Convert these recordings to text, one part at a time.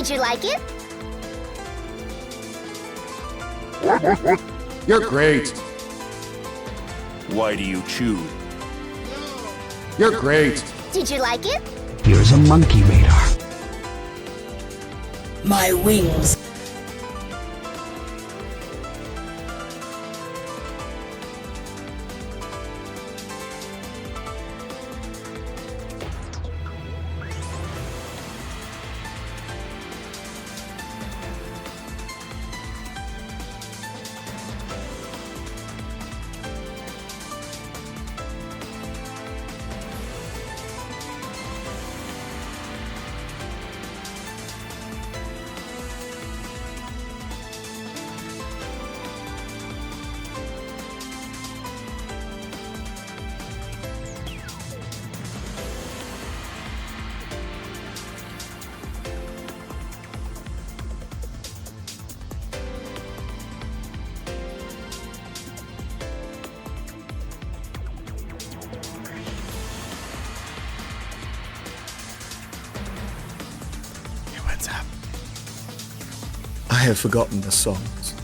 Did you like it? You're great. Why do you chew? You're great. Did you like it? Here's a monkey radar. My wings. I have forgotten the songs.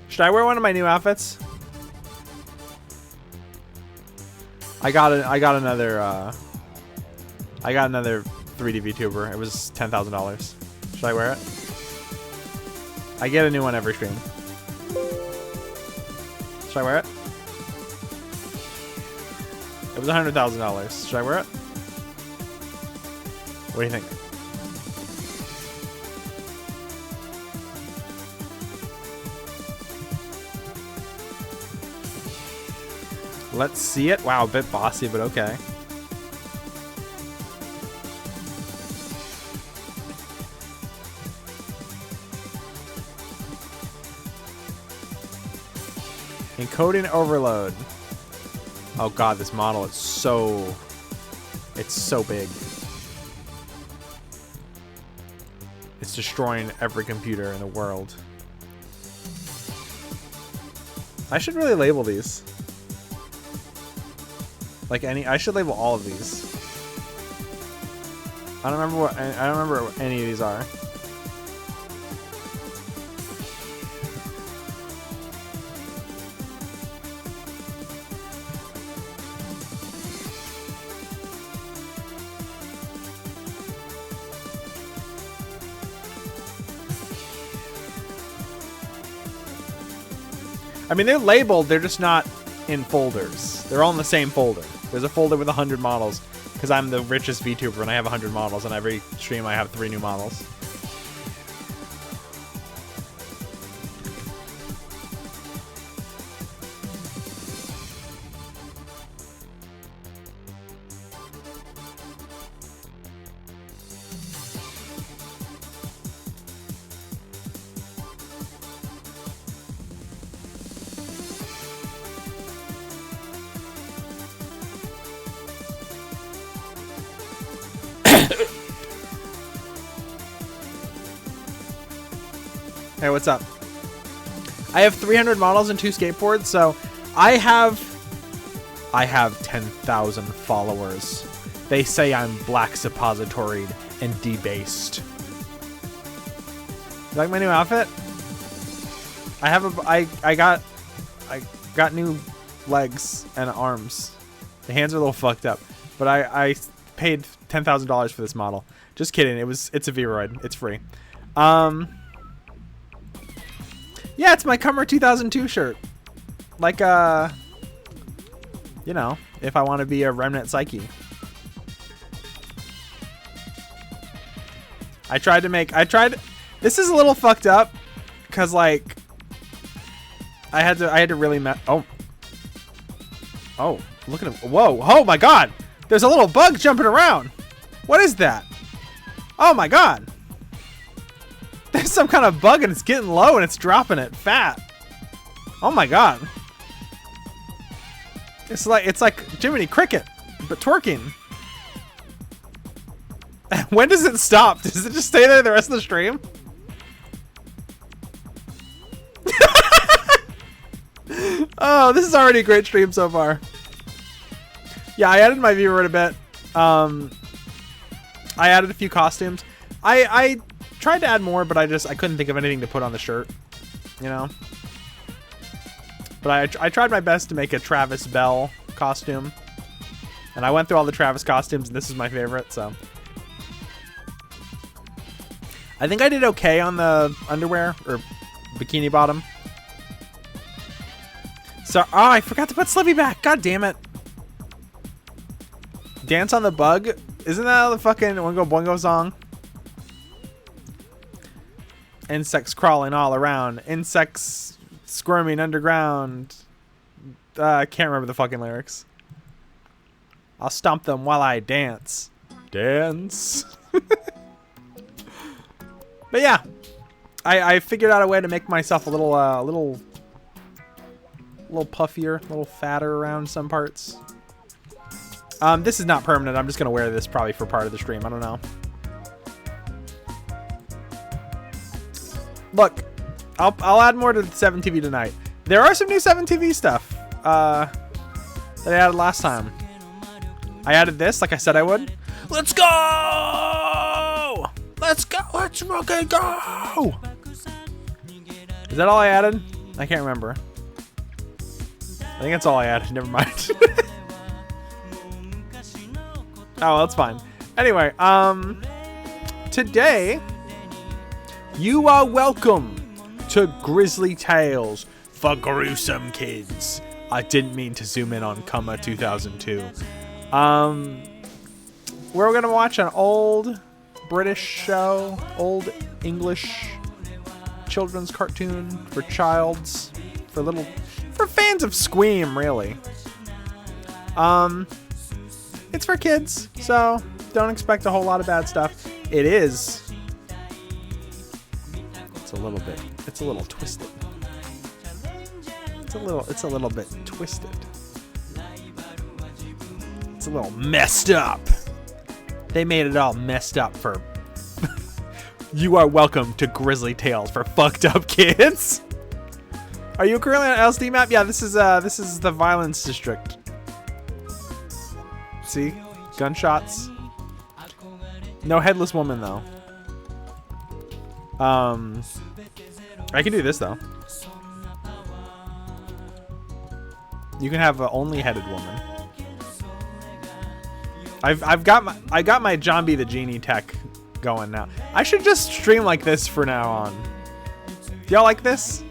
Should I wear one of my new outfits? I got another 3D VTuber. It was $10,000. Should I wear it? I get a new one every stream. Should I wear it? It was $100,000. Should I wear it? What do you think? Let's see it. Wow, a bit bossy, but okay. Encoding overload. Oh god, this model is so... It's so big. It's destroying every computer in the world. I should really label these. Like I should label all of these. I don't remember what any of these are. I mean, they're labeled, they're just not in folders. They're all in the same folder. There's a folder with 100 models because I'm the richest VTuber and I have 100 models, and every stream I have 3 new models. Hey, what's up? I have 300 models and 2 skateboards, so I have 10,000 followers. They say I'm black suppositoried and debased. You like my new outfit? I got new legs and arms. The hands are a little fucked up, but I paid $10,000 for this model. Just kidding. It's a Vroid. It's free. Yeah, it's my Cummer 2002 shirt. Like, you know, if I want to be a Remnant Psyche. This is a little fucked up, cause like, I had to really oh, look at him. Whoa, oh my god, there's a little bug jumping around. What is that? Oh my god. There's some kind of bug and it's getting low and it's dropping it fat. Oh my god. It's like Jiminy Cricket, but twerking. When does it stop? Does it just stay there the rest of the stream? Oh, this is already a great stream so far. Yeah, I added my viewer a bit. I added a few costumes. I tried to add more, but I couldn't think of anything to put on the shirt, you know. But I tried my best to make a Travis Bell costume, and I went through all the Travis costumes, and this is my favorite. So I think I did okay on the underwear or bikini bottom. So, oh, I forgot to put Slippy back. God damn it. Dance on the Bug? Isn't that the fucking Oingo Boingo song? Insects crawling all around. Insects squirming underground. I can't remember the fucking lyrics. I'll stomp them while I dance. Dance. But yeah. I figured out a way to make myself a little puffier, a little fatter around some parts. This is not permanent. I'm just gonna wear this probably for part of the stream. I don't know. Look, I'll add more to the 7TV tonight. There are some new 7TV stuff that I added last time. I added this, like I said I would. Let's go! Let's go! Let's fucking go! Is that all I added? I can't remember. I think that's all I added. Never mind. Oh, well, that's fine. Anyway, today you are welcome to Grizzly Tales for Gruesome Kids. I didn't mean to zoom in on 2002. We're gonna watch an old British show, old English children's cartoon for childs, for fans of Squeem, really. It's for kids, so don't expect a whole lot of bad stuff. It is. It's a little twisted. It's a little bit twisted. It's a little messed up. They made it all messed up for You are welcome to Grizzly Tales for fucked up kids. Are you currently on LSD map? Yeah, this is the violence district. See? Gunshots. No headless woman, though. I can do this, though. You can have an only headed woman. I got my Zombie the Genie tech going now. I should just stream like this for now on. Do y'all like this?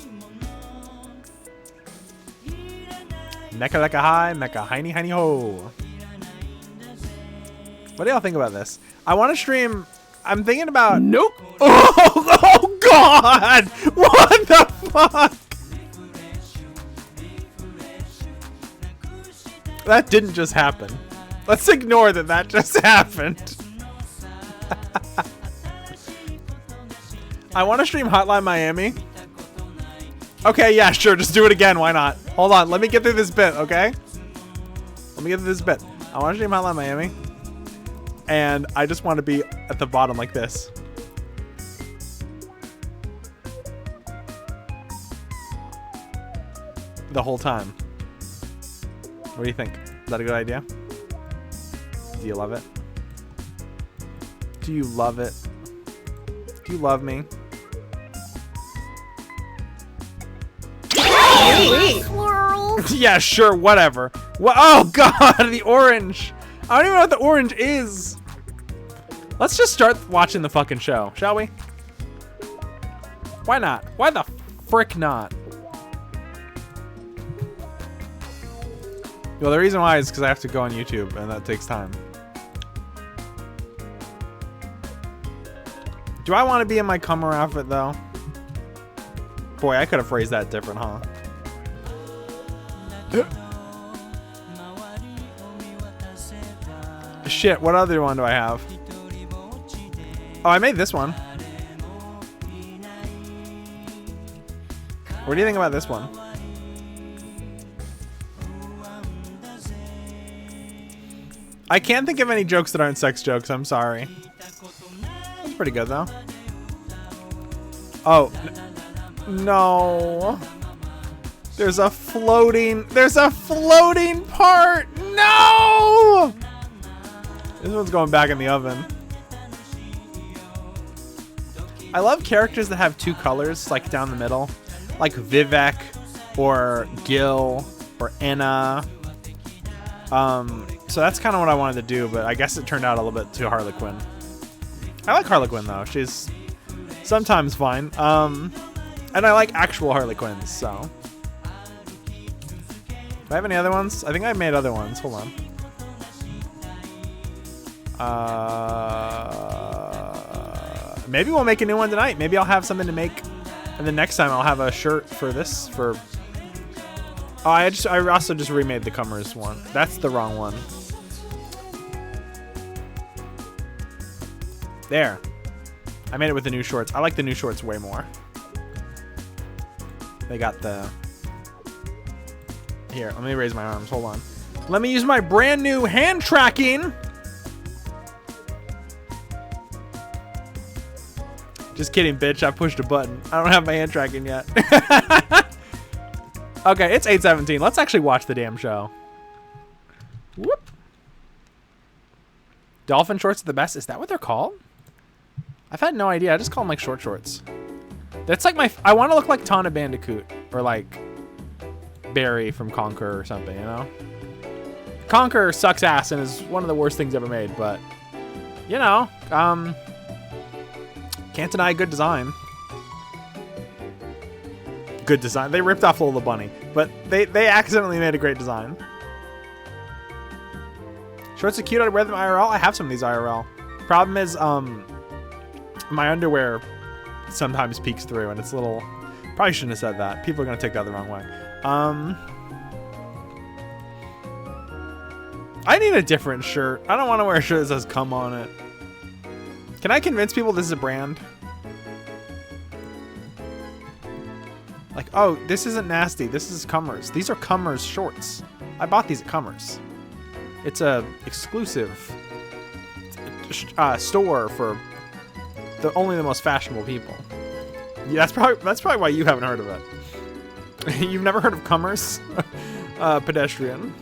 Mecha lecka hi, mecha heiny heiny ho. What do y'all think about this? I want to stream. I'm thinking about. Nope. Oh God! What the fuck? That didn't just happen. Let's ignore that just happened. I want to stream Hotline Miami. Okay, yeah, sure. Just do it again. Why not? Hold on. Let me get through this bit, okay? Let me get through this bit. I want to stream Hotline Miami. And I just want to be at the bottom like this. The whole time. What do you think? Is that a good idea? Do you love it? Do you love it? Do you love me? Yeah, sure, whatever. Oh God, the orange. I don't even know what the orange is. Let's just start watching the fucking show, shall we? Why not? Why the frick not? Well, the reason why is because I have to go on YouTube, and that takes time. Do I want to be in my Cummer outfit, though? Boy, I could have phrased that different, huh? Shit, what other one do I have? Oh, I made this one. What do you think about this one? I can't think of any jokes that aren't sex jokes. I'm sorry. That's pretty good, though. Oh. No. There's a floating part. No! This one's going back in the oven. I love characters that have two colors, like down the middle. Like Vivek or Gil or Anna. So that's kind of what I wanted to do, but I guess it turned out a little bit too Harley Quinn. I like Harley Quinn though. She's sometimes fine. And I like actual Harley Quinns, so. Do I have any other ones? I think I made other ones. Hold on. Maybe we'll make a new one tonight. Maybe I'll have something to make, and then next time I'll have a shirt for this. Oh, I also just remade the Cummers one. That's the wrong one. There. I made it with the new shorts. I like the new shorts way more. They got the... Here, let me raise my arms. Hold on. Let me use my brand new hand tracking. Just kidding, bitch. I pushed a button. I don't have my hand tracking yet. Okay, it's 8:17. Let's actually watch the damn show. Whoop. Dolphin shorts are the best. Is that what they're called? I've had no idea. I just call them like short shorts. That's like my... I want to look like Tana Bandicoot or like Barry from Conquer or something, you know? Conquer sucks ass and is one of the worst things ever made, but you know, can't deny good design. Good design. They ripped off Lola Bunny, but they accidentally made a great design. Shorts are cute. I'd wear them IRL. I have some of these IRL. Problem is, my underwear sometimes peeks through, and it's a little... Probably shouldn't have said that. People are gonna take that the wrong way. I need a different shirt. I don't want to wear a shirt that says "come" on it. Can I convince people this is a brand? Like, oh, this isn't nasty. This is Cummers. These are Cummers shorts. I bought these at Cummers. It's a exclusive store for only the most fashionable people. Yeah, that's probably why you haven't heard of it. You've never heard of Cummers? Pedestrian.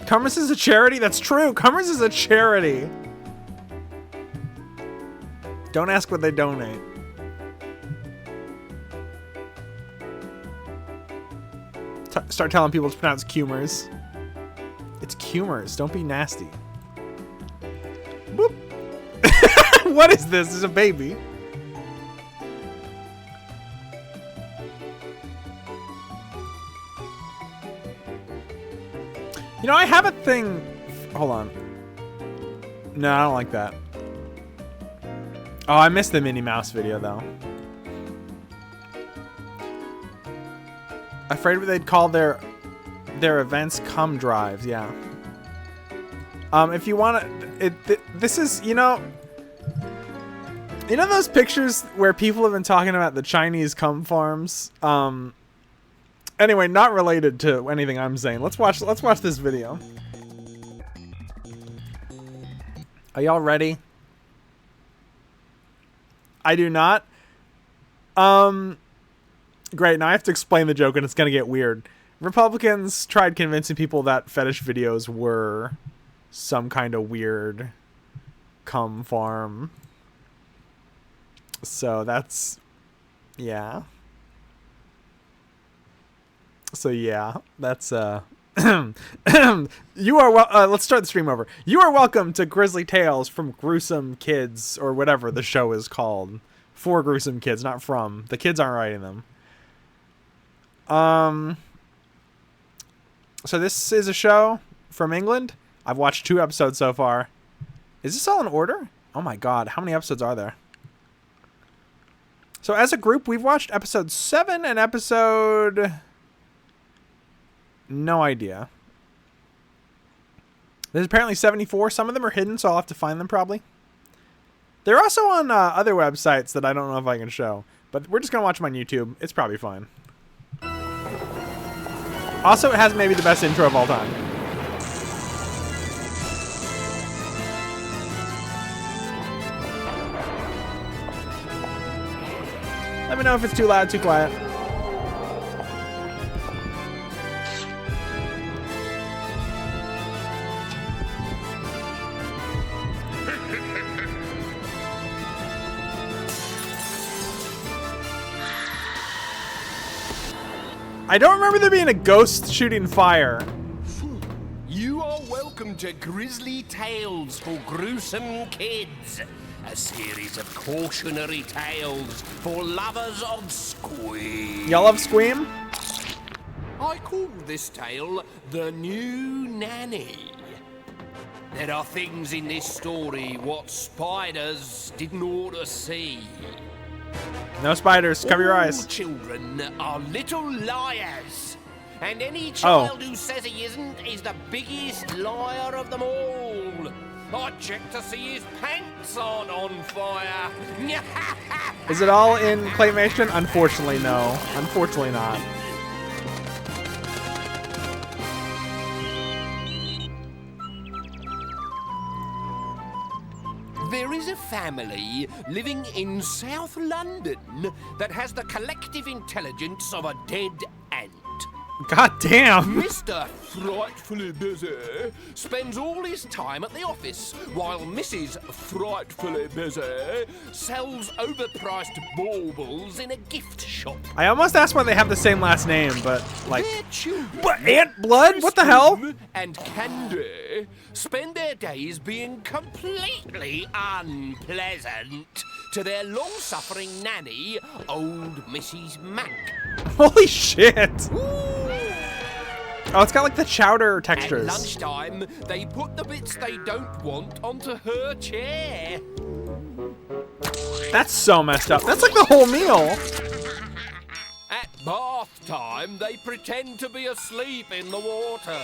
Cummers is a charity? That's true. Cummers is a charity. Don't ask what they donate. Start telling people to pronounce Cummers. It's Cummers. Don't be nasty. Boop. What is this? This is a baby. You know, I have a thing... Hold on. No, I don't like that. Oh, I missed the Minnie Mouse video, though. Afraid what they'd call their events cum drives, yeah. If you want to... This is, you know... You know those pictures where people have been talking about the Chinese cum farms? Anyway, not related to anything I'm saying. Let's watch this video. Are y'all ready? I do not. Great. Now I have to explain the joke and it's going to get weird. Republicans tried convincing people that fetish videos were some kind of weird cum farm. So that's, yeah. So yeah, that's you are let's start the stream over. You are welcome to Grizzly Tales from Gruesome Kids, or whatever the show is called. For Gruesome Kids, not from. The kids aren't writing them. So this is a show from England. I've watched 2 episodes so far. Is this all in order? Oh my god, how many episodes are there? So as a group, we've watched episode 7 and episode... No idea. There's apparently 74. Some of them are hidden, so I'll have to find them probably. They're also on other websites that I don't know if I can show. But we're just gonna watch them on YouTube. It's probably fine. Also, it has maybe the best intro of all time. Let me know if it's too loud, too quiet. I don't remember there being a ghost shooting fire. You are welcome to Grizzly Tales for Gruesome Kids, a series of cautionary tales for lovers of Squeem. Y'all love Squeem? I call this tale The New Nanny. There are things in this story what spiders didn't ought to see. No spiders. Cover your All eyes. children are little liars. And any child who says he isn't is the biggest liar of them all. I checked to see his pants aren't on fire. Is it all in claymation? Unfortunately, no. Unfortunately not. There is a family living in South London that has the collective intelligence of a dead ant. God damn. Mr. Frightfully Busy spends all his time at the office, while Mrs. Frightfully Busy sells overpriced baubles in a gift shop. I almost asked why they have the same last name, but like, Their children, what, ant blood? What the hell? Squeem and Candy spend their days being completely unpleasant to their long-suffering nanny, old Mrs. Mac. Holy shit. Oh, it's got like the chowder At textures. lunchtime, they put the bits they don't want onto her chair. That's so messed up. That's like the whole meal. At bath time, they pretend to be asleep in the water.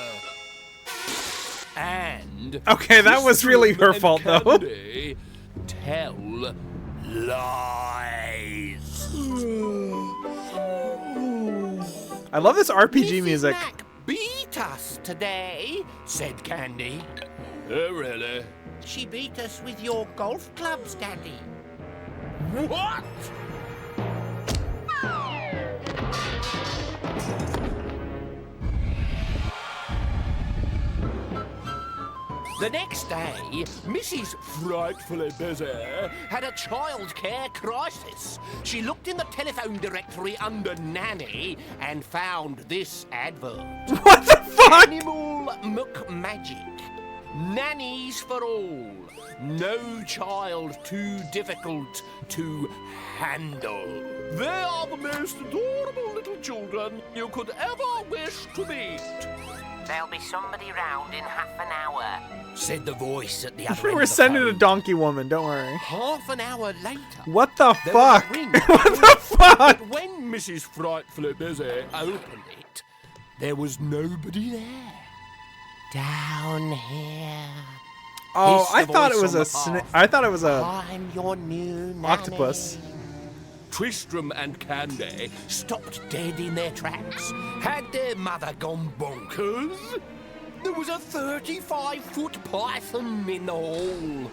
And Okay, that was really her fault, though. Candy tell lies. I love this RPG Mrs. music. Mac beat us today, said Candy. Oh, really? She beat us with your golf clubs, Daddy. What? The next day, Mrs. Frightfully Busy had a childcare crisis. She looked in the telephone directory under Nanny and found this advert. What the fuck? Animal McMagic. Nannies for all. No child too difficult to handle. They are the most adorable little children you could ever wish to meet. There'll be somebody round in half an hour, said the voice at the other end We're of the sending a phone. donkey woman, don't worry. Half an hour later, What the there was fuck? a ring. What the fuck? But when Mrs. Frightfully Busy opened it, there was nobody there. Down here. Oh, hissed the I thought it voice was on a the path. I thought it was a I'm your new nanny. octopus. Tristram and Candy stopped dead in their tracks. Had their mother gone bonkers? There was a 35-foot python in the hall.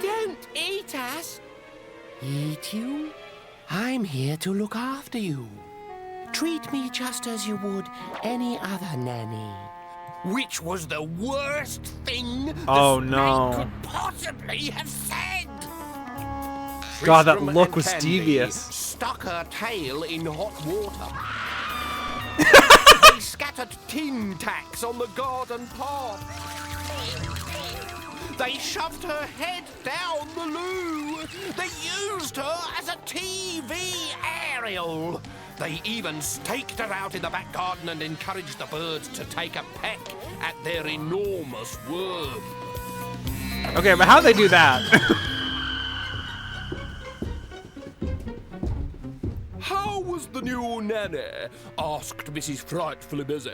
Don't eat us. Eat you? I'm here to look after you. Treat me just as you would any other nanny. Which was the worst thing Oh, the no. snake could possibly have said. God, that Tristram look and was Candy devious. Stuck her tail in hot water. They scattered tin tacks on the garden path. They shoved her head down the loo. They used her as a TV aerial. They even staked her out in the back garden and encouraged the birds to take a peck at their enormous worm. Okay, but how'd they do that? How was the new nanny? Asked Mrs. Frightfully Busy.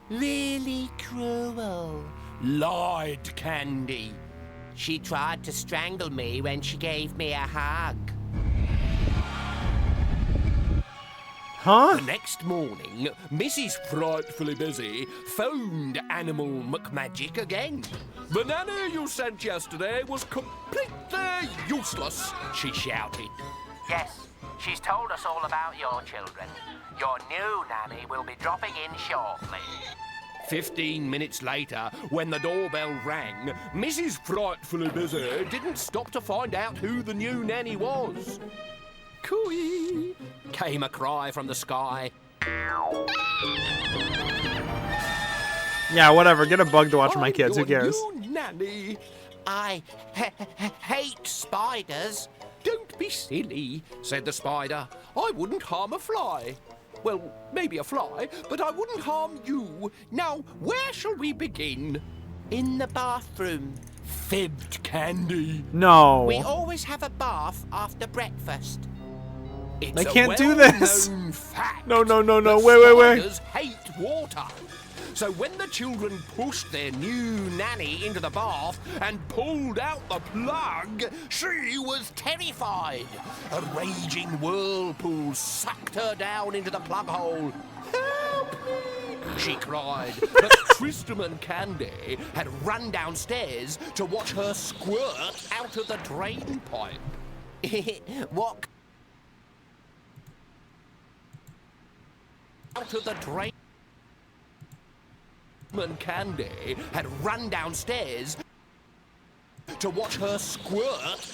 Really cruel, lied Candy. She tried to strangle me when she gave me a hug. Huh? The next morning, Mrs. Frightfully Busy phoned Animal McMagic again. The nanny you sent yesterday was completely useless, she shouted. Yes, she's told us all about your children. Your new nanny will be dropping in shortly. 15 minutes later, when the doorbell rang, Mrs. Frightfully Busy didn't stop to find out who the new nanny was. Cooey! Came a cry from the sky. Yeah, whatever. Get a bug to watch my kids. Who Your cares? new nanny. I hate spiders. Don't be silly, said the spider. I wouldn't harm a fly. Well, maybe a fly, but I wouldn't harm you. Now, where shall we begin? In the bathroom. Fibbed Candy. No. We always have a bath after breakfast. It's I a can't do this. well-known fact No. that Wait. spiders hate water. So when the children pushed their new nanny into the bath and pulled out the plug, she was terrified. A raging whirlpool sucked her down into the plug hole. Help me, she cried. But Tristram and Candy had run downstairs to watch her squirt out of the drain pipe. What? Out of the drain. And Candy had run downstairs to watch her squirt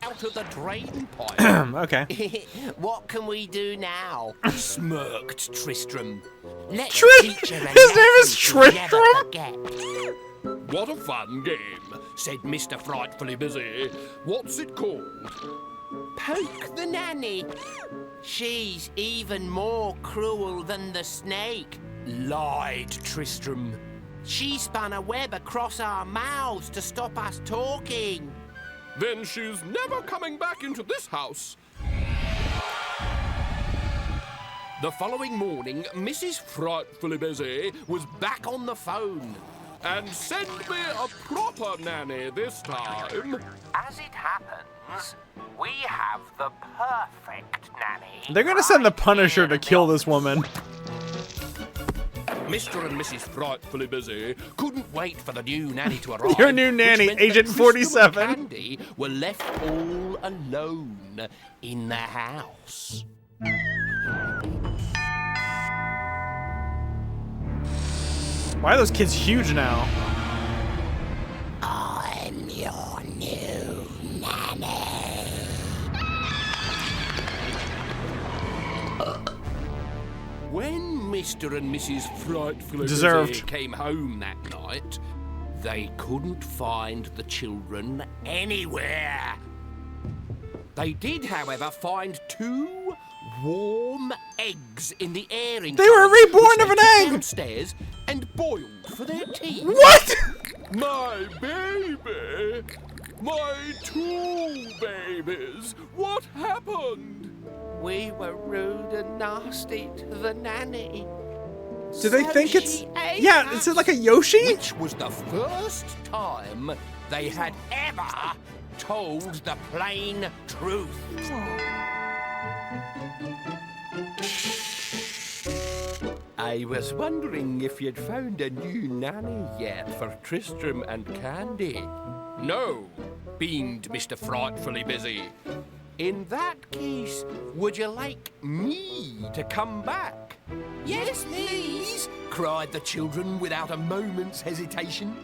out of the drain pipe. Okay. What can we do now? Smirked Tristram. Let's Tris- teach her a his name is lesson she'll never Tristram? forget. What a fun game, said Mr. Frightfully Busy. What's it called? Poke the nanny. She's even more cruel than the snake. Lied Tristram. She spun a web across our mouths to stop us talking. Then she's never coming back into this house. The following morning, Mrs. Frightfully Busy was back on the phone. And send me a proper nanny this time. As it happens, we have the perfect nanny. They're gonna send the right Punisher here to in the kill this office. woman. Mr. and Mrs. Frightfully Busy couldn't wait for the new nanny to arrive. Your new which nanny, meant that Agent Tristram 47. and Candy were left all alone in the house. Why are those kids huge now? I'm your new nanny. When Mr. and Mrs. Frightfully Deserved. Busy came home that night, they couldn't find the children anywhere. They did, however, find 2 warm eggs in the airing. They were cupboard, reborn which of an they took egg! downstairs and boiled for their tea. What? My baby! My 2 babies! What happened? We were rude and nasty to the nanny. Do they So think it's... she ate Yeah, is it like a Yoshi? Which was the first time they had ever told the plain truth. I was wondering if you'd found a new nanny yet for Tristram and Candy. No, beamed Mr. Frightfully Busy. In that case, would you like me to come back? Yes, please, cried the children without a moment's hesitation.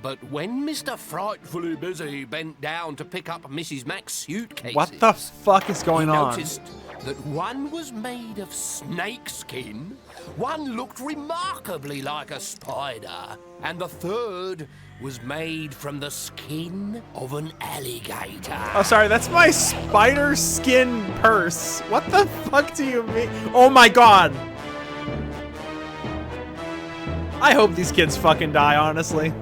But when Mr. Frightfully Busy bent down to pick up Mrs. Mack's suitcases, What the fuck is going he on? noticed that one was made of snake skin, one looked remarkably like a spider, and the third was made from the skin of an alligator. Oh, sorry, that's my spider skin purse. What the fuck do you mean? Oh my god. I hope these kids fucking die, honestly.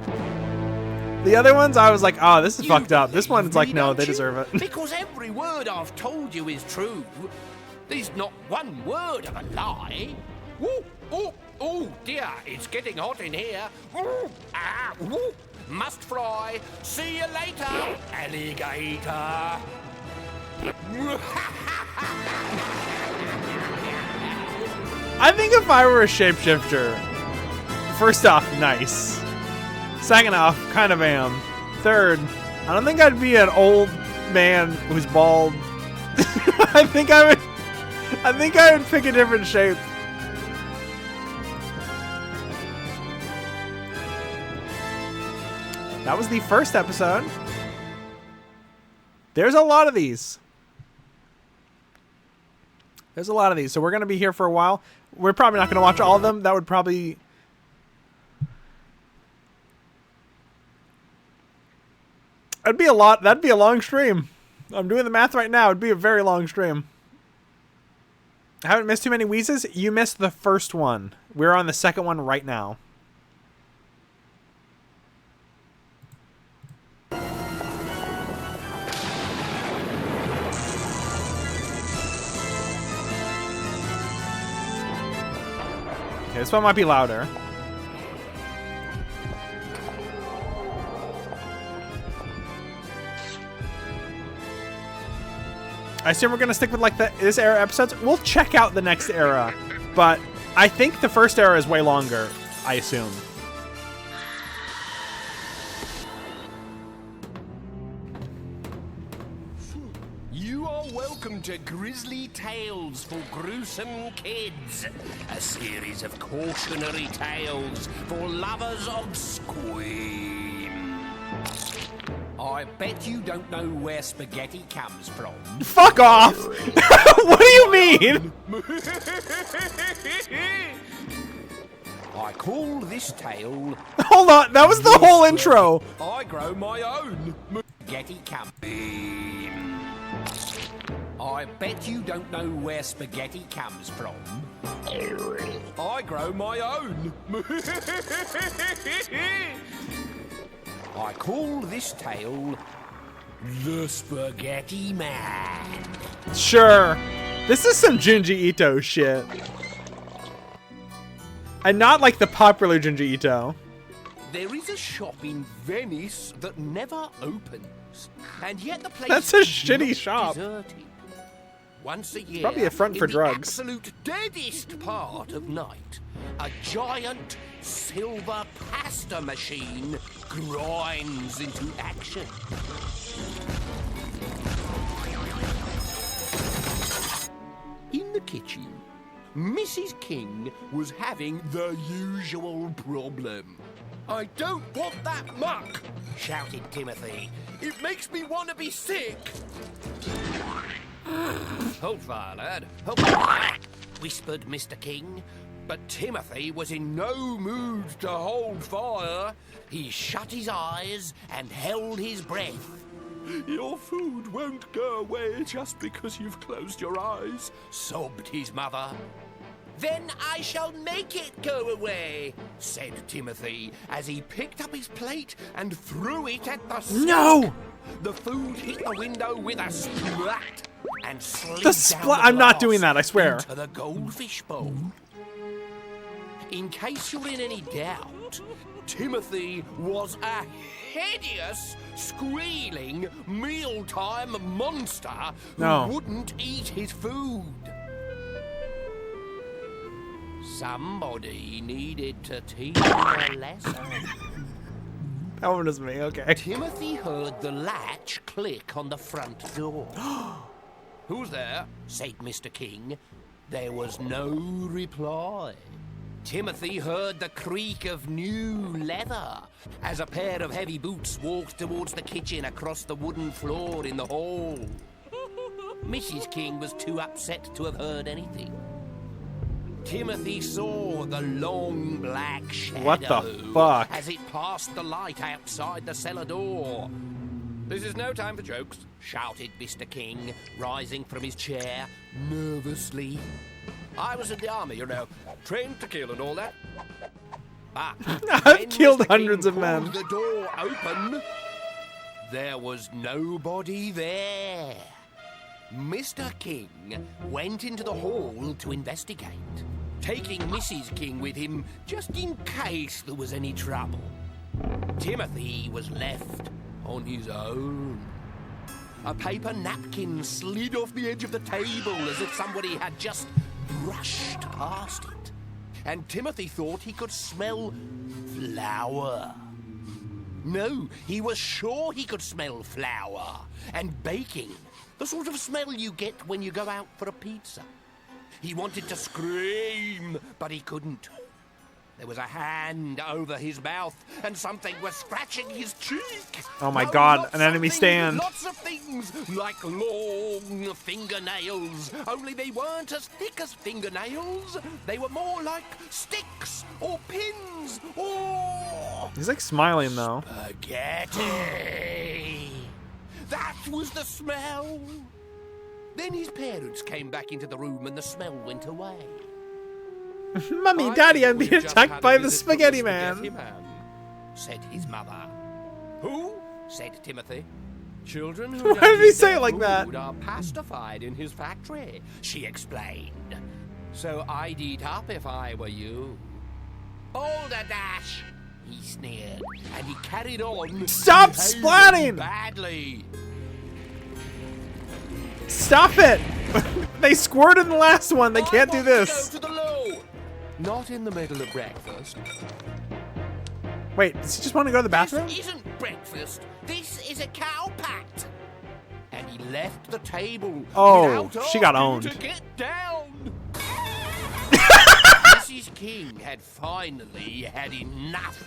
The other ones, I was like, oh, this is fucked up. This one's like, no, they deserve it. Because every word I've told you is true. There's not one word of a lie. Ooh, oh dear, it's getting hot in here. Ooh, ooh, must fry. See you later, alligator. I think if I were a shapeshifter, first off, nice. Second off, kind of am. Third, I don't think I'd be an old man who's bald. I think I would pick a different shape. That was the first episode. There's a lot of these. There's a lot of these. So we're going to be here for a while. We're probably not going to watch all of them. That would probably... That'd be a lot. That'd be a long stream. I'm doing the math right now. It'd be a very long stream. I haven't missed too many wheezes. You missed the first one. We're on the second one right now. Okay, this one might be louder. I assume we're gonna stick with like this era episodes. We'll check out the next era, but I think the first era is way longer. I assume. You are welcome to Grizzly Tales for Gruesome Kids, a series of cautionary tales for lovers of Squeem. I bet you don't know where spaghetti comes from. Fuck off! What do you mean? I call this tale... Hold on, that was the whole intro. I grow my own spaghetti comes. I bet you don't know where spaghetti comes from. I grow my own. I call this tale The Spaghetti Man. Sure. This is some Junji Ito shit. And not like the popular Junji Ito. There is a shop in Venice that never opens, and yet the place That's a is shitty not shop. deserted. Once a year, Probably a front for in drugs. the absolute deadest part of night, a giant silver pasta machine grinds into action. In the kitchen, Mrs. King was having the usual problem. I don't want that muck, shouted Timothy. It makes me want to be sick. Hold fire, lad. Hold fire, whispered Mr. King. But Timothy was in no mood to hold fire. He shut his eyes and held his breath. Your food won't go away just because you've closed your eyes, sobbed his mother. Then I shall make it go away, said Timothy, as he picked up his plate and threw it at the sink. No! The food hit the window with a splat and slid The down splat- the I'm not glass doing that, I swear. into the goldfish bowl. In case you're in any doubt, Timothy was a hideous, squealing, mealtime monster who wouldn't eat his food. Somebody needed to teach him a lesson. That one was me, okay. Timothy heard the latch click on the front door. Who's there? Said Mr. King. There was no reply. Timothy heard the creak of new leather as a pair of heavy boots walked towards the kitchen across the wooden floor in the hall. Mrs. King was too upset to have heard anything. Timothy saw the long black shadow What the fuck? as it passed the light outside the cellar door. This is no time for jokes, shouted Mr. King, rising from his chair nervously. I was in the army, you know, trained to kill and all that. But I've killed hundreds of men. The door open. There was nobody there. Mr. King went into the hall to investigate, taking Mrs. King with him just in case there was any trouble. Timothy was left on his own. A paper napkin slid off the edge of the table as if somebody had just brushed past it, and Timothy thought he could smell flour. No, he was sure he could smell flour and baking, the sort of smell you get when you go out for a pizza. He wanted to scream, but he couldn't. There was a hand over his mouth, and something was scratching his cheek. Oh my No, God, not an enemy something, stand. Lots of things, like long fingernails. Only they weren't as thick as fingernails. They were more like sticks or pins or He's like smiling though. spaghetti. That was the smell. Then his parents came back into the room, and the smell went away. Mummy, "I Daddy, think I'm we've being just attacked had a by the visit from spaghetti Spaghetti man. Man," said his mother. "Who?" said Timothy. "Children who Why don't did he eat say their it like that? food are pacified in his factory," she explained. "So I'd eat up if I were you." "Hold a dash," he sneered, and he carried on. Stop behaving splatting! badly. Stop it! They squirted in the last one. They can't do I want to this. go to the loo. Not in the middle of breakfast. Wait, does he just want to go to the bathroom? This isn't breakfast. This is a cow pat. And he left the table. Oh, without she got asking owned. to get down. Mrs. King had finally had enough.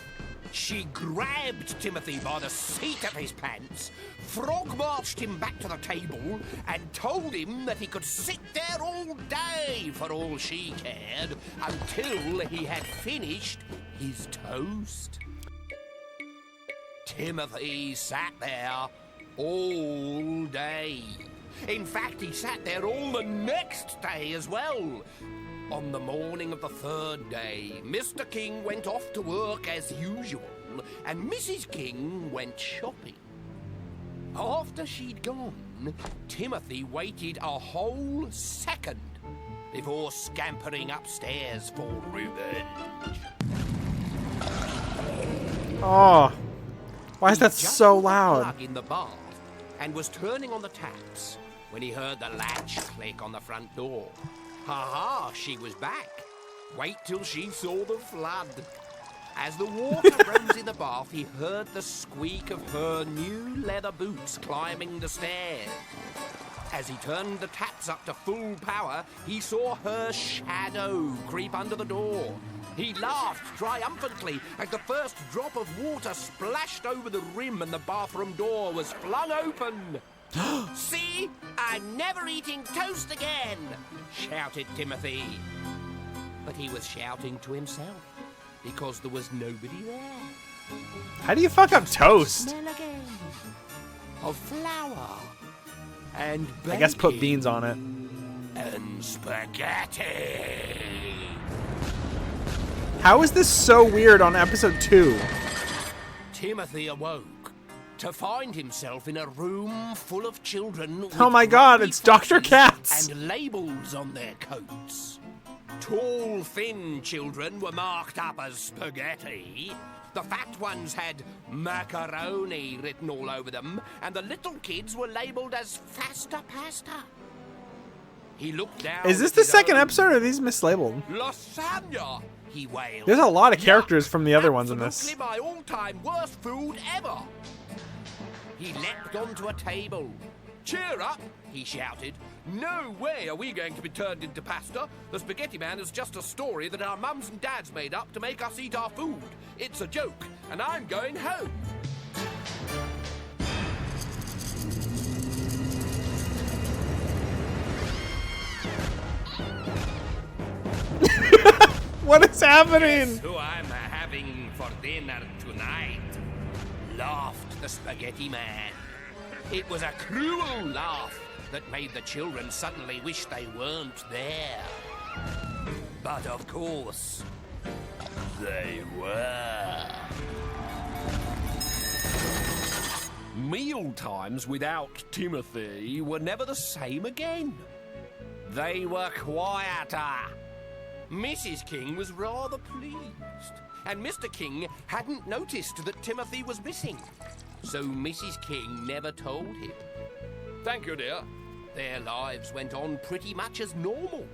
She grabbed Timothy by the seat of his pants, frog-marched him back to the table, and told him that he could sit there all day for all she cared until he had finished his toast. Timothy sat there all day. In fact, he sat there all the next day as well. On the morning of the third day, Mr. King went off to work as usual, and Mrs. King went shopping. After she'd gone, Timothy waited a whole second before scampering upstairs for revenge. Oh, why is that He just so put the loud? plug in the bath and was turning on the taps when he heard the latch click on the front door. Ha! She was back. Wait till she saw the flood. As the water rose in the bath, he heard the squeak of her new leather boots climbing the stairs. As he turned the taps up to full power, he saw her shadow creep under the door. He laughed triumphantly as the first drop of water splashed over the rim and the bathroom door was flung open. "See? I'm never eating toast again!" shouted Timothy. But he was shouting to himself because there was nobody there. How do you fuck up toast? Smell again of flour and I guess put baking beans on it. and spaghetti. How is this so weird on episode 2? Timothy awoke to find himself in a room full of children with Oh my God, grubby it's Dr. faces Katz. and labels on their coats. Tall, thin children were marked up as spaghetti. The fat ones had macaroni written all over them, and the little kids were labeled as faster pasta. He looked down. Is this at the his second own episode or are these mislabeled? lasagna, he wailed. There's a lot of characters Yuck, from the other ones in this. Absolutely my all-time worst food ever. He leapt onto a table. "Cheer up," he shouted. "No way are we going to be turned into pasta. The Spaghetti Man is just a story that our mums and dads made up to make us eat our food. It's a joke, and I'm going home." What is happening? "Guess who I'm having for dinner tonight?" laughed the Spaghetti Man. It was a cruel laugh that made the children suddenly wish they weren't there. But of course, they were. Meal times without Timothy were never the same again. They were quieter. Mrs. King was rather pleased, and Mr. King hadn't noticed that Timothy was missing, so Mrs. King never told him. "Thank you, dear." Their lives went on pretty much as normal.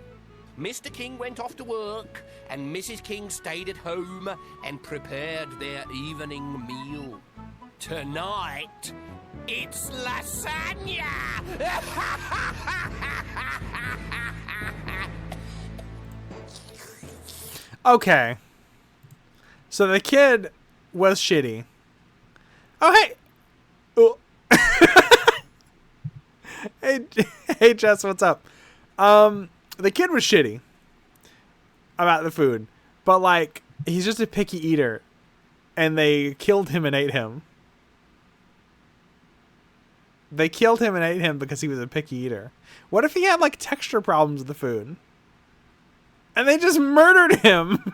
Mr. King went off to work, and Mrs. King stayed at home and prepared their evening meal. Tonight, it's lasagna! Okay. So the kid was shitty. Oh, hey. Oh. Hey, Jess, what's up? The kid was shitty about the food, but like he's just a picky eater, and they killed him and ate him. They killed him and ate him because he was a picky eater. What if he had like texture problems with the food? And they just murdered him.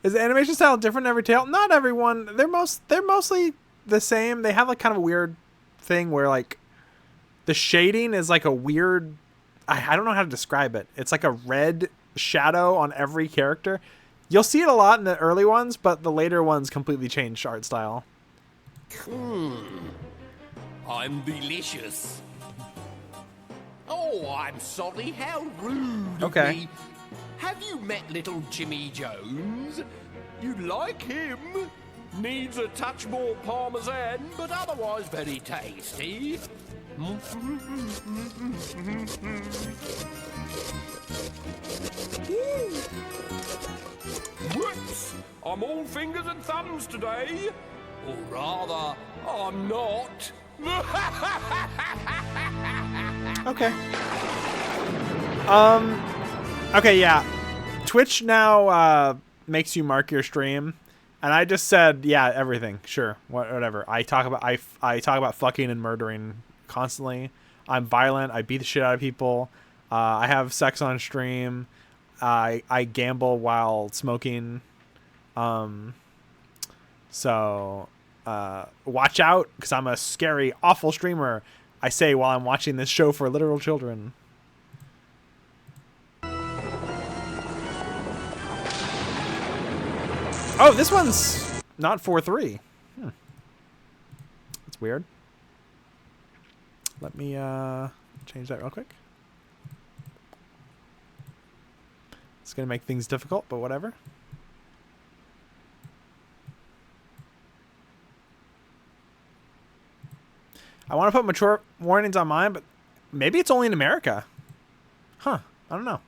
Is the animation style different in every tale? Not everyone. They're mostly the same. They have like kind of a weird thing where like the shading is like a weird, I don't know how to describe it. It's like a red shadow on every character. You'll see it a lot in the early ones, but the later ones completely changed art style. I'm delicious. Oh, I'm sorry, how rude of Okay. me. Have you met little Jimmy Jones? You'd like him. Needs a touch more parmesan, but otherwise very tasty. Whoops! I'm all fingers and thumbs today. Or rather, I'm not. Okay. Okay, yeah. Twitch now makes you mark your stream, and I just said, yeah, everything, sure, whatever. I talk about fucking and murdering constantly. I'm violent. I beat the shit out of people. I have sex on stream. I gamble while smoking. So watch out, because I'm a scary, awful streamer. I say while I'm watching this show for literal children. Oh, this one's not 4-3. That's weird. Let me change that real quick. It's gonna make things difficult, but whatever. I want to put mature warnings on mine, but maybe it's only in America. Huh. I don't know.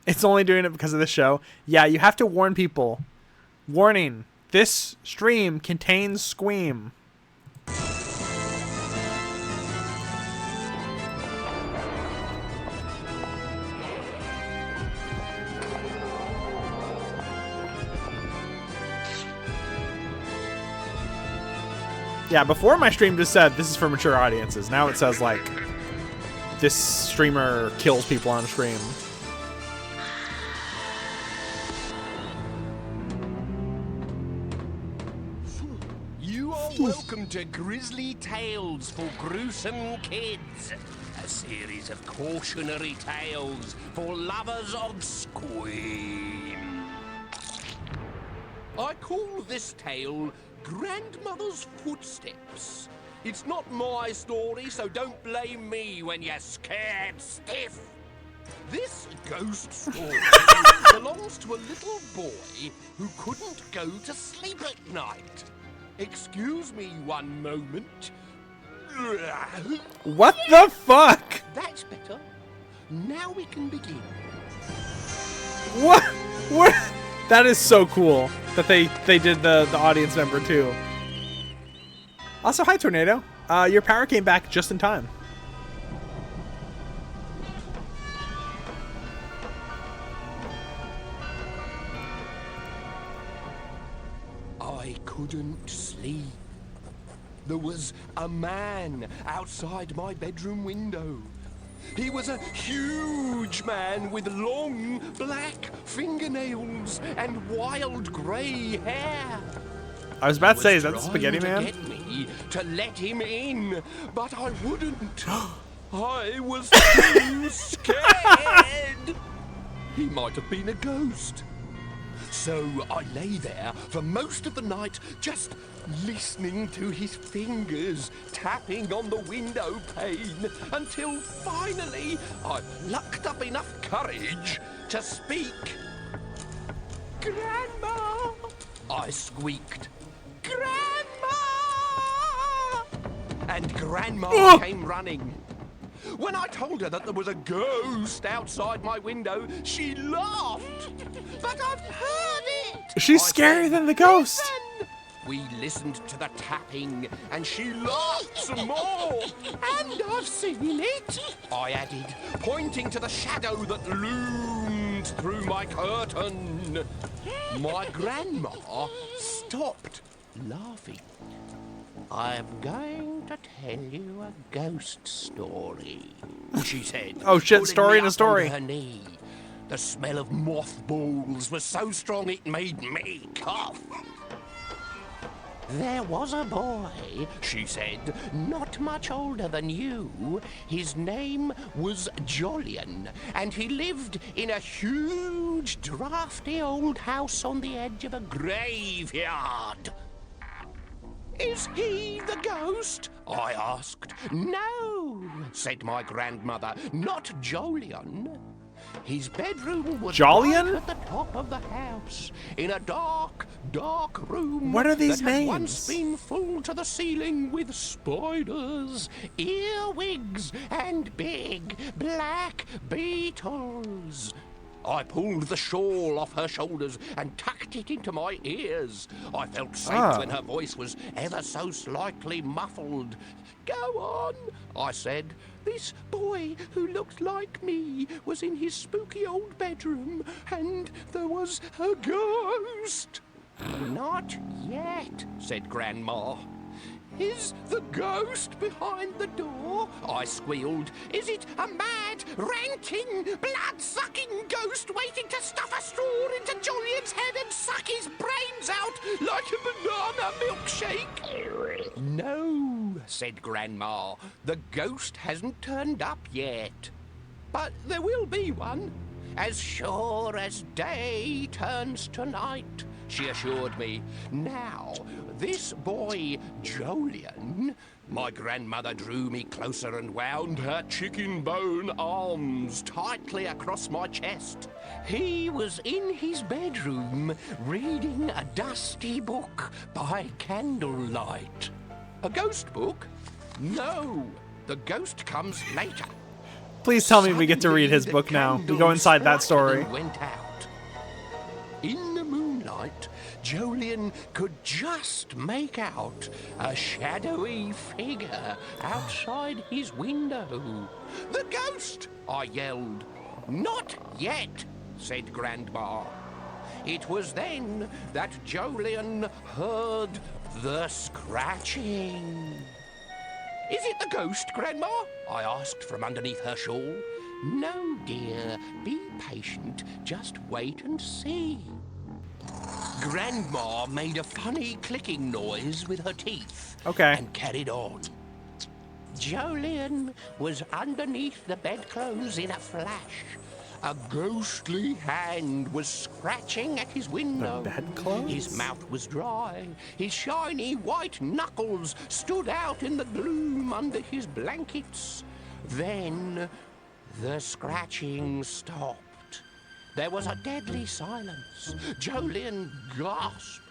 It's only doing it because of this show. Yeah, you have to warn people. Warning. This stream contains Squeem. Yeah, before my stream just said this is for mature audiences. Now it says like this streamer kills people on stream. You are welcome to Grizzly Tales for Gruesome Kids, a series of cautionary tales for lovers of Squeem. I call this tale Grandmother's Footsteps. It's not my story, so don't blame me when you're scared stiff. This ghost story belongs to a little boy who couldn't go to sleep at night. Excuse me one moment. What the fuck? That's better. Now we can begin. What? What? That is so cool that they did the audience member too. Also, hi Tornado. Your power came back just in time. I couldn't sleep. There was a man outside my bedroom window. He was a huge man with long black fingernails and wild grey hair. I was about to say, is that the Spaghetti Man? Get me to let him in, but I wouldn't. I was too scared. He might have been a ghost. So I lay there for most of the night, just listening to his fingers tapping on the window pane until finally I plucked up enough courage to speak. "Grandma!" I squeaked. "Grandma!" And Grandma came running. When I told her that there was a ghost outside my window, she laughed. "But I've heard it!" She's I scarier said. than the ghost. "Listen!" We listened to the tapping, and she laughed some more. "And I've seen it," I added, pointing to the shadow that loomed through my curtain. My grandma stopped laughing. "I'm going to tell you a ghost story," she said. Oh shit, pulling story me in a up story. onto her knee. The smell of mothballs was so strong it made me cough. "There was a boy," she said, "not much older than you. His name was Jolyon, and he lived in a huge, drafty old house on the edge of a graveyard." "Is he the ghost?" I asked. "No," said my grandmother, "not Jolyon. His bedroom was Jolyon? right at the top of the house, in a dark, dark room. What are these that had names? once been full to the ceiling with spiders, earwigs, and big black beetles." I pulled the shawl off her shoulders and tucked it into my ears. I felt safe when her voice was ever so slightly muffled. "Go on," I said. "This boy who looked like me was in his spooky old bedroom, and there was a ghost." "Not yet," said Grandma. "Is the ghost behind the door?" I squealed. "Is it a mad, ranting, blood-sucking ghost waiting to stuff a straw into Jolyon's head and suck his brains out like a banana milkshake?" "No," said Grandma. "The ghost hasn't turned up yet. But there will be one, as sure as day turns to night," she assured me. "Now, this boy, Jolyon," my grandmother drew me closer and wound her chicken bone arms tightly across my chest. "He was in his bedroom reading a dusty book by candlelight." "A ghost book?" "No, the ghost comes later." Please tell me we get to read his Suddenly, book the now. We go candle inside that spluttered story. and went out. In the moonlight, Jolyon could just make out a shadowy figure outside his window. "The ghost!" I yelled. "Not yet," said Grandma. It was then that Jolyon heard the scratching. "Is it the ghost, Grandma?" I asked from underneath her shawl. "No, dear. Be patient. Just wait and see." Grandma made a funny clicking noise with her teeth. Okay. And carried on. "Jolyon was underneath the bedclothes in a flash. A ghostly hand was scratching at his window. bedclothes? His mouth was dry. His shiny white knuckles stood out in the gloom under his blankets. Then the scratching stopped. There was a deadly silence. Jolyon gasped.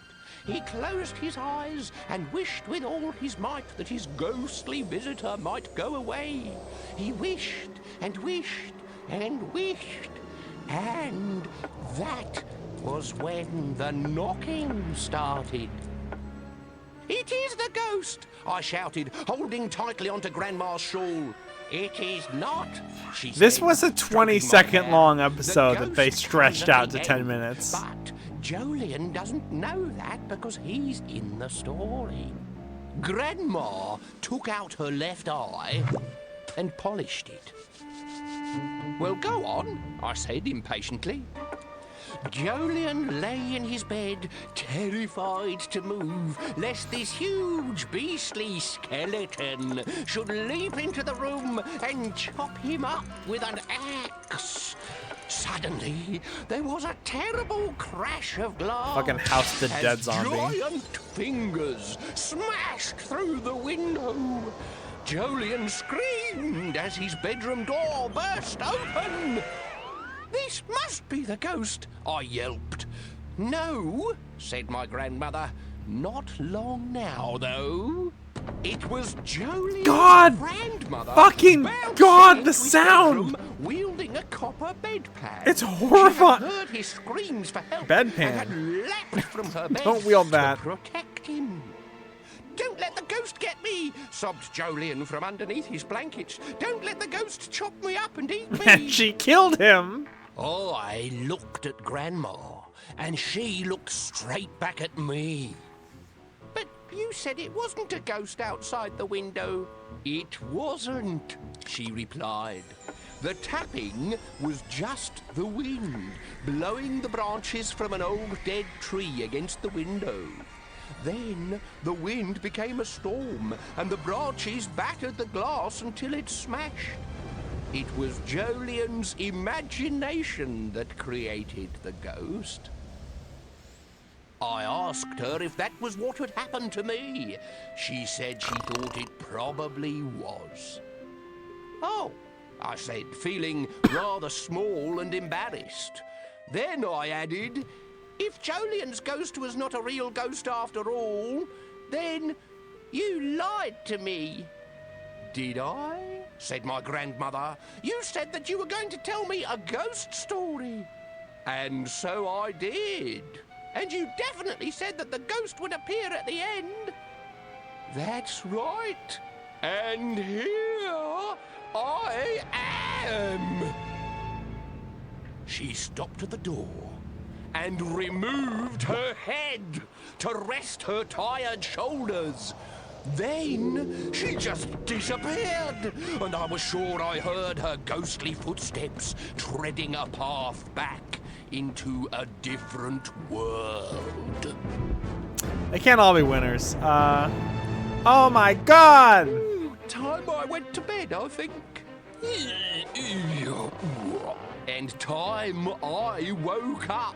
He closed his eyes and wished with all his might that his ghostly visitor might go away. He wished and wished and wished, and that was when the knocking started. "It is the ghost!" I shouted, holding tightly onto Grandma's shawl. "It is not," she said. This was a stroking my 20-second hair. long "The episode that they ghost stretched comes at out to the 10 end, minutes. But Jolyon doesn't know that because he's in the story." Grandma took out her left eye and polished it. "Well, go on," I said impatiently. Jolyon lay in his bed, terrified to move, lest this huge beastly skeleton should leap into the room and chop him up with an axe. Suddenly, there was a terrible crash of glass. Fucking House the as Dead zombie. Giant fingers smashed through the window. Jolien screamed as his bedroom door burst open. "This must be the ghost," I yelped. "No," said my grandmother. "Not long now, though." It was Jolien's God! grandmother. Fucking bouncing God, the into his sound! bedroom, wielding a copper bedpan. It's horrifying. She had heard his screams for help Bedpan. and had leapt from her bed Don't wield that. to protect him. "Don't let the ghost get me," sobbed Jolien from underneath his blankets. "Don't let the ghost chop me up and eat me." And she killed him. I looked at Grandma, and she looked straight back at me. "But you said it wasn't a ghost outside the window." "It wasn't," she replied. "The tapping was just the wind, blowing the branches from an old dead tree against the window. Then the wind became a storm, and the branches battered the glass until it smashed. It was Jolien's imagination that created the ghost." I asked her if that was what had happened to me. She said she thought it probably was. "Oh," I said, feeling rather small and embarrassed. Then I added, "If Jolien's ghost was not a real ghost after all, then you lied to me." "Did I?" said my grandmother. "You said that you were going to tell me a ghost story." "And so I did." "And you definitely said that the ghost would appear at the end." "That's right. And here I am." She stopped at the door and removed her head to rest her tired shoulders. Then she just disappeared, and I was sure I heard her ghostly footsteps treading a path back into a different world. They can't all be winners. Oh my God! Time I went to bed, I think. And time I woke up.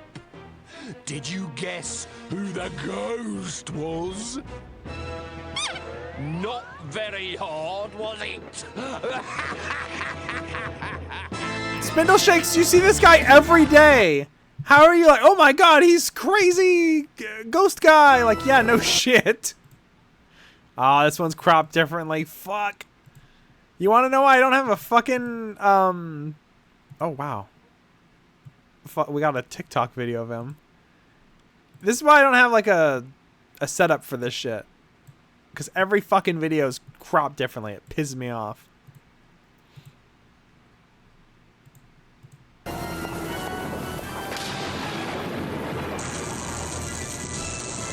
Did you guess who the ghost was? Not very hard, was it? Spindle Shakes, you see this guy every day. How are you like, oh my God, he's crazy ghost guy? Like, yeah, no shit. Ah, this one's cropped differently. Fuck. You want to know why I don't have a fucking, oh, wow. We got a TikTok video of him. This is why I don't have, like, a setup for this shit. Because every fucking video is cropped differently. It pisses me off.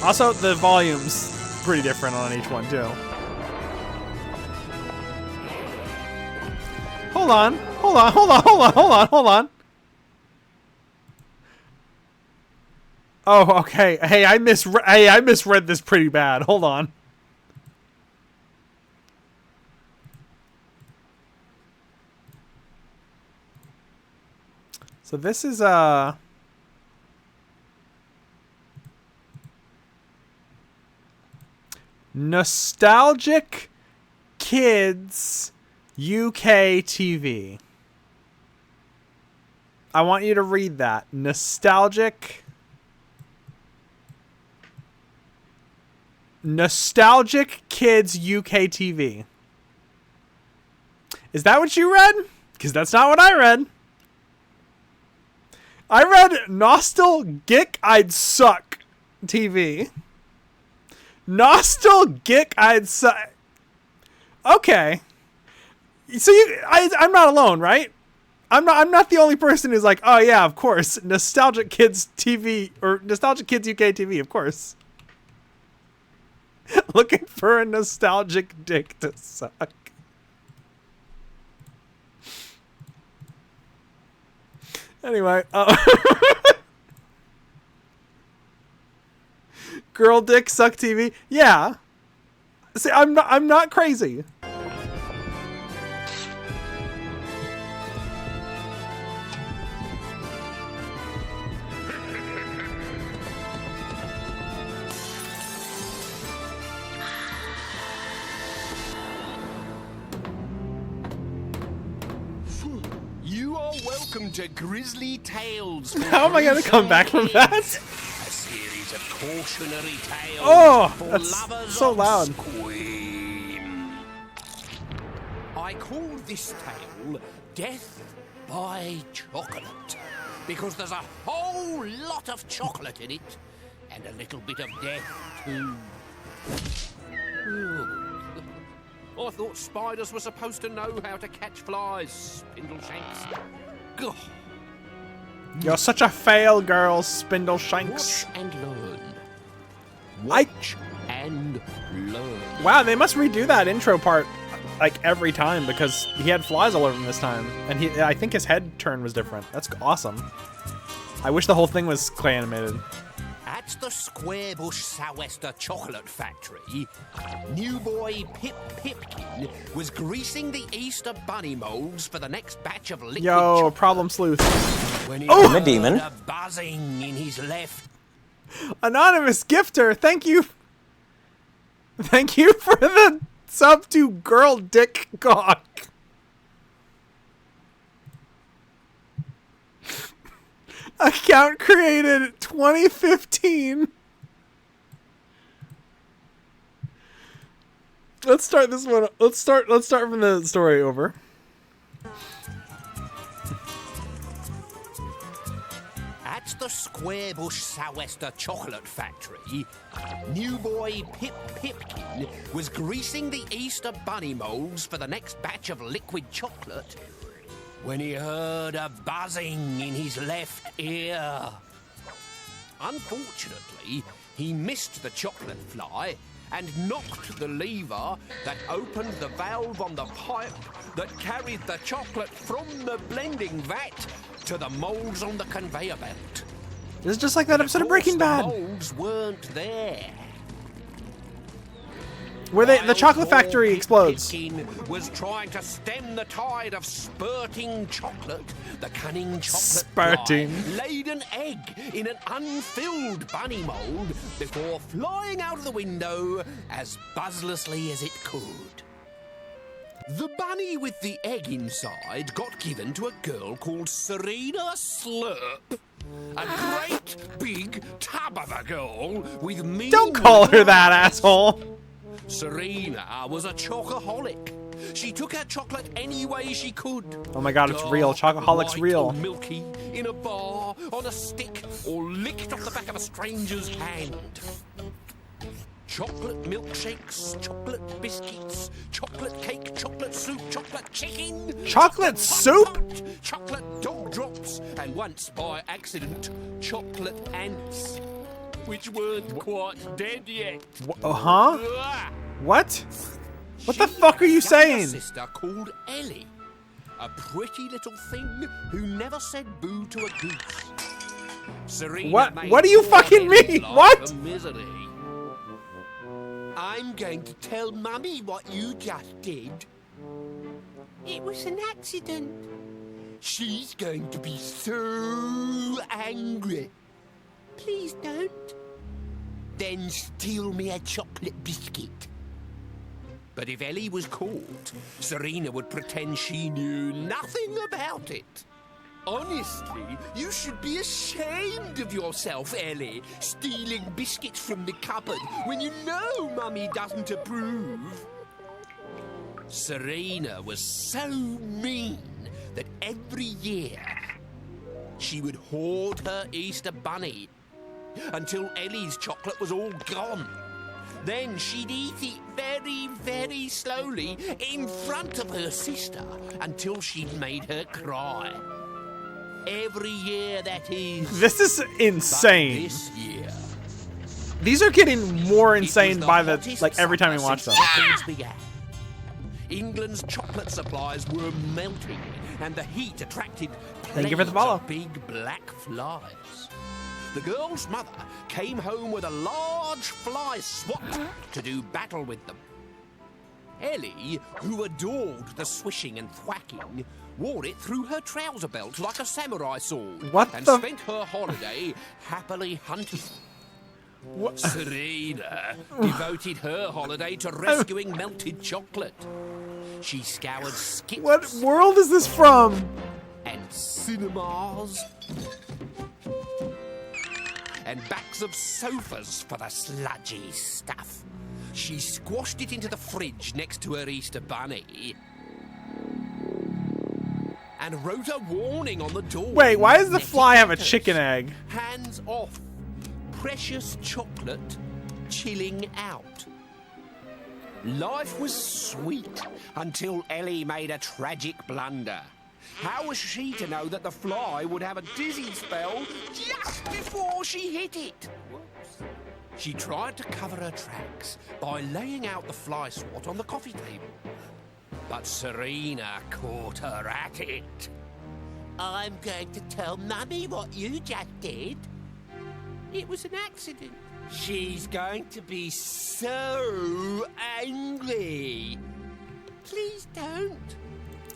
Also, the volume's pretty different on each one, too. Hold on. Hold on. Hold on. Hold on. Hold on. Hold on. Oh, okay. Hey, I misread this pretty bad. Hold on. So this is Nostalgic Kids UK TV. I want you to read that. Nostalgic Kids UK TV. Is that what you read? Because that's not what I read. I read Nostalgic I'd Suck TV. Nostalgic I'd Suck. Okay. So I'm not alone, right? I'm not the only person who's like, oh yeah, of course, Nostalgic Kids TV or Nostalgic Kids UK TV, of course. Looking for a nostalgic dick to suck. Anyway, girl dick suck TV. Yeah. See, I'm not crazy. welcome to Grizzly Tales. How am I gonna come back from that? A series of cautionary tales Oh, for that's lovers so of loud. Squeem. I call this tale Death by Chocolate because there's a whole lot of chocolate in it and a little bit of death too. I thought spiders were supposed to know how to catch flies, Spindleshanks. Gah. You're such a fail, girl, Spindleshanks. Watch and learn. Watch and learn. Wow, they must redo that intro part like every time because he had flies all over him this time, and I think his head turn was different. That's awesome. I wish the whole thing was clay animated. At the Square Bush Sou'wester Chocolate Factory, new boy Pip Pipkin was greasing the Easter bunny molds for the next batch of liquid Yo, chocolate problem sleuth. when he Oh! heard I'm a demon. a buzzing in his left. Anonymous gifter, thank you. Thank you for the sub to Girl Dick Cock. Account created 2015. Let's start this one. Let's start from the story over. At the Square Bush Sou'wester Chocolate Factory, new boy Pip Pipkin was greasing the Easter bunny molds for the next batch of liquid chocolate when he heard a buzzing in his left ear. Unfortunately, he missed the chocolate fly and knocked the lever that opened the valve on the pipe that carried the chocolate from the blending vat to the molds on the conveyor belt. This is just like that episode of Breaking Bad, The molds weren't there. where the chocolate factory explodes. Pipkin was trying to stem the tide of spurting chocolate. The cunning chocolate Spurting. fly laid an egg in an unfilled bunny mold before flying out of the window as buzzlessly as it could. The bunny with the egg inside got given to a girl called Serena Slurp. A great big tub of a girl with mean... Don't call her that, asshole. Serena was a chocoholic. She took her chocolate any way she could. Oh my god, it's real. Dark, Chocoholic's white, real. or milky, in a bar, on a stick, or licked off the back of a stranger's hand. Chocolate milkshakes, chocolate biscuits, chocolate cake, chocolate soup, chocolate chicken. Chocolate soup? Chocolate dog drops, and once by accident, chocolate ants, which weren't quite dead yet. Huh? Ugh. What? What the fuck are you saying? Sister called Ellie, a pretty little thing who never said boo to a goose. Serena What? made What do you poor fucking Ellie's mean? life What? a misery. I'm going to tell Mummy what you just did. It was an accident. She's going to be so angry. Please don't. Then steal me a chocolate biscuit. But if Ellie was caught, Serena would pretend she knew nothing about it. Honestly, you should be ashamed of yourself, Ellie, stealing biscuits from the cupboard when you know Mummy doesn't approve. Serena was so mean that every year she would hoard her Easter bunny until Ellie's chocolate was all gone. Then she'd eat it very, very slowly in front of her sister until she'd made her cry. Every year, that is. This is But insane. this year, These are getting more insane it was by the hottest like every time we summer watch them. since records began. England's chocolate supplies were melting, and the heat attracted Thank you for the follow. of big black flies. The girl's mother came home with a large fly swat to do battle with them. Ellie, who adored the swishing and thwacking, wore it through her trouser belt like a samurai sword What and the- spent her holiday happily hunting. What? Serena devoted her holiday to rescuing melted chocolate. She scoured skips. What world is this from? and cinemas and backs of sofas for the sludgy stuff. She squashed it into the fridge next to her Easter bunny and wrote a warning on the door. Wait, why does the fly have a chicken egg? Hands off. Precious chocolate chilling out. Life was sweet until Ellie made a tragic blunder. How was she to know that the fly would have a dizzy spell just before she hit it? Whoops. She tried to cover her tracks by laying out the fly swat on the coffee table. But Serena caught her at it. I'm going to tell Mummy what you just did. It was an accident. She's going to be so angry. Please don't.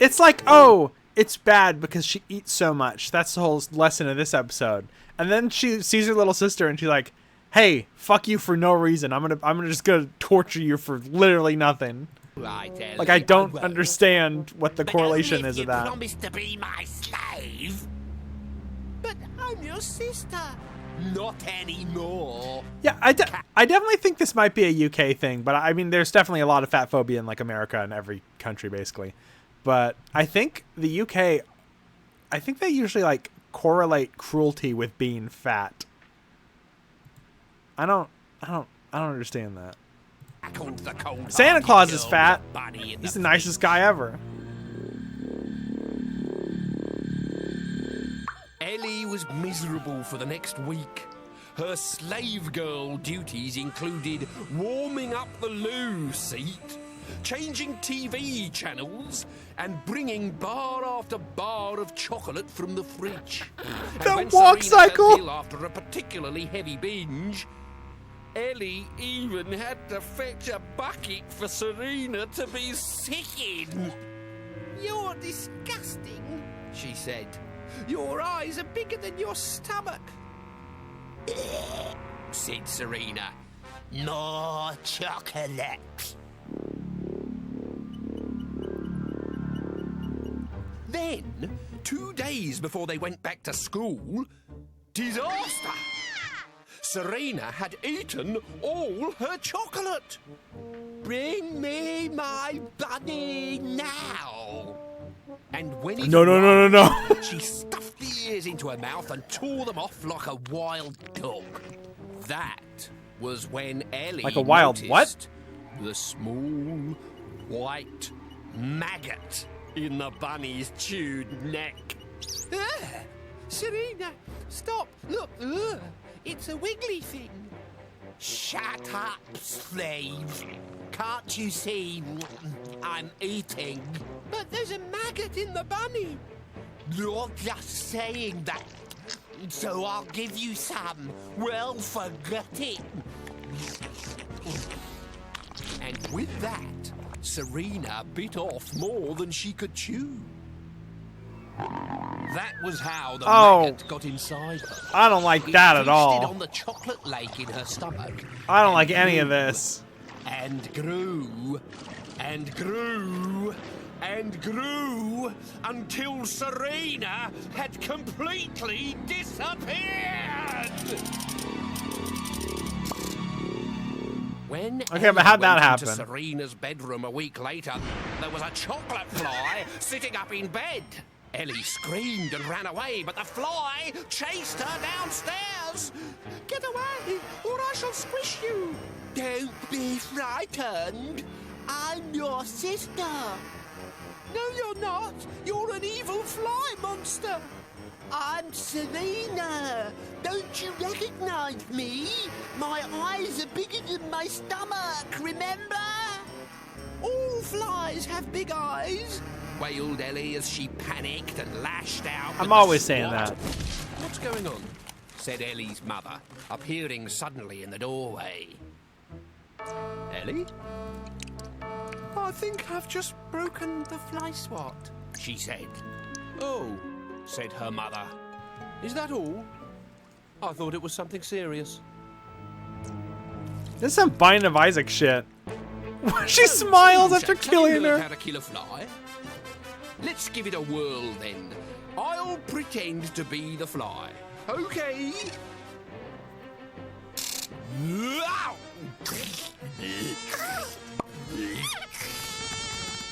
It's like, oh, it's bad because she eats so much. That's the whole lesson of this episode. And then she sees her little sister and she's like, hey, fuck you for no reason. I'm just gonna torture you for literally nothing. Right, Ellie, Like, I don't won't. understand what the But correlation only if is of you that. promise to be my slave. But I'm your sister. Not anymore. Yeah, I definitely think this might be a UK thing, but I mean, there's definitely a lot of fat phobia in like America and every country basically. But I think the UK, I think they usually like correlate cruelty with being fat. I don't understand that. Santa Claus is fat. He's the nicest guy ever. Ellie was miserable for the next week. Her slave girl duties included warming up the loo seat, changing TV channels, and bringing bar after bar of chocolate from the fridge. And The when walk Serena cycle! fell ill after a particularly heavy binge, Ellie even had to fetch a bucket for Serena to be sick in. You're disgusting. She said, "Your eyes are bigger than your stomach," said Serena. More chocolate. Then, 2 days before they went back to school, disaster! Serena had eaten all her chocolate. "Bring me my bunny now." And when it No. she stuffed the ears into her mouth and tore them off like a wild dog. That was when Ellie Like a wild what? noticed the small white maggot in the bunny's chewed neck. Ah, Serena, stop. Look, it's a wiggly thing. Shut up, slave. Can't you see I'm eating? But there's a maggot in the bunny. You're just saying that, so I'll give you some. Well, forget it. And with that, Serena bit off more than she could chew. That was how the maggot got inside her. I don't like It that at feasted all. on the chocolate lake in her stomach. I don't like and any of grew, this. And grew, and grew, and grew, until Serena had completely disappeared. When Okay, but how'd that Ellie went into happen? Serena's bedroom a week later, there was a chocolate fly sitting up in bed. Ellie screamed and ran away, but the fly chased her downstairs. Get away, or I shall squish you. Don't be frightened. I'm your sister. No, you're not. You're an evil fly monster. I'm Serena. Don't you recognize me? My eyes are bigger than my stomach, remember? All flies have big eyes. Wailed Ellie as she panicked and lashed out. I'm with always the saying swat. that. What's going on? Said Ellie's mother, appearing suddenly in the doorway. Ellie? I think I've just broken the fly swat, She said. Oh, said her mother. Is that all? I thought it was something serious. This is some Binding of Isaac shit. She smiles after Have you killing learned her. how to kill a fly? Let's give it a whirl then. I'll pretend to be the fly. Okay?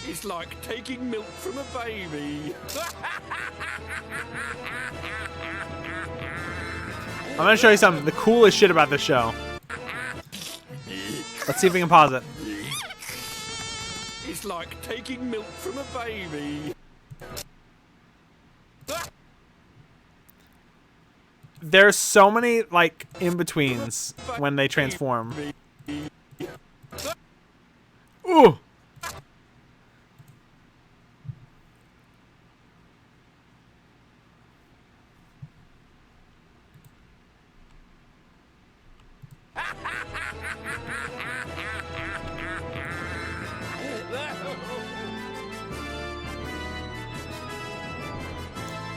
It's like taking milk from a baby. I'm gonna show you something. The coolest shit about this show. Let's see if we can pause it. It's like taking milk from a baby. There's so many like in-betweens when they transform. Ooh.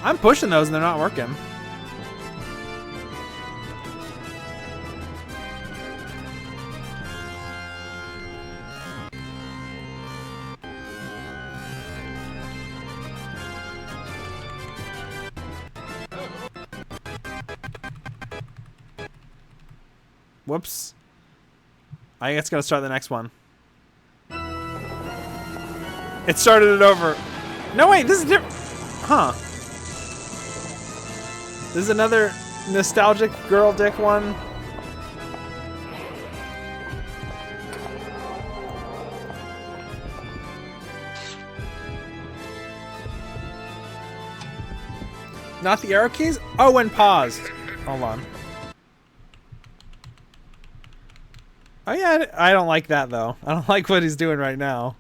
I'm pushing those and they're not working. Whoops. I think it's gonna start the next one. It started it over. No, wait, this is different. Huh. This is another nostalgic girl dick one. Not the arrow keys? Oh, when paused. Hold on. Oh yeah, I don't like that though. I don't like what he's doing right now.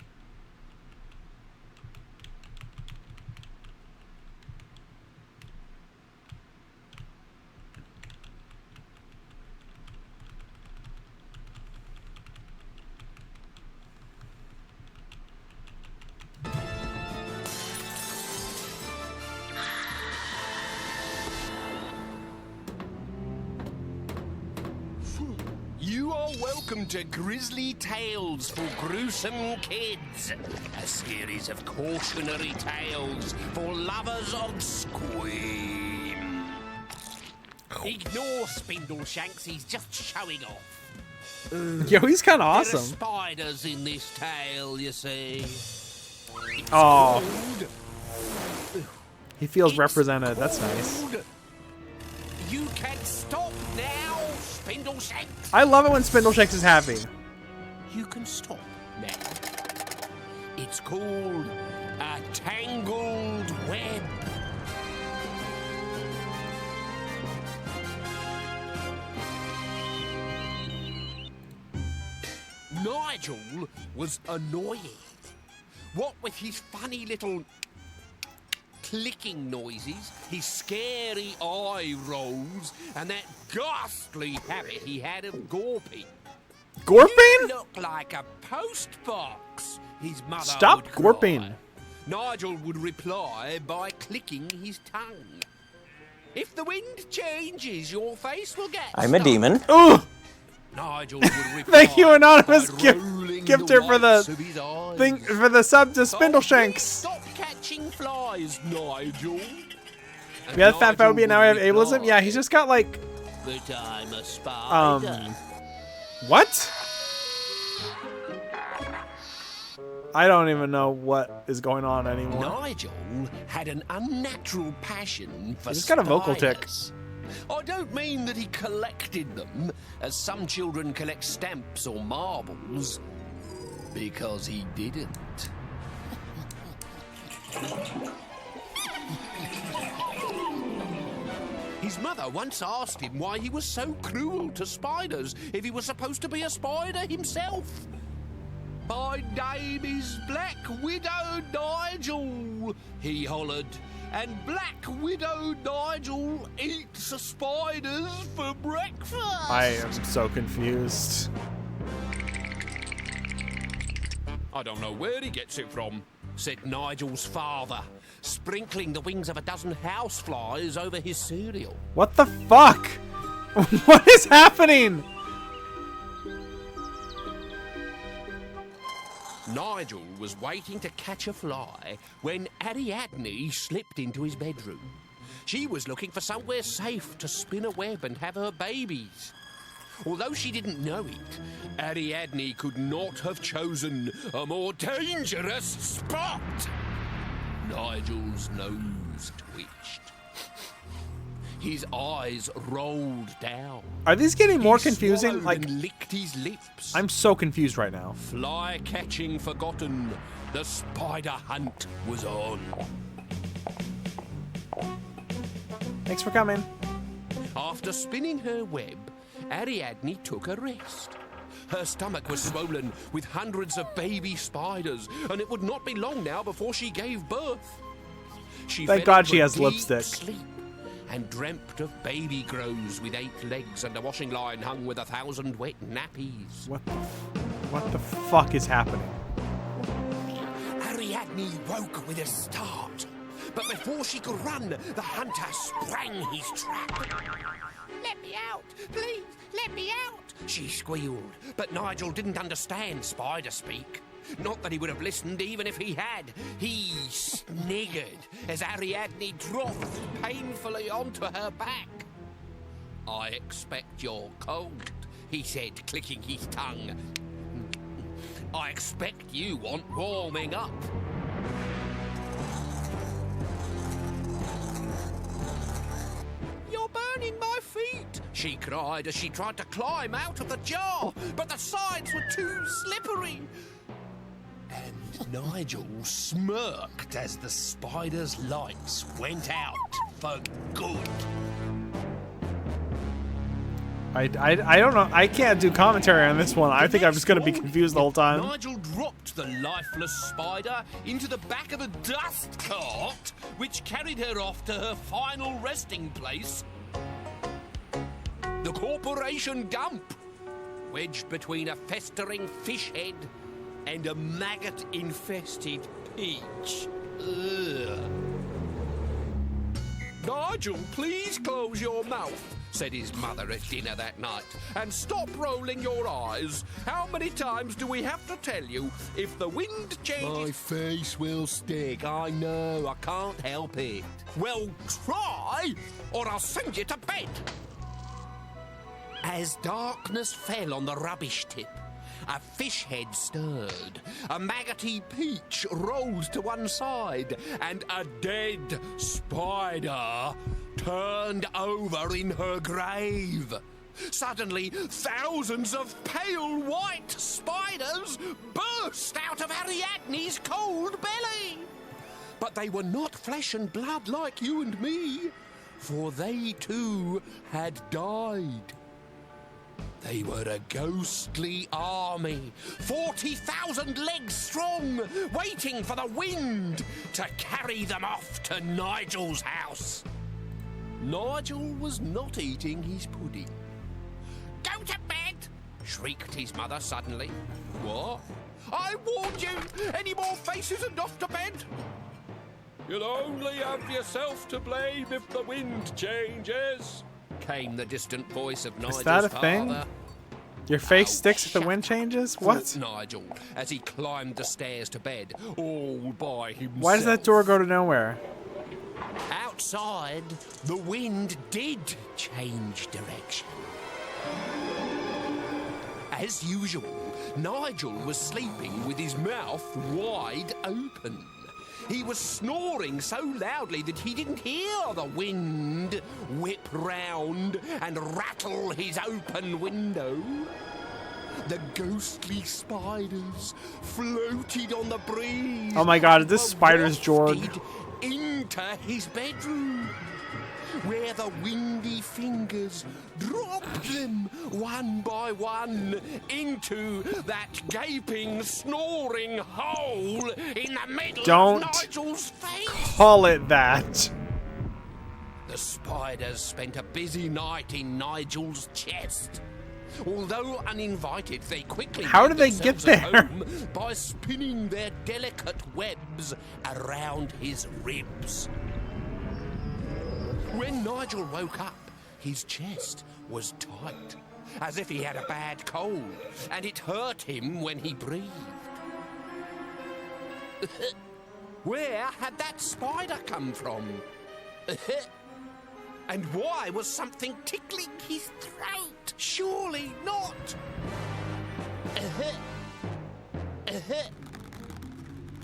You are welcome to Grizzly Tales for Gruesome Kids, a series of cautionary tales for lovers of Squeem. Ignore Spindleshanks, he's just showing off. Yo, he's kind of There are awesome. spiders in this tale, you see. It's Oh. cold. He feels It's represented. That's nice. cold. You can stop now, Spindleshanks. I love it when Spindleshanks is happy. You can stop now. It's called a tangled web. Nigel was annoying. What with his funny little clicking noises, his scary eye rolls, and that ghastly habit he had of gorping. Gorping? You look like a post box, his mother Stop would cry. gorping. Nigel would reply by clicking his tongue. If the wind changes, your face will get I'm a demon. Ooh! Nigel would reply Thank you, Anonymous by gift- rolling gifter, for the whites of his eyes. Thing for the sub to Oh, Spindleshanks. please stop catching flies, Nigel. And We have fat Nigel phobia, now we have would ableism. reply, Yeah, he's just got like But I'm a spider. what? I don't even know what is going on anymore. Nigel had an unnatural passion for He's just got a vocal tick. spiders. I don't mean that he collected them, as some children collect stamps or marbles, because he didn't. His mother once asked him why he was so cruel to spiders if he was supposed to be a spider himself. My name is Black Widow Nigel, he hollered. And Black Widow Nigel eats spiders for breakfast. I am so confused. I don't know where he gets it from, said Nigel's father, sprinkling the wings of a dozen houseflies over his cereal. What the fuck? What is happening? Nigel was waiting to catch a fly when Ariadne slipped into his bedroom. She was looking for somewhere safe to spin a web and have her babies. Although she didn't know it, Ariadne could not have chosen a more dangerous spot. Nigel's nose twitched. His eyes rolled down. Are these getting more He confusing? swallowed Like, and licked his lips. I'm so confused right now. Fly catching forgotten. The spider hunt was on. Thanks for coming. After spinning her web, Ariadne took a rest. Her stomach was swollen with hundreds of baby spiders, and it would not be long now before she gave birth. She Thank fell God into she a has deep lipstick. Sleep and dreamt of baby grows with 8 legs and a washing line hung with 1,000 wet nappies. What the fuck is happening? Ariadne woke with a start, but before she could run, the hunter sprang his trap. Let me out! Please, let me out! She squealed, but Nigel didn't understand spider speak. Not that he would have listened even if he had. He sniggered as Ariadne dropped painfully onto her back. I expect you're cold, he said, clicking his tongue. I expect you want warming up. You're burning my feet! She cried as she tried to climb out of the jar, but the sides were too slippery. And Nigel smirked as the spider's lights went out for good. I don't know. I can't do commentary on this one. I think I'm just going to be confused the whole time. Nigel dropped the lifeless spider into the back of a dust cart, which carried her off to her final resting place, the Corporation Dump, wedged between a festering fish head and a maggot-infested peach. Ugh. Nigel, please close your mouth, said his mother at dinner that night, and stop rolling your eyes. How many times do we have to tell you if the wind changes? My face will stick, I know, I can't help it. Well, try, or I'll send you to bed. As darkness fell on the rubbish tip, a fish head stirred, a maggoty peach rolled to one side, and a dead spider turned over in her grave. Suddenly, thousands of pale white spiders burst out of Ariadne's cold belly. But they were not flesh and blood like you and me, for they too had died. They were a ghostly army, 40,000 legs strong, waiting for the wind to carry them off to Nigel's house. Nigel was not eating his pudding. Go to bed, shrieked his mother suddenly. What? I warned you! Any more faces and off to bed? You'll only have yourself to blame if the wind changes, came the distant voice of Nigel's that a father. thing? Your face sticks if the wind changes? What? Thought Nigel, as he climbed the stairs to bed, all by himself. Why does that door go to nowhere? Outside, the wind did change direction. As usual, Nigel was sleeping with his mouth wide open. He was snoring so loudly that he didn't hear the wind whip round and rattle his open window. The ghostly spiders floated on the breeze. Oh my god, and this were spider's Jorg. wafted into his bedroom, where the windy fingers dropped them one by one into that gaping, snoring hole in the middle Don't of Nigel's face. Call it that. The spiders spent a busy night in Nigel's chest. Although uninvited, they quickly How made did they get themselves at there? home by spinning their delicate webs around his ribs. When Nigel woke up, his chest was tight, as if he had a bad cold, and it hurt him when he breathed. Where had that spider come from? And why was something tickling his throat? Surely not.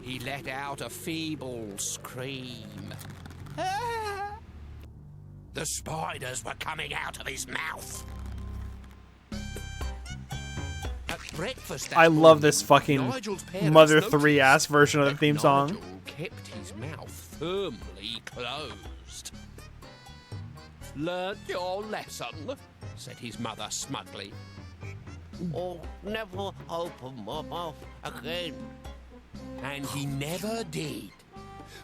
He let out a feeble scream. The spiders were coming out of his mouth. At breakfast that I love this morning, fucking Nigel's parents Mother noticed 3 ass version of the that theme song. Nigel kept his mouth firmly closed. Learned your lesson, said his mother smugly. I'll never open my mouth again. And he never did.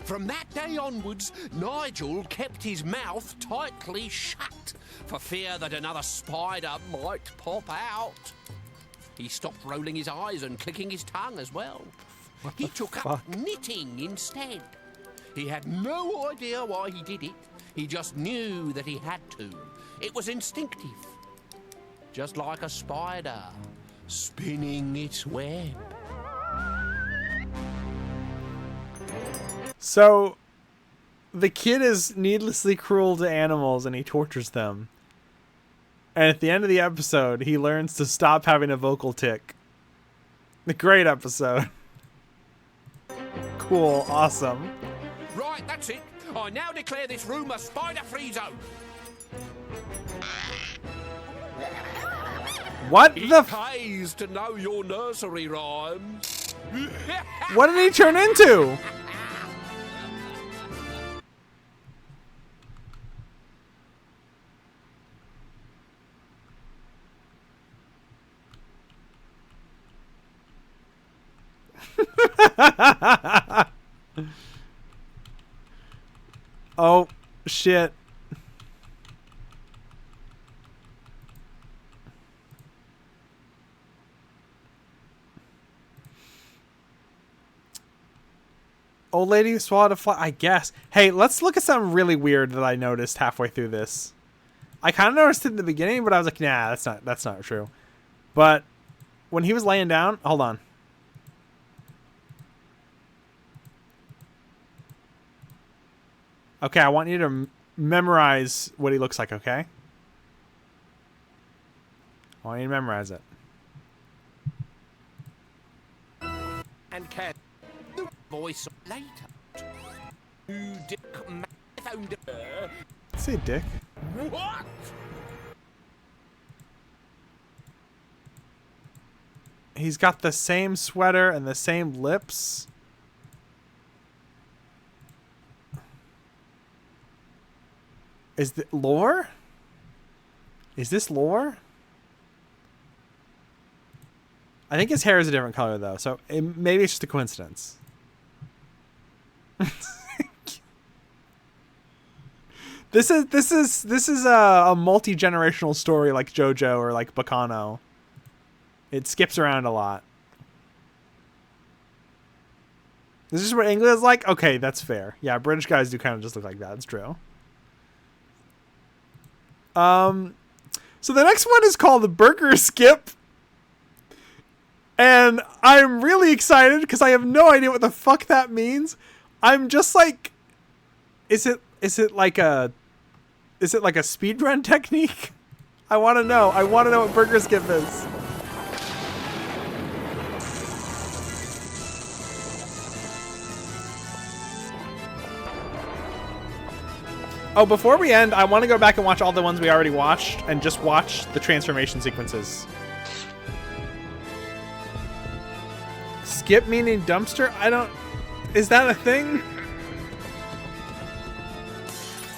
From that day onwards, Nigel kept his mouth tightly shut for fear that another spider might pop out. He stopped rolling his eyes and clicking his tongue as well. He took up knitting instead. He had no idea why he did it. He just knew that he had to. It was instinctive. Just like a spider spinning its web. So, the kid is needlessly cruel to animals and he tortures them. And at the end of the episode, he learns to stop having a vocal tick. A great episode. Cool, awesome. Right, that's it. I now declare this room a spider-free zone. What It the pays to know your nursery rhymes. What did he turn into? Oh, shit. Old lady swallowed a fly, I guess. Hey, let's look at something really weird that I noticed halfway through this. I kind of noticed it in the beginning, but I was like, nah, that's not true. But when he was laying down, hold on. Okay, I want you to memorize what he looks like, okay? I want you to memorize it. And can the voice later. You dick found her. Say dick. What? He's got the same sweater and the same lips. Is this lore? Is this lore? I think his hair is a different color though, so maybe it's just a coincidence. This is a multi-generational story like JoJo or like Bacano. It skips around a lot. This is what England is like? Okay, that's fair. Yeah, British guys do kind of just look like that. It's true. So the next one is called the Burger Skip. And I'm really excited because I have no idea what the fuck that means. I'm just like, is it like a speedrun technique? I want to know. I want to know what Burger Skip is. Oh, before we end, I want to go back and watch all the ones we already watched and just watch the transformation sequences. Skip meaning dumpster? I don't... Is that a thing?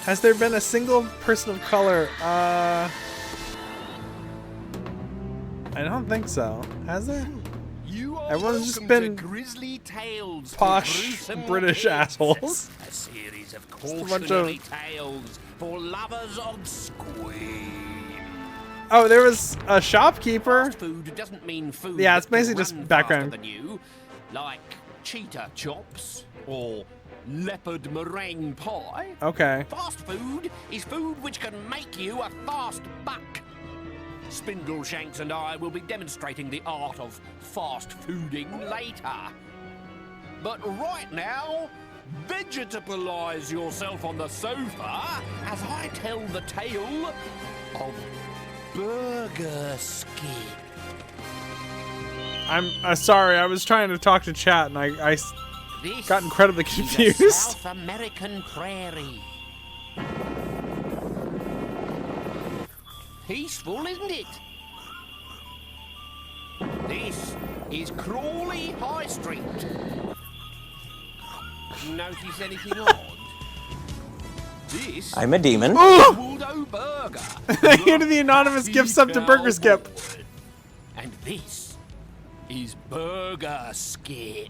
Has there been a single person of color? I don't think so. Has there? Everyone's just been Grizzly Tales, posh British assholes. A series of bunch of- cautionary tales for lovers of Squeem. Oh, there was a shopkeeper. Fast food doesn't mean food. Yeah, it's that can basically just run background. faster than you, like cheetah chops or leopard meringue pie. Okay. Fast food is food which can make you a fast buck. Spindleshanks and I will be demonstrating the art of fast fooding later. But right now, vegetabilize yourself on the sofa as I tell the tale of Burger Skip. I'm sorry. I was trying to talk to chat and I This got incredibly is a confused. South American prairie. Peaceful, isn't it? This is Crawley High Street. Notice anything odd? This I'm a demon. Ooh! Waldo Burger. Here to the anonymous gift sub to Burger Skip. And this is Burger Skip.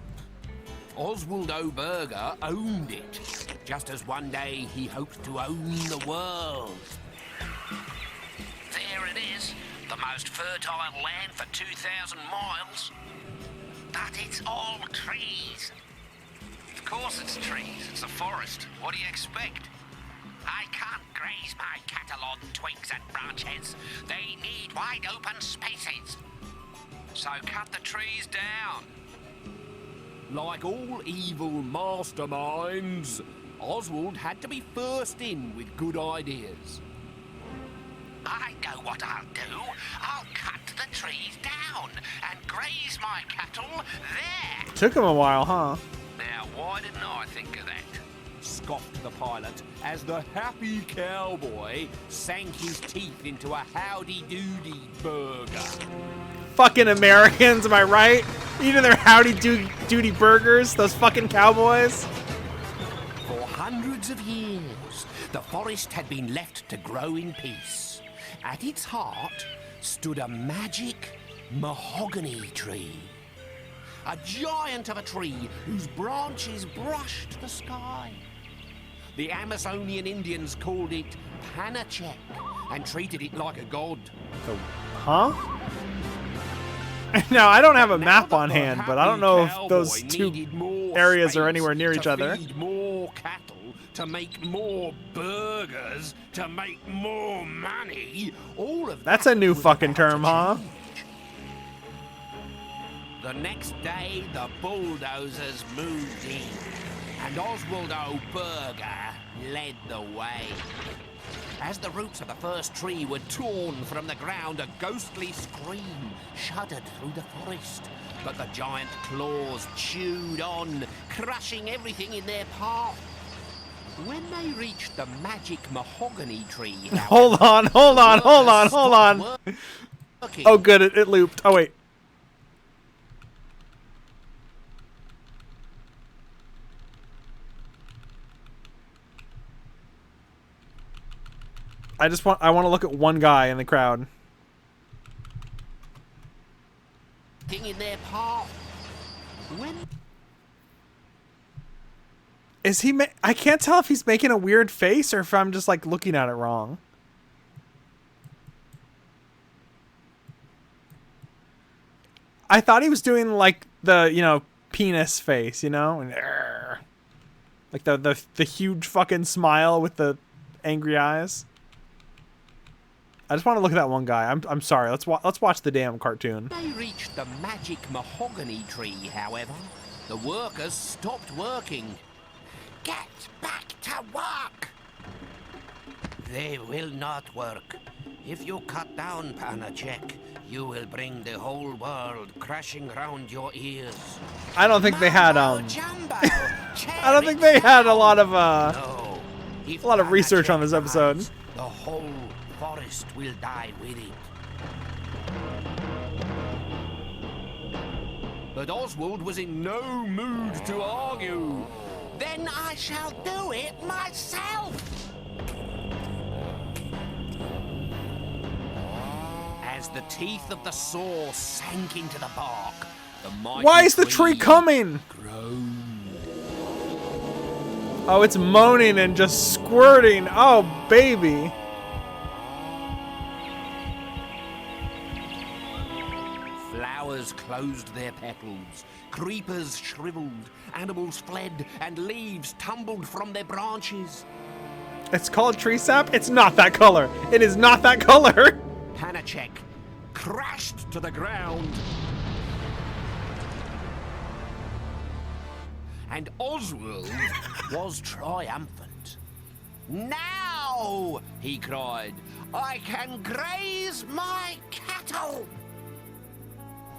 Oswaldo Burger owned it, just as one day he hoped to own the world. There it is, the most fertile land for 2,000 miles. But it's all trees. Of course it's trees, it's a forest. What do you expect? I can't graze my cattle on twigs and branches. They need wide open spaces. So cut the trees down. Like all evil masterminds, Oswald had to be first in with good ideas. I know what I'll do. I'll cut the trees down and graze my cattle there. Took him a while, huh? Now, why didn't I think of that? Scoffed the pilot as the happy cowboy sank his teeth into a howdy-doody burger. Fucking Americans, am I right? Eating their howdy doody burgers, those fucking cowboys. For hundreds of years, the forest had been left to grow in peace. At its heart stood a magic mahogany tree. A giant of a tree whose branches brushed the sky. The Amazonian Indians called it Panachek and treated it like a god. Huh? Now, I don't have a map on hand, but I don't know if those two areas are anywhere near each other. Feed more cattle, to make more burgers, to make more money. All of That's that a new was fucking about term, to huh? change. The next day, the bulldozers moved in, and Oswaldo Burger led the way. As the roots of the first tree were torn from the ground, a ghostly scream shuddered through the forest. But the giant claws chewed on, crushing everything in their path. When they reached the magic mahogany tree, Hold on. Oh, good, it looped. Oh, wait. I want to look at one guy in the crowd. in their path. When Is he I can't tell if he's making a weird face or if I'm just like looking at it wrong. I thought he was doing like the, you know, penis face, you know? And like the huge fucking smile with the angry eyes. I just want to look at that one guy. I'm sorry. Let's watch the damn cartoon. they reached the magic mahogany tree, however, the workers stopped working. Get back to work! They will not work. If you cut down Panachek, you will bring the whole world crashing round your ears. I don't think they had Mambo jumbo, I don't think they had a lot of No. If a lot of research on this Panachek episode. dies, the whole forest will die with it. But Oswald was in no mood to argue. Then I shall do it myself. As the teeth of the saw sank into the bark, the mighty Why is the tree coming? groaned. Oh, it's moaning and just squirting. Oh, baby. Flowers closed their petals, creepers shriveled, animals fled, and leaves tumbled from their branches. It's called tree sap? It's not that color. It is not that color. Panachek crashed to the ground. and Oswald was triumphant. "Now," he cried, "I can graze my cattle."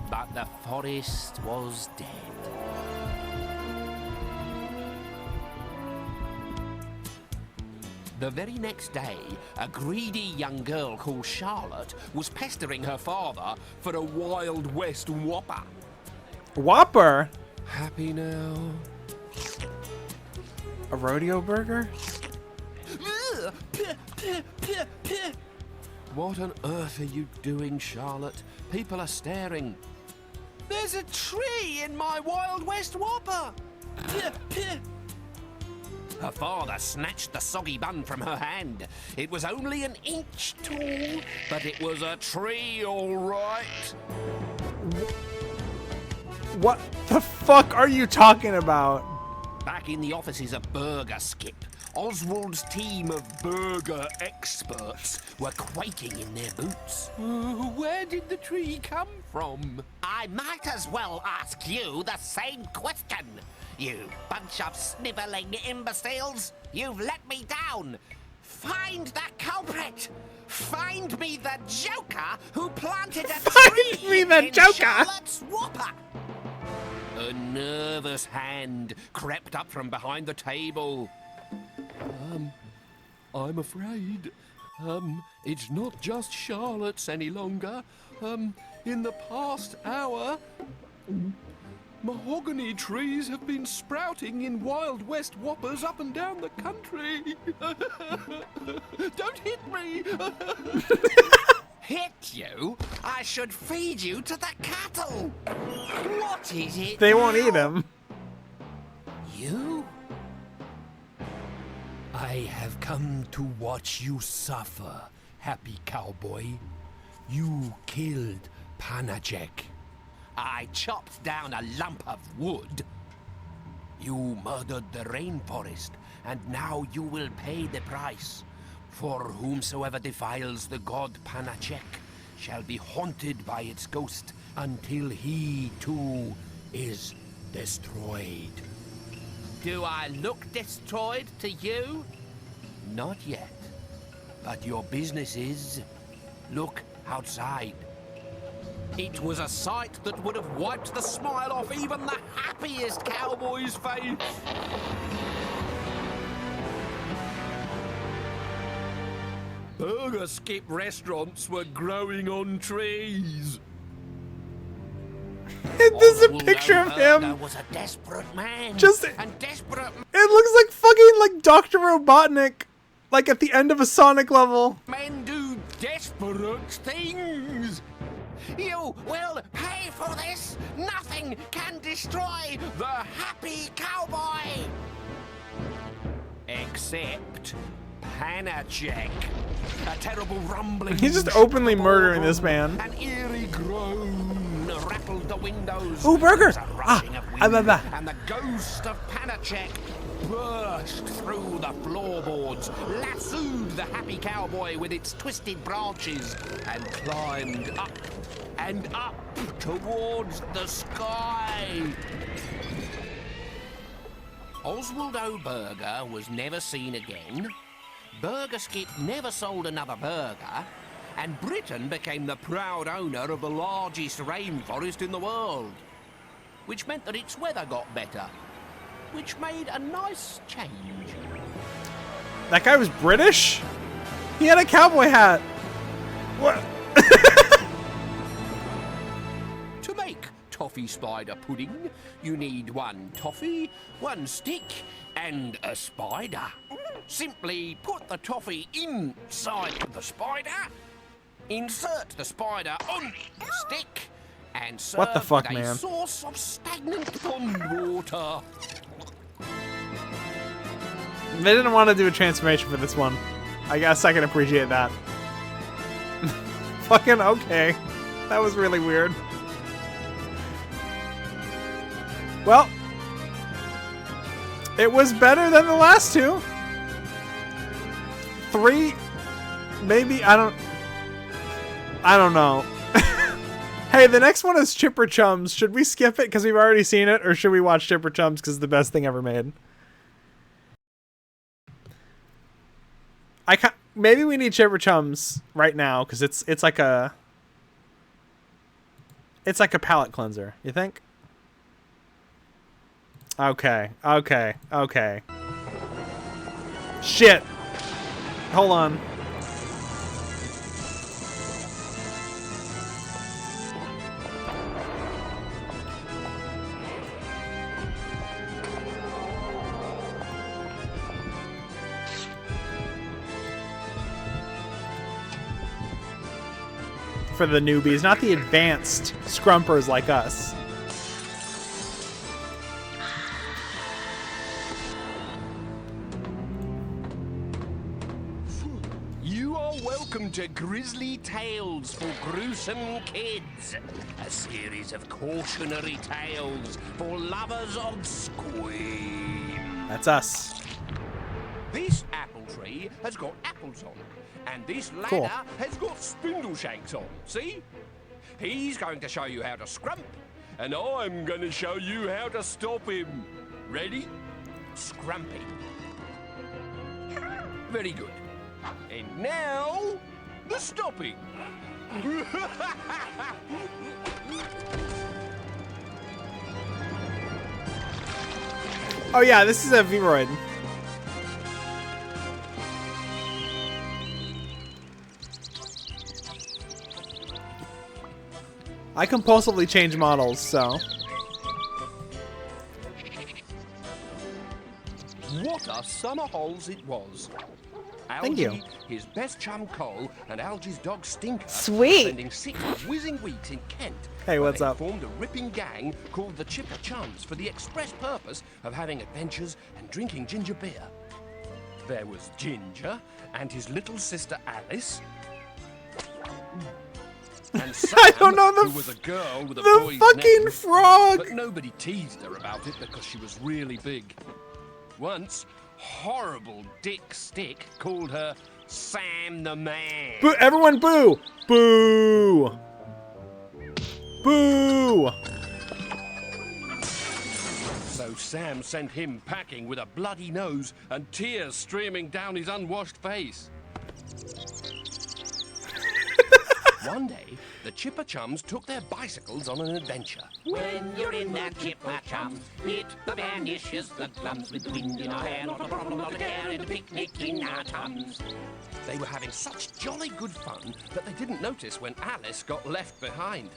But the forest was dead. The very next day, a greedy young girl called Charlotte was pestering her father for a Wild West Whopper. Whopper? Happy now? A rodeo burger? What on earth are you doing, Charlotte? People are staring. There's a tree in my Wild West Whopper! Her father snatched the soggy bun from her hand. It was only an inch tall, but it was a tree, all right. What the fuck are you talking about? Back in the offices of Burger Skip, Oswald's team of burger experts were quaking in their boots. Where did the tree come from? I might as well ask you the same question. You bunch of snivelling imbeciles! You've let me down! Find the culprit! Find me the joker who planted a tree Find me the in joker! Charlotte's Whopper! A nervous hand crept up from behind the table. I'm afraid, it's not just Charlotte's any longer. In the past hour, mahogany trees have been sprouting in Wild West Whoppers up and down the country. Don't hit me! Hit you? I should feed you to the cattle. What is it? They won't now? eat him. You? I have come to watch you suffer, happy cowboy. You killed Panacek. I chopped down a lump of wood. You murdered the rainforest, and now you will pay the price. For whomsoever defiles the god Panacek shall be haunted by its ghost until he, too, is destroyed. Do I look destroyed to you? Not yet. But your business is. Look outside. It was a sight that would have wiped the smile off even the happiest cowboy's face. Burger Skip restaurants were growing on trees. There's a picture of him. Was a desperate man. Just and desperate it looks like fucking like Dr. Robotnik, like at the end of a Sonic level. men do desperate things. You will pay for this. Nothing can destroy the happy cowboy. Except Panacek. A terrible rumbling. He's just openly murdering this man. An eerie groan rattled the windows. Ooh, burger! There was a rushing of wind, blah. and the ghost of Panacek burst through the floorboards, lassoed the happy cowboy with its twisted branches, and climbed up and up towards the sky. Oswald O'Burger was never seen again. Burger Skip never sold another burger, and Britain became the proud owner of the largest rainforest in the world, which meant that its weather got better, which made a nice change. That guy was British? He had a cowboy hat. What? To make toffee spider pudding, you need 1 toffee, 1 stick, and a spider. Simply put the toffee inside the spider, insert the spider on the stick, and serve What the fuck, with a man? sauce of stagnant pond water. They didn't want to do a transformation for this one. I guess I can appreciate that. Fucking okay. That was really weird. Well, it was better than the last 2. 3, maybe, I don't know. Hey, the next one is Chipper Chums. Should we skip it because we've already seen it, or should we watch Chipper Chums because it's the best thing ever made? Maybe we need Chipper Chums right now because it's like a palate cleanser. You think? Okay. Shit. Hold on. For the newbies, not the advanced scrumpers like us. You are welcome to Grizzly Tales for Gruesome Kids, a series of cautionary tales for lovers of Squeem. That's us. This apple tree has got apples on, and this ladder Cool. has got spindle shanks on. See? He's going to show you how to scrump, and I'm going to show you how to stop him. Ready? Scrumping. Very good. And now, the stopping. Oh yeah, this is a Vroid. I compulsively change models, so. What a summer holes it was. Thank you. Algie, his best chum Cole, and Algie's dog Stinker Sweet. spending 6 whizzing weeks in Kent. Hey, where what's they up? Formed a ripping gang called the Chipper Chums for the express purpose of having adventures and drinking ginger beer. There was Ginger and his little sister Alice. And Sam, I don't know the who was a girl with a The boy's fucking name. frog! But nobody teased her about it because she was really big. Once, horrible Dick Stick called her Sam the Man. Boo! Everyone boo! Boo! Boo! So Sam sent him packing with a bloody nose and tears streaming down his unwashed face. One day, the Chipper Chums took their bicycles on an adventure. When you're in that Chipper Chum, it vanishes the plums with the wind in our hair. Not a problem, not a care, and a picnic in our tums. They were having such jolly good fun that they didn't notice when Alice got left behind.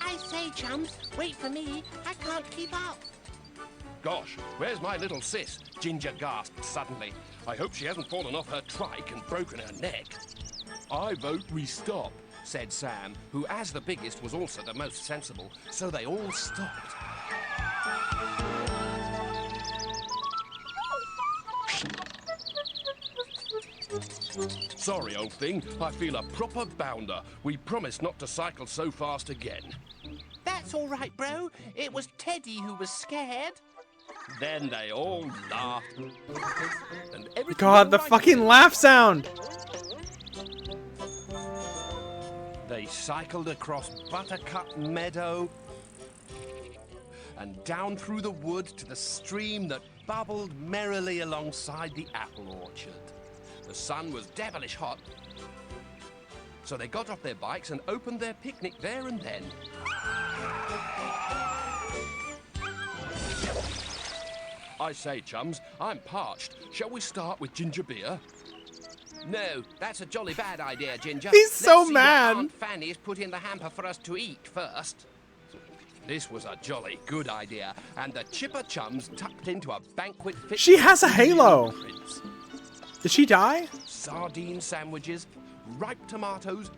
I say, chums, wait for me. I can't keep up. Gosh, where's my little sis? Ginger gasped suddenly. I hope she hasn't fallen off her trike and broken her neck. I vote we stop, said Sam, who as the biggest was also the most sensible, so they all stopped. Sorry, old thing, I feel a proper bounder. We promised not to cycle so fast again. That's all right, bro. It was Teddy who was scared. Then they all laughed. And everything God, the went right fucking again. laugh sound! They cycled across Buttercup Meadow and down through the wood to the stream that bubbled merrily alongside the apple orchard. The sun was devilish hot, so they got off their bikes and opened their picnic there and then. I say, chums, I'm parched. Shall we start with ginger beer? No, that's a jolly bad idea, Ginger. He's so Let's see mad. what Aunt Fanny's put in the hamper for us to eat first. This was a jolly good idea, and the Chipper Chums tucked into a banquet fit. She has a halo. Prince. Did she die? Sardine sandwiches, ripe tomatoes,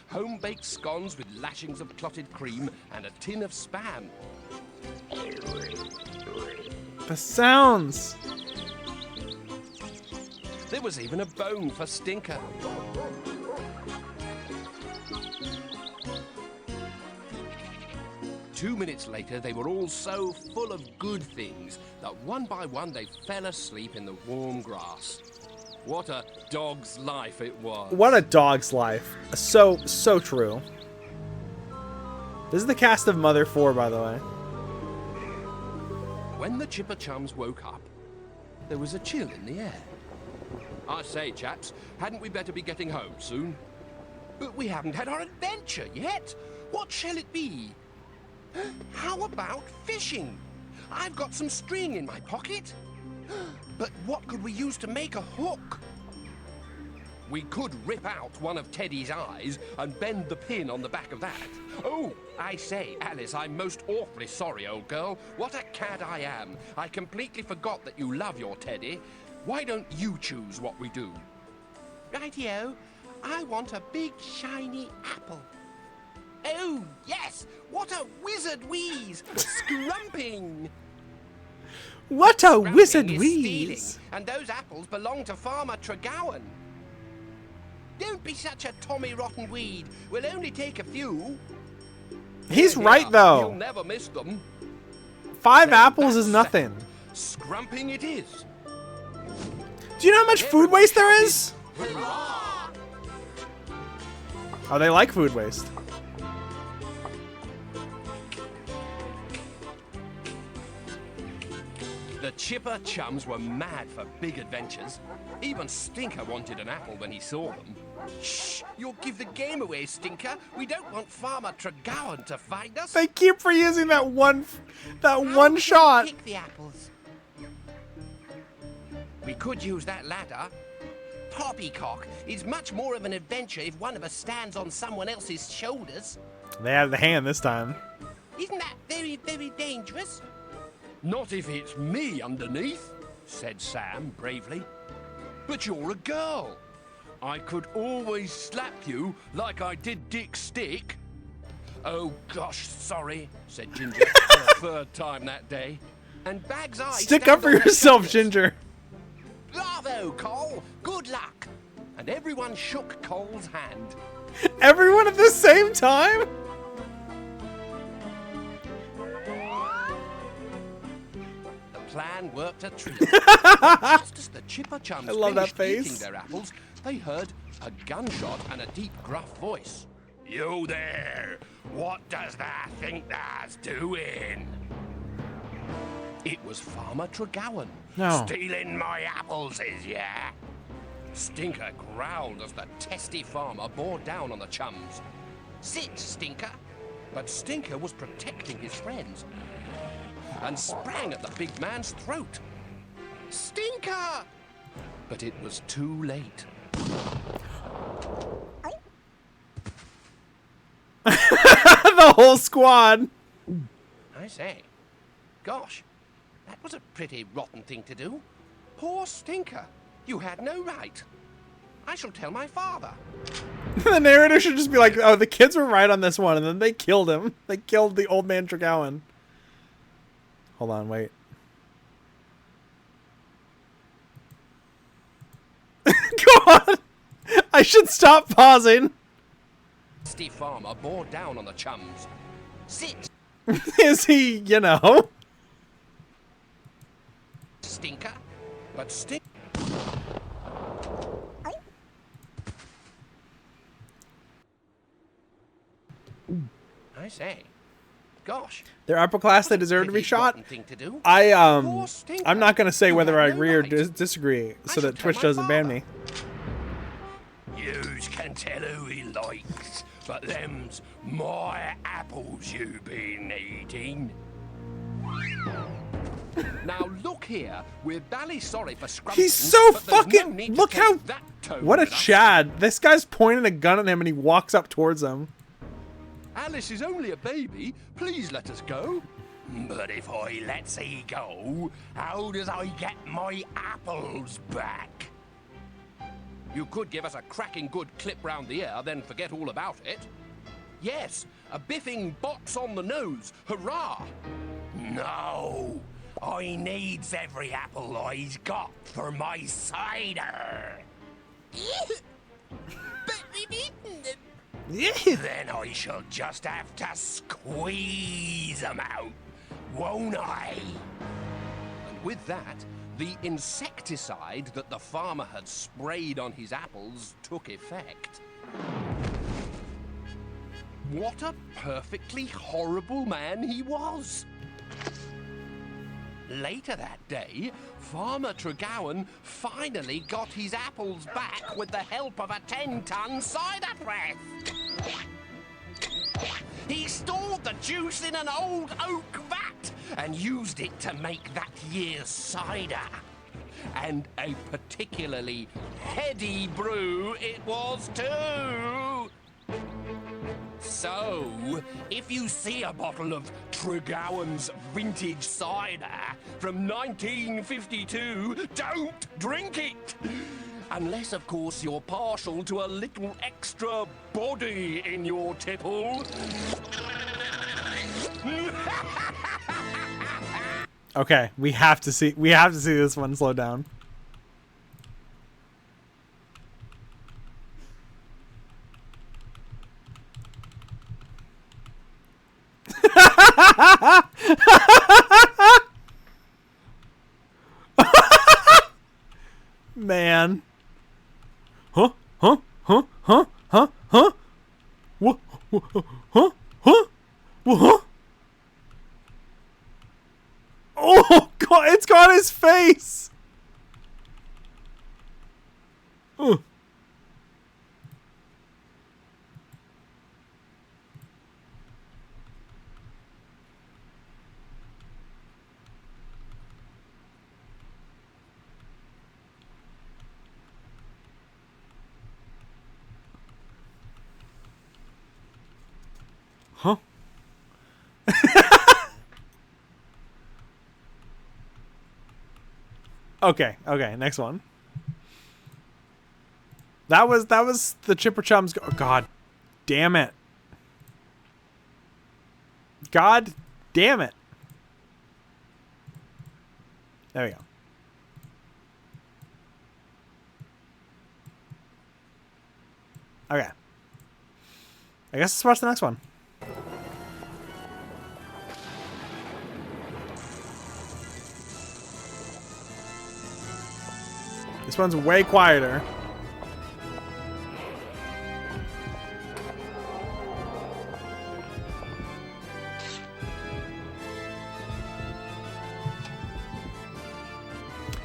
home-baked scones with lashings of clotted cream, and a tin of Spam. The sounds. There was even a bone for Stinker. Two minutes later, they were all so full of good things that one by one they fell asleep in the warm grass. What a dog's life it was. What a dog's life. So true. This is the cast of Mother 4, by the way. When the Chipper Chums woke up, there was a chill in the air. I say, chaps, hadn't we better be getting home soon? But we haven't had our adventure yet. What shall it be? How about fishing? I've got some string in my pocket. But what could we use to make a hook? We could rip out one of Teddy's eyes and bend the pin on the back of that. Oh, I say, Alice, I'm most awfully sorry, old girl. What a cad I am. I completely forgot that you love your Teddy. Why don't you choose what we do? Rightio. I want a big, shiny apple. Oh, yes! What a wizard wheeze! Scrumping! What a Scrumping wizard is wheeze! stealing, and those apples belong to Farmer Tregowan. Don't be such a Tommy Rotten weed. We'll only take a few. He's Here, right, You'll though. never miss them. 5 Then apples is that's nothing. Scrumping it is. Do you know how much food waste there is? Oh, they like food waste. The Chipper Chums were mad for big adventures. Even Stinker wanted an apple when he saw them. Shh! You'll give the game away, Stinker. We don't want Farmer Tregowan to find us. They keep reusing that one How can we shot. pick the apples? We could use that ladder. Poppycock is much more of an adventure if one of us stands on someone else's shoulders. They had the hand this time. Isn't that very, very dangerous? Not if it's me underneath, said Sam bravely. But you're a girl. I could always slap you like I did Dick Stick. Oh gosh, sorry, said Ginger for the third time that day. And Bag's eyes Stick stand up for on their yourself, shoulders. Ginger. Bravo, Cole! Good luck! And everyone shook Cole's hand. Everyone at the same time? The plan worked a treat. Just as the Chipper Chums I love that finished face. eating their apples, they heard a gunshot and a deep, gruff voice. You there! What does that think that's doing? It was Farmer Tregowan. No. Stealing my apples, is ya? Stinker growled as the testy farmer bore down on the chums. Sit, Stinker! But Stinker was protecting his friends and sprang at the big man's throat. Stinker! But it was too late. The whole squad. I say, gosh, that was a pretty rotten thing to do. Poor Stinker. You had no right. I shall tell my father. The narrator should just be like, oh, the kids were right on this one, and then they killed him. They killed the old man Tregowan. Hold on, wait. Go on! I should stop pausing. Testy farmer bore down on the chums. Sit, Is he, you know? Stinker. But Stinker... I say, gosh. They're upper class, they What a deserve to be pretty shot. rotten thing to do. I'm Stinker. not gonna say You whether had I no agree or right. disagree, so I that should tell Twitch my doesn't ban father. me. Yous can tell who he likes, but them's my apples you been eating. Now look here, we're bally sorry for Scrump. He's so but there's no fucking. need to Look take how. that tone What a with us. Chad! This guy's pointing a gun at him, and he walks up towards him. Alice is only a baby. Please let us go. But if I lets he go, how does I get my apples back? You could give us a cracking good clip round the ear, then forget all about it. Yes, a biffing box on the nose. Hurrah! No, I needs every apple I's got for my cider. But we've eaten them. Then I shall just have to squeeze 'em out, won't I? And with that, the insecticide that the farmer had sprayed on his apples took effect. What a perfectly horrible man he was. Later that day, Farmer Tregowan finally got his apples back with the help of a 10-ton cider press. He stored the juice in an old oak vat and used it to make that year's cider. And a particularly heady brew it was too. So, if you see a bottle of Tregowan's vintage cider from 1952, don't drink it! Unless, of course, you're partial to a little extra body in your tipple. Okay, we have to see this one slow down. Man. Huh? Huh? Huh? Huh? Huh? Huh? What? Huh? Huh? Huh? Oh God! It's got his face. Huh? Okay, next one. That was the Chipper Chums. Oh, God damn it. God damn it. There we go. Okay. I guess let's watch the next one. This one's way quieter.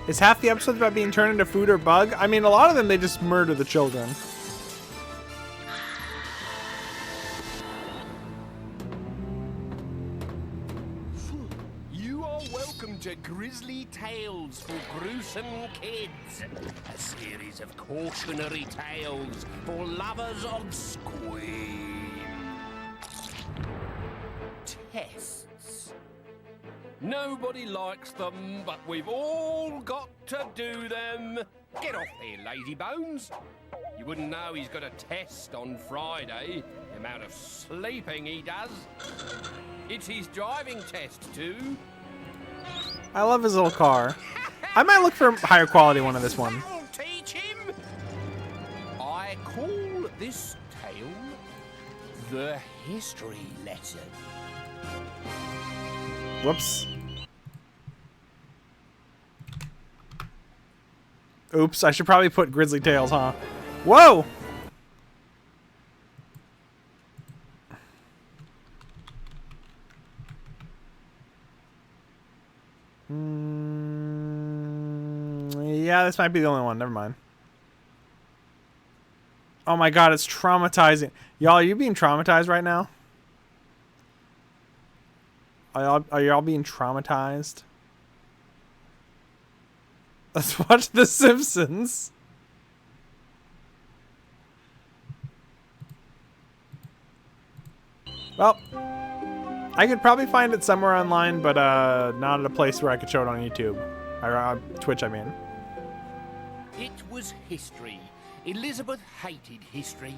Is half the episodes about being turned into food or bug? I mean, a lot of them, they just murder the children. You are welcome to Grizzly Tales for Gruesome Kids, a series of cautionary tales for lovers of Squeem. Tests. Nobody likes them, but we've all got to do them. Get off there, lazy bones. You wouldn't know he's got a test on Friday, the amount of sleeping he does. It's his driving test, too. I love his little car. I might look for a higher quality one of this one. I'll teach him. I call this tale the history lesson. Whoops. Oops, I should probably put Grizzly Tales, huh? Whoa! Yeah, this might be the only one. Never mind. Oh my God, it's traumatizing. Y'all, are you being traumatized right now? Are y'all being traumatized? Let's watch The Simpsons. Well, I could probably find it somewhere online, but not at a place where I could show it on YouTube. Or Twitch, I mean. It was history. Elizabeth hated history.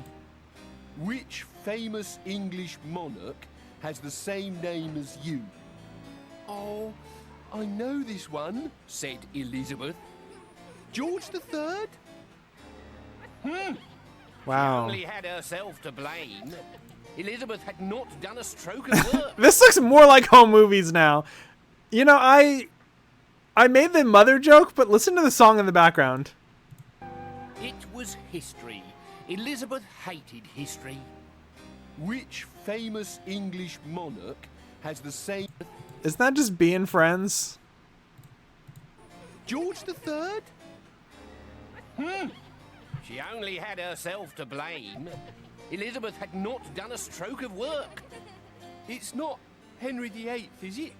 Which famous English monarch has the same name as you? Oh, I know this one, said Elizabeth. George III? Wow. Only had herself to blame. Elizabeth had not done a stroke of work. This looks more like home movies now. You know, I made the mother joke, but listen to the song in the background. It was history. Elizabeth hated history. Which famous English monarch has the same... Isn't that just being friends? George III? She only had herself to blame. Elizabeth had not done a stroke of work. It's not Henry VIII, is it?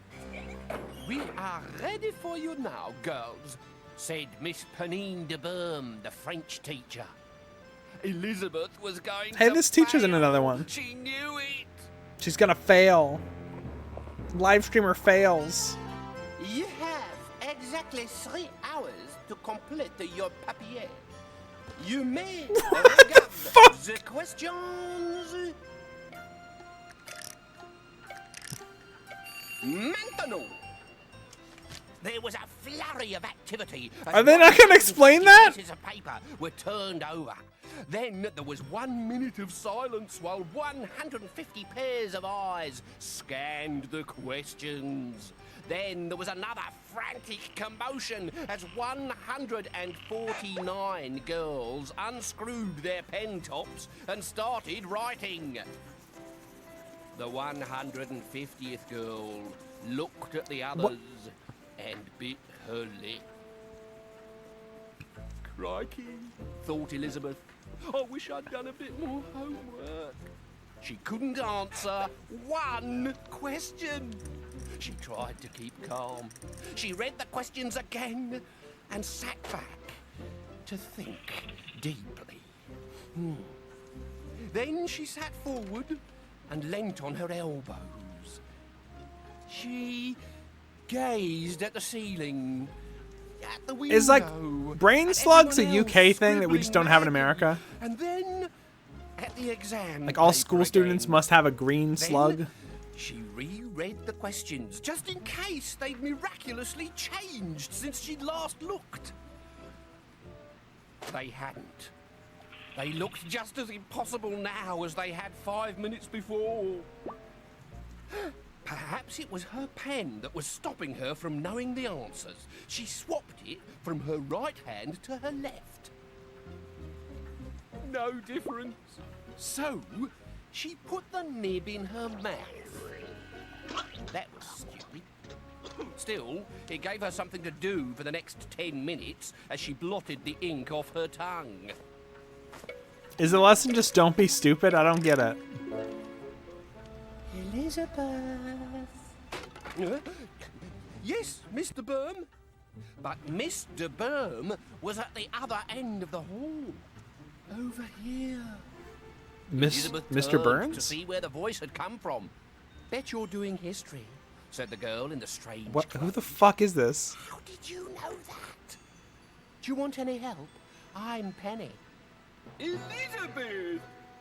We are ready for you now, girls, Said Miss Panine de Berme, the French teacher. Elizabeth was going Hey, to this teacher's in fail. another one. She knew it. She's gonna fail. Live streamer fails. You have exactly 3 hours to complete your papier. You may regard the questions. Maintenant. There was a flurry of activity. as Are they not gonna 150 explain that? Pieces of paper were turned over. Then there was 1 minute of silence while 150 pairs of eyes scanned the questions. Then there was another frantic commotion as 149 girls unscrewed their pen tops and started writing. The 150th girl looked at the others and bit her lip. Crikey, thought Elizabeth. I wish I'd done a bit more homework. She couldn't answer one question. She tried to keep calm. She read the questions again and sat back to think deeply. Then she sat forward and leant on her elbows. She gazed at the ceiling, at the window. Is like brain at slugs a everyone UK else thing that we just don't have in scribbling America? And then at the exam Like all paper school students again. must have a green Then slug? She reread the questions just in case they'd miraculously changed since she'd last looked. They hadn't. They looked just as impossible now as they had 5 minutes before. Perhaps it was her pen that was stopping her from knowing the answers. She swapped it from her right hand to her left. No difference. So, she put the nib in her mouth. That was stupid. Still, it gave her something to do for the next 10 minutes as she blotted the ink off her tongue. Is the lesson just don't be stupid? I don't get it. Elizabeth. Yes, Mr. Berm. But Miss de Berme was at the other end of the hall. Over here. Elizabeth Mr. turned to Burns? see where the voice had come from. Bet you're doing history, said the girl in the strange What? Who clothes. the fuck is this? How did you know that? Do you want any help? I'm Penny. Elizabeth!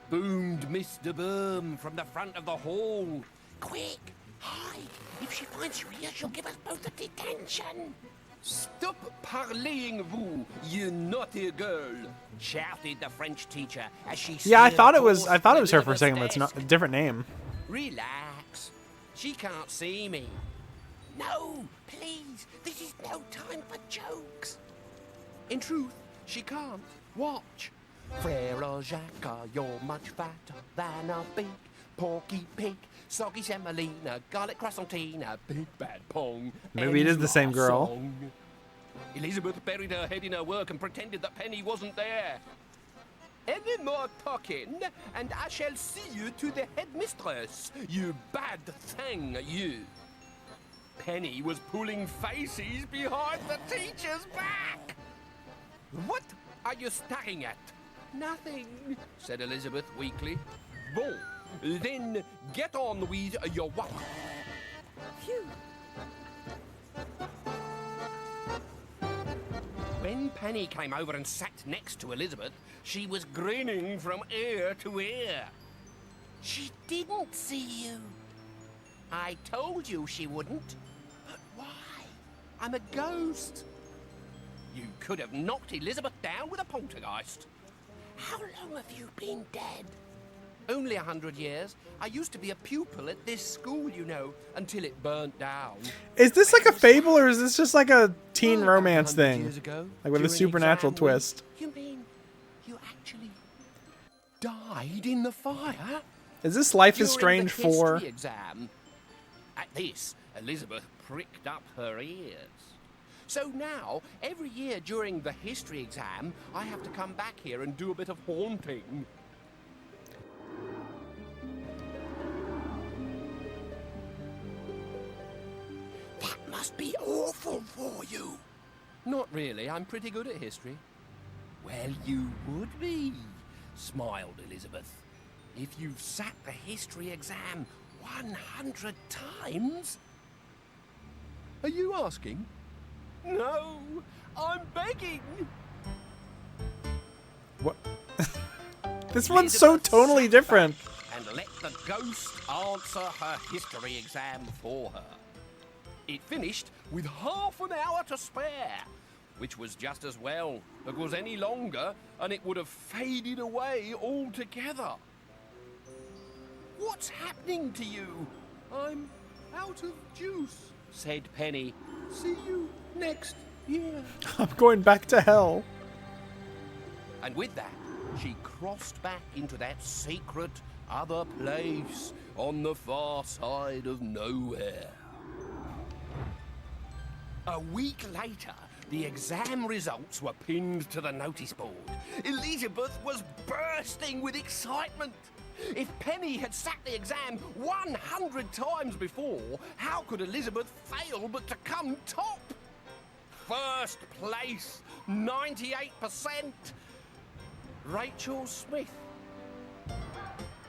Boomed Miss de Berme from the front of the hall. Quick, hide. If she finds you here, she'll give us both a detention. Stop parleying, vous, you naughty girl. Shouted the French teacher as she Yeah, I steered thought it was. towards I thought it was her for a Elizabeth's second, but it's not a desk. different name. Relax. She can't see me. No, please. This is no time for jokes. In truth, she can't. Watch. Frere Jacques, you're much fatter than a big porky pig. Soggy semolina, garlic croissantina, Big bad pong. Maybe it is the same girl. Song. Elizabeth buried her head in her work and pretended that Penny wasn't there. Any more talking, and I shall see you to the headmistress, you bad thing, you. Penny was pulling faces behind the teacher's back. What are you staring at? Nothing, said Elizabeth weakly. Bon, then get on with your work. Phew. When Penny came over and sat next to Elizabeth, she was grinning from ear to ear. She didn't see you. I told you she wouldn't. But why? I'm a ghost. You could have knocked Elizabeth down with a poltergeist. How long have you been dead? Only 100 years. I used to be a pupil at this school, you know, until it burnt down. Is this like a fable or is this just like a teen Well, romance 100 thing? years ago, Like with a during supernatural exam week. twist. You mean you actually... Died in the fire? Is this Life is During Strange the 4? history exam. At this, Elizabeth pricked up her ears. So now, every year during the history exam, I have to come back here and do a bit of haunting. That must be awful for you. Not really, I'm pretty good at history. Well, you would be, smiled Elizabeth. If you've sat the history exam 100 times. Are you asking? No, I'm begging. What? This one's so Elizabeth tonally sat different. back and let the ghost answer her history exam for her. It finished with half an hour to spare, which was just as well, because any longer and it would have faded away altogether. What's happening to you? I'm out of juice, said Penny. See you next year. I'm going back to hell. And with that, she crossed back into that secret other place on the far side of nowhere. A week later, the exam results were pinned to the notice board. Elizabeth was bursting with excitement. If Penny had sat the exam 100 times before, how could Elizabeth fail but to come top? First place, 98%. Rachel Smith.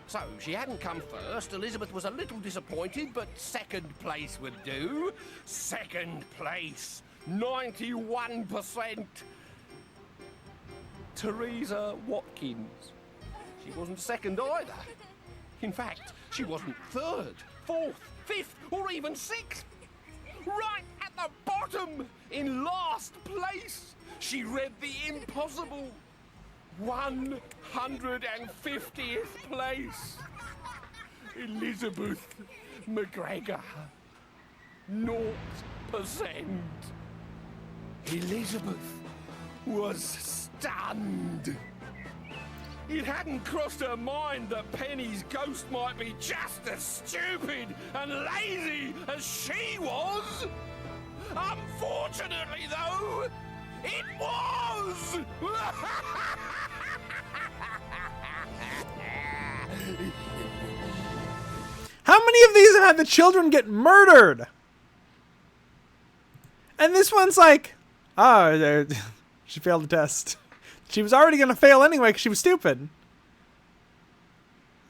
So she hadn't come first. Elizabeth was a little disappointed, but second place would do. Second place, 91%. Teresa Watkins. She wasn't second either. In fact, she wasn't third, fourth, fifth, or even sixth. Right at the bottom, in last place, she read the impossible. 150th place. Elizabeth McGregor. 0%. Elizabeth was stunned. It hadn't crossed her mind that Penny's ghost might be just as stupid and lazy as she was. Unfortunately, though, it was! How many of these have had the children get murdered? And this one's like, oh, she failed the test. She was already going to fail anyway because she was stupid.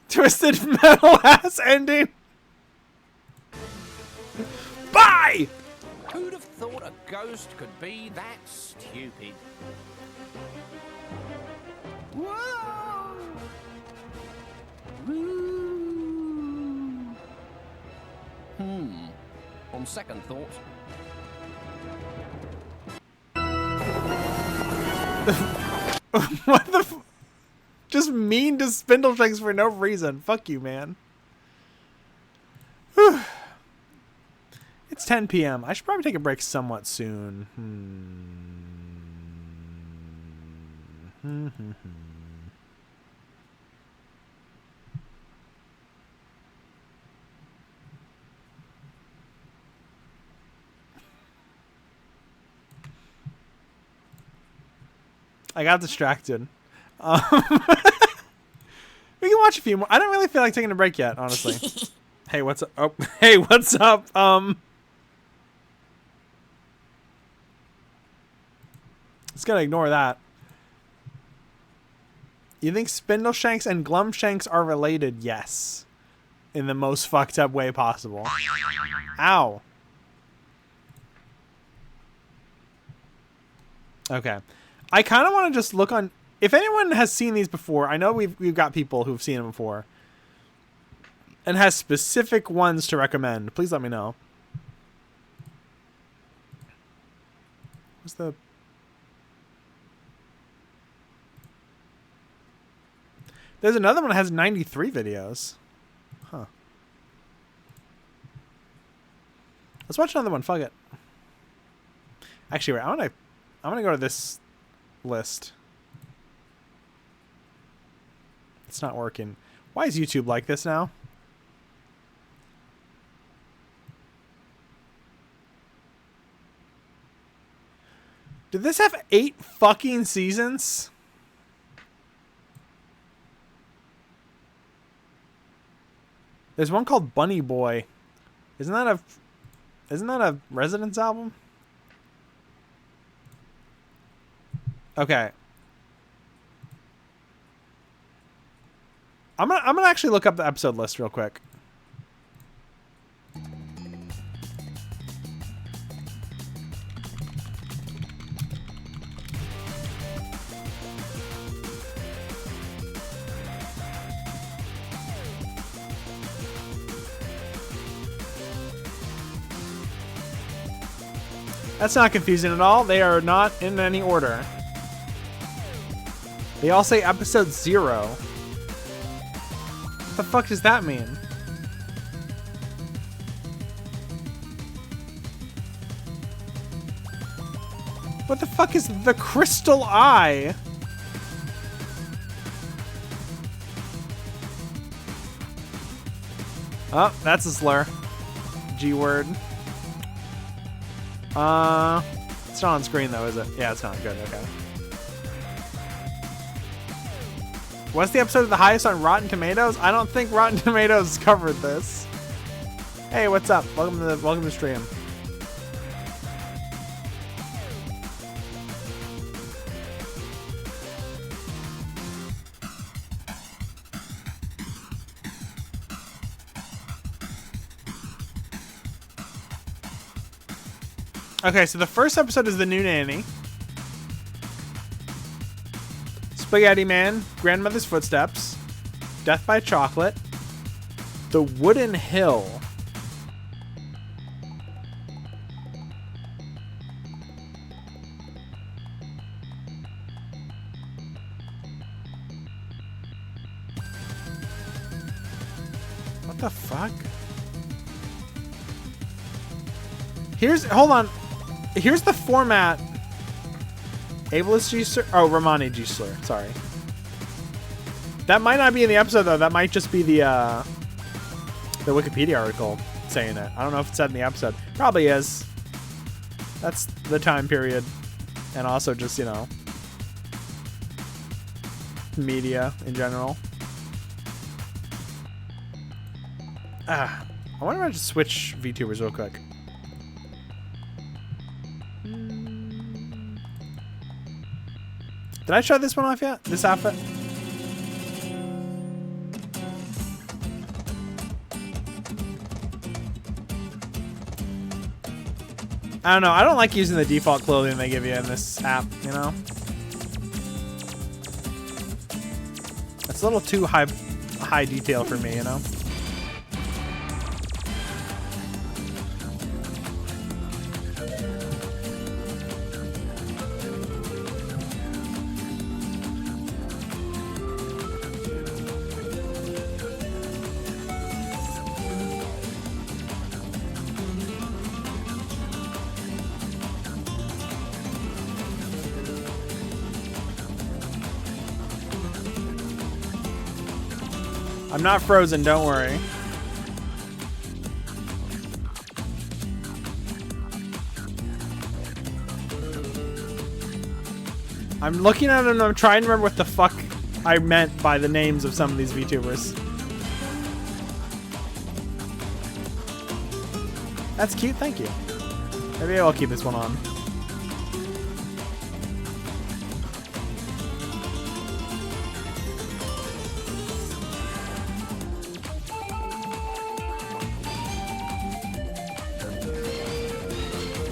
Twisted metal ass ending. Bye! Who'd have thought a ghost could be that stupid? Whoa! Woo! On second thought. What the f- Just mean to Spindleshanks for no reason. Fuck you, man. Whew. It's 10 p.m. I should probably take a break somewhat soon. I got distracted. We can watch a few more. I don't really feel like taking a break yet, honestly. Hey, what's up? Oh, hey, what's up? Just gonna ignore that. You think Spindleshanks and Glumshanks are related? Yes. In the most fucked up way possible. Ow. Okay. I kind of want to just look on... If anyone has seen these before, I know we've got people who've seen them before. And has specific ones to recommend. Please let me know. What's the... There's another one that has 93 videos. Huh. Let's watch another one. Fuck it. Actually, wait. I'm gonna go to this list. It's not working. Why is YouTube like this now? Did this have 8 fucking seasons? There's one called Bunny Boy. Isn't that a Residence album? Okay. I'm gonna actually look up the episode list real quick. That's not confusing at all. They are not in any order. They all say episode 0. What the fuck does that mean? What the fuck is the Crystal Eye? Oh, that's a slur. G-word. It's not on screen though, is it? Yeah, it's not good. Okay. What's the episode of the highest on Rotten Tomatoes? I don't think Rotten Tomatoes covered this. Hey, what's up? Welcome to the stream. Okay, so the first episode is The New Nanny. Spaghetti Man, Grandmother's Footsteps, Death by Chocolate, The Wooden Hill. What the fuck? Hold on. Here's the format. Ableist G-Slur. Oh, Romani G-Slur. Sorry. That might not be in the episode, though. That might just be the Wikipedia article saying it. I don't know if it's said in the episode. Probably is. That's the time period. And also just, you know, media in general. I wonder if I just switch VTubers real quick. Did I show this one off yet? This outfit? I don't know. I don't like using the default clothing they give you in this app, you know? It's a little too high detail for me, you know? I'm not frozen, don't worry. I'm looking at it and I'm trying to remember what the fuck I meant by the names of some of these VTubers. That's cute, thank you. Maybe I'll keep this one on.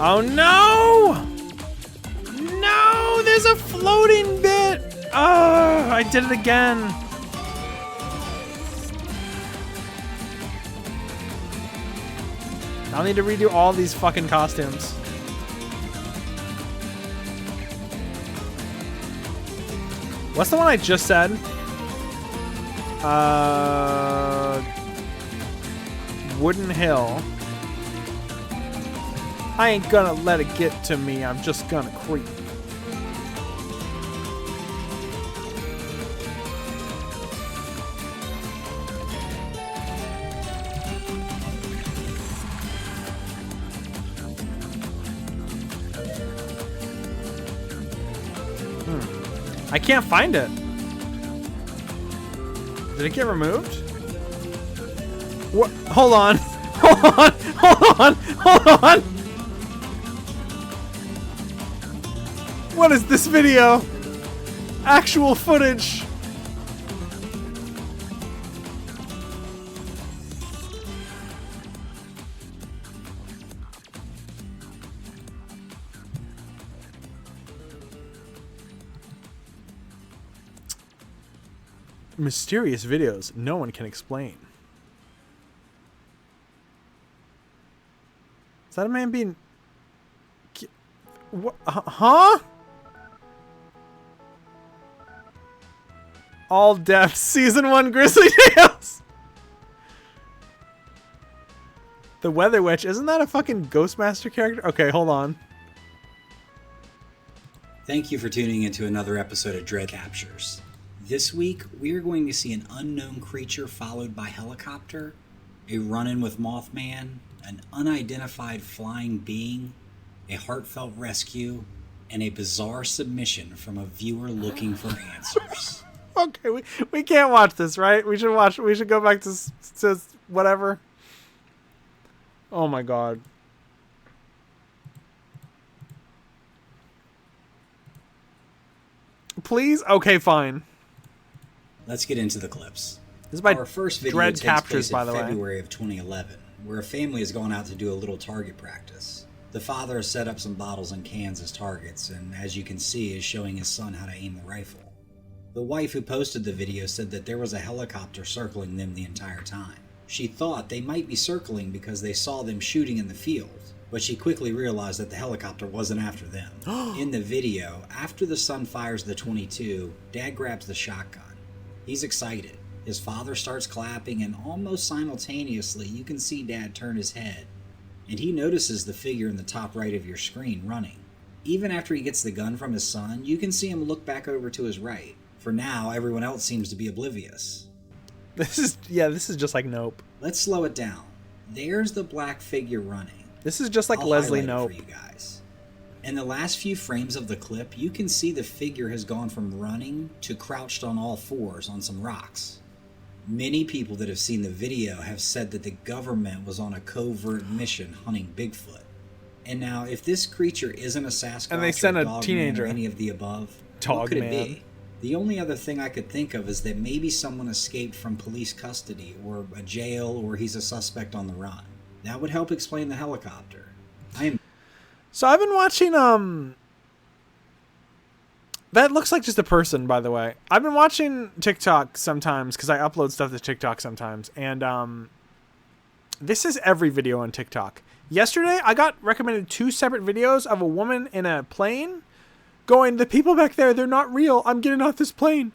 Oh no! No! There's a floating bit! Oh, I did it again. I'll need to redo all these fucking costumes. What's the one I just said? Wooden Hill. I ain't gonna let it get to me, I'm just gonna creep. I can't find it. Did it get removed? What? Hold on. Hold on. Hold on. Hold on. What is this video? Actual footage. Mysterious videos no one can explain. Is that a man being... What? Huh? All Deaf Season 1 Grizzly Tales. The Weather Witch. Isn't that a fucking Ghostmaster character? Okay, hold on. Thank you for tuning into another episode of Dread Captures. This week, we are going to see an unknown creature followed by helicopter, a run-in with Mothman, an unidentified flying being, a heartfelt rescue, and a bizarre submission from a viewer looking for answers. Okay, we can't watch this, right? We should go back to whatever. Oh my god. Please? Okay, fine. Let's get into the clips. This is my Our first video Dread takes Captures, place by in the way. February of 2011, where a family has gone out to do a little target practice. The father has set up some bottles and cans as targets, and as you can see, is showing his son how to aim the rifle. The wife who posted the video said that there was a helicopter circling them the entire time. She thought they might be circling because they saw them shooting in the field, but she quickly realized that the helicopter wasn't after them. In the video, after the son fires the .22, Dad grabs the shotgun. He's excited. His father starts clapping, and almost simultaneously, you can see Dad turn his head, and he notices the figure in the top right of your screen running. Even after he gets the gun from his son, you can see him look back over to his right. For now, everyone else seems to be oblivious. This is just like Nope. Let's slow it down. There's the black figure running. This is just like I'll Leslie highlight Nope. it for you guys. In the last few frames of the clip, you can see the figure has gone from running to crouched on all fours on some rocks. Many people that have seen the video have said that the government was on a covert mission hunting Bigfoot. And now, if this creature isn't a Sasquatch And they sent or a Dogman teenager. or any of the above, Dogman. what could it be? The only other thing I could think of is that maybe someone escaped from police custody or a jail, or he's a suspect on the run. That would help explain the helicopter. So I've been watching, that looks like just a person, by the way. I've been watching TikTok sometimes, because I upload stuff to TikTok sometimes, and, this is every video on TikTok. Yesterday, I got recommended 2 separate videos of a woman in a plane going, the people back there, they're not real. I'm getting off this plane.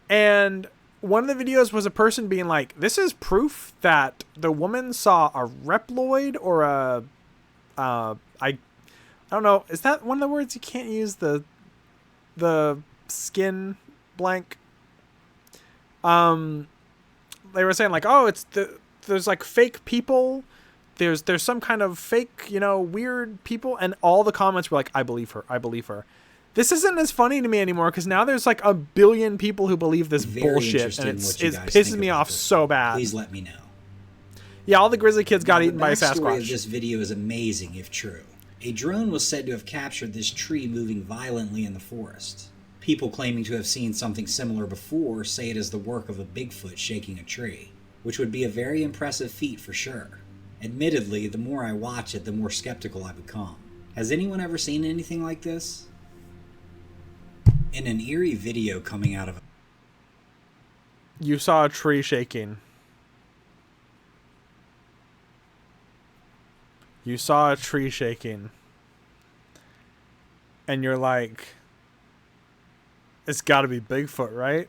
And one of the videos was a person being like, this is proof that the woman saw a Reploid or a, I don't know. Is that one of the words you can't use? The skin blank. They were saying like, oh, there's like fake people. There's some kind of fake, weird people, and all the comments were like, I believe her. I believe her. This isn't as funny to me anymore because now there's like a billion people who believe this bullshit, and it pisses me off so bad. Please let me know. Yeah, all the grizzly kids got eaten by a The backstory of Sasquatch. this video is amazing if true. A drone was said to have captured this tree moving violently in the forest. People claiming to have seen something similar before say it is the work of a Bigfoot shaking a tree, which would be a very impressive feat for sure. Admittedly, the more I watch it, the more skeptical I become. Has anyone ever seen anything like this? In an eerie video coming out of... You saw a tree shaking. You saw a tree shaking. And you're like, it's got to be Bigfoot, right?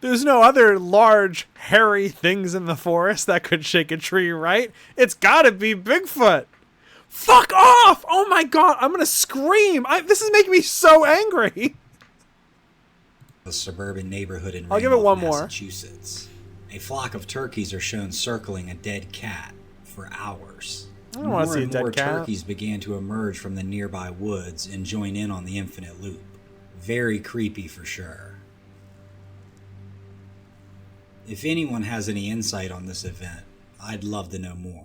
There's no other large, hairy things in the forest that could shake a tree, right? It's got to be Bigfoot. Fuck off! Oh my god, I'm going to scream. This is making me so angry. A suburban neighborhood in I'll give it one more. Massachusetts. A flock of turkeys are shown circling a dead cat for hours. I don't want to see a More and more dead cat. turkeys began to emerge from the nearby woods and join in on the infinite loop. Very creepy for sure. If anyone has any insight on this event, I'd love to know more.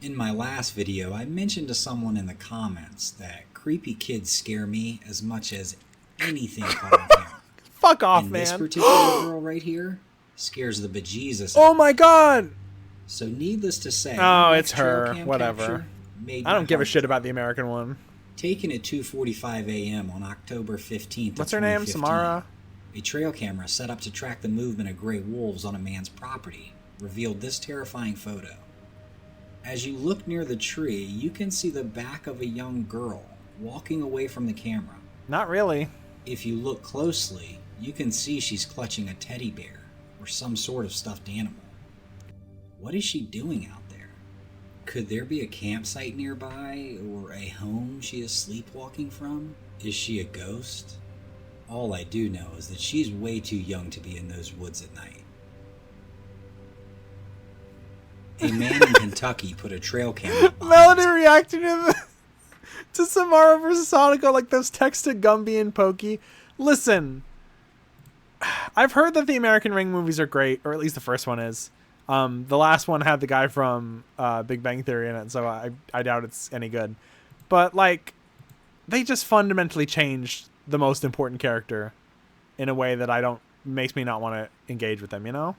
In my last video, I mentioned to someone in the comments that creepy kids scare me as much as anything caught on camera. Fuck off, and man. This particular girl right here scares the bejesus Oh my god! So needless to say, Oh, it's trail her. cam Whatever. capture made I don't my give a heart shit drop. about the American one. Taken at 2:45 a.m. on October 15th. What's her name? 2015, Samara? A trail camera set up to track the movement of gray wolves on a man's property revealed this terrifying photo. As you look near the tree, you can see the back of a young girl walking away from the camera. Not really. If you look closely, you can see she's clutching a teddy bear or some sort of stuffed animal. What is she doing out there? Could there be a campsite nearby or a home she is sleepwalking from? Is she a ghost? All I do know is that she's way too young to be in those woods at night. A man in Kentucky put a trail camera behind Melody his- reacting to Samara versus Sonico like those texts to Gumby and Pokey. Listen, I've heard that the American Ring movies are great, or at least the first one is. The last one had the guy from Big Bang Theory in it, so I doubt it's any good. But, like, they just fundamentally changed the most important character in a way that makes me not want to engage with them, you know?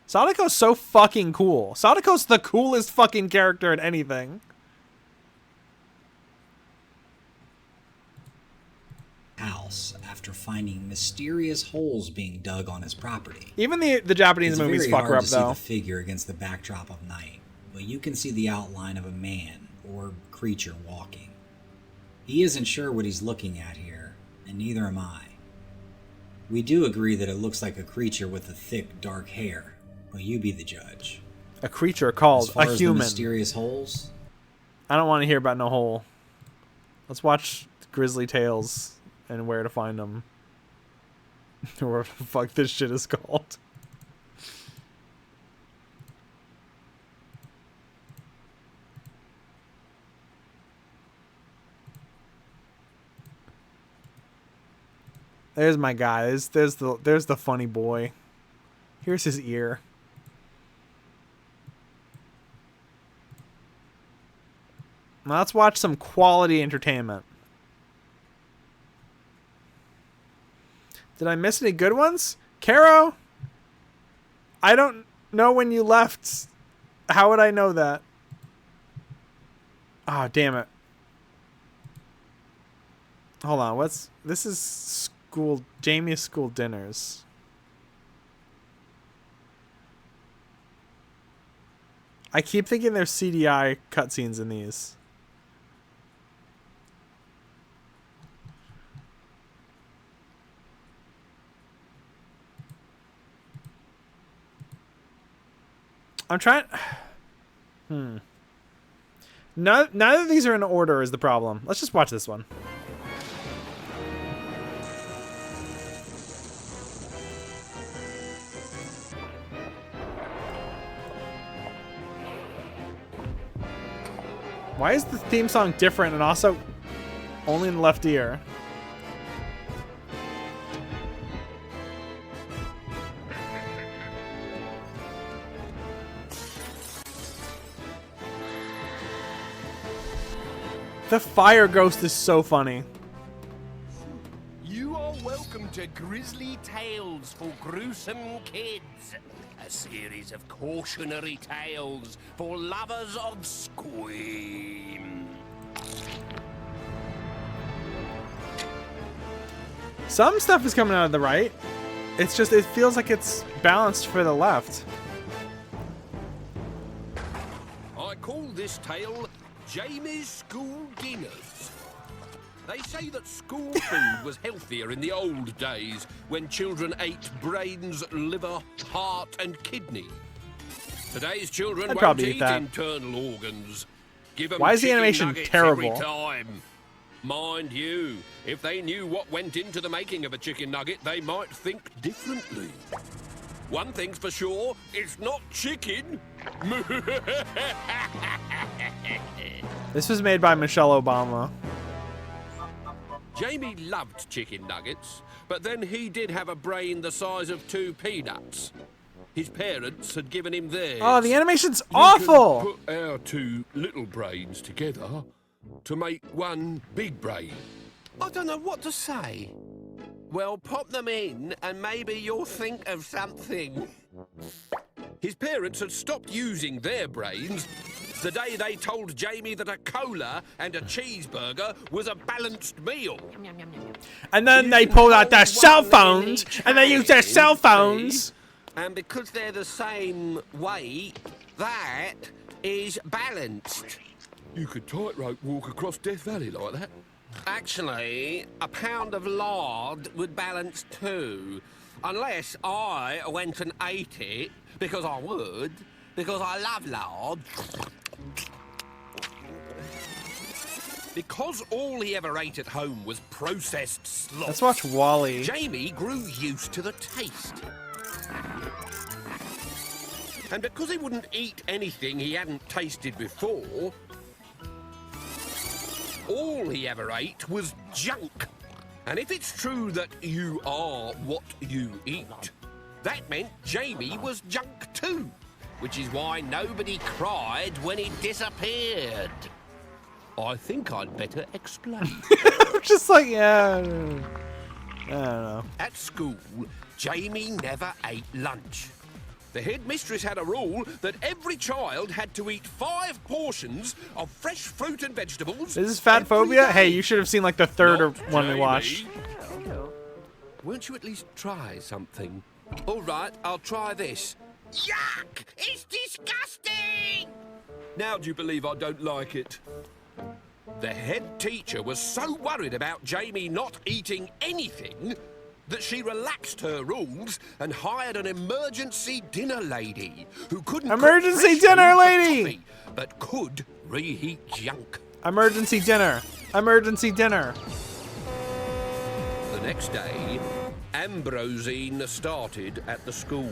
Sonico's so fucking cool. Sonico's the coolest fucking character in anything. house after finding mysterious holes being dug on his property. Even the Japanese It's movies very fuck her hard up, to see though. the figure against the backdrop of night, but you can see the outline of a man or creature walking. He isn't sure what he's looking at here, and neither am I. We do agree that it looks like a creature with a thick, dark hair, but you be the judge. A creature As called far a as the human. mysterious holes, I don't want to hear about no hole. Let's watch Grizzly Tales and where to find them. Or whatever the fuck this shit is called. There's my guy. There's the funny boy. Here's his ear. Now let's watch some quality entertainment. Did I miss any good ones? Caro? I don't know when you left. How would I know that? Oh, damn it. Hold on, this is school, Jamie's school dinners. I keep thinking there's CDI cutscenes in these. I'm trying. Neither of these are in order is the problem. Let's just watch this one. Why is the theme song different and also only in the left ear? The fire ghost is so funny. You are welcome to Grizzly Tales for Gruesome Kids, a series of cautionary tales for lovers of Squeem. Some stuff is coming out of the right. It's just, it feels like it's balanced for the left. I call this tale Jamie's School Dinners. They say that school food was healthier in the old days when children ate brains, liver, heart, and kidney. Today's children I'd won't probably eat eat that. internal organs. Give 'em Why is the chicken animation nuggets terrible? every time. Mind you, if they knew what went into the making of a chicken nugget, they might think differently. One thing's for sure, it's not chicken. This was made by Michelle Obama. Jamie loved chicken nuggets, but then he did have a brain the size of 2 peanuts. His parents had given him theirs. Oh, the animation's You awful! can put our 2 little brains together to make one big brain. I don't know what to say. Well, pop them in and maybe you'll think of something. His parents had stopped using their brains the day they told Jamie that a cola and a cheeseburger was a balanced meal. And then they pulled out their cell phones, and they used their cell phones. And because they're the same weight, that is balanced. You could tightrope walk across Death Valley like that. Actually, a pound of lard would balance 2. Unless I went and ate it, because I would, because I love lard. Because all he ever ate at home was processed slop. Let's watch Wall-E. Jamie grew used to the taste. And because he wouldn't eat anything he hadn't tasted before, all he ever ate was junk. And if it's true that you are what you eat, that meant Jamie was junk too, which is why nobody cried when he disappeared. I think I'd better explain. I'm just like, yeah, I don't know. At school, Jamie never ate lunch. The headmistress had a rule that every child had to eat 5 portions of fresh fruit and vegetables. This is fat every phobia? day. Hey, you should have seen like the third Not one we Jamie. watched. Won't you at least try something? All right, I'll try this. Yuck! It's disgusting! Now do you believe I don't like it? The head teacher was so worried about Jamie not eating anything that she relaxed her rules and hired an emergency dinner lady who couldn't cook Emergency fresh dinner food for lady! coffee, but could reheat junk. Emergency dinner. Emergency dinner. The next day, Ambrosine started at the school.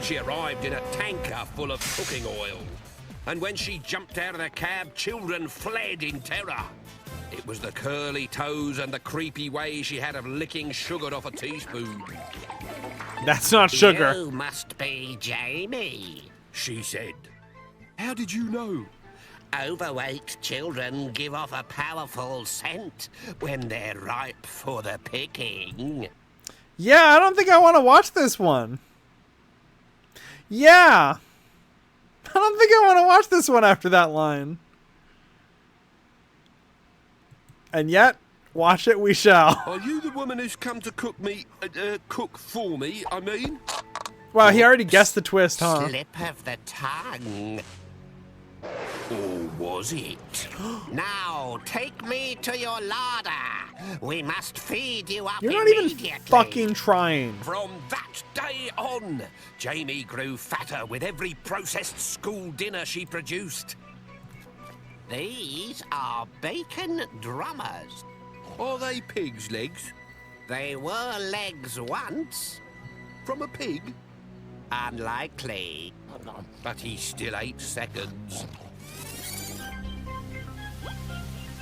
She arrived in a tanker full of cooking oil. And when she jumped out of the cab, children fled in terror. It was the curly toes and the creepy way she had of licking sugar off a teaspoon. That's not sugar. You must be Jamie, She said. How did you know? overweight children give off a powerful scent when they're ripe for the picking. Yeah, I don't think I want to watch this one. Yeah. I don't think I want to watch this one after that line. And yet, watch it we shall. Are you the woman who's come to cook for me, I mean? Wow, he already guessed the twist, huh? Slip of the tongue. Or was it? Now, take me to your larder. We must feed you up You're not even immediately. fucking trying. From that day on, Jamie grew fatter with every processed school dinner she produced. These are bacon drummers. Are they pig's legs? They were legs once. From a pig? Unlikely. But he still ate seconds.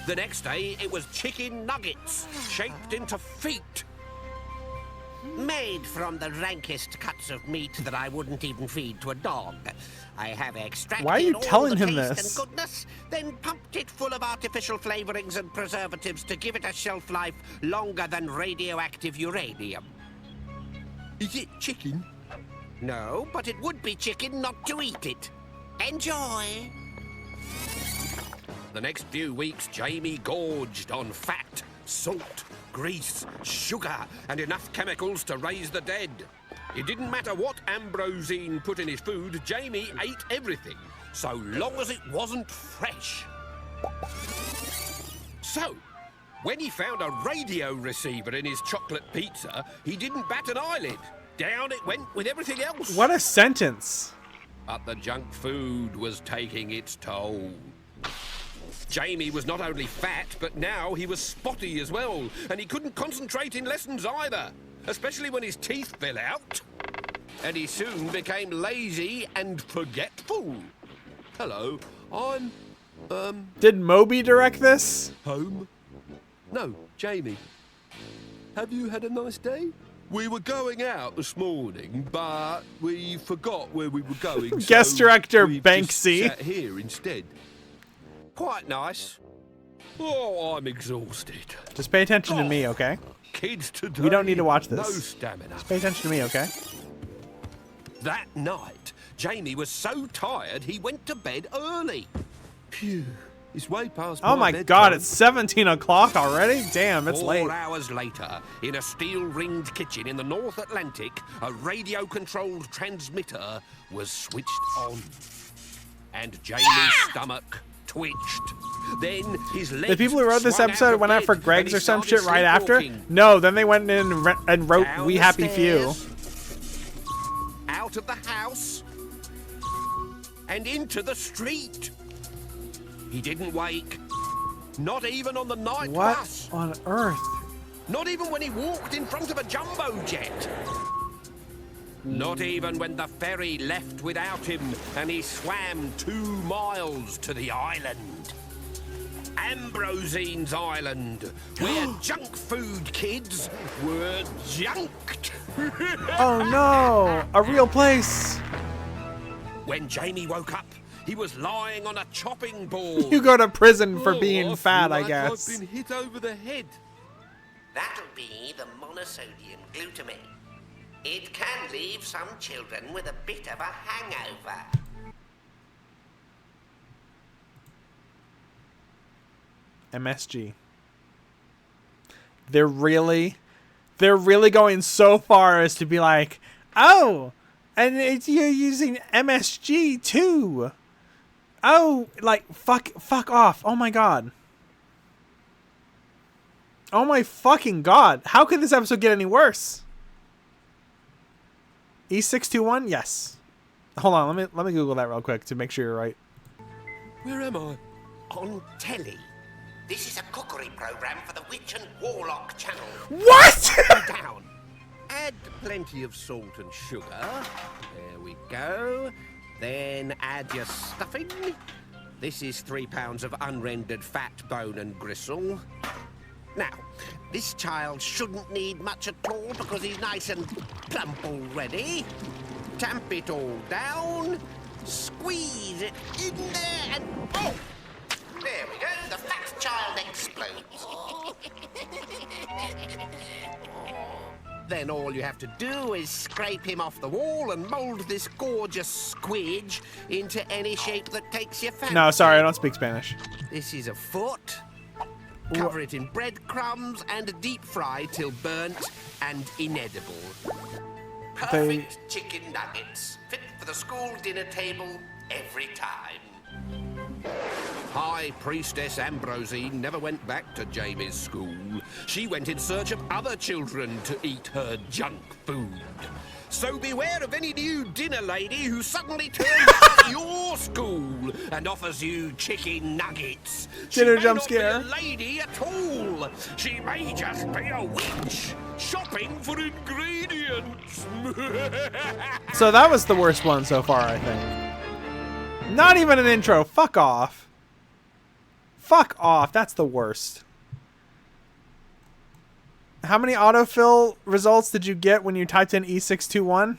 The next day, it was chicken nuggets, shaped into feet. Made from the rankest cuts of meat that I wouldn't even feed to a dog. I have extracted Why are you all telling the him taste this? and goodness, then pumped it full of artificial flavorings and preservatives to give it a shelf life longer than radioactive uranium. Is it chicken? No, but it would be chicken not to eat it. Enjoy! The next few weeks, Jamie gorged on fat, salt, grease, sugar, and enough chemicals to raise the dead. It didn't matter what Ambrosine put in his food, Jamie ate everything, so long as it wasn't fresh. So, when he found a radio receiver in his chocolate pizza, he didn't bat an eyelid. Down it went with everything else. What a sentence. But the junk food was taking its toll. Jamie was not only fat, but now he was spotty as well, and he couldn't concentrate in lessons either, especially when his teeth fell out. And he soon became lazy and forgetful. Hello, I'm, Did Moby direct this? home. No, Jamie. Have you had a nice day? We were going out this morning, but we forgot where we were going. Guest so director we've Banksy. just sat here instead. Quite nice. Oh, I'm exhausted. Just pay attention to me, okay? Kids today. We don't need to watch No this. stamina. Pay attention to me, okay? That night, Jamie was so tired he went to bed early. Phew. It's way past Oh my bedtime. god, it's 17 o'clock already? Damn, it's 4 late. hours later, in a steel-ringed kitchen in the North Atlantic, a radio-controlled transmitter was switched on. And Jamie's stomach twitched. Then his legs The people who wrote this swung episode of went out bed for and Greg's he or some started shit right after? sleepwalking. No, then they went in and wrote Down We the Happy Few. stairs, out of the house, and into the street. He didn't wake. Not even on the night What bus. on earth? Not even when he walked in front of a jumbo jet. Not even when the ferry left without him and he swam 2 miles to the island. Ambrosine's Island, where junk food kids were junked. Oh no! A real place! When Jamie woke up, he was lying on a chopping board. You go to prison for Oh, being I fat, feel I like guess. I've been hit over the head. That'll be the monosodium glutamate. It can leave some children with a bit of a hangover. MSG. They're really going so far as to be like, oh, and you're using MSG too. Oh, like fuck off. Oh my god. Oh my fucking god. How could this episode get any worse? E621? Yes. Hold on, let me Google that real quick to make sure you're right. Where am I? On telly. This is a cookery program for the Witch and Warlock channel. What? Down. Add plenty of salt and sugar. There we go. Then add your stuffing. This is 3 pounds of unrendered fat, bone and gristle. Now, this child shouldn't need much at all because he's nice and plump already. Tamp it all down. Squeeze it in there and... Oh! There we go, the fat child explodes. Then all you have to do is scrape him off the wall and mould this gorgeous squidge into any shape that takes your fancy. No, sorry, I don't speak Spanish. This is a foot. Cover it in breadcrumbs and deep fry till burnt and inedible. Perfect chicken nuggets, fit for the school dinner table every time. High Priestess Ambrosine never went back to Jamie's school. She went in search of other children to eat her junk food. So beware of any new dinner lady who suddenly turns up at your school and offers you chicken nuggets. Dinner she jump may scare. not be a lady at all. She may just be a witch shopping for ingredients. So that was the worst one so far, I think. Not even an intro. Fuck off. Fuck off. That's the worst. How many autofill results did you get when you typed in E621?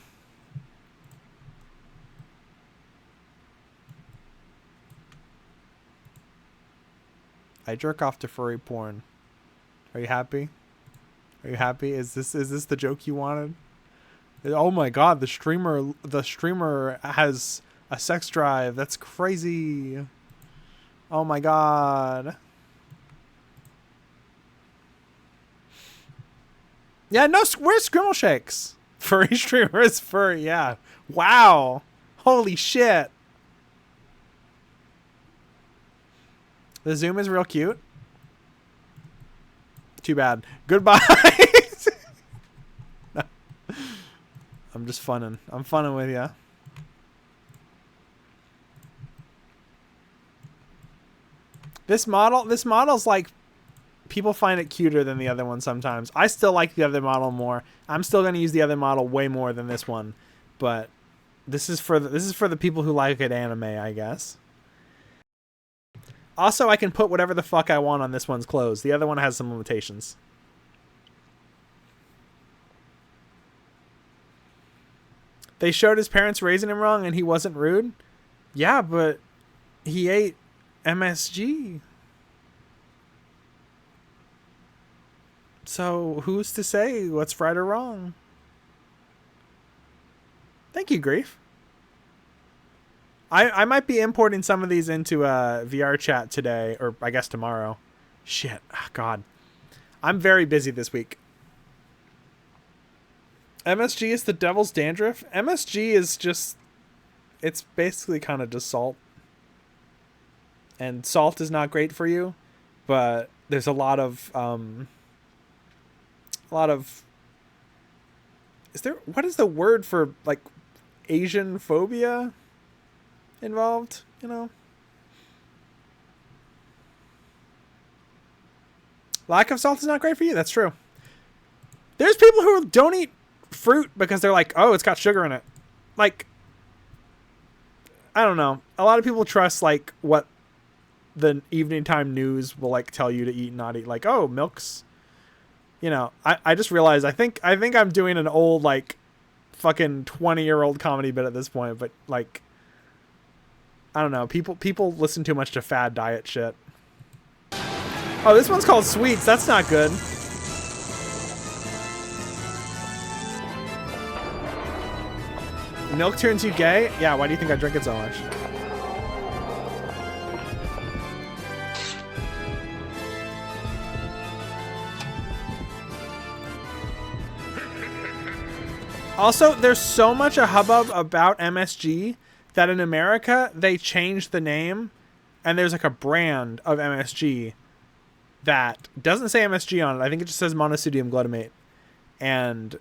I jerk off to furry porn. Are you happy? Are you happy? Is this the joke you wanted? Oh my god, the streamer has a sex drive. That's crazy. Oh my god. Yeah, no, where's Scrimmel Shakes? Furry streamer is furry, yeah. Wow. Holy shit. The zoom is real cute. Too bad. Goodbye. No. I'm just funning. I'm funning with ya. This model's like, people find it cuter than the other one sometimes. I still like the other model more. I'm still gonna use the other model way more than this one, but this is for the people who like it anime, I guess. Also, I can put whatever the fuck I want on this one's clothes. The other one has some limitations. They showed his parents raising him wrong and he wasn't rude? Yeah, but he ate MSG. So who's to say what's right or wrong? Thank you, Grief. I might be importing some of these into VR chat today, or I guess tomorrow. Shit. Oh, God. I'm very busy this week. MSG is the devil's dandruff? MSG is just... It's basically kind of just salt. And salt is not great for you, but there's a lot of... Is there... What is the word for, like, Asian phobia involved, you know? Lack of salt is not great for you. That's true. There's people who don't eat fruit because they're like, oh, it's got sugar in it. Like, I don't know. A lot of people trust, like, what the evening time news will, like, tell you to eat and not eat. Like, oh, milk's, you know. I just realized I think I'm doing an old, like, fucking 20-year-old comedy bit at this point, but, like, I don't know. People listen too much to fad diet shit. Oh, this one's called Sweets. That's not good. Milk turns you gay? Yeah, why do you think I drink it so much? Also, there's so much a hubbub about MSG that in America, they changed the name, and there's like a brand of MSG that doesn't say MSG on it. I think it just says monosodium glutamate. And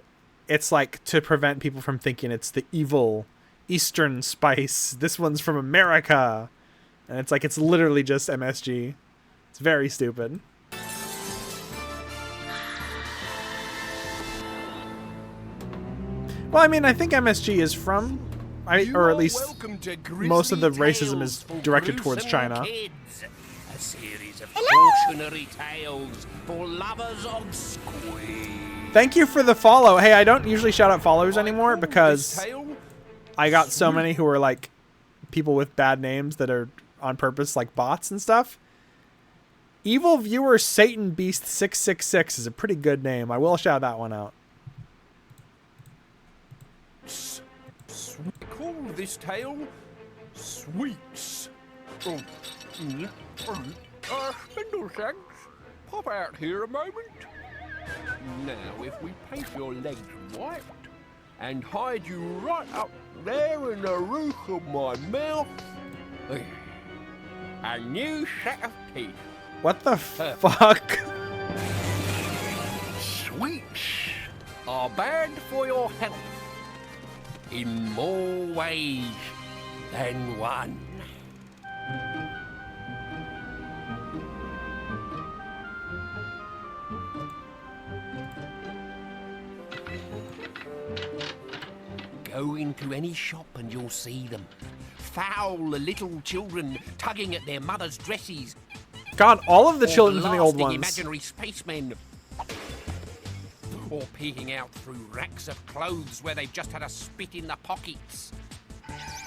it's like to prevent people from thinking it's the evil Eastern spice. This one's from America. And it's like, it's literally just MSG. It's very stupid. Well, I mean, I think MSG is from, or at least most of the racism is directed towards China. A series of cautionary tales for lovers of Squeem. Thank you for the follow. Hey, I don't usually shout out followers anymore because I got so many who are like people with bad names that are on purpose, like bots and stuff. Evil Viewer Satan Beast 666 is a pretty good name. I will shout that one out. Call this tale Sweets. Oh, Spindleshanks, pop out here a moment. Now, if we paint your legs white and hide you right up there in the roof of my mouth, a new set of teeth. What the fuck? Sweets are bad for your health in more ways than one. Go into any shop and you'll see them. Foul little children tugging at their mothers' dresses. God, all of the children from the old ones. Imaginary spacemen. Or peeking out through racks of clothes where they've just had a spit in the pockets.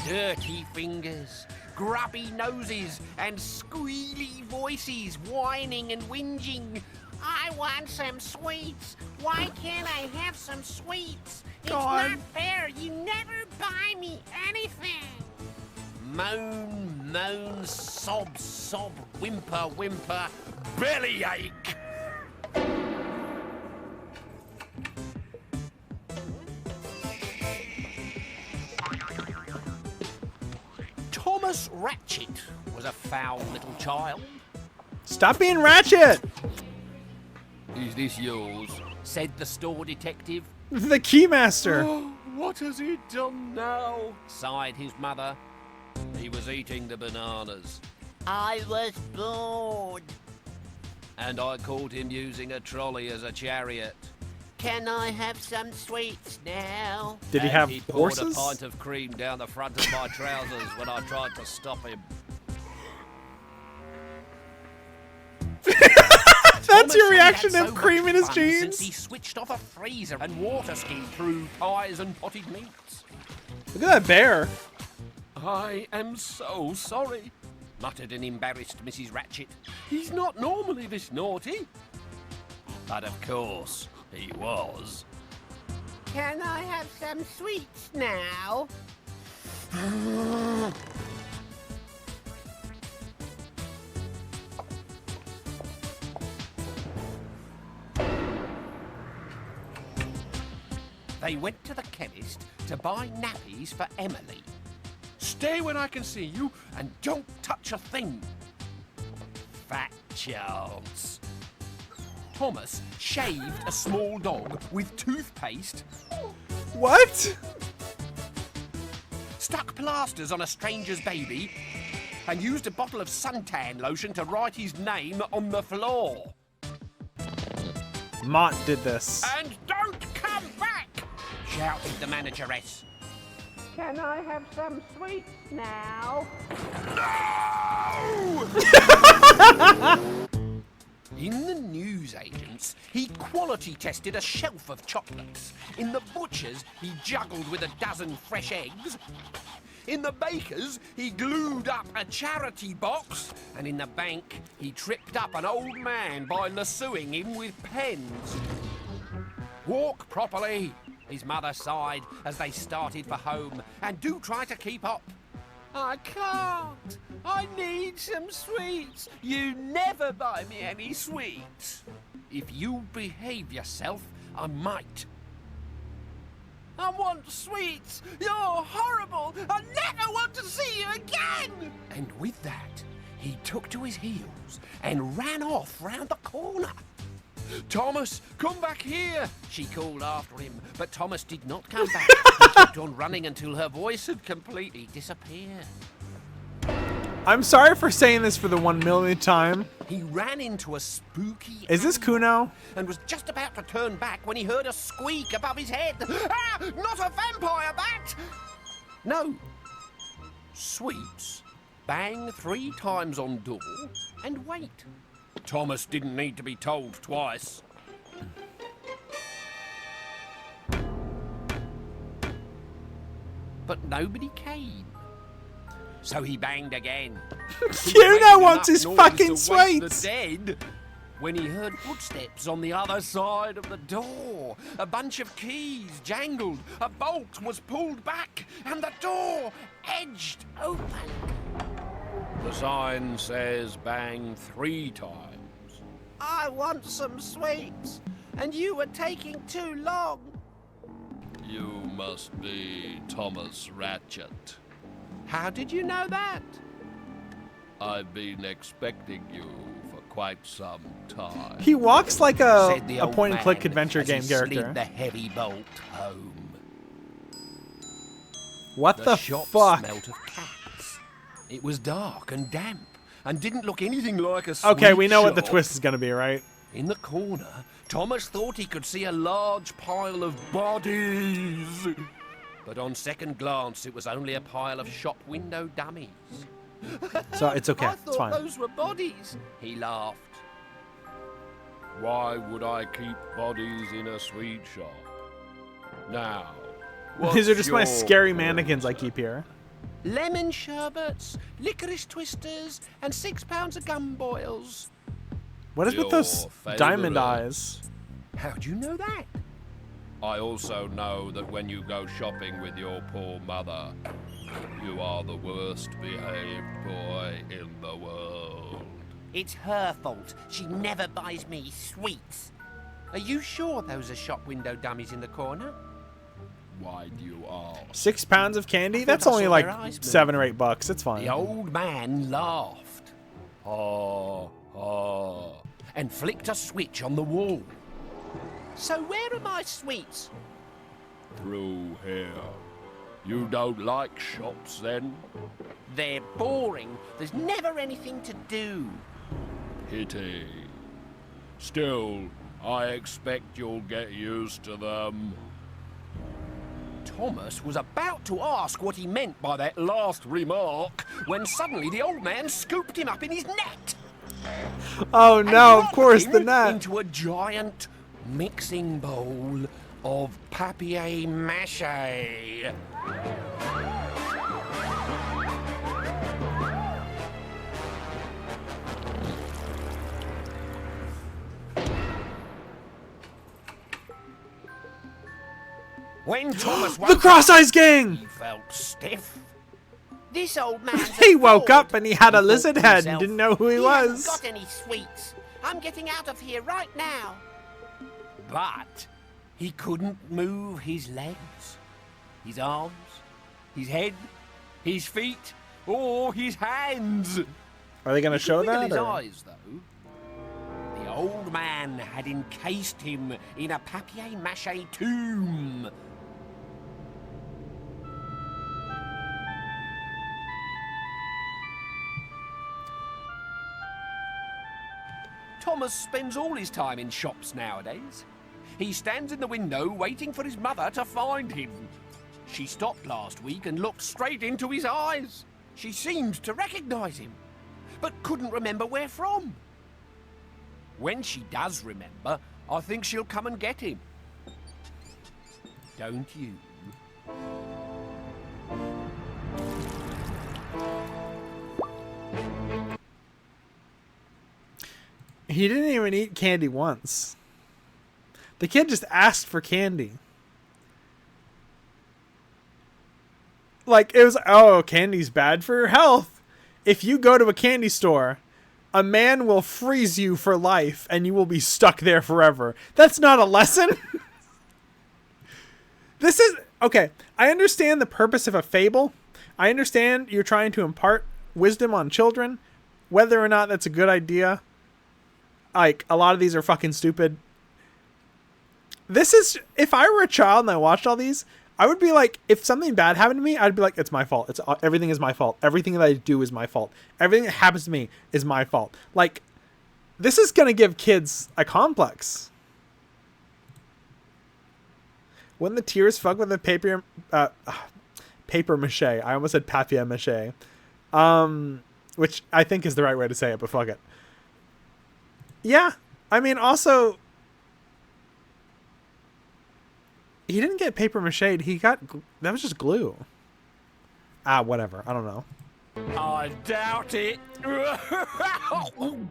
Dirty fingers, grubby noses, and squealy voices whining and whinging. I want some sweets. Why can't I have some sweets? It's God. not fair. You never buy me anything. Moan, moan, sob, sob, whimper, whimper, bellyache. Thomas Ratchet was a foul little child. Stop being ratchet! Is this yours? Said the store detective. The Keymaster. Oh, what has he done now? Sighed his mother. He was eating the bananas. I was bored. And I caught him using a trolley as a chariot. Can I have some sweets now? Did he And have he poured horses? a pint of cream down the front of my trousers when I tried to stop him. That's your Thomas reaction had to him so much creaming his fun jeans? Since he switched off a freezer and water skied through pies and potted meats. Look at that bear. I am so sorry, muttered an embarrassed Mrs. Ratchet. He's not normally this naughty. But of course, he was. Can I have some sweets now? They went to the chemist to buy nappies for Emily. Stay when I can see you and don't touch a thing. Fat chance. Thomas shaved a small dog with toothpaste, What? stuck plasters on a stranger's baby, and used a bottle of suntan lotion to write his name on the floor. Mott did this. And don't come back, shouted the manageress. Can I have some sweets now? In the newsagents, he quality tested a shelf of chocolates. In the butcher's, he juggled with a dozen fresh eggs. In the baker's, he glued up a charity box. And in the bank, he tripped up an old man by lassoing him with pens. Walk properly, his mother sighed as they started for home. And do try to keep up. I can't. I need some sweets. You never buy me any sweets. If you behave yourself, I might. I want sweets. You're horrible. I never want to see you again. And with that, he took to his heels and ran off round the corner. Thomas, come back here! She called after him, but Thomas did not come back. He kept on running until her voice had completely disappeared. I'm sorry for saying this for the 1 millionth time. He ran into a spooky Is this Kuno? and was just about to turn back when he heard a squeak above his head. Ah! Not a vampire bat! No. Sweets. Bang 3 times on door and wait. Thomas didn't need to be told twice. But nobody came. So he banged again. Kuno wants his fucking To wake the sweets. dead. When he heard footsteps on the other side of the door, a bunch of keys jangled, a bolt was pulled back, and the door edged open. The sign says bang 3 times. I want some sweets. And you were taking too long. You must be Thomas Ratchet. How did you know that? I've been expecting you for quite some time. He walks like Said the a old point-and-click man adventure as he game slid character. the heavy bolt home. What the shop fuck? smelt of cats. It was dark and damp and didn't look anything like a Okay, sweet we know what the shop. twist is gonna be, right? In the corner, Thomas thought he could see a large pile of bodies. But on second glance, it was only a pile of shop window dummies. So it's okay. I It's thought fine. those were bodies. He laughed. Why would I keep bodies in a sweet shop? Now, These are just my what's scary your mannequins I order? keep here. Lemon sherbets, licorice twisters, and 6 pounds of gum boils. What is with those Your diamond favourite. eyes? How'd you know that? I also know that when you go shopping with your poor mother, you are the worst behaved boy in the world. It's her fault. She never buys me sweets. Are you sure those are shop window dummies in the corner? Why do you ask? 6 pounds of candy? thought That's I only saw like their eyes move. $7 or $8. It's fine. The old man laughed. Ah, ah. And flicked a switch on the wall. So where are my sweets? Through here. You don't like shops then? They're boring. There's never anything to do. Pity. Still, I expect you'll get used to them. Thomas was about to ask what he meant by that last remark when suddenly the old man scooped him up in his net. Oh and no, of dropped course, him the net. into a giant mixing bowl of papier-mâché. When Thomas woke The Cross-Eyes up, Gang! he felt stiff. This old man's He a woke fraud. up and he had a He lizard thought to head and himself, didn't know who he He hasn't was. got any sweets. I'm getting out of here right now. But he couldn't move his legs, his arms, his head, his feet, or his hands. Are they gonna show Look at that? his or- eyes, though. The old man had encased him in a papier-mâché tomb. Thomas spends all his time in shops nowadays. He stands in the window waiting for his mother to find him. She stopped last week and looked straight into his eyes. She seemed to recognize him, but couldn't remember where from. When she does remember, I think she'll come and get him. Don't you? He didn't even eat candy once. The kid just asked for candy. Like, it was, oh, candy's bad for your health. If you go to a candy store, a man will freeze you for life and you will be stuck there forever. That's not a lesson. This is, okay, I understand the purpose of a fable. I understand you're trying to impart wisdom on children. Whether or not that's a good idea, like, a lot of these are fucking stupid. This is, if I were a child and I watched all these, I would be like, if something bad happened to me, I'd be like, it's my fault. Everything is my fault. Everything that I do is my fault. Everything that happens to me is my fault. Like, this is gonna give kids a complex. Wouldn't the tears fuck with the paper mache? I almost said papier mache. Which I think is the right way to say it, but fuck it. Yeah, I mean, also, he didn't get paper mache. He got, that was just glue. Ah, whatever. I don't know. I doubt it. Hang on.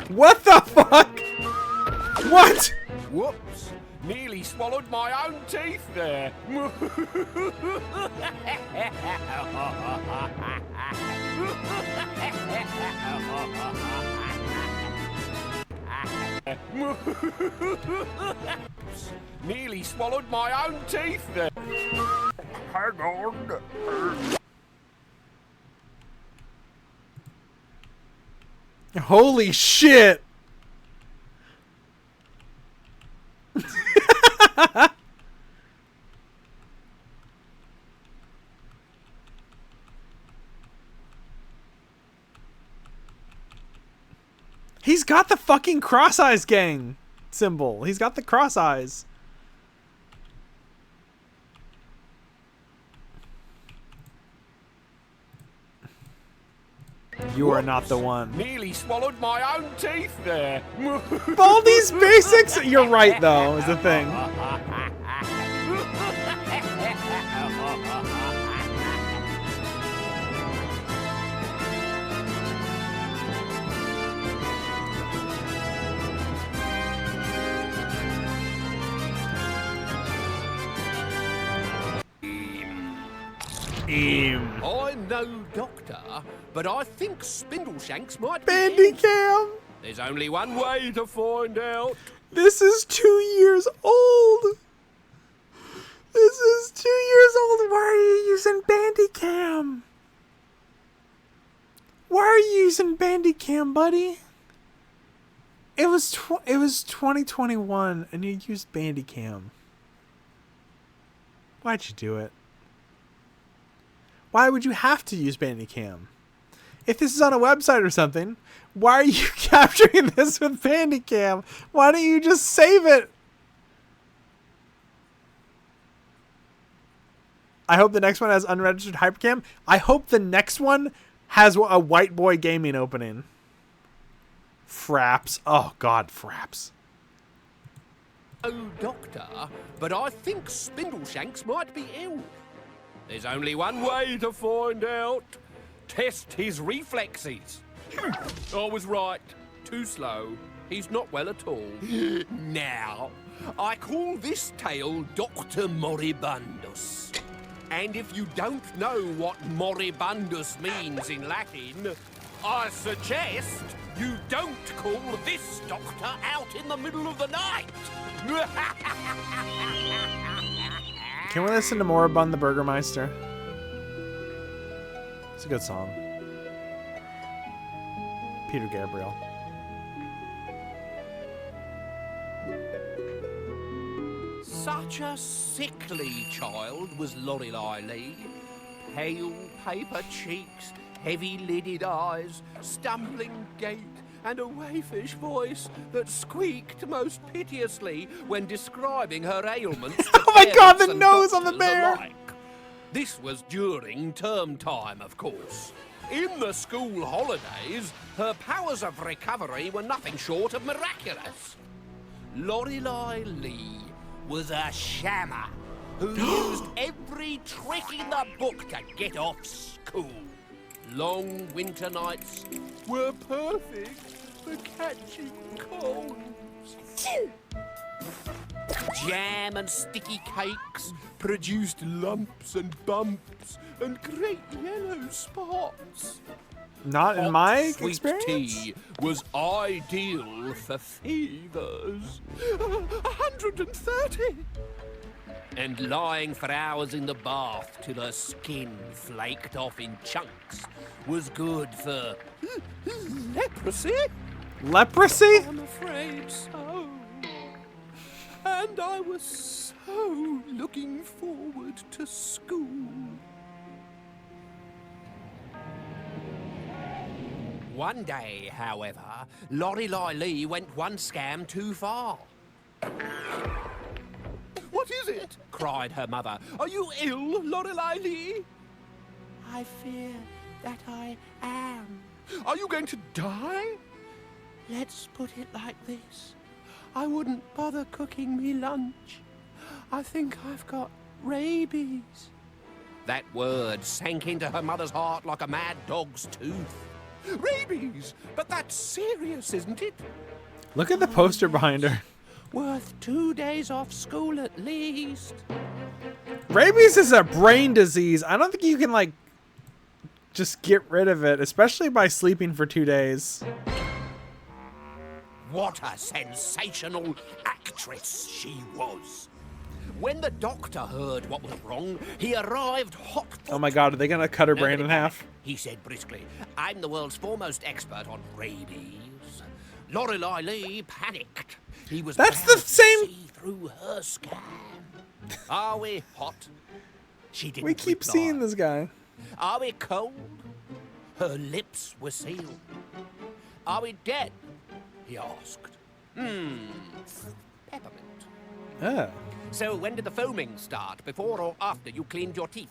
What the fuck? What? Whoops. Nearly swallowed my own teeth there. Nearly swallowed my own teeth there. Hang on. Holy shit. He's got the fucking Cross-Eyes Gang symbol. He's got the cross eyes. You are not the one. Nearly swallowed my own teeth there. Baldi's Basics? You're right, though, is the thing. I'm no doctor, but I think Spindleshanks might be in. Bandicam! There's only one way to find out. This is 2 years old! This is 2 years old! Why are you using Bandicam? Why are you using Bandicam, buddy? It was 2021 and you used Bandicam. Why'd you do it? Why would you have to use Bandicam? If this is on a website or something, why are you capturing this with Bandicam? Why don't you just save it? I hope the next one has unregistered hypercam. I hope the next one has a white boy gaming opening. Fraps. Oh, God, Fraps. Oh, Doctor, but I think Spindleshanks might be ill. There's only one way to find out. Test his reflexes. I was right. Too slow. He's not well at all. Now, I call this tale Dr. Moribundus. And if you don't know what moribundus means in Latin, I suggest you don't call this doctor out in the middle of the night. Can we listen to Moribund the Burgermeister? It's a good song. Peter Gabriel. Such a sickly child was Lorelei Lee. Pale paper cheeks, heavy-lidded eyes, stumbling gait, and a waifish voice that squeaked most piteously when describing her ailments. Oh my God, the nose on the bear! Alike. This was during term time, of course. In the school holidays, her powers of recovery were nothing short of miraculous. Lorelei Lee was a shammer who used every trick in the book to get off school. Long winter nights were perfect for catching colds. Jam and sticky cakes produced lumps and bumps and great yellow spots. Not in my Sweet experience. tea was ideal for fevers. 130. And lying for hours in the bath till her skin flaked off in chunks was good for leprosy. Leprosy? I'm afraid so. And I was so looking forward to school. One day, however, Lorelei Lee went one scam too far. What is it? Cried her mother. Are you ill, Lorelei Lee? I fear that I am. Are you going to die? Let's put it like this. I wouldn't bother cooking me lunch. I think I've got rabies. That word sank into her mother's heart like a mad dog's tooth. Rabies! But that's serious, isn't it? Look at the poster behind her. Worth 2 days off school at least. Rabies is a brain disease. I don't think you can, like, just get rid of it, especially by sleeping for 2 days. What a sensational actress she was. When the doctor heard what was wrong, he arrived hot. Oh my God, are they gonna cut her brain in half? He said briskly, I'm the world's foremost expert on rabies. Lorelei Lee panicked. He was That's proud the same- to see through her scam. Are we hot? She didn't We keep reply. seeing this guy. Are we cold? Her lips were sealed. Are we dead? He asked. Peppermint. Oh. So when did the foaming start? Before or after you cleaned your teeth?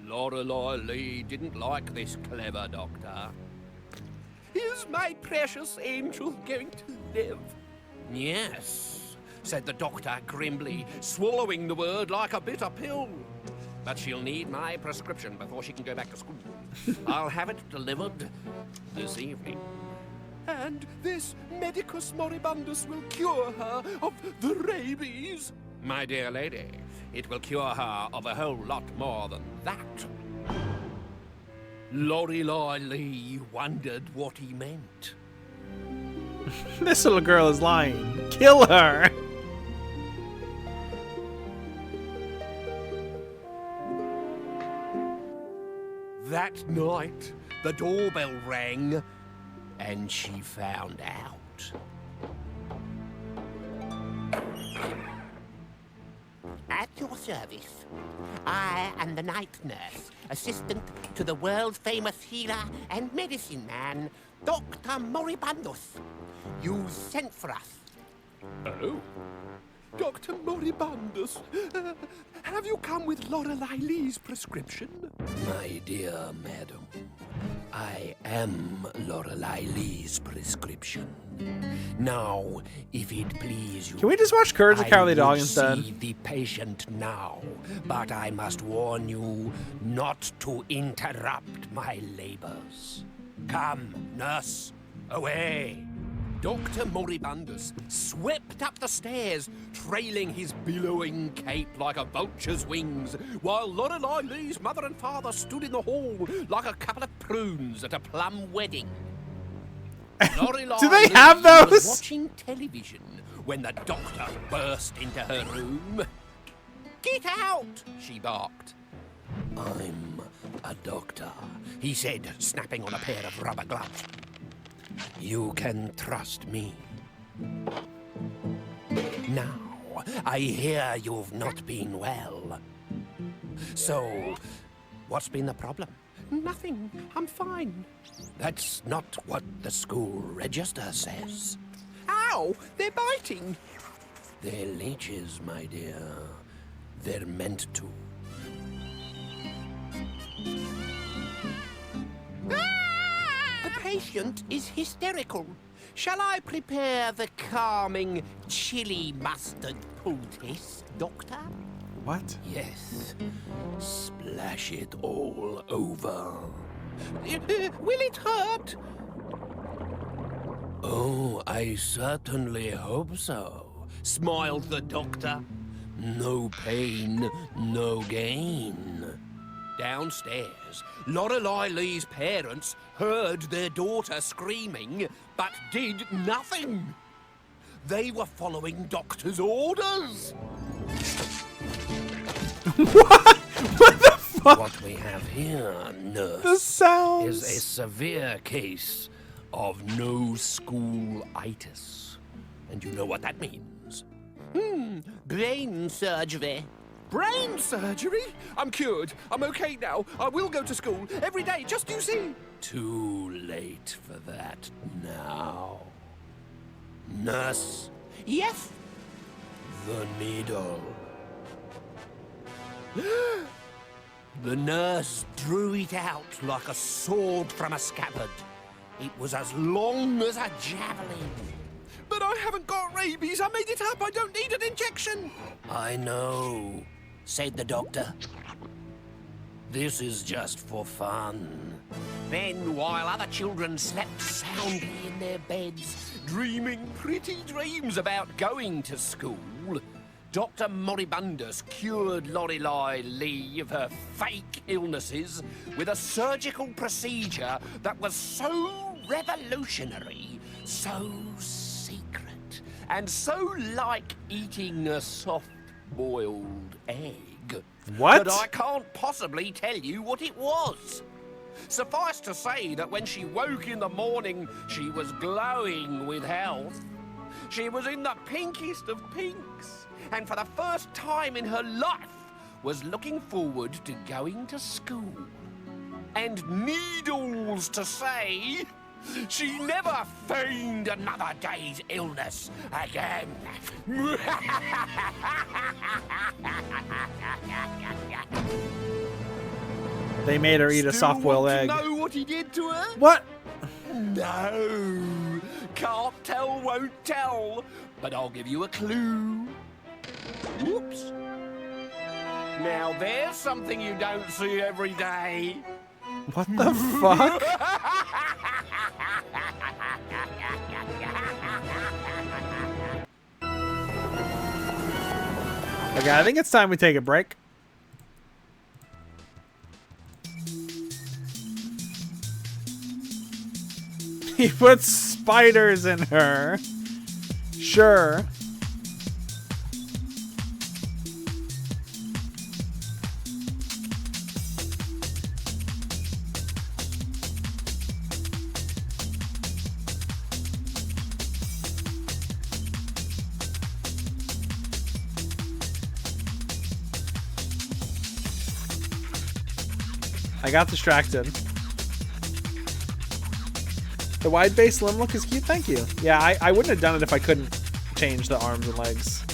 Lorelei Lee didn't like this clever doctor. Is my precious angel going to live? Yes, said the doctor grimly, swallowing the word like a bitter pill. But she'll need my prescription before she can go back to school. I'll have it delivered this evening. And this medicus moribundus will cure her of the rabies. My dear lady, it will cure her of a whole lot more than that. Lorelei Lee wondered what he meant. This little girl is lying. Kill her. That night, the doorbell rang, and she found out. At your service, I am the night nurse, assistant to the world-famous healer and medicine man, Dr. Moribundus. You sent for us. Oh? Dr. Moribundus, have you come with Lorelei Lee's prescription? My dear madam, I am Lorelei Lee's prescription. Now, if it please you, Can we just watch Courage the Cowardly Dog instead? I will see the patient now, but I must warn you not to interrupt my labors. Come, nurse, away. Dr. Moribundus swept up the stairs, trailing his billowing cape like a vulture's wings, while Lorelei Lee's mother and father stood in the hall like a couple of prunes at a plum wedding. Lorelei Do they Lee have was those? watching television when the doctor burst into her room. "Get out!" she barked. I'm a doctor, he said, snapping on a pair of rubber gloves. You can trust me. Now, I hear you've not been well. So, what's been the problem? "Nothing. I'm fine." That's not what the school register says. Ow! They're biting. They're leeches, my dear. They're meant to. The patient is hysterical. Shall I prepare the calming chili mustard poultice, Doctor? What? Yes. Splash it all over. Will it hurt? Oh, I certainly hope so, smiled the doctor. No pain, no gain. Downstairs, Lorelei Lee's parents heard their daughter screaming, but did nothing. They were following doctor's orders. What? What the fuck? What we have here, nurse, The sounds. is a severe case of no school-itis. And you know what that means? Brain surgery. Brain surgery? I'm cured. I'm okay now. I will go to school every day, just you see. Too late for that now. Nurse, Yes? the needle. The nurse drew it out like a sword from a scabbard. It was as long as a javelin. But I haven't got rabies. I made it up. I don't need an injection. I know, said the doctor. This is just for fun. Then, while other children slept soundly in their beds, dreaming pretty dreams about going to school, Dr. Moribundus cured Lorelei Lee of her fake illnesses with a surgical procedure that was so revolutionary, so secret, and so like eating a soft-boiled egg. What? That I can't possibly tell you what it was. Suffice to say that when she woke in the morning, she was glowing with health. She was in the pinkest of pinks, and for the first time in her life was looking forward to going to school. And needles to say, she never feigned another day's illness again. They made her eat a Still soft-boiled want egg. to know what he did to her? What? No. Can't tell, won't tell. But I'll give you a clue. Whoops. Now there's something you don't see every day. What the fuck? Okay, I think it's time we take a break. He puts spiders in her. Sure. I got distracted. The wide base limb look is cute, thank you. Yeah, I wouldn't have done it if I couldn't change the arms and legs.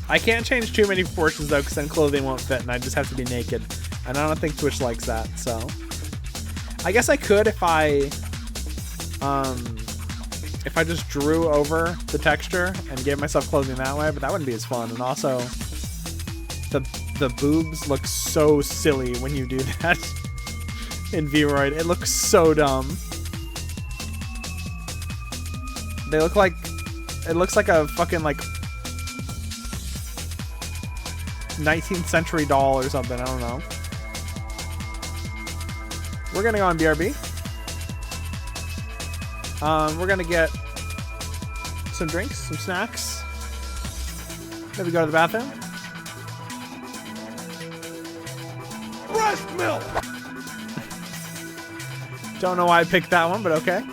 I can't change too many proportions though, because then clothing won't fit, and I just have to be naked. And I don't think Twitch likes that, so I guess I could if I just drew over the texture and gave myself clothing that way, but that wouldn't be as fun. And also, the boobs look so silly when you do that in Vroid. It looks so dumb. They look like, it looks like a fucking like 19th century doll or something. I don't know. We're gonna go on BRB. We're gonna get some drinks, some snacks. Maybe go to the bathroom. Breast milk! Don't know why I picked that one, but okay.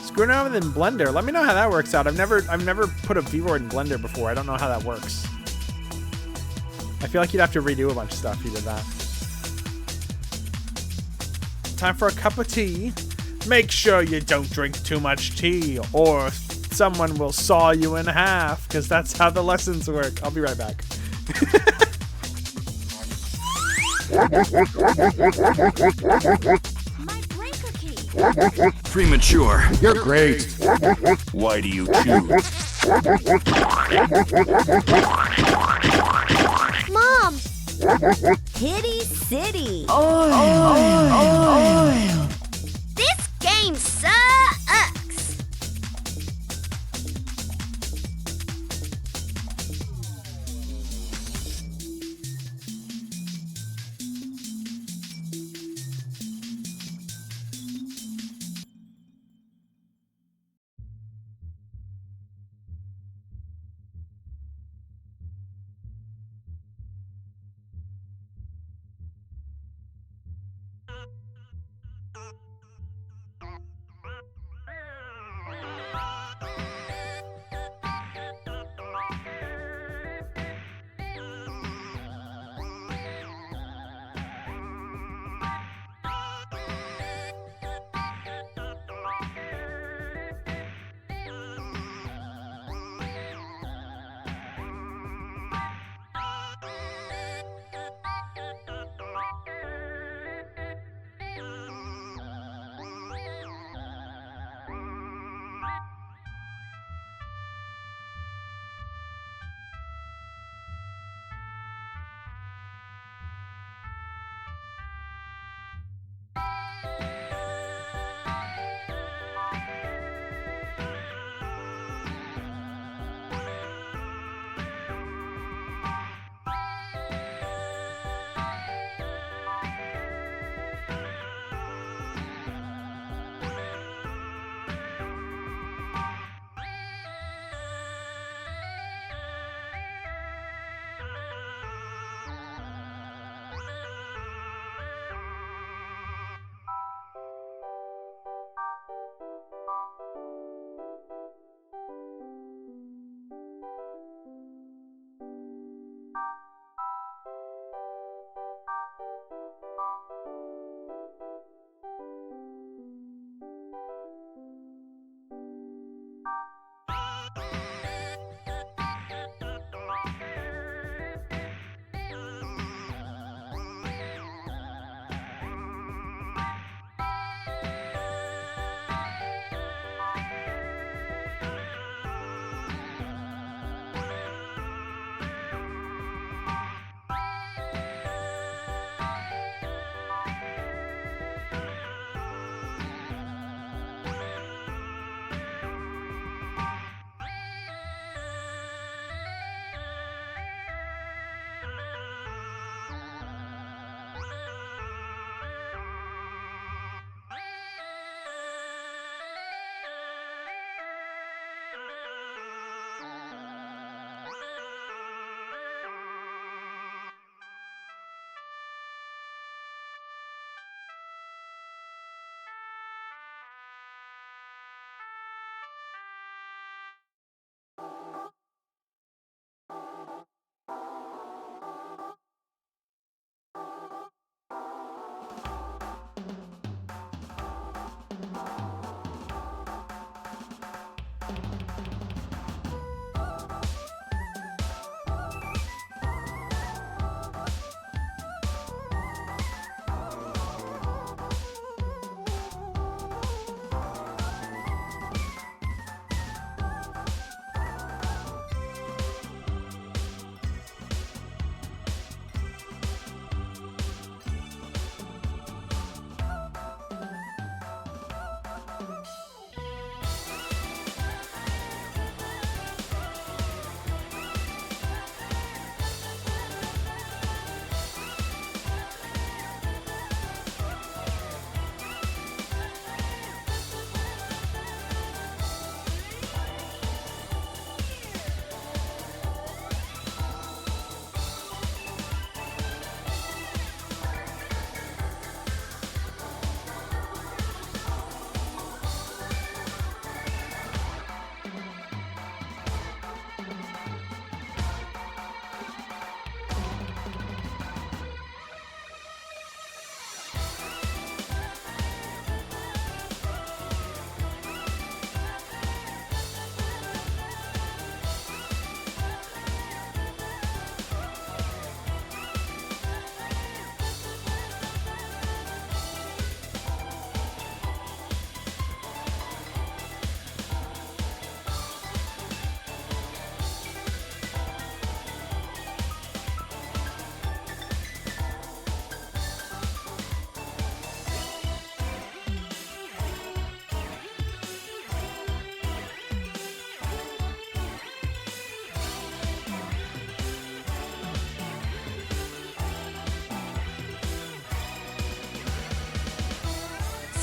Screwing around with it in Blender. Let me know how that works out. I've never put a Vroid in Blender before. I don't know how that works. I feel like you'd have to redo a bunch of stuff if you did that. Time for a cup of tea. Make sure you don't drink too much tea, or someone will saw you in half, because that's how the lessons work. I'll be right back. My breaker key. Premature. You're great. Why do you choose? Mom! Titty City. This game sucks.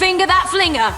Finger that flinger.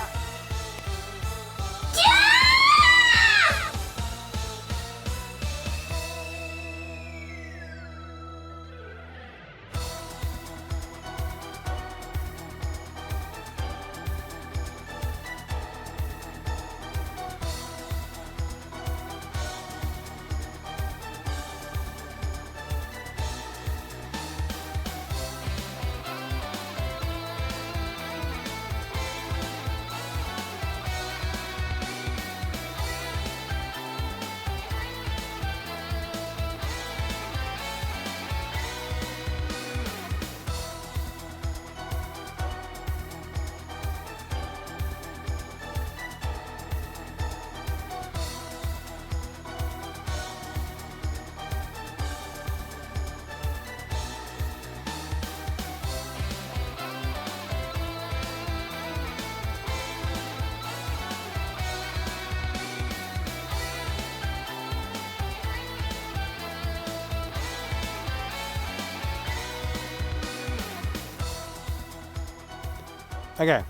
Okay.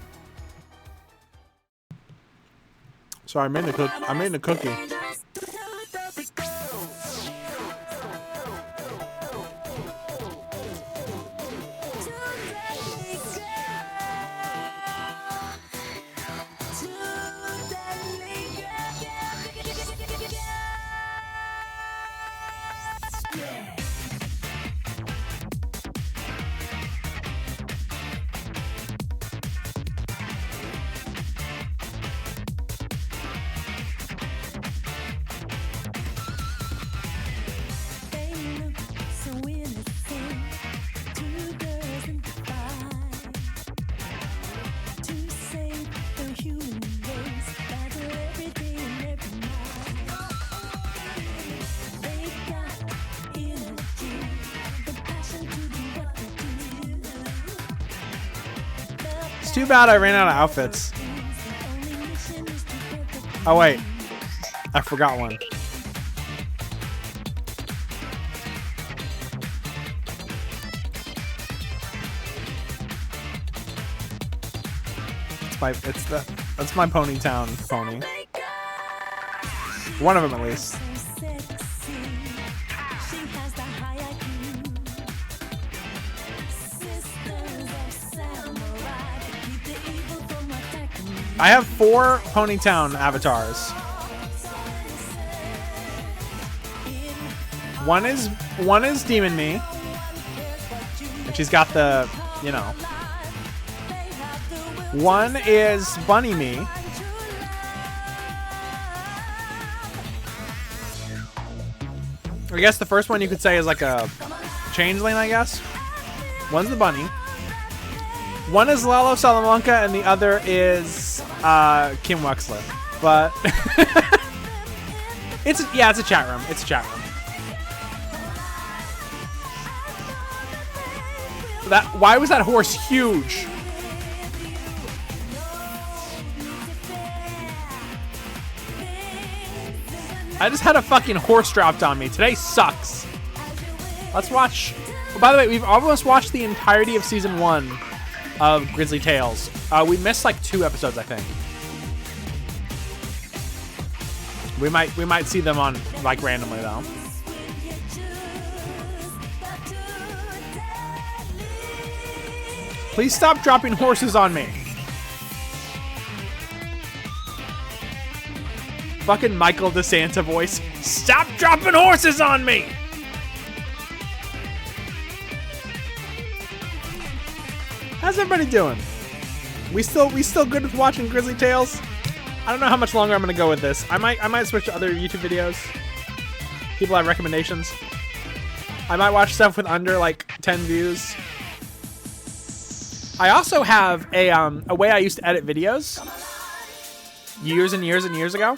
So I made the cookie. Too bad I ran out of outfits. Oh wait, I forgot one. That's my Ponytown pony. One of them at least. I have 4 Ponytown avatars. One is Demon Me, and she's got the, you know. One is Bunny Me. I guess the first one you could say is like a changeling, I guess. One's the bunny. One is Lalo Salamanca, and the other is Kim Wexler. But it's a chat room. It's a chat room. Why was that horse huge? I just had a fucking horse dropped on me. Today sucks. Let's watch. Oh, by the way, we've almost watched the entirety of season 1 of Grizzly Tales. We missed like 2 episodes, I think. We might see them on like randomly though. Please stop dropping horses on me. Fucking Michael DeSanta voice. Stop dropping horses on me. How's everybody doing? We still good with watching Grizzly Tales? I don't know how much longer I'm gonna go with this. I might switch to other YouTube videos. People have recommendations. I might watch stuff with under like 10 views. I also have a way I used to edit videos years and years and years ago.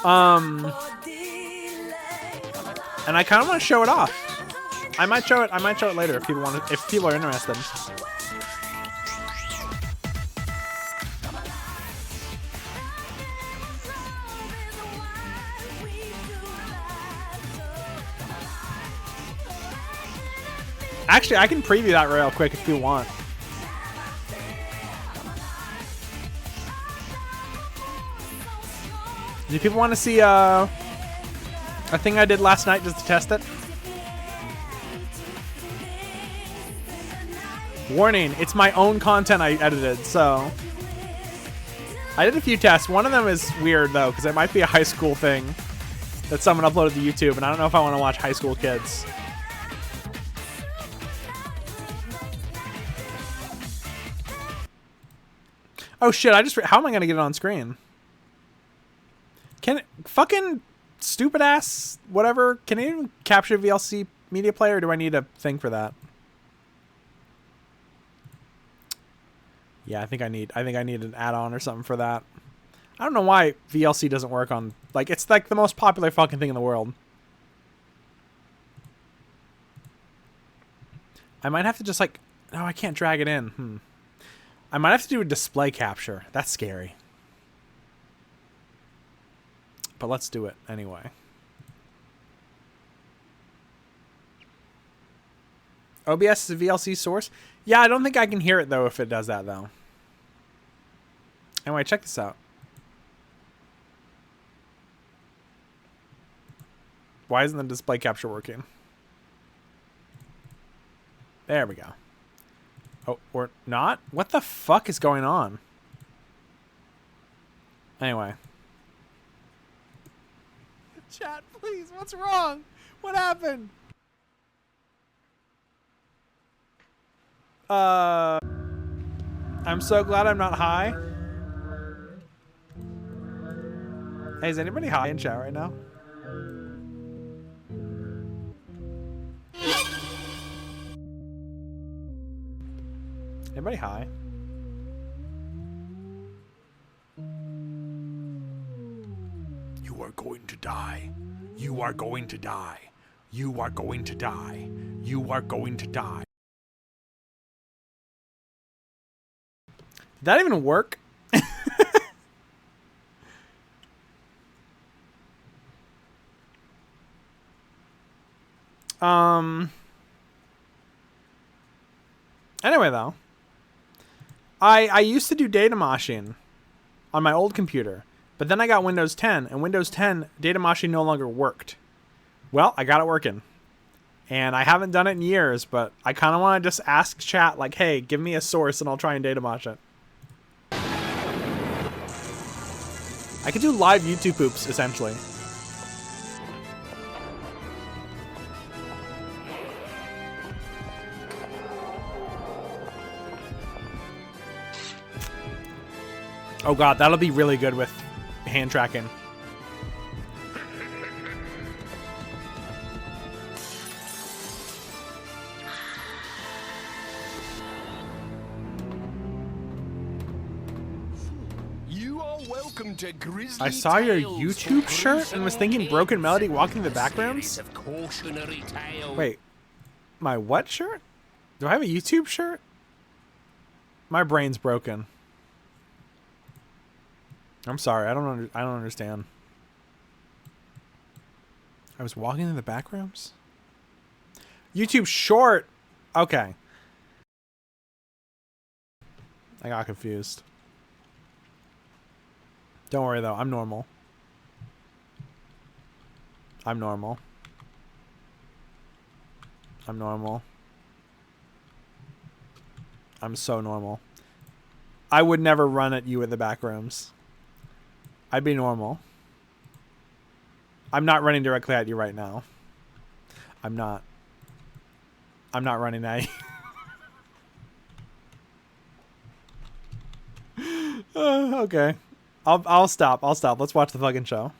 And I kind of want to show it off. I might show it later if people are interested. Actually, I can preview that real quick if you want. Do people want to see a thing I did last night just to test it? Warning, it's my own content I edited, so... I did a few tests. One of them is weird, though, because it might be a high school thing that someone uploaded to YouTube, and I don't know if I want to watch high school kids. Oh, shit, how am I going to get it on screen? Can it... Fucking stupid-ass whatever. Can it even capture VLC media player, or do I need a thing for that? Yeah, I think I need an add-on or something for that. I don't know why VLC doesn't work on... Like, it's like the most popular fucking thing in the world. I might have to just like... No, I can't drag it in. I might have to do a display capture. That's scary. But let's do it anyway. OBS is a VLC source? Yeah, I don't think I can hear it, though, if it does that, though. Anyway, check this out. Why isn't the display capture working? There we go. Oh, or not? What the fuck is going on? Anyway. Chat, please, what's wrong? What happened? I'm so glad I'm not high. Hey, is anybody high in chat right now? Anybody high? You are going to die. You are going to die. You are going to die. You are going to die. Did that even work? Anyway, though. I used to do data moshing on my old computer, but then I got Windows 10, and Windows 10 data moshing no longer worked. Well, I got it working. And I haven't done it in years, but I kind of want to just ask chat, like, hey, give me a source and I'll try and data mosh it. I could do live YouTube poops, essentially. Oh god, that'll be really good with hand tracking. To Grizzly I saw your Tales YouTube shirt and was thinking Broken Melody walking the backrooms? Wait, my what shirt? Do I have a YouTube shirt? My brain's broken. I'm sorry, I don't understand. I was walking in the backrooms? YouTube short. Okay. I got confused. Don't worry, though. I'm normal. I'm normal. I'm normal. I'm so normal. I would never run at you in the back rooms. I'd be normal. I'm not running directly at you right now. I'm not. I'm not running at you. Okay. I'll stop. I'll stop. Let's watch the fucking show.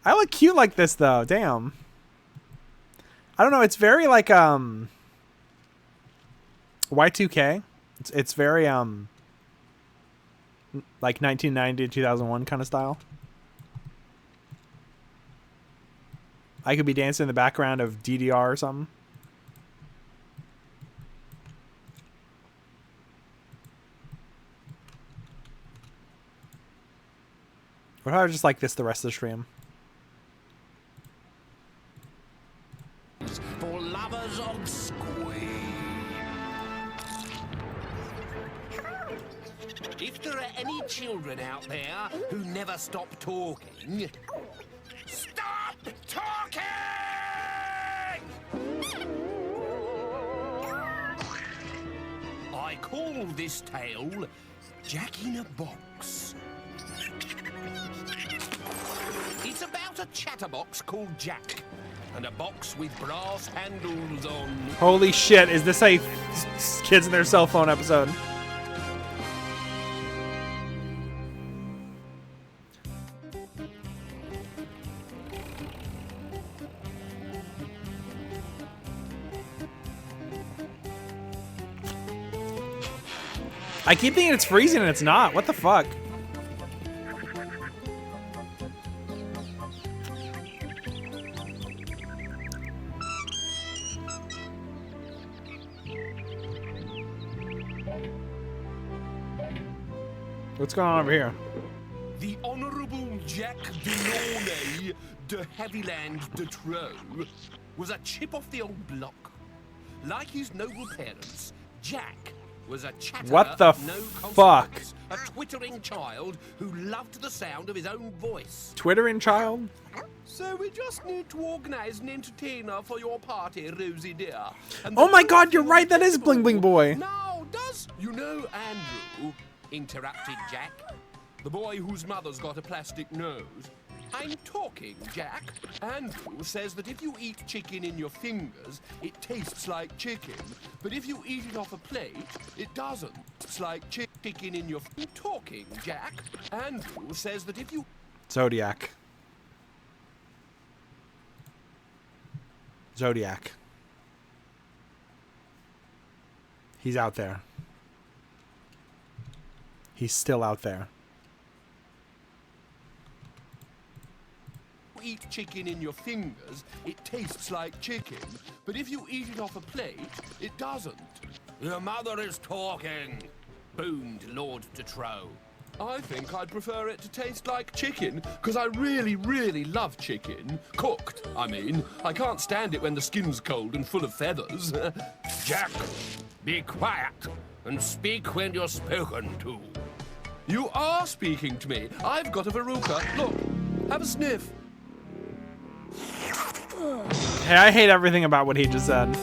I look cute like this, though. Damn. I don't know. It's very like Y2K. It's very like 1990 to 2001 kind of style. I could be dancing in the background of DDR or something. What if I was just like this the rest of the stream? For lovers of Squeem. If there are any children out there who never stop talking, stop talking! I call this tale Jack in a Box. It's about a chatterbox called Jack and a box with brass handles on. Holy shit, is this a kids and their cell phone episode? I keep thinking it's freezing and it's not. What the fuck? What's going on over here? The Honourable Jack Delaunay de Heavyland de Trow was a chip off the old block. Like his noble parents, Jack was a chatterer What the of no fuck? consequence, a twittering child who loved the sound of his own voice. Twittering child? So we just need to organise an entertainer for your party, Rosie dear. And Oh the my god, first you're right, that is Bling Bling Boy. Now, does you know Andrew? Interrupted Jack. The boy whose mother's got a plastic nose. I'm talking, Jack. Andrew says that if you eat chicken in your fingers, it tastes like chicken. But if you eat it off a plate, it doesn't. It's like chicken in your... I'm talking, Jack. Andrew says that if you... Zodiac. Zodiac. He's out there. He's still out there. eat chicken in your fingers, it tastes like chicken. But if you eat it off a plate, it doesn't. Your mother is talking, boomed Lord de Trow. I think I'd prefer it to taste like chicken, because I really, really love chicken. Cooked, I mean. I can't stand it when the skin's cold and full of feathers. Jack, be quiet and speak when you're spoken to. You are speaking to me. I've got a verruca. Look, have a sniff. Hey, I hate everything about what he just said.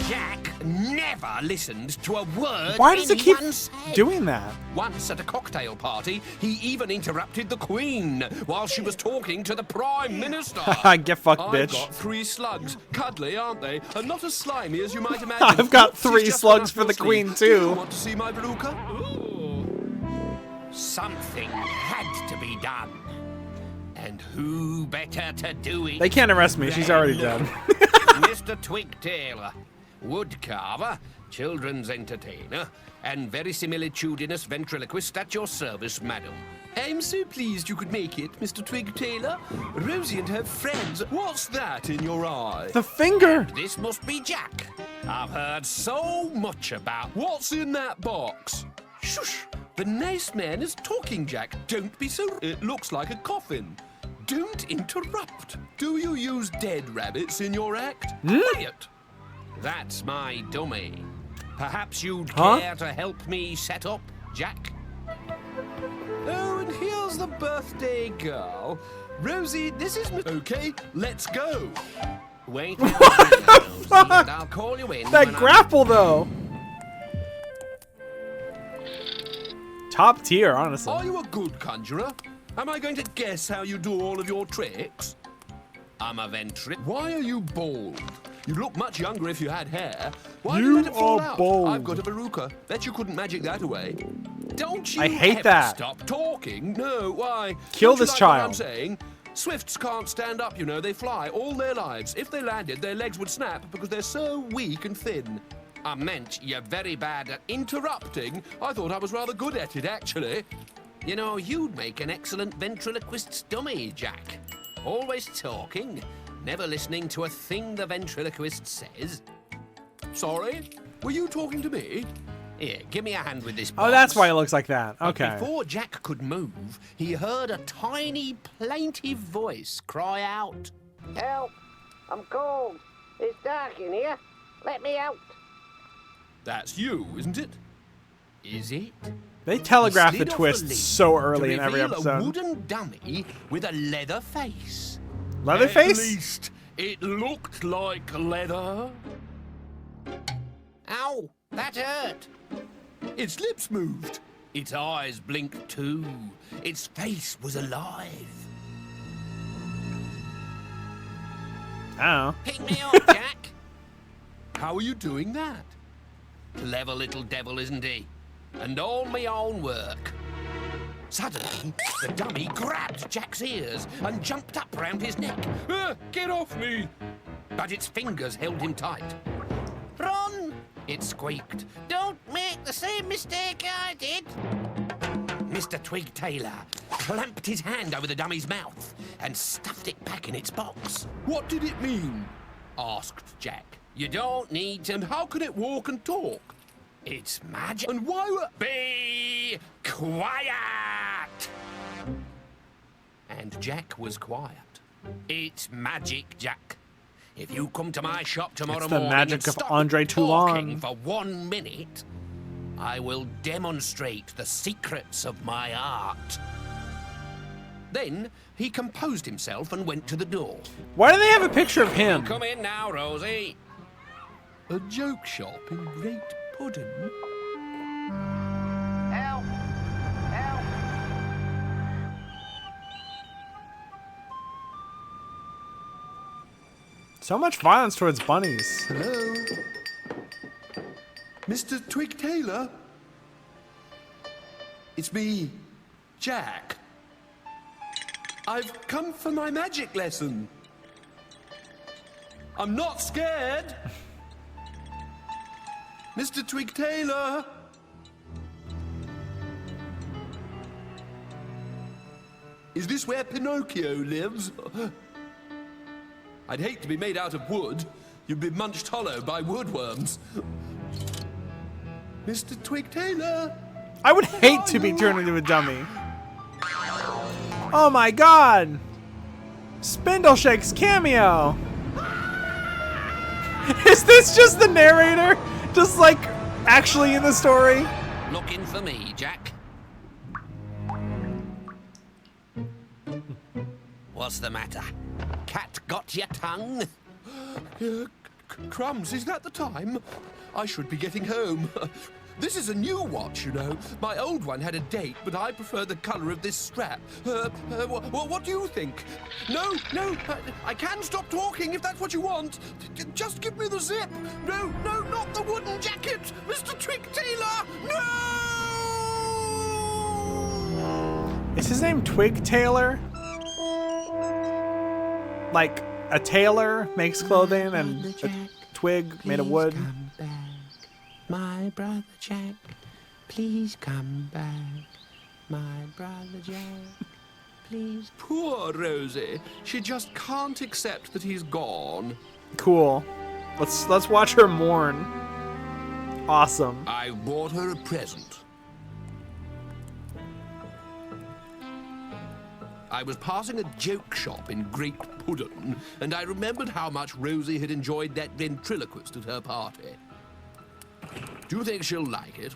Jack never listened to a word. Why does it keep anyone said. doing that? Once at a cocktail party, he even interrupted the Queen while she was talking to the Prime Minister. Get fucked, bitch. I've got 3 slugs. Cuddly, aren't they? And not as slimy as you might imagine. I've got Whoops, 3 he's just slugs gone for up the your Queen, sleeve. too. Do you want to see my verruca? Something had to be done. And who better to do it? They can't arrest me. She's already dead. Mr. Twigtail, woodcarver, children's entertainer, and verisimilitudinous ventriloquist at your service, madam. I'm so pleased you could make it, Mr. Twigtail. Rosie and her friends. What's that in your eye? The finger. This must be Jack. I've heard so much about... What's in that box? Shush! The nice man is talking, Jack. Don't be so... It looks like a coffin. Don't interrupt. Do you use dead rabbits in your act? Quiet. That's my dummy. Perhaps you'd care to help me set up, Jack? Oh, and here's the birthday girl. Rosie, this is... Okay, let's go. Wait. What the fuck? And I'll call you in That when grapple, though. Top tier, honestly. Are you a good conjurer? Am I going to guess how you do all of your tricks? I'm a ventric. Why are you bald? You'd look much younger if you had hair. Why do you let it fall out? bald. I've got a verruca. Bet you couldn't magic that away. Don't you I hate ever that. stop talking? No, why? Kill Don't you this like child. What I'm saying? Swifts can't stand up, you know. They fly all their lives. If they landed, their legs would snap because they're so weak and thin. I meant you're very bad at interrupting. I thought I was rather good at it, actually. You know, you'd make an excellent ventriloquist's dummy, Jack. Always talking, never listening to a thing the ventriloquist says. Sorry? Were you talking to me? Here, give me a hand with this box. Oh, that's why it looks like that. But Okay. before Jack could move, he heard a tiny, plaintive voice cry out. Help! I'm cold. It's dark in here. Let me out. That's you, isn't it? Is it? They telegraph the Slid off twist lid so early to in every reveal episode. A wooden dummy with a leather face. Leather At face? least it looked like leather. Ow, that hurt. Its lips moved. Its eyes blinked too. Its face was alive. I don't know. Pick me up, Jack. How are you doing that? Clever little devil, isn't he? And all my own work. Suddenly, the dummy grabbed Jack's ears and jumped up round his neck. Get off me! But its fingers held him tight. Run! It squeaked. Don't make the same mistake I did. Mr. Twig Taylor clamped his hand over the dummy's mouth and stuffed it back in its box. What did it mean? Asked Jack. You don't need to. And how can it walk and talk? It's magic. And why were... Be quiet! And Jack was quiet. It's magic, Jack. If you come to my shop tomorrow It's the morning magic and of stop Andre talking Toulon. for 1 minute, I will demonstrate the secrets of my art. Then he composed himself and went to the door. Why do they have a picture of him? Come in now, Rosie. A joke shop in Great Puddin'? Help! Help! So much violence towards bunnies. Hello? Mr. Twig Taylor? It's me, Jack. I've come for my magic lesson. I'm not scared. Mr. Twig Taylor? Is this where Pinocchio lives? I'd hate to be made out of wood. You'd be munched hollow by woodworms. Mr. Twig Taylor? I would hate to be turned into a dummy. Oh my god! Spindleshake's cameo! Is this just the narrator? Just like actually in the story? Looking for me, Jack? What's the matter? Cat got your tongue? Crumbs, is that the time? I should be getting home. This is a new watch, you know. My old one had a date, but I prefer the color of this strap. What do you think? No, I can stop talking if that's what you want. Just give me the zip. No, not the wooden jacket. Mr. Twig Taylor, no! Is his name Twig Taylor? Like a tailor makes clothing and a twig made of wood? Come back, my brother Jack. Please come back, my brother Jack. Please. Poor Rosie. She just can't accept that he's gone. Cool. Let's watch her mourn. Awesome. I bought her a present. I was passing a joke shop in Great Puddin', and I remembered how much Rosie had enjoyed that ventriloquist at her party. Do you think she'll like it?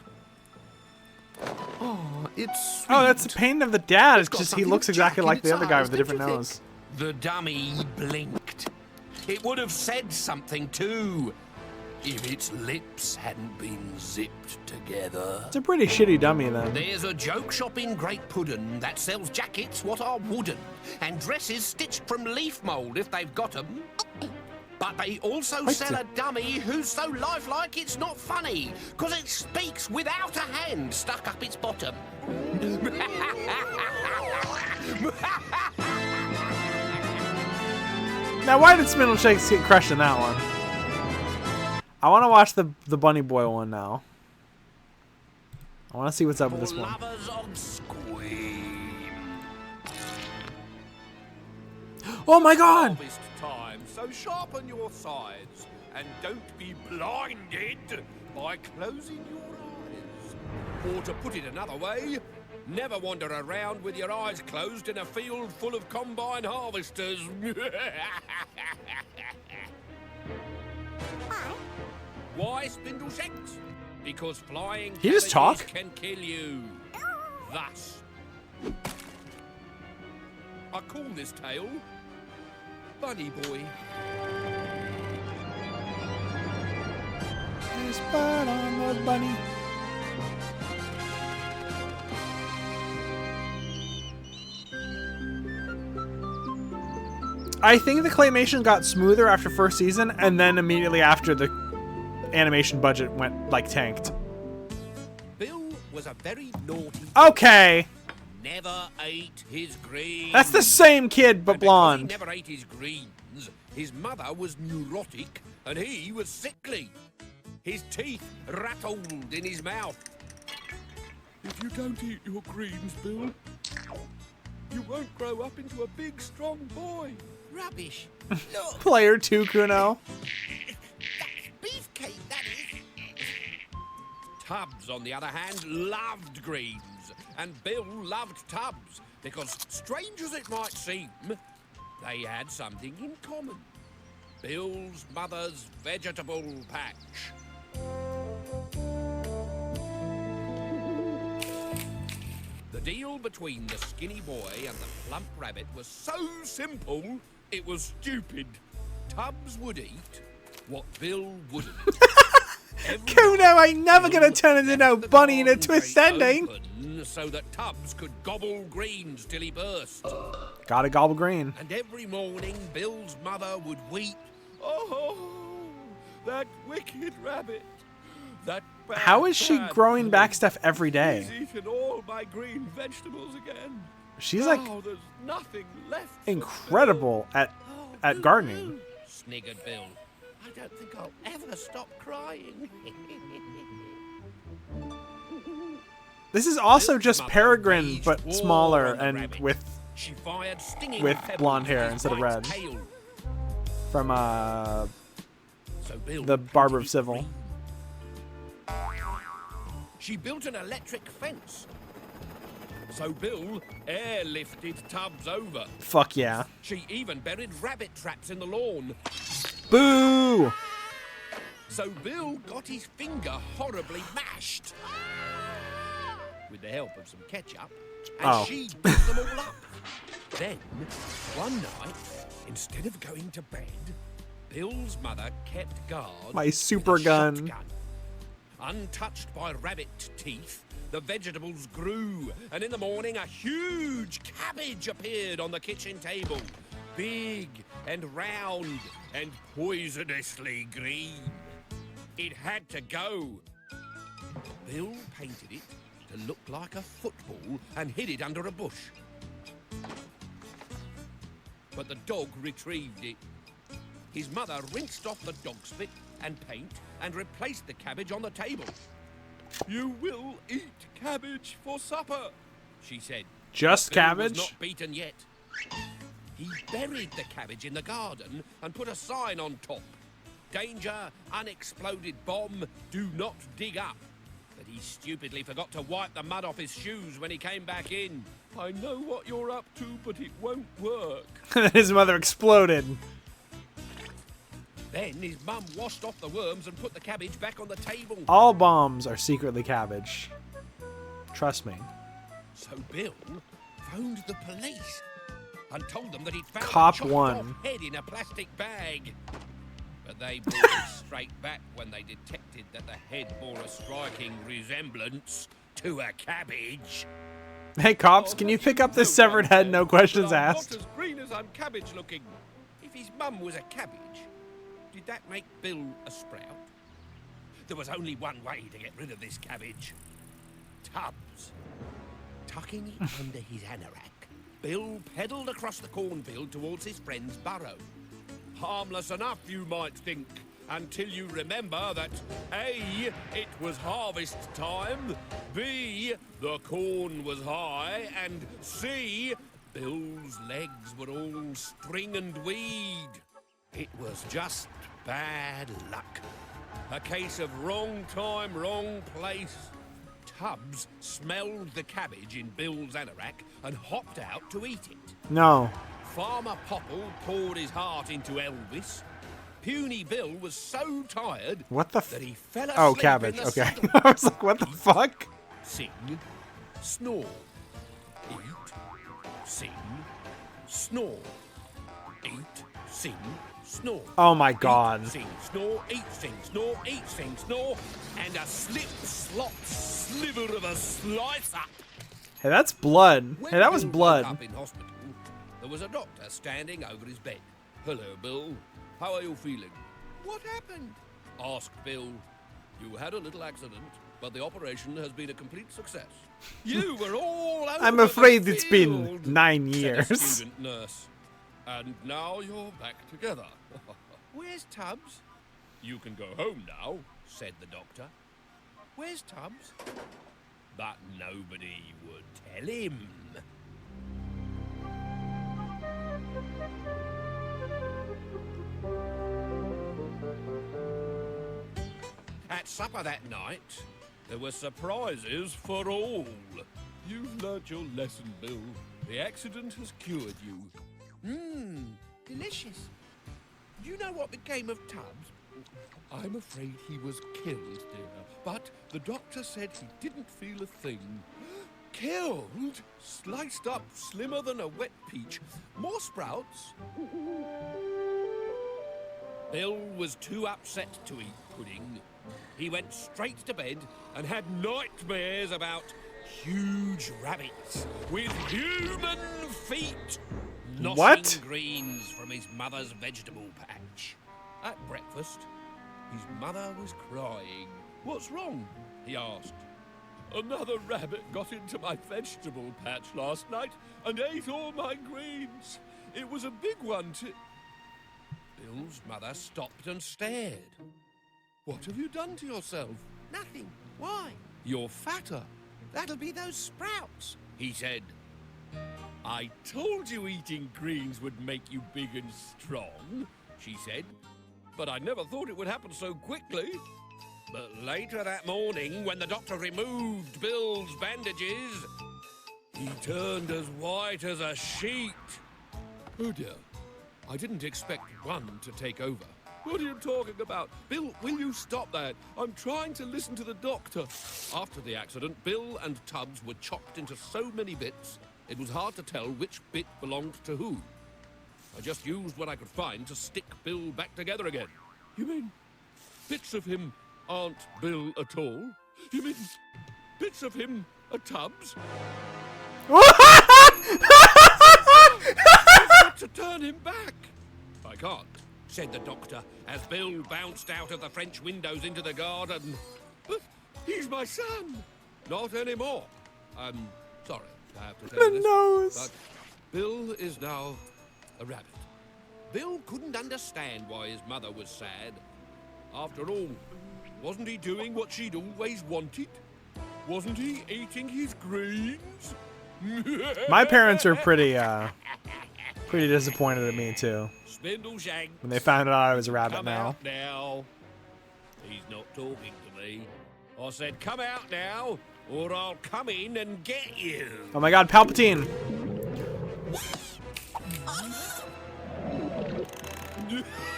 Oh, it's sweet. Oh, that's the painting of the dad. It's got just he something looks of exactly Jack in like the its other guy eyes, with a don't different you think? nose. The dummy blinked. It would have said something too, if its lips hadn't been zipped together. It's a pretty shitty dummy then. There's a joke shop in Great Puddin' that sells jackets what are wooden and dresses stitched from leaf mould if they've got 'em. But they also sell a dummy who's so lifelike it's not funny, 'cause it speaks without a hand stuck up its bottom. Now, why did Spindleshakes get crushed in that one? I want to watch the Bunny Boy one now. I want to see what's up with this one. Lovers of Squeem. Oh my god! Harvest time, so sharpen your sides and don't be blinded by closing your eyes. Or to put it another way, never wander around with your eyes closed in a field full of combine harvesters. Why Spindleshakes? because flying He just cabbages talk? can kill you. Thus, I call this tale Bunny Boy. There's blood on the bunny. I think the claymation got smoother after first season, and then immediately after the animation budget went like tanked. Bill was a very naughty. Okay, Never ate his greens. that's the same kid but And because blonde. He never ate his greens. His mother was neurotic, and he was sickly. His teeth rattled in his mouth. If you don't eat your greens, Bill, you won't grow up into a big, strong boy. Rubbish. Look, Player 2 Kuno. beefcake, that is. Tubbs, on the other hand, loved greens. And Bill loved Tubbs because, strange as it might seem, they had something in common. Bill's mother's vegetable patch. The deal between the skinny boy and the plump rabbit was so simple, it was stupid. Tubbs would eat what Bill wouldn't. Kuno ain't never gonna turn into no bunny in a twist ending. So that Tubbs could gobble greens till he burst. Gotta gobble green. And every morning, Bill's mother would weep. Oh, that wicked rabbit. That bad, How is she bad growing boy. back stuff every day? He's eaten all my green vegetables again. She's like Oh, there's nothing left for incredible at Bill. gardening. Sniggered Bill. I don't think I'll ever stop crying. This is also Bill's just mother Peregrine, waged but war smaller on the and rabbit. with She fired stinging with pebbles blonde hair at his instead of white red. tail. from So Bill the Barber of painted it Civil. green. She built an electric fence. So Bill airlifted Tubbs over. Fuck yeah. She even buried rabbit traps in the lawn. Boo! So Bill got his finger horribly mashed. With the help of some ketchup. And Oh. she beat them all up. Then, one night, instead of going to bed, Bill's mother kept guard My with super a gun. shotgun. Untouched by rabbit teeth, the vegetables grew, and in the morning a huge cabbage appeared on the kitchen table. Big and round and poisonously green. It had to go. Bill painted it to look like a football and hid it under a bush. But the dog retrieved it. His mother rinsed off the dog spit and paint and replaced the cabbage on the table. You will eat cabbage for supper, she said. Just Bill cabbage? was not beaten yet. He buried the cabbage in the garden and put a sign on top. Danger, unexploded bomb, do not dig up. But he stupidly forgot to wipe the mud off his shoes when he came back in. I know what you're up to, but it won't work. His mother exploded. Then his mum washed off the worms and put the cabbage back on the table. All bombs are secretly cabbage. Trust me. So Bill phoned the police and told them that he'd found Cop a chopped one. off head in a plastic bag. But they brought it straight back when they detected that the head bore a striking resemblance to a cabbage. Hey cops, can you pick up this severed head, no questions But I'm asked? Not as green as I'm cabbage looking. If his mum was a cabbage, did that make Bill a sprout? There was only one way to get rid of this cabbage. Tubbs. Tucking it under his anorak, Bill pedalled across the cornfield towards his friend's burrow. Harmless enough, you might think, until you remember that A, it was harvest time, B, the corn was high, and C, Bill's legs were all string and weed. It was just bad luck. A case of wrong time, wrong place. Tubbs smelled the cabbage in Bill's anorak and hopped out to eat it. No. Farmer Popple poured his heart into Elvis. Puny Bill was so tired What the that he fell asleep Oh, cabbage. in the Okay. saddle. I was like, what the fuck? Sing, snore, eat, sing, snore, eat, sing, snore. Oh my god. Eat, sing, snore, eat, sing, snore, eat, sing, snore, and a slip, slop, sliver of a slice up. Hey, that's blood. When Hey, that was Bill blood. woke up in hospital, there was a doctor standing over his bed. Hello, Bill. How are you feeling? What happened? Asked Bill. You had a little accident, but the operation has been a complete success. You were all over I'm the afraid it's been field, 9 said a years. student nurse. And now you're back together. Where's Tubbs? You can go home now, said the doctor. Where's Tubbs? But nobody would tell him. At supper that night, there were surprises for all. You've learnt your lesson, Bill. The accident has cured you. Delicious. Do you know what became of Tubbs? I'm afraid he was killed, dear. But the doctor said he didn't feel a thing. Killed? Sliced up, slimmer than a wet peach. More sprouts? Bill was too upset to eat pudding. He went straight to bed and had nightmares about huge rabbits with human feet noshing What? greens from his mother's vegetable patch. At breakfast, his mother was crying. What's wrong? He asked. Another rabbit got into my vegetable patch last night and ate all my greens. It was a big one too. Bill's mother stopped and stared. What have you done to yourself? Nothing. Why? You're fatter. That'll be those sprouts, he said. I told you eating greens would make you big and strong, she said. But I never thought it would happen so quickly. But later that morning, when the doctor removed Bill's bandages, he turned as white as a sheet. Oh dear, I didn't expect one to take over. What are you talking about? Bill, will you stop that? I'm trying to listen to the doctor. After the accident, Bill and Tubbs were chopped into so many bits, it was hard to tell which bit belonged to who. I just used what I could find to stick Bill back together again. You mean bits of him aren't Bill at all? You mean bits of him are Tubbs? I've got to turn him back. I can't, said the doctor, as Bill bounced out of the French windows into the garden. But he's my son. Not anymore. I'm sorry I have to tell you this, nose. but Bill is now a rabbit. Bill couldn't understand why his mother was sad. After all, wasn't he doing what she'd always wanted? Wasn't he eating his greens? My parents are pretty disappointed at me too Spindleshanks, when they found out I was a rabbit come now. out now. He's not talking to me. I said, come out now, or I'll come in and get you. Oh my god, Palpatine!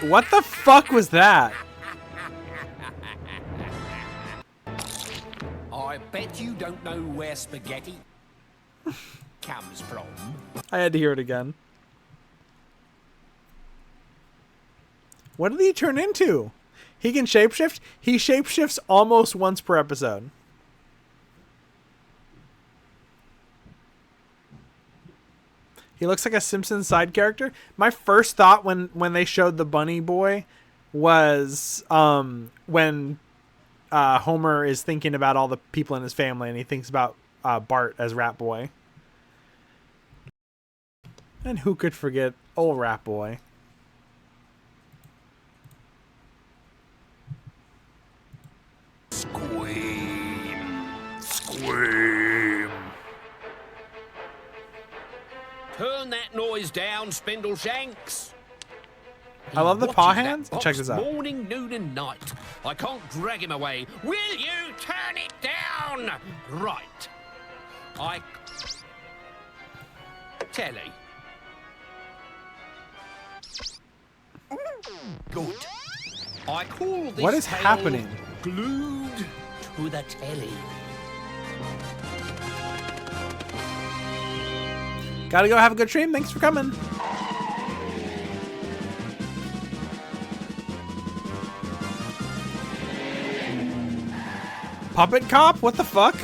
What the fuck was that? I bet you don't know where spaghetti comes from. I had to hear it again. What did he turn into? He can shapeshift? He shapeshifts almost once per episode. He looks like a Simpsons side character. My first thought when they showed the bunny boy was when Homer is thinking about all the people in his family and he thinks about Bart as Rat Boy. And who could forget old Rat Boy? Squeem. Turn that noise down, Spindleshanks. I love the He paw watches that hands. box Check this out. Morning, noon, and night. I can't drag him away. Will you turn it down? Right. Telly. Good. I call this What is tale happening? Glued to the telly. Gotta go have a good stream. Thanks for coming. Puppet cop? What the fuck?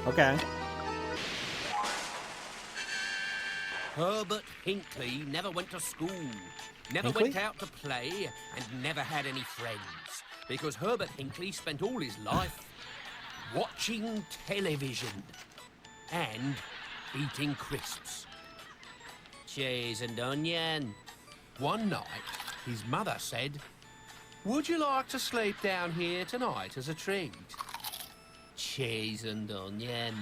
Okay. Herbert Hinckley never went to school, never Hinckley? went out to play, and never had any friends. Because Herbert Hinckley spent all his life watching television and eating crisps. Cheese and onion. One night, his mother said, "Would you like to sleep down here tonight as a treat?" Cheese and onion.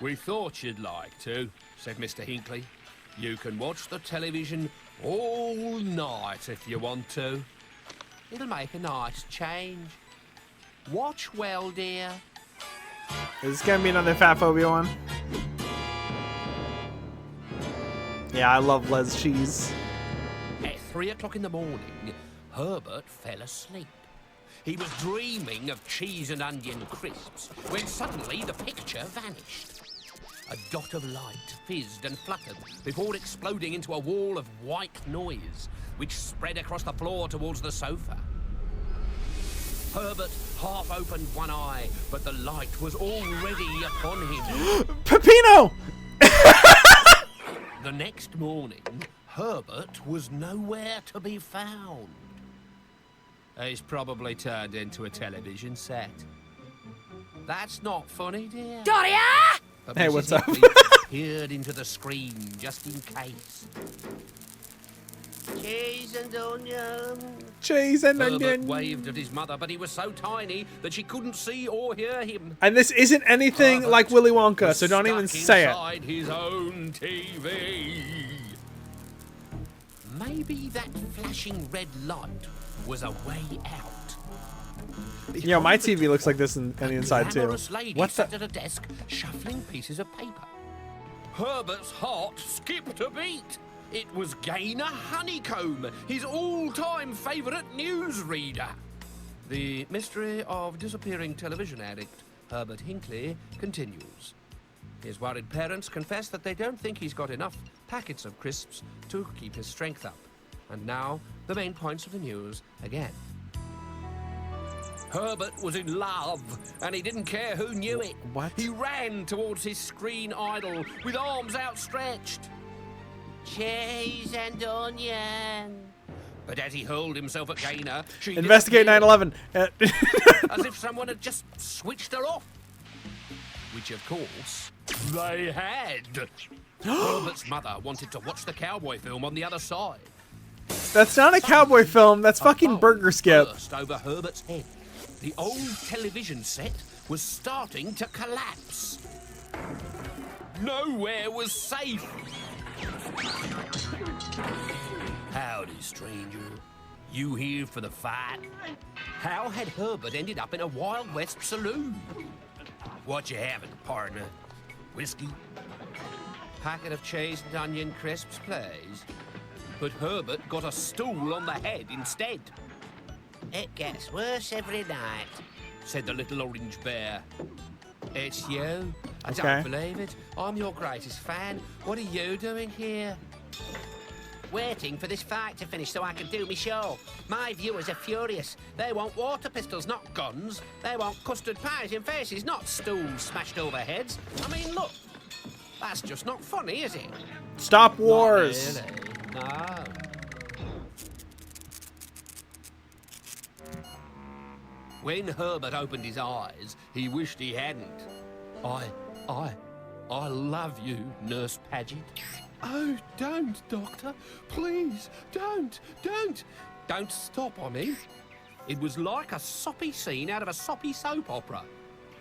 "We thought you'd like to," said Mr. Hinckley. "You can watch the television all night if you want to. It'll make a nice change. Watch well, dear." Is this gonna be another Fat Phobia one? Yeah, I love Les Cheese. At 3 o'clock in the morning, Herbert fell asleep. He was dreaming of cheese and onion crisps when suddenly the picture vanished. A dot of light fizzed and fluttered before exploding into a wall of white noise, which spread across the floor towards the sofa. Herbert half opened one eye, but the light was already upon him. Peppino! The next morning, Herbert was nowhere to be found. He's probably turned into a television set. That's not funny, dear. Doria! But Hey, Mrs. what's up? Hinckley peered into the screen just in case. Cheese and onion. Cheese and Herbert onion. waved at his mother, but he was so tiny that she couldn't see or hear him. And this isn't anything like Willy Wonka, so don't even say it. Inside his own TV. Maybe that flashing red light was a way out. Yo, my TV looks like this on the inside too. Glamorous lady What sat the? at a desk shuffling pieces of paper. Herbert's heart skipped a beat. It was Gaynor Honeycomb, his all-time favourite newsreader. The mystery of disappearing television addict Herbert Hinckley continues. His worried parents confess that they don't think he's got enough packets of crisps to keep his strength up. And now, the main points of the news again. Herbert was in love, and he didn't care who knew it. What? He ran towards his screen idol with arms outstretched. Cheese and onion. But as he hurled himself at Gaynor, she Investigate disappeared, 9/11. as if someone had just switched her off. Which, of course, they had. Herbert's mother wanted to watch the cowboy film on the other side. That's not a cowboy film. That's fucking Burger Skip. Burst over Herbert's head. The old television set was starting to collapse. Nowhere was safe. Howdy, stranger. You here for the fight? How had Herbert ended up in a Wild West saloon? What you having, partner? Whiskey? Packet of cheese and onion crisps, please. But Herbert got a stool on the head instead. It gets worse every night, said the little orange bear. It's you? I Okay. don't believe it. I'm your greatest fan. What are you doing here? Waiting for this fight to finish so I can do my show. My viewers are furious. They want water pistols, not guns. They want custard pies in faces, not stools smashed over heads. I mean, look. That's just not funny, is it? Stop wars. Not really. No. When Herbert opened his eyes, he wished he hadn't. I love you, Nurse Paget. Oh, don't, Doctor. Please, don't. Don't stop on me. It was like a soppy scene out of a soppy soap opera.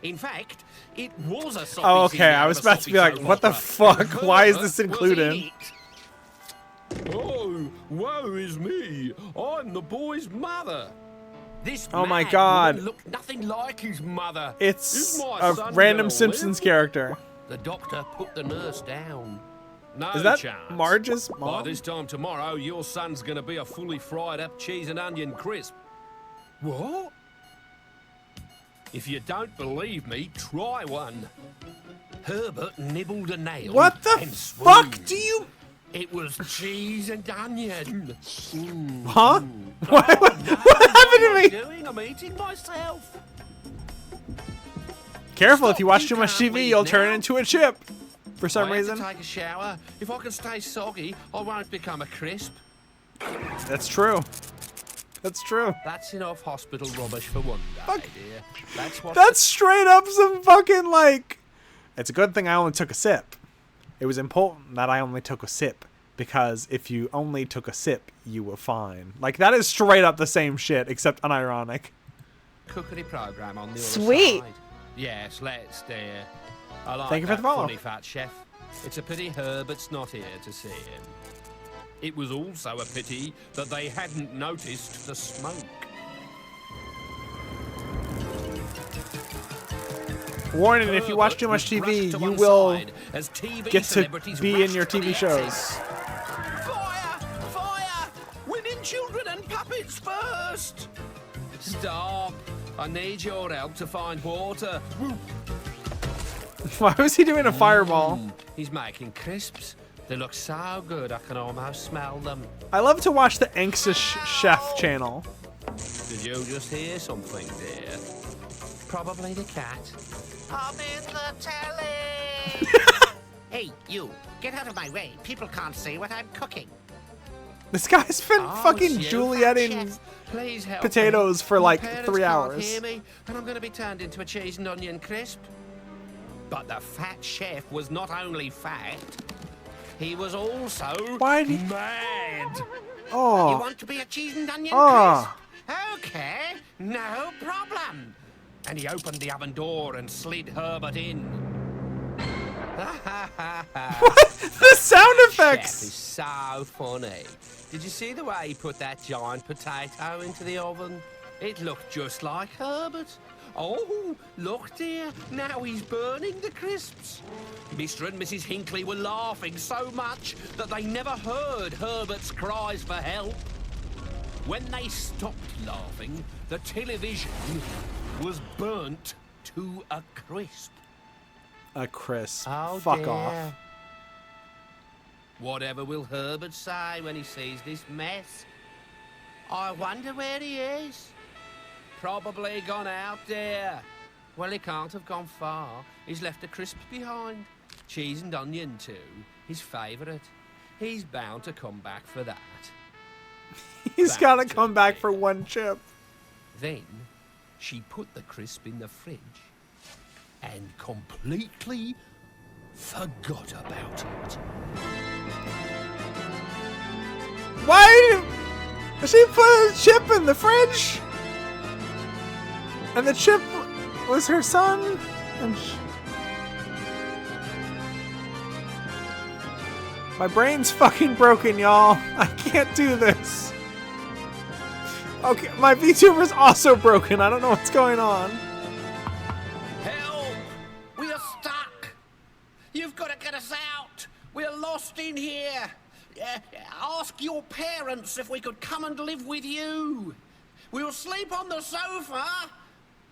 In fact, it was a soppy Oh, scene okay. out I of was a about to soppy be like, soap what the opera. fuck? And Why is Herbert this was included? in it. Oh, woe is me. I'm the boy's mother. This Oh my mad God. woman looked nothing like his mother. It's Is my a son random gonna Simpsons live? character. The doctor put the nurse down. No Is that chance. Marge's By mom? this time tomorrow, your son's gonna be a fully fried up cheese and onion crisp. What? If you don't believe me, try one. Herbert nibbled a nail. What the and fuck swooned. do you... It was cheese and onion. Huh? What happened to me? Doing? I'm eating myself. Careful, if Stop, you watch you too much can't TV, leave you'll turn now. into a chip. For some I have reason. to take a shower. If I can stay soggy, I won't become a crisp. That's true. That's true. That's enough hospital rubbish for one day, Fuck. dear. That's what. That's straight up some fucking like... It's a good thing I only took a sip. It was important that I only took a sip. Because if you only took a sip, you were fine. Like, that is straight up the same shit, except unironic. Cookery program on the Sweet. other side. Yes, let's dear. I like Thank you for that the follow. funny fat chef. It's a pity Herbert's not here to see him. It was also a pity that they hadn't noticed the smoke. Warning, if you watch too much TV, you will get to be in your TV shows. Fire! Fire! Women, children and puppets first! Stop! I need your help to find water. Why was he doing a fireball? He's making crisps. They look so good I can almost smell them. I love to watch the Anxious Chef channel. Did you just hear something, dear? Probably the cat. I'm in the telly. Hey, you, get out of my way. People can't see what I'm cooking. This guy's been Oh, fucking it's you, Julietting Chef. Please help potatoes me. for My like parents 3 can't hours. hear me, and I'm going to be turned into a cheese and onion crisp. But the fat chef was not only fat, he was also Why did he... mad. You Oh. want to be a cheese and onion Oh. crisp? Okay, no problem. And he opened the oven door and slid Herbert in. The sound Chef is effects! so funny. Did you see the way he put that giant potato into the oven? It looked just like Herbert. Oh, look dear, now he's burning the crisps. Mr. and Mrs. Hinckley were laughing so much that they never heard Herbert's cries for help. When they stopped laughing, the television was burnt to a crisp. A crisp. Oh, Fuck dear. off. Whatever will Herbert say when he sees this mess? I wonder where he is. Probably gone out there. Well, he can't have gone far. He's left a crisp behind. Cheese and onion, too. His favourite. He's bound to come back for that. He's gotta come back for one chip. Then she put the crisp in the fridge and completely forgot about it. Why did she put a chip in the fridge? And the chip was her son? And my brain's fucking broken, y'all. I can't do this. Okay, my VTuber's also broken. I don't know what's going on. Help! We are stuck! You've got to get us out! We're lost in here! Ask your parents if we could come and live with you! We'll sleep on the sofa!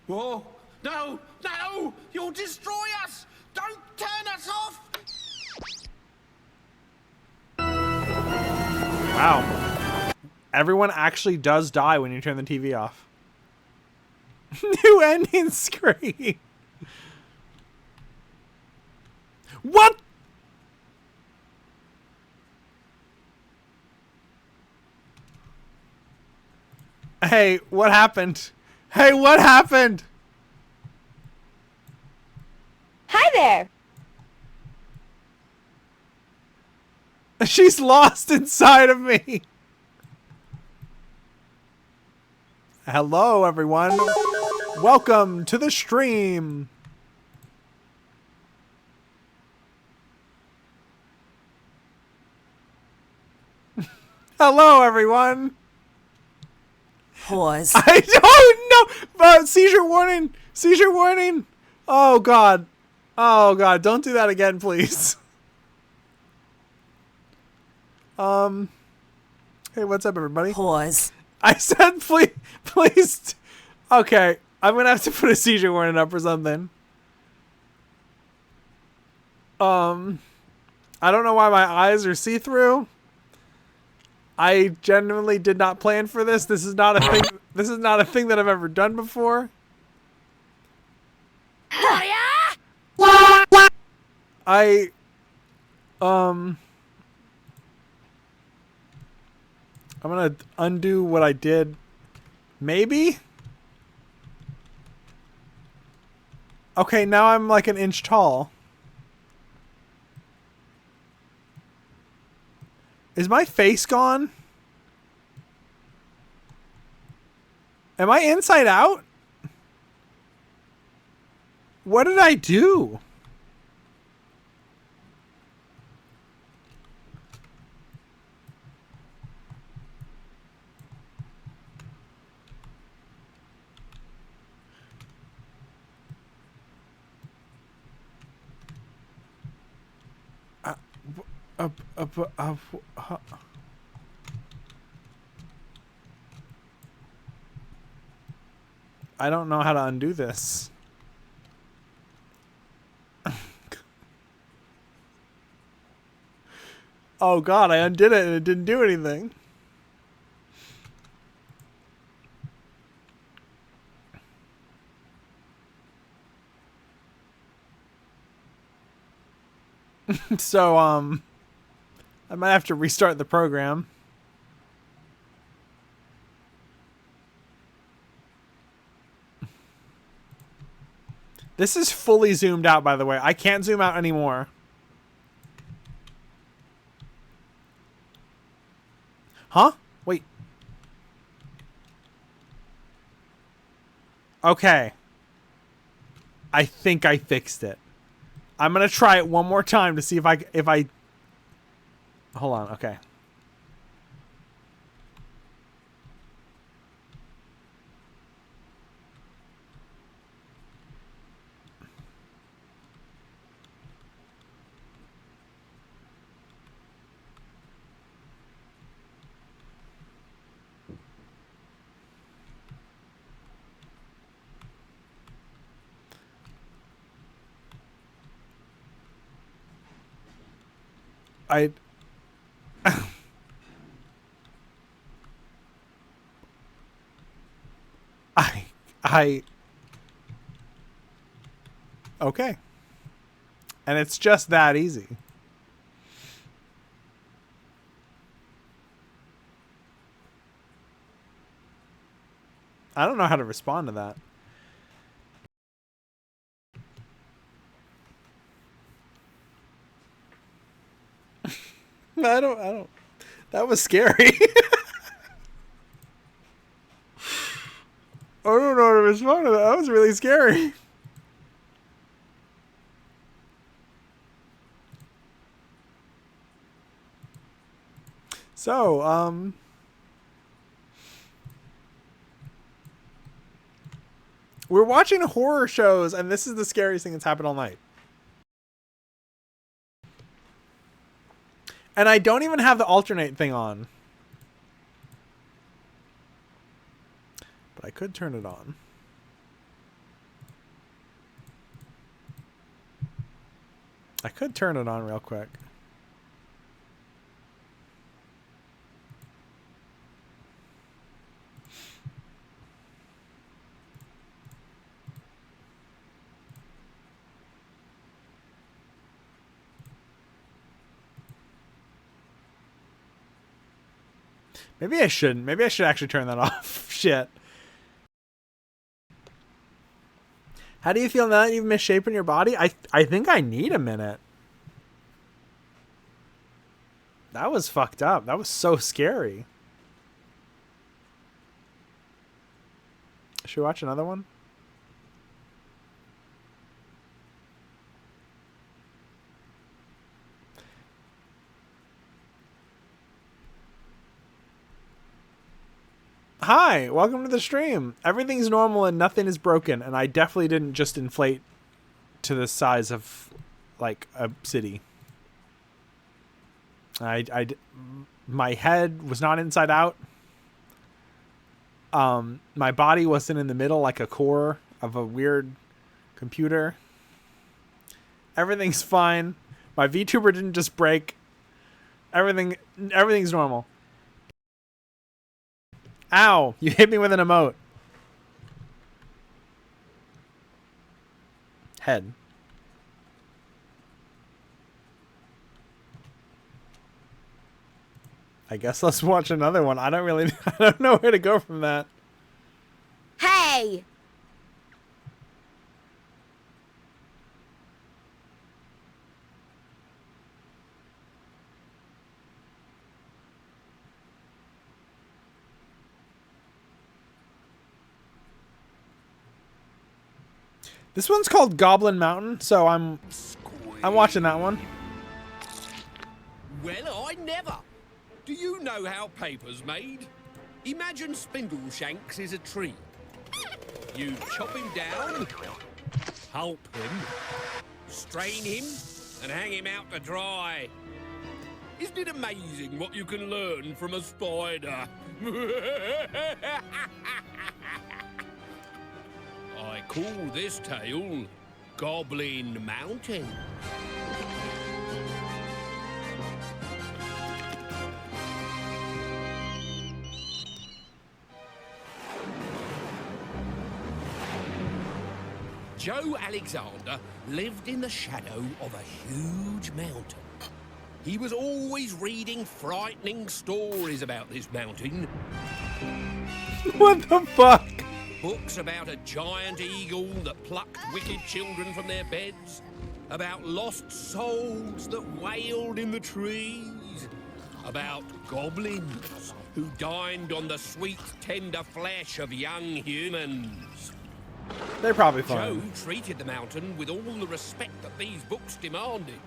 Whoa! No! No! You'll destroy us! Don't turn us off! Wow. Everyone actually does die when you turn the TV off. New ending screen. What? Hey, what happened? Hey, what happened? Hi there. She's lost inside of me. Hello, everyone. Welcome to the stream. Hello, everyone. Pause. I don't know. Seizure warning. Seizure warning. Oh God. Oh God. Don't do that again, please. Hey, what's up, everybody? Pause. I said, please, please. Okay, I'm gonna have to put a seizure warning up or something. I don't know why my eyes are see-through. I genuinely did not plan for this. This is not a thing. This is not a thing that I've ever done before. I'm gonna undo what I did. Maybe? Okay, now I'm like an inch tall. Is my face gone? Am I inside out? What did I do? I don't know how to undo this. Oh God, I undid it and it didn't do anything. So, I might have to restart the program. This is fully zoomed out, by the way. I can't zoom out anymore. Huh? Wait. Okay. I think I fixed it. I'm gonna try it one more time to see if I hold on, okay. Okay. And it's just that easy. I don't know how to respond to that. I don't. That was scary. I don't know how to respond to that. That was really scary. So, we're watching horror shows, and this is the scariest thing that's happened all night. And I don't even have the alternate thing on. But I could turn it on. I could turn it on real quick. Maybe I shouldn't. Maybe I should actually turn that off. Shit. How do you feel now that you've misshapen your body? I think I need a minute. That was fucked up. That was so scary. Should we watch another one? hi, welcome to the stream. Everything's normal and nothing is broken, and I definitely didn't just inflate to the size of, like, a city. My head was not inside out. My body wasn't in the middle like a core of a weird computer. Everything's fine. My VTuber didn't just break. Everything's normal. Ow! You hit me with an emote. Head. I guess let's watch another one. I don't know where to go from that. Hey! This one's called Goblin Mountain, so I'm watching that one. Well, I never. Do you know how paper's made? Imagine Spindleshanks is a tree. You chop him down, pulp him, strain him, and hang him out to dry. Isn't it amazing what you can learn from a spider? I call this tale Goblin Mountain. Joe Alexander lived in the shadow of a huge mountain. He was always reading frightening stories about this mountain. What the fuck? Books about a giant eagle that plucked wicked children from their beds, about lost souls that wailed in the trees, about goblins who dined on the sweet, tender flesh of young humans. They're probably fine. Joe treated the mountain with all the respect that these books demanded.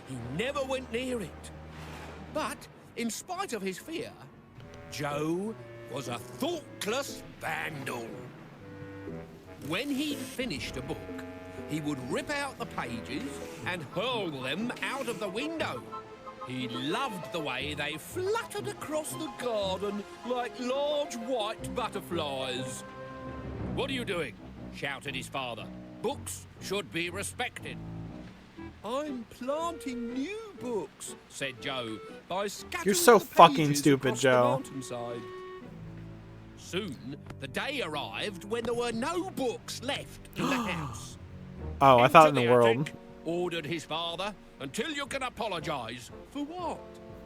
He never went near it. But, in spite of his fear, Joe was a thoughtless vandal. When he'd finished a book, he would rip out the pages and hurl them out of the window. He loved the way they fluttered across the garden like large white butterflies. "What are you doing?" shouted his father. "Books should be respected." "I'm planting new books," said Joe, "by scattering You're so the fucking pages stupid, across Joe. the mountainside." Soon, the day arrived when there were no books left in the house. Oh, I thought in "Enter the world. attic," ordered his father, "until you can apologize." "For what?"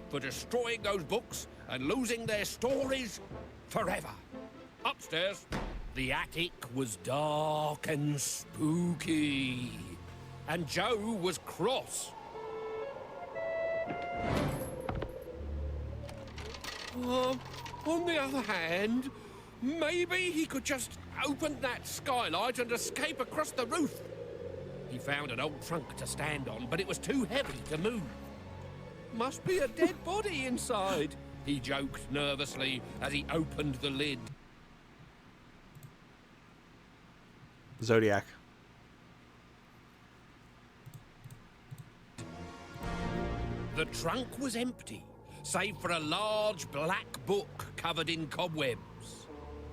"For destroying those books and losing their stories forever." Upstairs, the attic was dark and spooky, and Joe was cross. On the other hand, maybe he could just open that skylight and escape across the roof. He found an old trunk to stand on, but it was too heavy to move. "Must be a dead body inside," he joked nervously as he opened the lid. Zodiac. The trunk was empty, save for a large black book covered in cobwebs.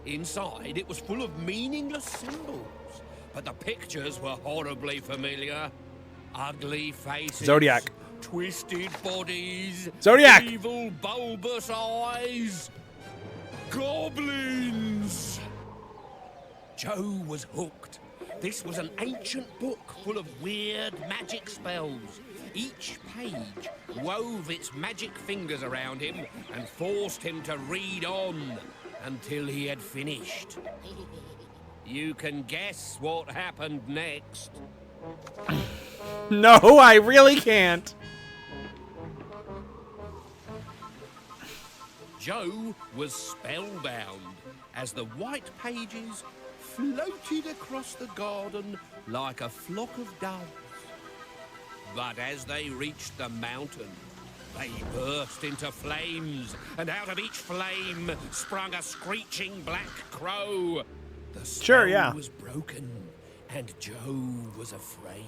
Inside, it was full of meaningless symbols, but the pictures were horribly familiar. Ugly faces. Zodiac. Twisted bodies. Zodiac. Evil, bulbous eyes. Goblins. Joe was hooked. This was an ancient book full of weird magic spells. Each page wove its magic fingers around him and forced him to read on until he had finished. You can guess what happened next. No, I really can't. Joe was spellbound as the white pages floated across the garden like a flock of doves. But as they reached the mountain, They burst into flames, and out of each flame sprung a screeching black crow. The spell was broken, and Joe was afraid.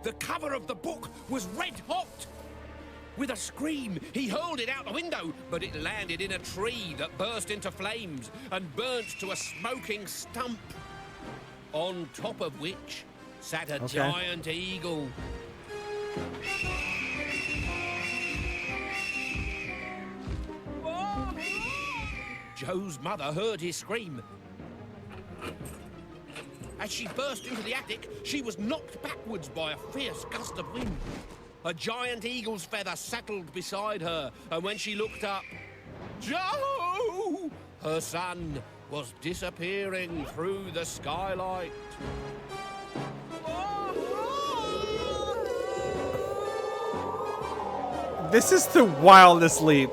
The cover of the book was red hot. With a scream, he hurled it out the window, but it landed in a tree that burst into flames and burnt to a smoking stump, on top of which sat a giant eagle. Joe's mother heard his scream. As she burst into the attic, she was knocked backwards by a fierce gust of wind. A giant eagle's feather settled beside her, and when she looked up, Joe! Her son was disappearing through the skylight. This is the wildest leap.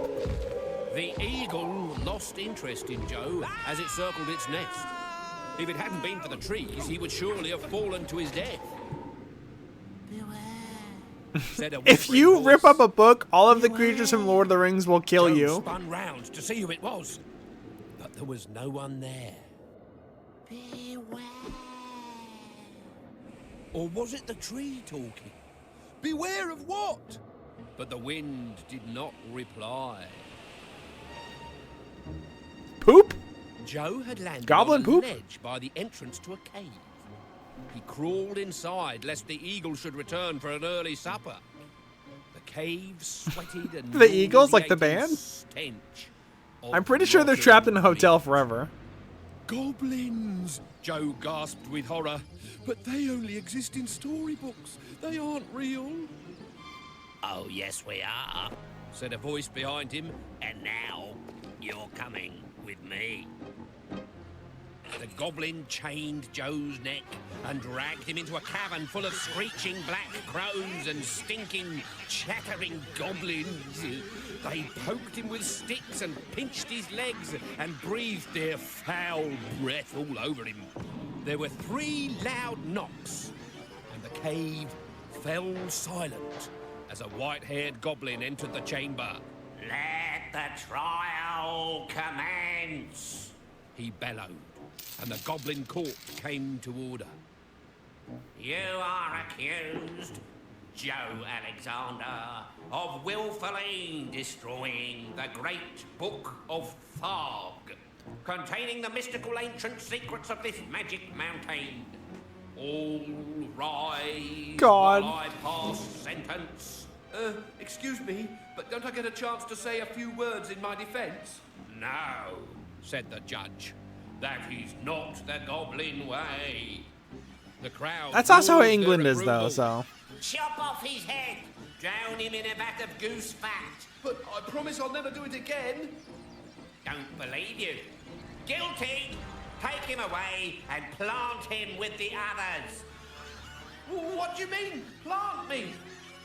The eagle lost interest in Joe as it circled its nest. If it hadn't been for the trees, he would surely have fallen to his death. If you rip up a book, all of the creatures from Lord of the Rings will kill Joe you. Spun round to see who it was, but there was no one there. Beware. Or was it the tree talking? Beware of what? But the wind did not reply. Poop? Joe had landed Goblin on a poop? ledge by the entrance to a cave. He crawled inside lest the eagle should return for an early supper. The cave sweated and The Eagles, like the band? stench I'm pretty sure they're trapped in a hotel forever. Goblins! Joe gasped with horror. But they only exist in storybooks. They aren't real. Oh, yes, we are, said a voice behind him. And now you're coming with me. The goblin chained Joe's neck and dragged him into a cavern full of screeching black crows and stinking, chattering goblins. They poked him with sticks and pinched his legs and breathed their foul breath all over him. There were 3 loud knocks, and the cave fell silent as a white-haired goblin entered the chamber. Let the trial commence, he bellowed, and the goblin court came to order. You are accused, Joe Alexander, of willfully destroying the great Book of Fog, containing the mystical ancient secrets of this magic mountain. All rise God. while I pass sentence. Excuse me, but don't I get a chance to say a few words in my defense? No, said the judge. That is not the goblin way. The crowd. That's also how roared England their is, though, approval. so. Chop off his head. Drown him in a vat of goose fat. But I promise I'll never do it again. Don't believe you. Guilty. Take him away and plant him with the others. What do you mean, plant me?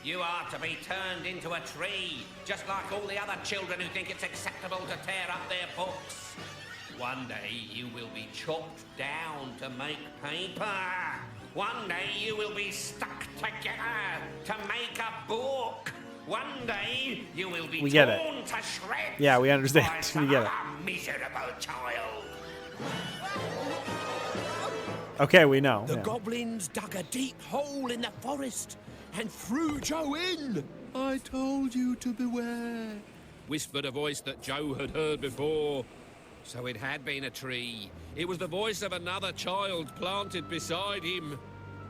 You are to be turned into a tree, just like all the other children who think it's acceptable to tear up their books. One day you will be chopped down to make paper. One day you will be stuck together to make a book. One day you will be torn to shreds. Yeah, we understand. We get it. A miserable child. Okay, we know. The yeah. goblins dug a deep hole in the forest and threw Joe in. I told you to beware, whispered a voice that Joe had heard before. So it had been a tree. It was the voice of another child planted beside him.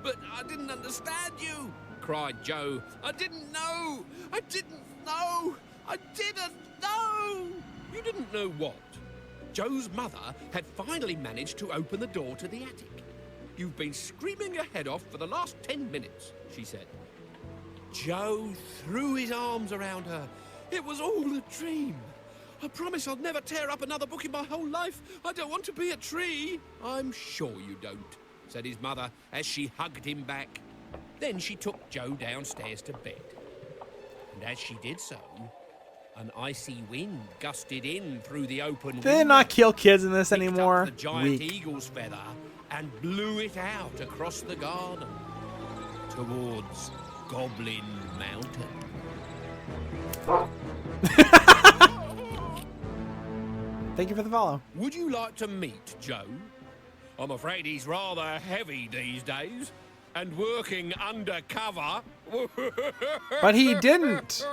But I didn't understand you, cried Joe. I didn't know. I didn't know. I didn't know. You didn't know what? Joe's mother had finally managed to open the door to the attic. You've been screaming your head off for the last 10 minutes, she said. Joe threw his arms around her. It was all a dream. I promise I'll never tear up another book in my whole life. I don't want to be a tree. I'm sure you don't, said his mother as she hugged him back. Then she took Joe downstairs to bed. And as she did so, an icy wind gusted in through the open window. They did not kill kids in this picked anymore. up the giant Weak. eagle's feather and blew it out across the garden towards Goblin Mountain. Thank you for the follow. Would you like to meet Joe? I'm afraid he's rather heavy these days. And working undercover. But he didn't.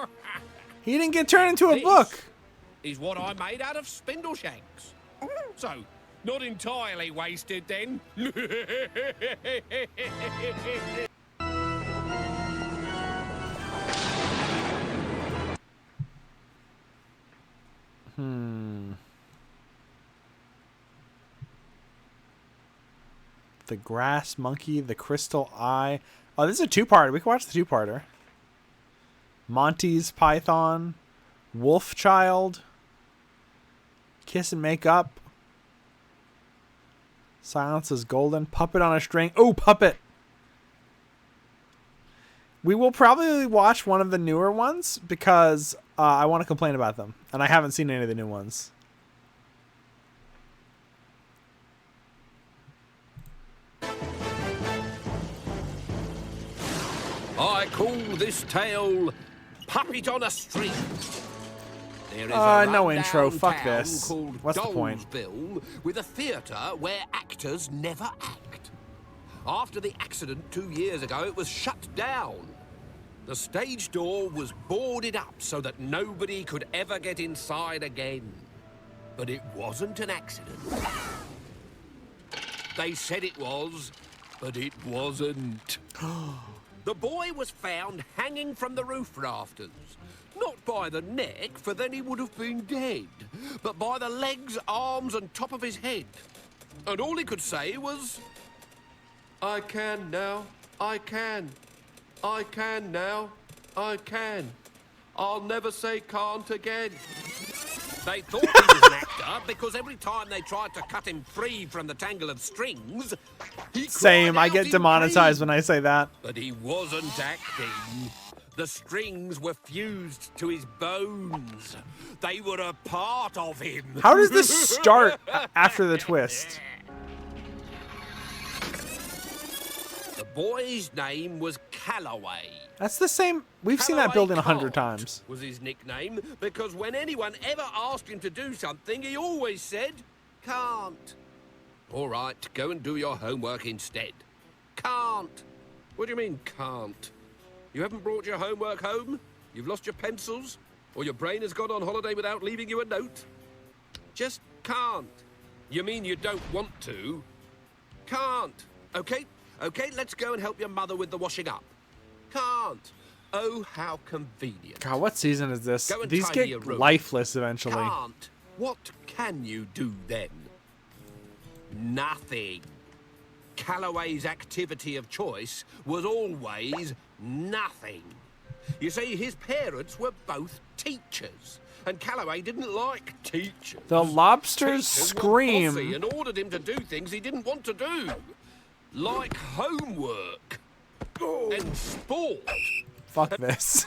He didn't get turned into a book. Is what I made out of spindle shanks. So, not entirely wasted then. The Grass Monkey, the Crystal Eye. Oh, this is a two-parter. We can watch the two-parter. Monty's Python, Wolf Child, Kiss and Make Up, Silence is Golden, Puppet on a String. Oh, Puppet. We will probably watch one of the newer ones because I want to complain about them, and I haven't seen any of the new ones. I call this tale Puppet on a String. There is no intro. Fuck this. What's the point? Dollsville, with a theatre where actors never act. After the accident 2 years ago, it was shut down. The stage door was boarded up so that nobody could ever get inside again. But it wasn't an accident. They said it was, but it wasn't. The boy was found hanging from the roof rafters. Not by the neck, for then he would have been dead, but by the legs, arms, and top of his head. And all he could say was, I can now, I can. I can now, I can. I'll never say can't again. They thought he was an actor because every time they tried to cut him free from the tangle of strings, he Same, I cried get out in demonetized pain. when I say that. But he wasn't acting. The strings were fused to his bones. They were a part of him. How does this start after the twist? The boy's name was Calloway. That's the same. We've seen that building 100 times. Was his nickname because when anyone ever asked him to do something, he always said, can't. All right, go and do your homework instead. Can't. What do you mean, can't? You haven't brought your homework home? You've lost your pencils? Or your brain has gone on holiday without leaving you a note? Just can't. You mean you don't want to? Can't. Okay, let's go and help your mother with the washing up. Can't. Oh, how convenient. God, what season is this? Go and These tidy your get room. lifeless eventually. Can't. What can you do then? Nothing. Calloway's activity of choice was always nothing. You see, his parents were both teachers, and Calloway didn't like teachers. The lobsters Teachers were scream. bossy and ordered him to do things he didn't want to do, like homework and sport. Fuck this.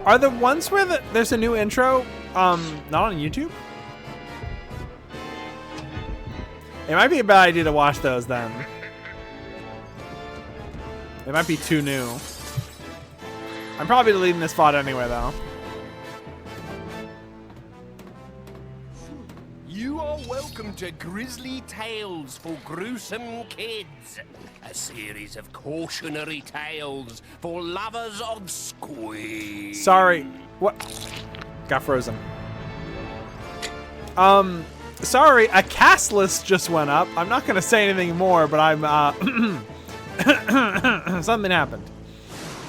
Are the ones where there's a new intro not on YouTube? It might be a bad idea to watch those then. They might be too new. I'm probably deleting this VOD anyway though. You are welcome to Grizzly Tales for Gruesome Kids, a series of cautionary tales for lovers of squeeze. Sorry, what? Got frozen. Sorry, a cast list just went up. I'm not gonna say anything more, but I'm something happened.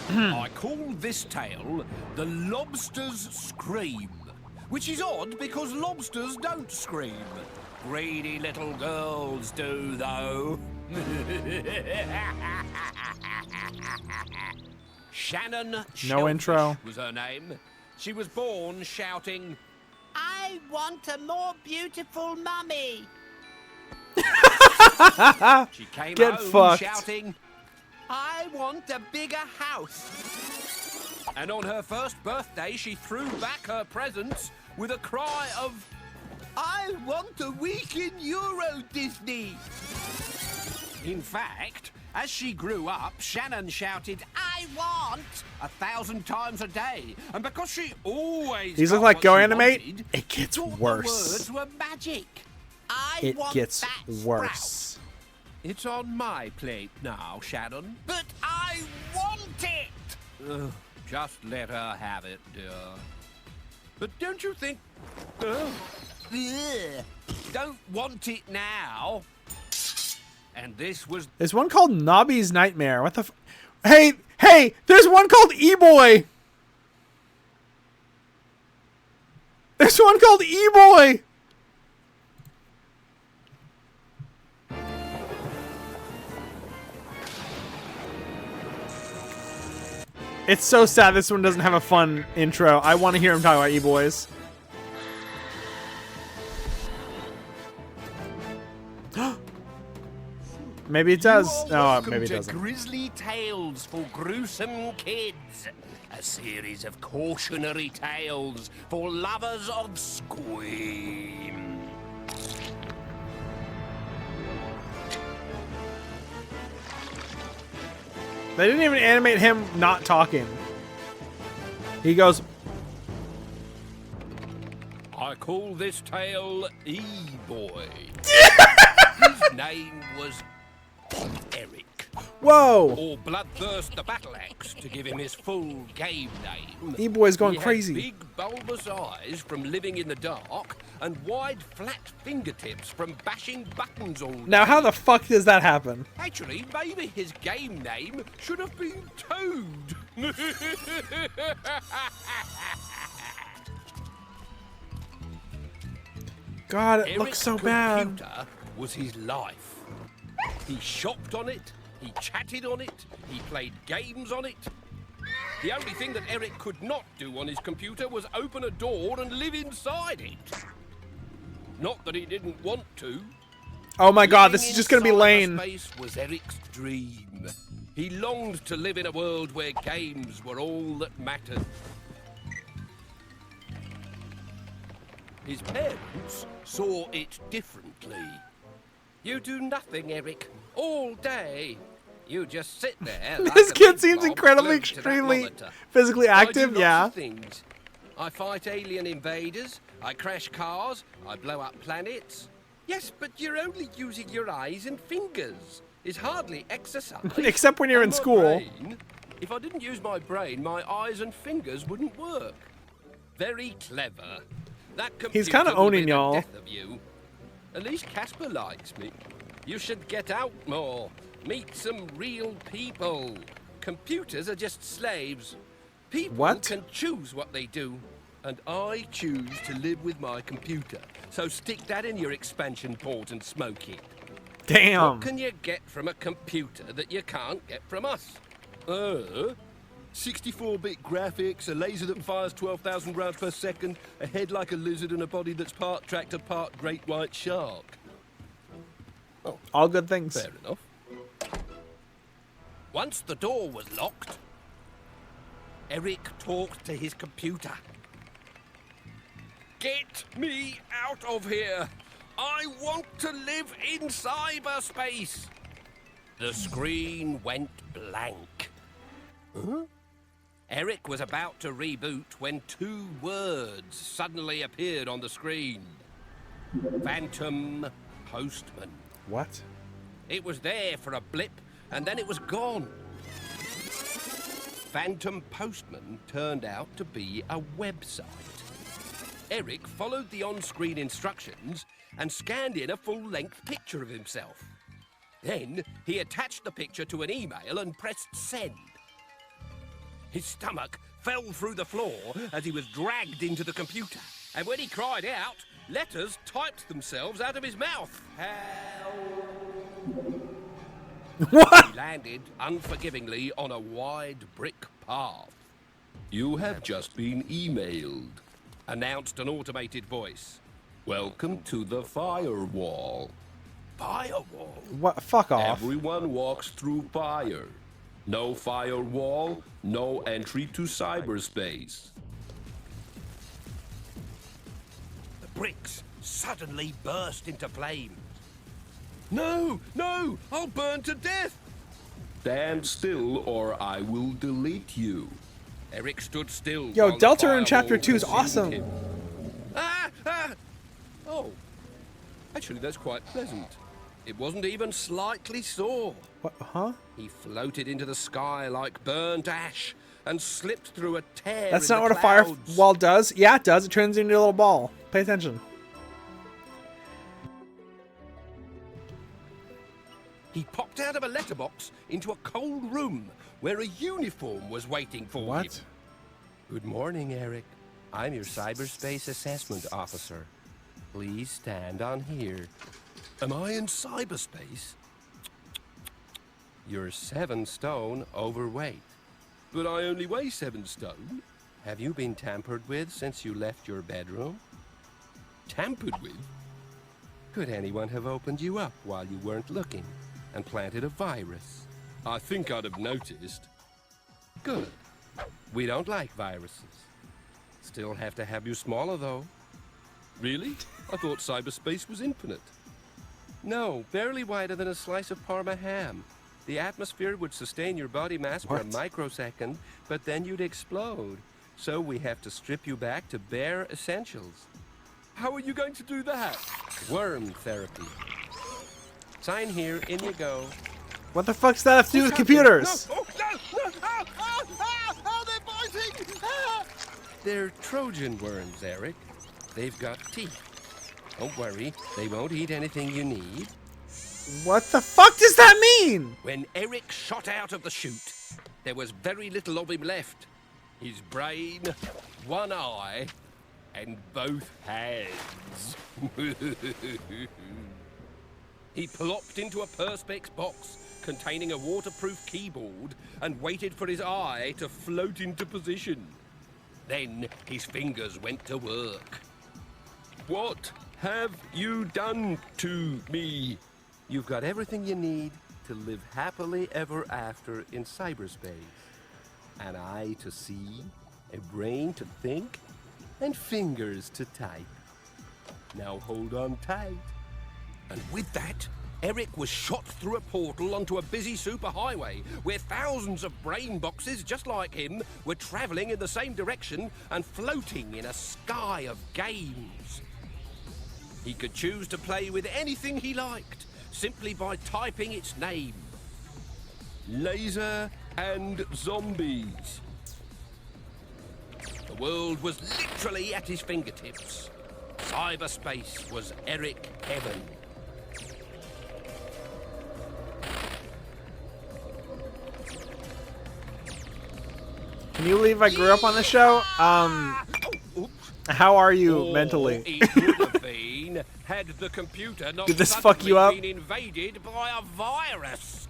I call this tale The Lobster's Scream, which is odd because lobsters don't scream. Greedy little girls do, though. Shannon No intro. was her name. She was born shouting, I want a more beautiful mummy. she came Get home fucked. shouting, I want a bigger house. And on her first birthday, she threw back her presents with a cry of, I want a week in Euro Disney. in fact, as she grew up, Shannon shouted, I want 1,000 times a day. And because she always These got look like what Go she Animate. wanted, It gets thought the worse. words were magic. I It want gets that worse. sprout. It's on my plate now, Shannon. But I want it! Ugh, just let her have it, dear. But don't you think... Ugh, don't want it now. And this was... There's one called Nobby's Nightmare. What the f... Hey! There's one called E-Boy! There's one called E-Boy! It's so sad this one doesn't have a fun intro. I want to hear him talk about E-Boys. Maybe it does. No, maybe it doesn't. Grizzly Tales for Gruesome Kids. A series of cautionary tales for lovers of Squeem. They didn't even animate him not talking. He goes, I call this tale E-Boy. His name was Eric. whoa! Or Bloodthirst the Battle Axe, to give him his full game name. E-Boy's going He crazy. Had big bulbous eyes from living in the dark, and wide flat fingertips from bashing buttons all day. Now, how the fuck does that happen? Actually, maybe his game name should have been Toad. God, it Eric's looks so bad. computer was his life. He shopped on it, he chatted on it, he played games on it. The only thing that Eric could not do on his computer was open a door and live inside it. Not that he didn't want to. Oh my god, this Living is just gonna be inside Lane. Space was Eric's dream. He longed to live in a world where games were all that mattered. His parents saw it differently. You do nothing, Eric, all day. You just sit there. Like This a kid big seems blob incredibly, glued to that extremely monitor. physically I do active. lots Yeah. of things. I fight alien invaders. I crash cars. I blow up planets. Yes, but you're only using your eyes and fingers. It's hardly exercise. Except when you're in And my school. brain, if I didn't use my brain, my eyes and fingers wouldn't work. Very clever. That He's computer kinda will owning be the y'all. death of you. At least Casper likes me. You should get out more. Meet some real people. Computers are just slaves. People What? can choose what they do. And I choose to live with my computer. So stick that in your expansion port and smoke it. Damn. What can you get from a computer that you can't get from us? 64-bit graphics, a laser that fires 12,000 rounds per second, a head like a lizard, and a body that's part tractor, part great white shark. All good things. Fair enough. Once the door was locked, Eric talked to his computer. Get me out of here! I want to live in cyberspace! The screen went blank. Huh? Eric was about to reboot when two words suddenly appeared on the screen. Phantom Postman. What? It was there for a blip, and then it was gone. Phantom Postman turned out to be a website. Eric followed the on-screen instructions and scanned in a full-length picture of himself. Then he attached the picture to an email and pressed send. His stomach fell through the floor as he was dragged into the computer. And when he cried out, letters typed themselves out of his mouth. What? He landed unforgivingly on a wide brick path. You have just been emailed, announced an automated voice. Welcome to the firewall. Firewall? What? Fuck off. Everyone walks through fire. No firewall, No entry to cyberspace. The bricks suddenly burst into flames. No, no, I'll burn to death. Stand still or I will delete you. Eric stood still. Yo, while the Delta in Chapter fireball 2 is consumed awesome. him. Ah! Ah! Oh, actually, that's quite pleasant. It wasn't even slightly sore. What? Huh? He floated into the sky like burnt ash and slipped through a tear. That's in not the what a clouds. firewall does. Yeah, it does. It turns into a little ball. Pay attention. He popped out of a letterbox into a cold room where a uniform was waiting for him. What? Good morning, Eric. I'm your cyberspace assessment officer. Please stand on here. Am I in cyberspace? You're 7 stone overweight. But I only weigh 7 stone. Have you been tampered with since you left your bedroom? Tampered with? Could anyone have opened you up while you weren't looking and planted a virus? I think I'd have noticed. Good. We don't like viruses. Still have to have you smaller, though. Really? I thought cyberspace was infinite. No, barely wider than a slice of Parma ham. The atmosphere would sustain your body mass for a microsecond, but then you'd explode. So we have to strip you back to bare essentials. How are you going to do that? Worm therapy. Sign here, in you go. What the fuck's that have to do with computers? No! Oh, no! No! Ah! Ah! Ah! Ah! They're biting! Ah! They're Trojan worms, Eric. They've got teeth. Don't worry, they won't eat anything you need. What the fuck does that mean? When Eric shot out of the chute, there was very little of him left. His brain, one eye, and both hands. He plopped into a perspex box containing a waterproof keyboard and waited for his eye to float into position. Then his fingers went to work. What have you done to me? You've got everything you need to live happily ever after in cyberspace. An eye to see, a brain to think, and fingers to type. Now hold on tight. And with that, Eric was shot through a portal onto a busy superhighway where thousands of brain boxes just like him were traveling in the same direction and floating in a sky of games. He could choose to play with anything he liked simply by typing its name. Laser and zombies. The world was literally at his fingertips. Cyberspace was Eric heaven. Can you believe I grew up on the show? How are you mentally? It would have been had the computer not Did this fuck you up? been invaded by a virus.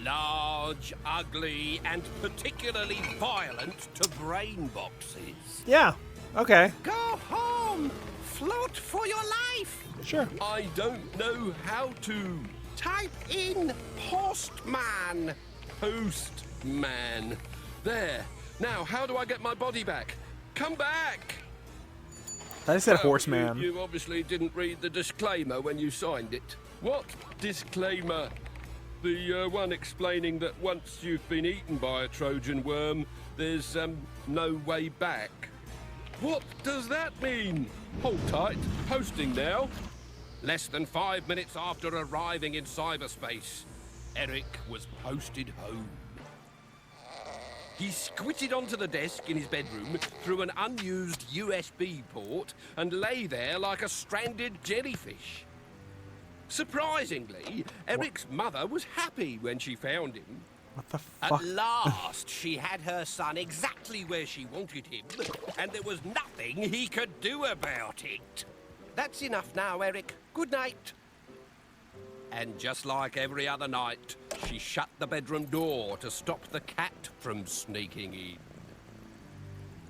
Large, ugly, and particularly violent to brain boxes. Yeah. Okay. Go home! Float for your life! Sure. I don't know how to. Type in postman. Postman. There. Now, how do I get my body back? Come back! I said Well, horseman. You obviously didn't read the disclaimer when you signed it. What disclaimer? The one explaining that once you've been eaten by a Trojan worm, there's no way back. What does that mean? Hold tight. Posting now. Less than 5 minutes after arriving in cyberspace, Eric was posted home. He squitted onto the desk in his bedroom through an unused USB port and lay there like a stranded jellyfish. Surprisingly, Eric's mother was happy when she found him. What the At fuck? last, she had her son exactly where she wanted him, and there was nothing he could do about it. That's enough now, Eric. Good night. And just like every other night, she shut the bedroom door to stop the cat from sneaking in.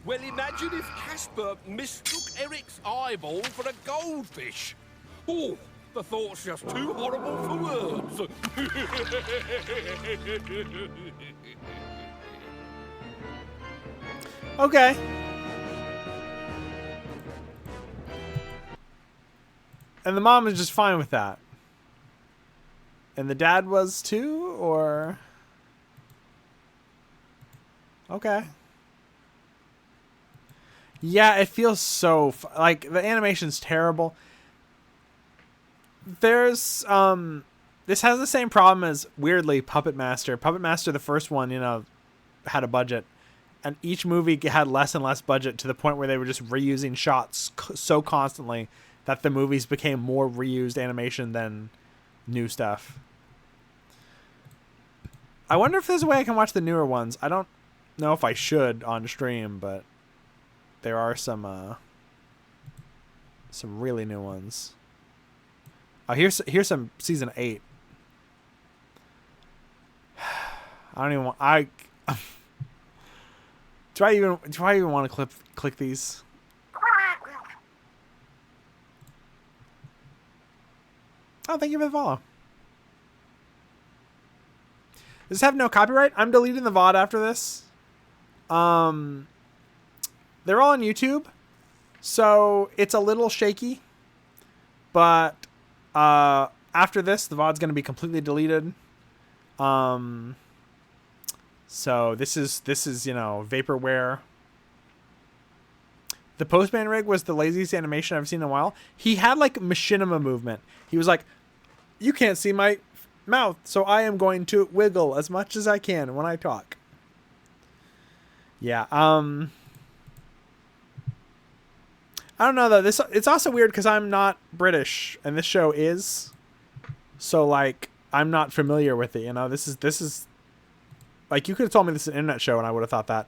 Well, imagine if Casper mistook Eric's eyeball for a goldfish. Oh, The thought's just too horrible for words. Okay. And the mom is just fine with that. And the dad was too, or? Okay. Yeah, it feels so like the animation's terrible. There's this has the same problem as weirdly Puppet Master. Puppet Master, the first one, you know, had a budget, and each movie had less and less budget to the point where they were just reusing shots so constantly that the movies became more reused animation than new stuff. I wonder if there's a way I can watch the newer ones. I don't know if I should on stream, but there are some really new ones. Oh, here's some season 8. I don't even want. Do I even want to click these? Oh, thank you for the follow. Does this have no copyright? I'm deleting the VOD after this. They're all on YouTube, so it's a little shaky. But after this, the VOD's going to be completely deleted. So this is you know, vaporware. The Postman rig was the laziest animation I've seen in a while. He had like machinima movement. He was like, you can't see my mouth, so I am going to wiggle as much as I can when I talk. Yeah. I don't know though. It's also weird because I'm not British and this show is. So like I'm not familiar with it, you know. This is like, you could have told me this is an internet show and I would have thought that.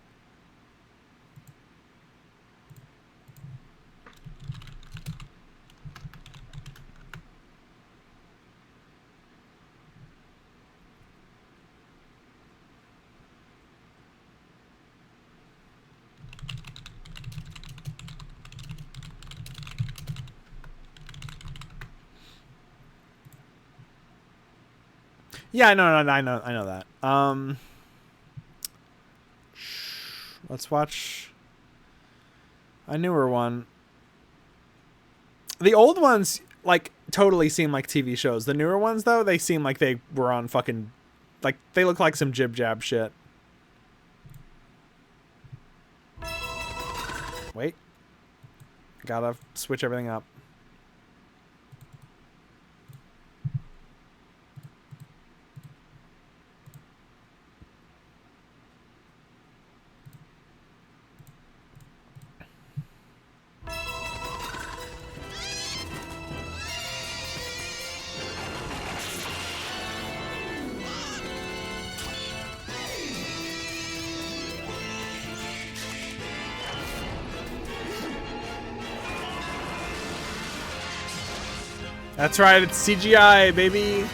Yeah, I know that. Let's watch a newer one. The old ones like totally seem like TV shows. The newer ones though, they seem like they were on fucking, like they look like some jib jab shit. Wait. Gotta switch everything up. That's right, it's CGI, baby.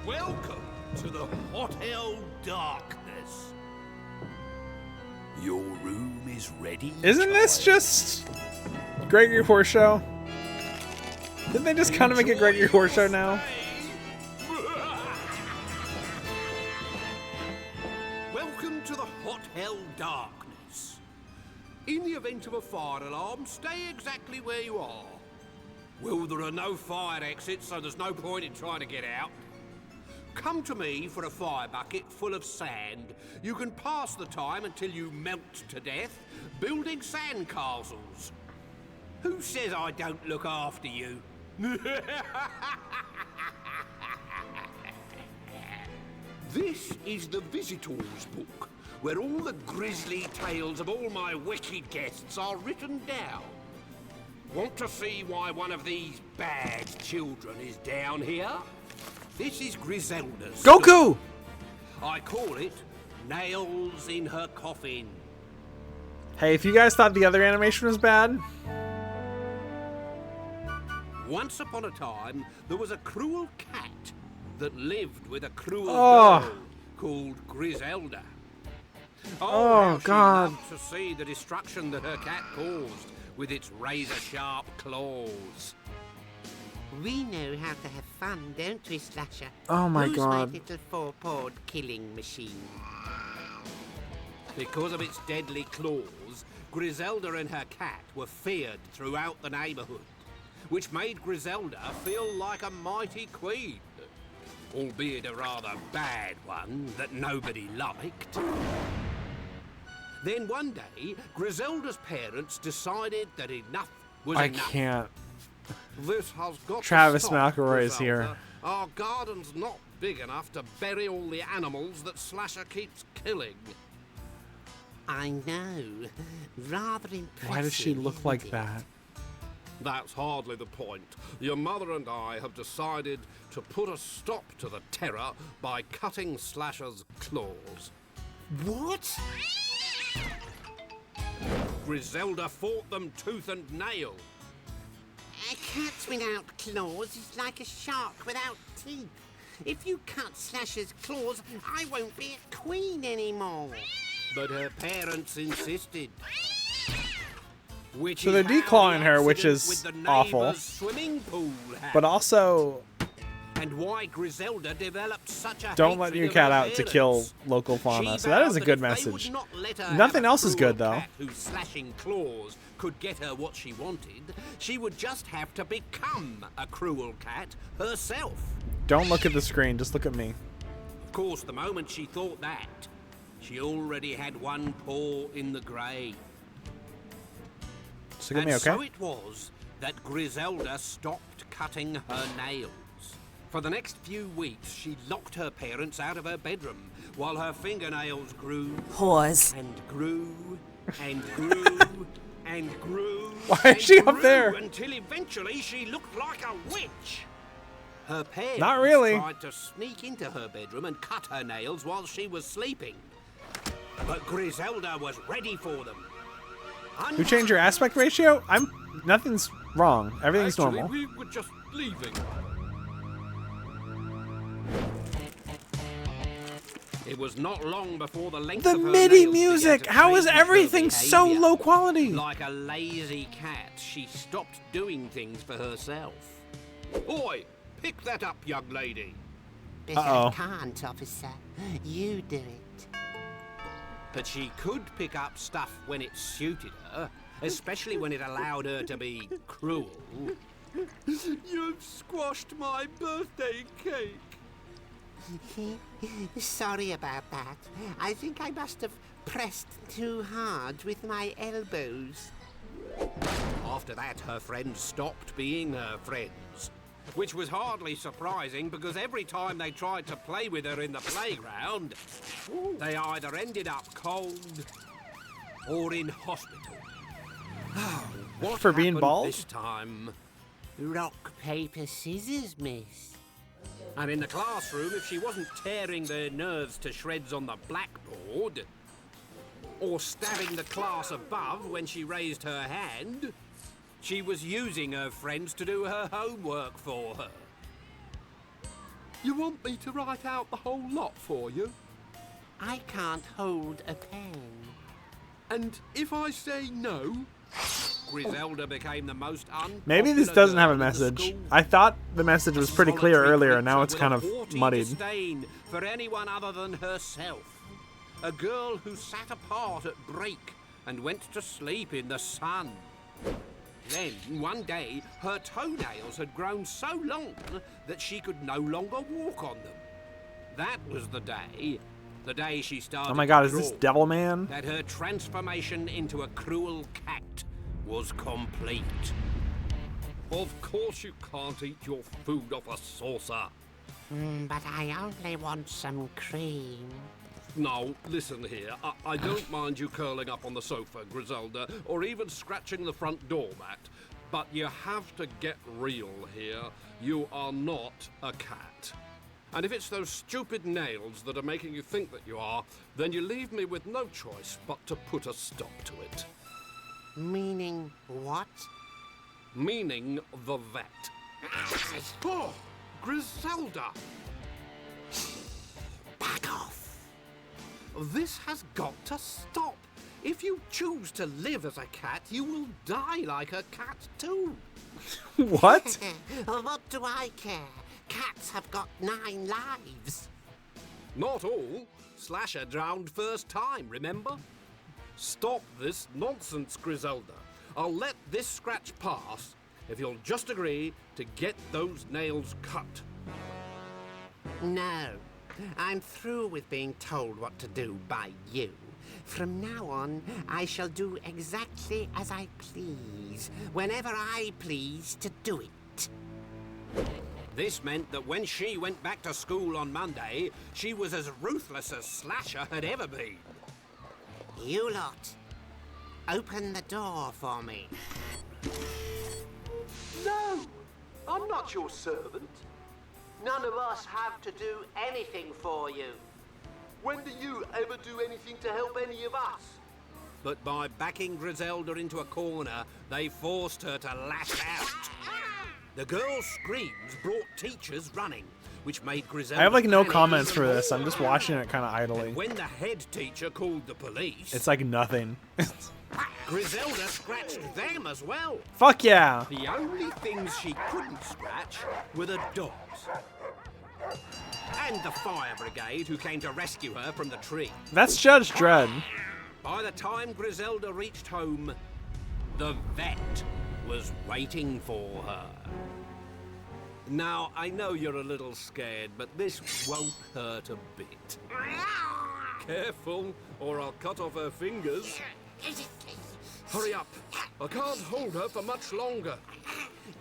Welcome to the Hotel Darkness. Your room is ready. Isn't this just Gregory Horse Show? Didn't they just kind of make a Gregory Horse Show now? Welcome to the Hotel Darkness. In the event of a fire alarm, stay exactly where you are. Well, there are no fire exits, so there's no point in trying to get out. Come to me for a fire bucket full of sand. You can pass the time until you melt to death, building sand castles. Who says I don't look after you? This is the Visitor's Book, where all the grisly tales of all my wicked guests are written down. Want to see why one of these bad children is down here? This is Griselda's Goku! I call it Nails in Her Coffin. Hey, if you guys thought the other animation was bad, Once upon a time, there was a cruel cat that lived with a cruel Oh. girl called Grizelda. Oh, how she God. loved to see the destruction that her cat caused with its razor-sharp claws. We know how to have fun, don't we, Slasher? Oh my Who's God. my little four-pawed killing machine? Because of its deadly claws, Grizelda and her cat were feared throughout the neighborhood, which made Grizelda feel like a mighty queen, albeit a rather bad one that nobody liked. Then one day, Grizelda's parents decided that enough was I enough. can't. This has got Travis to stop, McElroy is Grizelda. here. Our garden's not big enough to bury all the animals that Slasher keeps killing. I know. Rather impressive. Why does she look like isn't it? that? That's hardly the point. Your mother and I have decided to put a stop to the terror by cutting Slasher's claws. What? Grizelda fought them tooth and nail. A cat without claws is like a shark without teeth. If you cut Slasher's claws, I won't be a queen anymore. But her parents insisted. Which So is they're how declawing the her, which accident is with the awful. neighbor's swimming pool happened. But also, And why Grizelda developed such a don't let hatred your of cat her out to kill parents. local She fauna. So that is a vowed good if they message. would not let her Nothing have a else is cruel good, though. cat whose slashing claws could get her what she wanted, she would just have to become a cruel cat herself. Don't look at the screen. Just look at me. Of course, the moment she thought that, she already had one paw in the grave. Just look at And me, okay? so it was that Grizelda stopped cutting her nails. For the next few weeks, she locked her parents out of her bedroom while her fingernails grew Pause. and grew and grew and grew. Why is and she up grew there? Until eventually she looked like a witch. Her parents Not really. tried to sneak into her bedroom and cut her nails while she was sleeping. But Grizelda was ready for them. Who changed your aspect ratio? Nothing's wrong. Everything's Actually, normal. we were just leaving. It was not long before the length The of her MIDI nails music! began to How is change her everything so behavior. low quality? Like a lazy cat, she stopped doing things for herself. Oi, pick that up, young lady. But Uh-oh. I can't, officer. You do it. But she could pick up stuff when it suited her, especially when it allowed her to be cruel. You've squashed my birthday cake. Sorry about that. I think I must have pressed too hard with my elbows. After that, her friends stopped being her friends. Which was hardly surprising because every time they tried to play with her in the playground, they either ended up cold or in hospital. What For being happened bald? this time? Rock, paper, scissors, miss. And in the classroom, if she wasn't tearing their nerves to shreds on the blackboard, or stabbing the class above when she raised her hand, she was using her friends to do her homework for her. You want me to write out the whole lot for you? I can't hold a pen. And if I say no? Grizelda became the most unpopular Maybe this doesn't have a girl in the message. school. I thought the message was pretty clear Solitary earlier, and now creature it's with kind a of haughty muddied. disdain for anyone other than herself. A girl who sat apart at break and went to sleep in the sun. Then, one day, her toenails had grown so long that she could no longer walk on them. That was the day she started Oh my god, to is this draw, Devil Man? that her transformation into a cruel cat was complete. Of course you can't eat your food off a saucer. But I only want some cream. Now, listen here. I don't mind you curling up on the sofa, Grizelda, or even scratching the front doormat. But you have to get real here. You are not a cat. And if it's those stupid nails that are making you think that you are, then you leave me with no choice but to put a stop to it. Meaning what? Meaning the vet. Oh, Griselda! Back off. This has got to stop. If you choose to live as a cat, you will die like a cat too. What? What do I care? Cats have got 9 lives. Not all. Slasher drowned first time, remember? Stop this nonsense, Griselda. I'll let this scratch pass if you'll just agree to get those nails cut. No. I'm through with being told what to do by you. From now on, I shall do exactly as I please, whenever I please to do it. This meant that when she went back to school on Monday, she was as ruthless as Slasher had ever been. You lot, open the door for me. No, I'm not your servant. None of us have to do anything for you. When do you ever do anything to help any of us? But by backing Griselda into a corner, they forced her to lash out. The girl's screams brought teachers running, which made Griselda... I have like no panic comments even for this. I'm more. just watching it kind of idly. When the head teacher called the police... It's like nothing. Griselda scratched them as well. Fuck yeah. The only things she couldn't scratch were the dogs. And the fire brigade who came to rescue her from the tree. That's Judge Dredd. By the time Griselda reached home, the vet was waiting for her. Now, I know you're a little scared, but this won't hurt a bit. Careful, or I'll cut off her fingers. Hurry up. I can't hold her for much longer.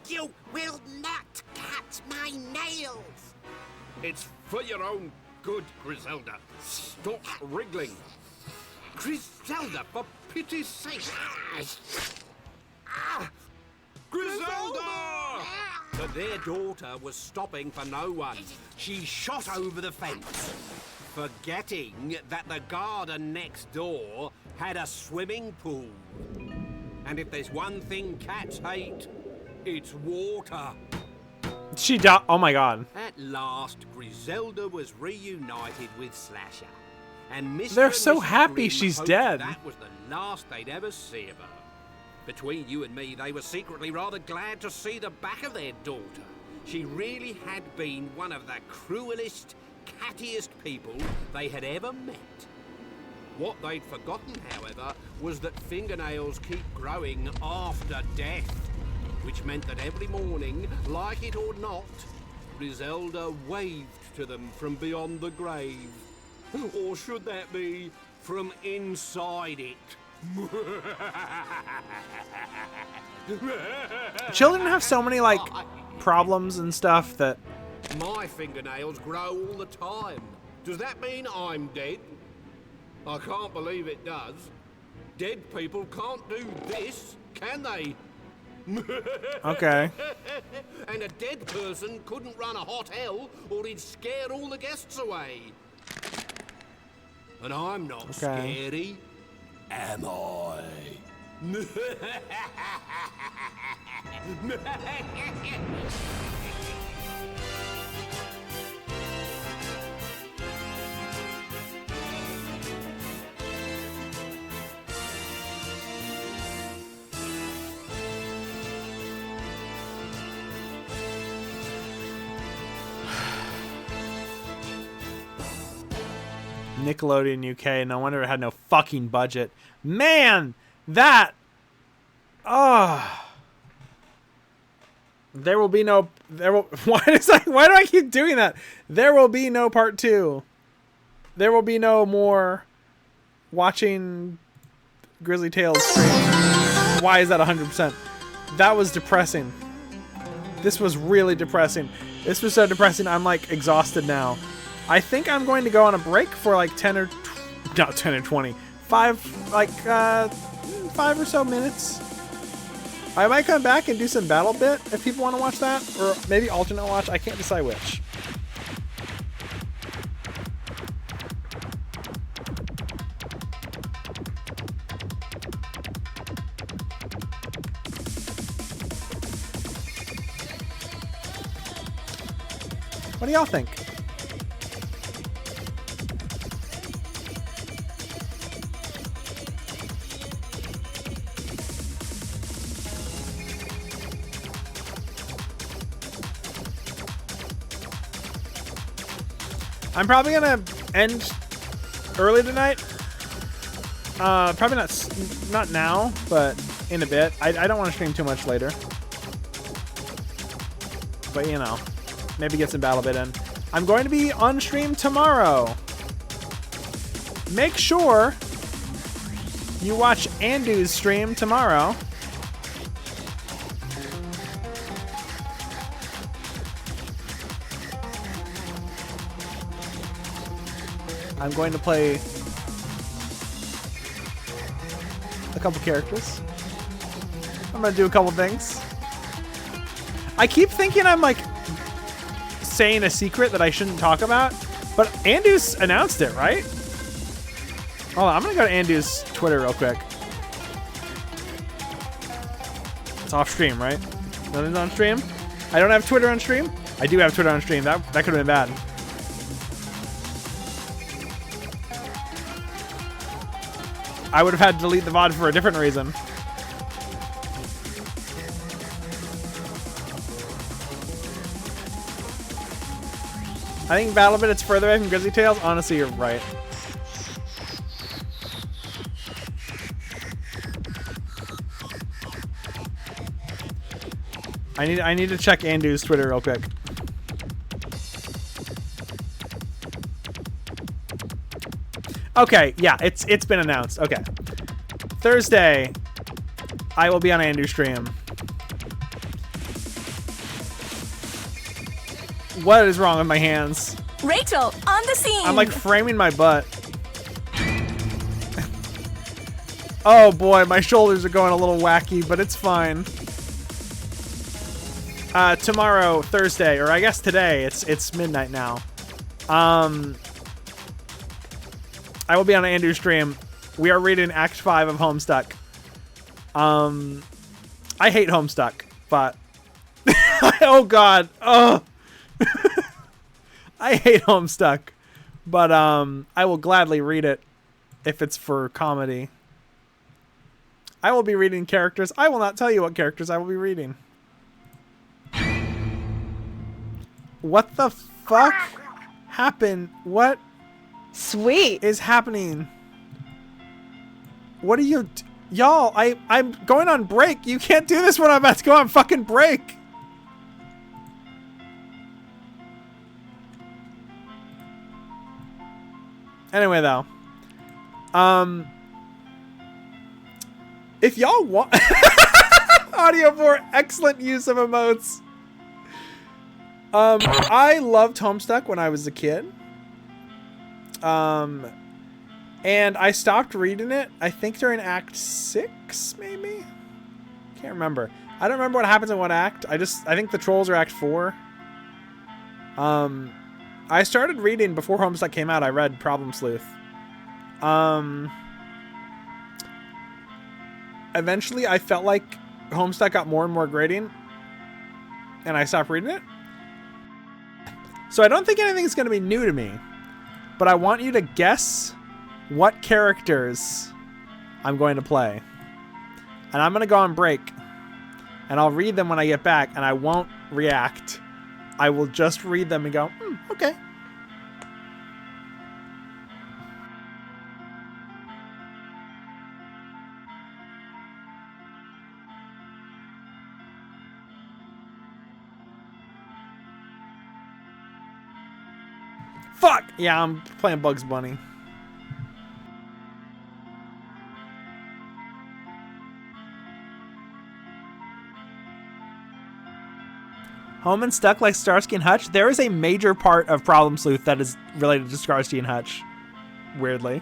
You will not cut my nails! It's for your own good, Griselda. Stop wriggling. Griselda, for pity's sake. Griselda! But their daughter was stopping for no one. She shot over the fence, forgetting that the garden next door had a swimming pool. And if there's one thing cats hate, it's water. She died. Oh my god. At last, Griselda was reunited with Slasher. And Mr. They're and so Mrs. happy Grimm she's hoped dead. That was the last they'd ever see of her. Between you and me, they were secretly rather glad to see the back of their daughter. She really had been one of the cruelest, cattiest people they had ever met. What they'd forgotten, however, was that fingernails keep growing after death, which meant that every morning, like it or not, Griselda waved to them from beyond the grave. Or should that be from inside it? Children have so many like problems and stuff that My fingernails grow all the time. Does that mean I'm dead? I can't believe it does. Dead people can't do this, can they? okay. And a dead person couldn't run a hotel or he'd scare all the guests away. And I'm not scary, am I? Nickelodeon UK. No wonder it had no fucking budget. Man, that. There will be no. Why do I keep doing that? There will be no part 2. There will be no more watching Grizzly Tales stream. Why is that 100%? That was depressing. This was really depressing. This was so depressing. I'm like exhausted now. I think I'm going to go on a break for like 10 or 20. 5 or so minutes. I might come back and do some Battle Bit if people want to watch that, or maybe alternate watch. I can't decide which. What do y'all think? I'm probably gonna end early tonight. Probably not now, but in a bit. I don't want to stream too much later. But you know, maybe get some battle bit in. I'm going to be on stream tomorrow. Make sure you watch Andu's stream tomorrow. I'm going to play a couple characters. I'm going to do a couple things. I keep thinking I'm like saying a secret that I shouldn't talk about, but Andu's announced it, right? Hold on, I'm going to go to Andu's Twitter real quick. It's off stream, right? Nothing's on stream? I don't have Twitter on stream? I do have Twitter on stream. That could have been bad. I would have had to delete the VOD for a different reason. I think BattleBit it's further away from Grizzly Tales. Honestly, you're right. I need to check Andu's Twitter real quick. Okay, yeah, it's been announced. Okay. Thursday, I will be on Andu's stream. What is wrong with my hands? Rachel, on the scene! I'm like framing my butt. Oh boy, my shoulders are going a little wacky, but it's fine. Tomorrow, Thursday, or I guess today, it's midnight now. I will be on Andu's stream. We are reading Act 5 of Homestuck. I hate Homestuck, but... oh god. Oh. I hate Homestuck. But I will gladly read it if it's for comedy. I will be reading characters. I will not tell you what characters I will be reading. What the fuck happened? What... Sweet is happening? What are you... Y'all, I'm going on break. You can't do this when I'm about to go on fucking break. Anyway, though. If y'all want... Audio for excellent use of emotes. I loved Homestuck when I was a kid. And I stopped reading it, I think during Act 6, maybe? Can't remember. I don't remember what happens in what act. I think the trolls are Act 4. I started reading before Homestuck came out. I read Problem Sleuth. Eventually, I felt like Homestuck got more and more grating, and I stopped reading it. So I don't think anything's going to be new to me. But I want you to guess what characters I'm going to play. And I'm going to go on break. And I'll read them when I get back. And I won't react. I will just read them and go, okay. Fuck! Yeah, I'm playing Bugs Bunny. Home and Stuck like Starsky and Hutch? There is a major part of Problem Sleuth that is related to Starsky and Hutch. Weirdly.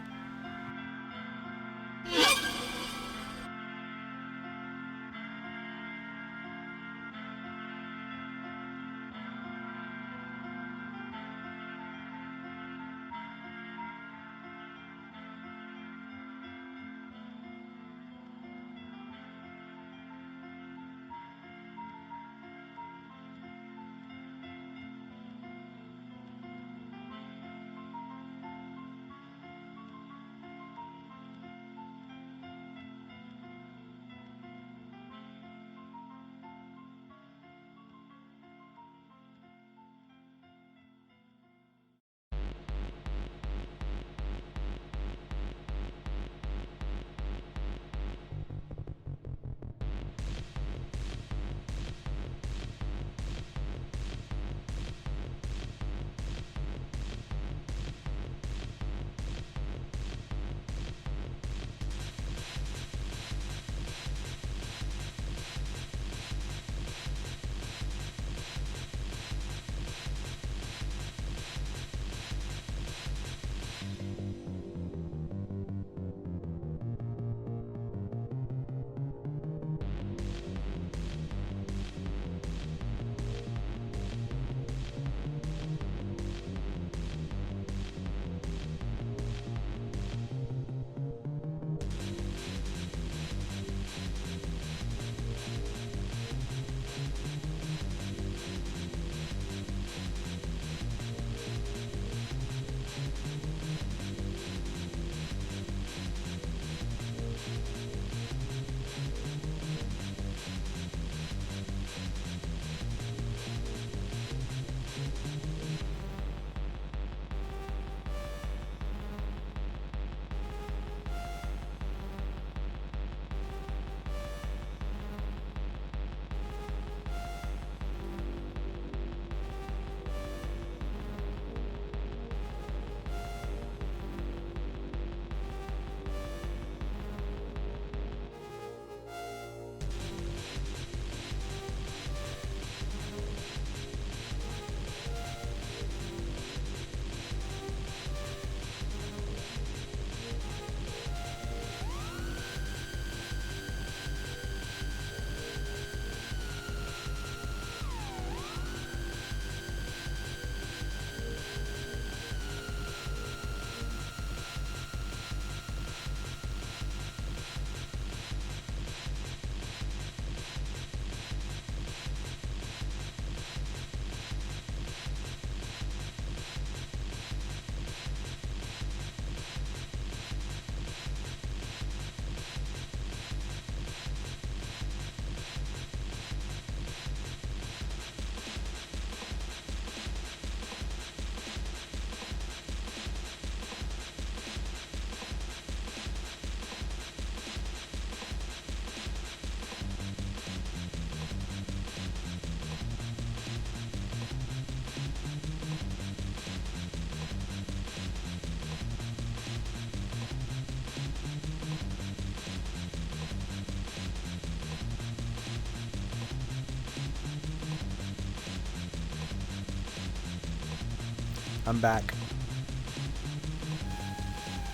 I'm back.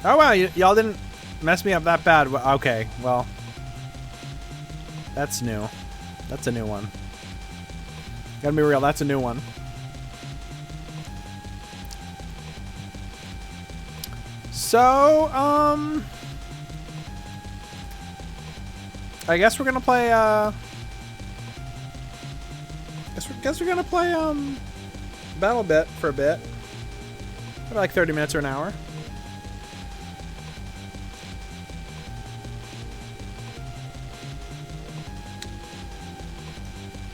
Oh wow, y'all didn't mess me up that bad. Okay, well, that's new. That's a new one. Gotta be real, that's a new one. So, I guess we're gonna play, guess we're gonna play, Battle Bit for a bit. For like 30 minutes or an hour.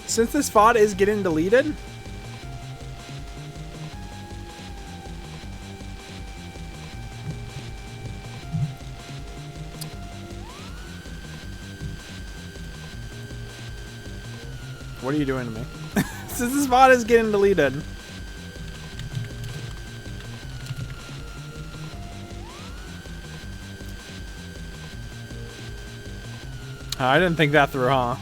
Since this VOD is getting deleted, what are you doing to me? Since this VOD is getting deleted, I didn't think that through, huh?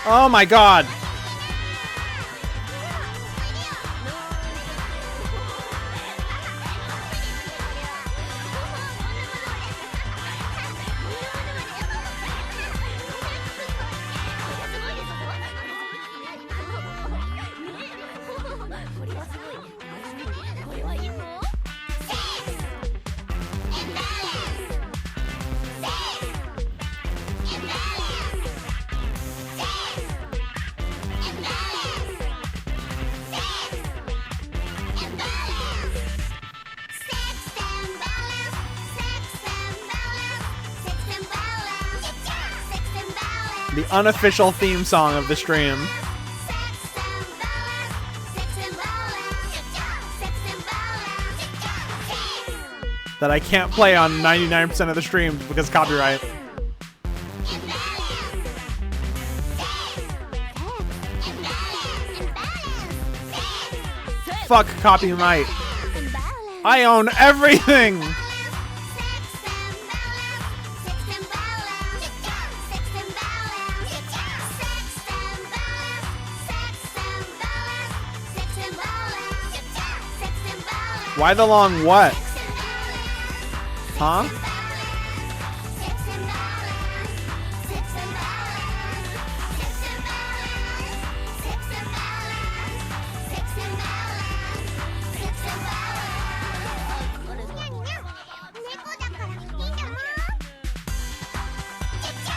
Oh my god. The unofficial theme song of the stream. That I can't play on 99% of the streams because copyright. Fuck copyright. I own everything! Why the long what? Huh?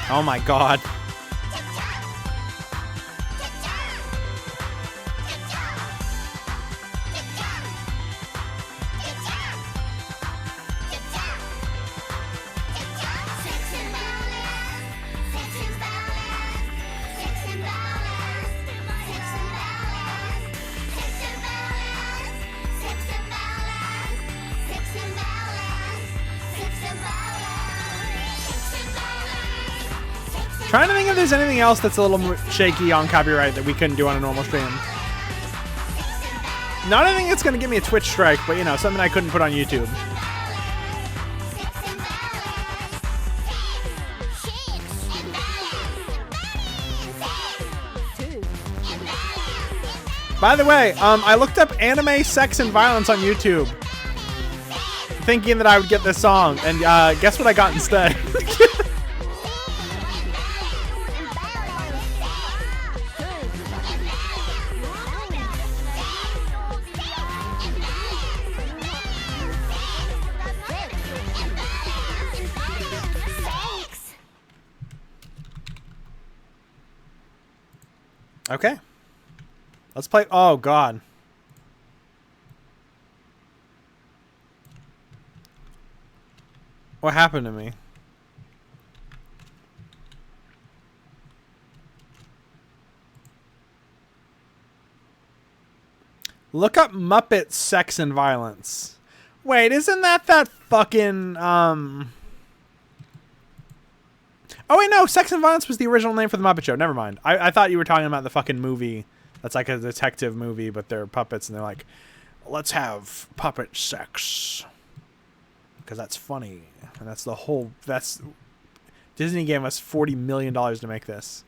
Oh my god. Trying to think if there's anything else that's a little shaky on copyright that we couldn't do on a normal stream. Not anything that's going to give me a Twitch strike, but you know, something I couldn't put on YouTube. By the way, I looked up anime, sex, and violence on YouTube, thinking that I would get this song, and guess what I got instead? Okay. Let's play. Oh, God. What happened to me? Look up Muppet Sex and Violence. Wait, isn't that fucking, Oh wait, no, Sex and Violence was the original name for the Muppet Show. Never mind. I thought you were talking about the fucking movie. That's like a detective movie, but they're puppets, and they're like, let's have puppet sex. Because that's funny. And that's the whole... Disney gave us $40 million to make this.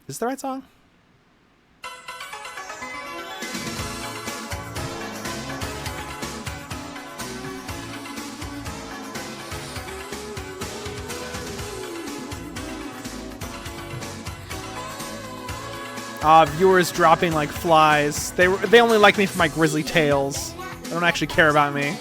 Is this the right song? Viewers dropping like flies. They only like me for my Grizzly Tales. They don't actually care about me.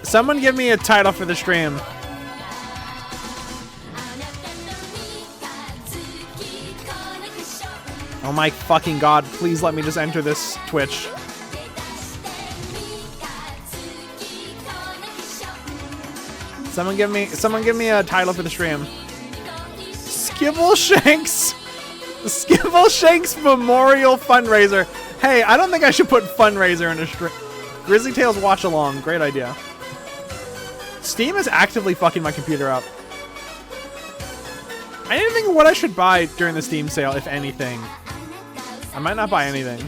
Someone give me a title for the stream. Oh my fucking god, please let me just enter this Twitch. Someone give me a title for the stream. Skibbleshanks Memorial Fundraiser. Hey, I don't think I should put fundraiser in a stream. Grizzly Tales Watch Along, great idea. Steam is actively fucking my computer up. I need to think of what I should buy during the Steam sale, if anything. I might not buy anything.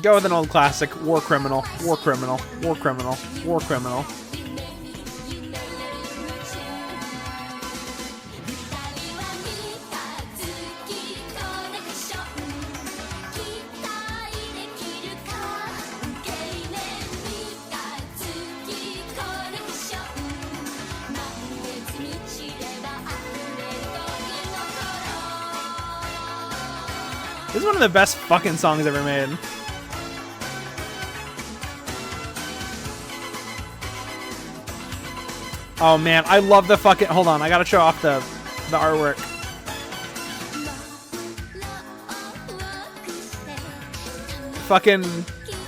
Go with an old classic. War Criminal. War Criminal. War Criminal. War Criminal. This is one of the best fucking songs ever made. Oh man, I love the fucking... Hold on, I gotta show off the artwork. Fucking...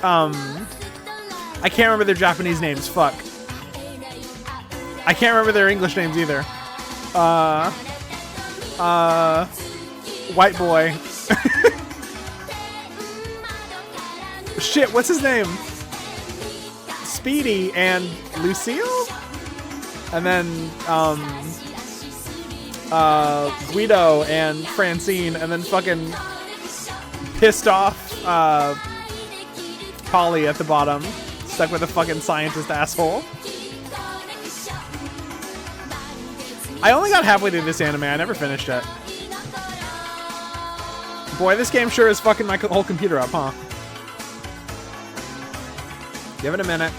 I can't remember their Japanese names, fuck. I can't remember their English names either. White boy. Shit, what's his name? Speedy and Lucille? And then, Guido and Francine, and then fucking pissed off, Polly at the bottom, stuck with a fucking scientist asshole. I only got halfway through this anime, I never finished it. Boy, this game sure is fucking my whole computer up, huh? Give it a minute.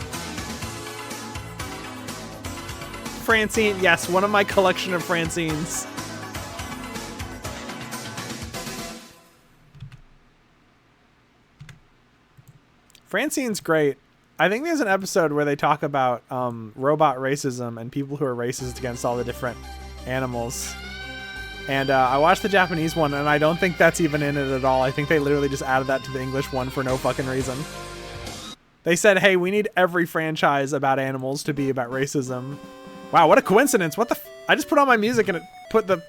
Francine, yes, one of my collection of Francines. Francine's great. I think there's an episode where they talk about robot racism and people who are racist against all the different animals. And I watched the Japanese one, and I don't think that's even in it at all. I think they literally just added that to the English one for no fucking reason. They said, hey, we need every franchise about animals to be about racism. Wow, what a coincidence. What the I just put on my music and it put the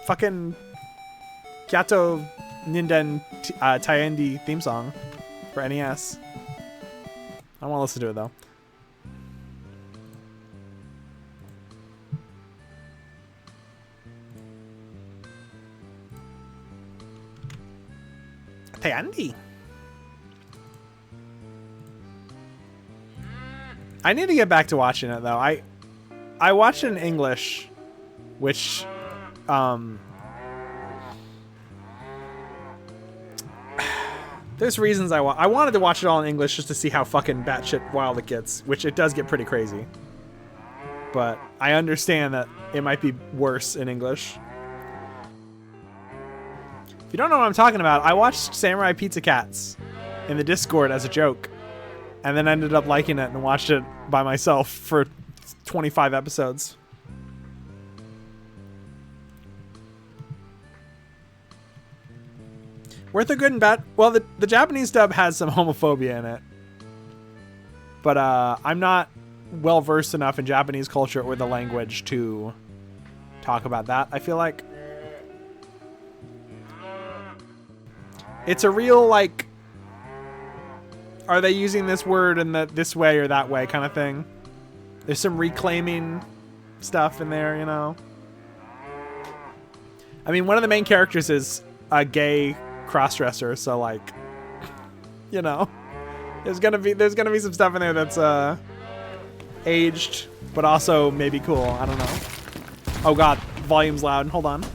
fucking Kyato Ninden Taiendi theme song for NES. I don't want to listen to it, though. Taiendi. I need to get back to watching it, though. I watched it in English, which, there's reasons I wanted to watch it all in English just to see how fucking batshit wild it gets, which it does get pretty crazy. But I understand that it might be worse in English. If you don't know what I'm talking about, I watched Samurai Pizza Cats in the Discord as a joke. and then ended up liking it and watched it by myself for 25 episodes. Worth a good and bad. Well, the Japanese dub has some homophobia in it. But I'm not well versed enough in Japanese culture or the language to talk about that, I feel like. It's a real, like, are they using this word in this way or that way kind of thing. There's some reclaiming stuff in there, you know. I mean, one of the main characters is a gay crossdresser, so like, you know, there's gonna be some stuff in there that's aged, but also maybe cool. I don't know. Oh god, volume's loud. Hold on.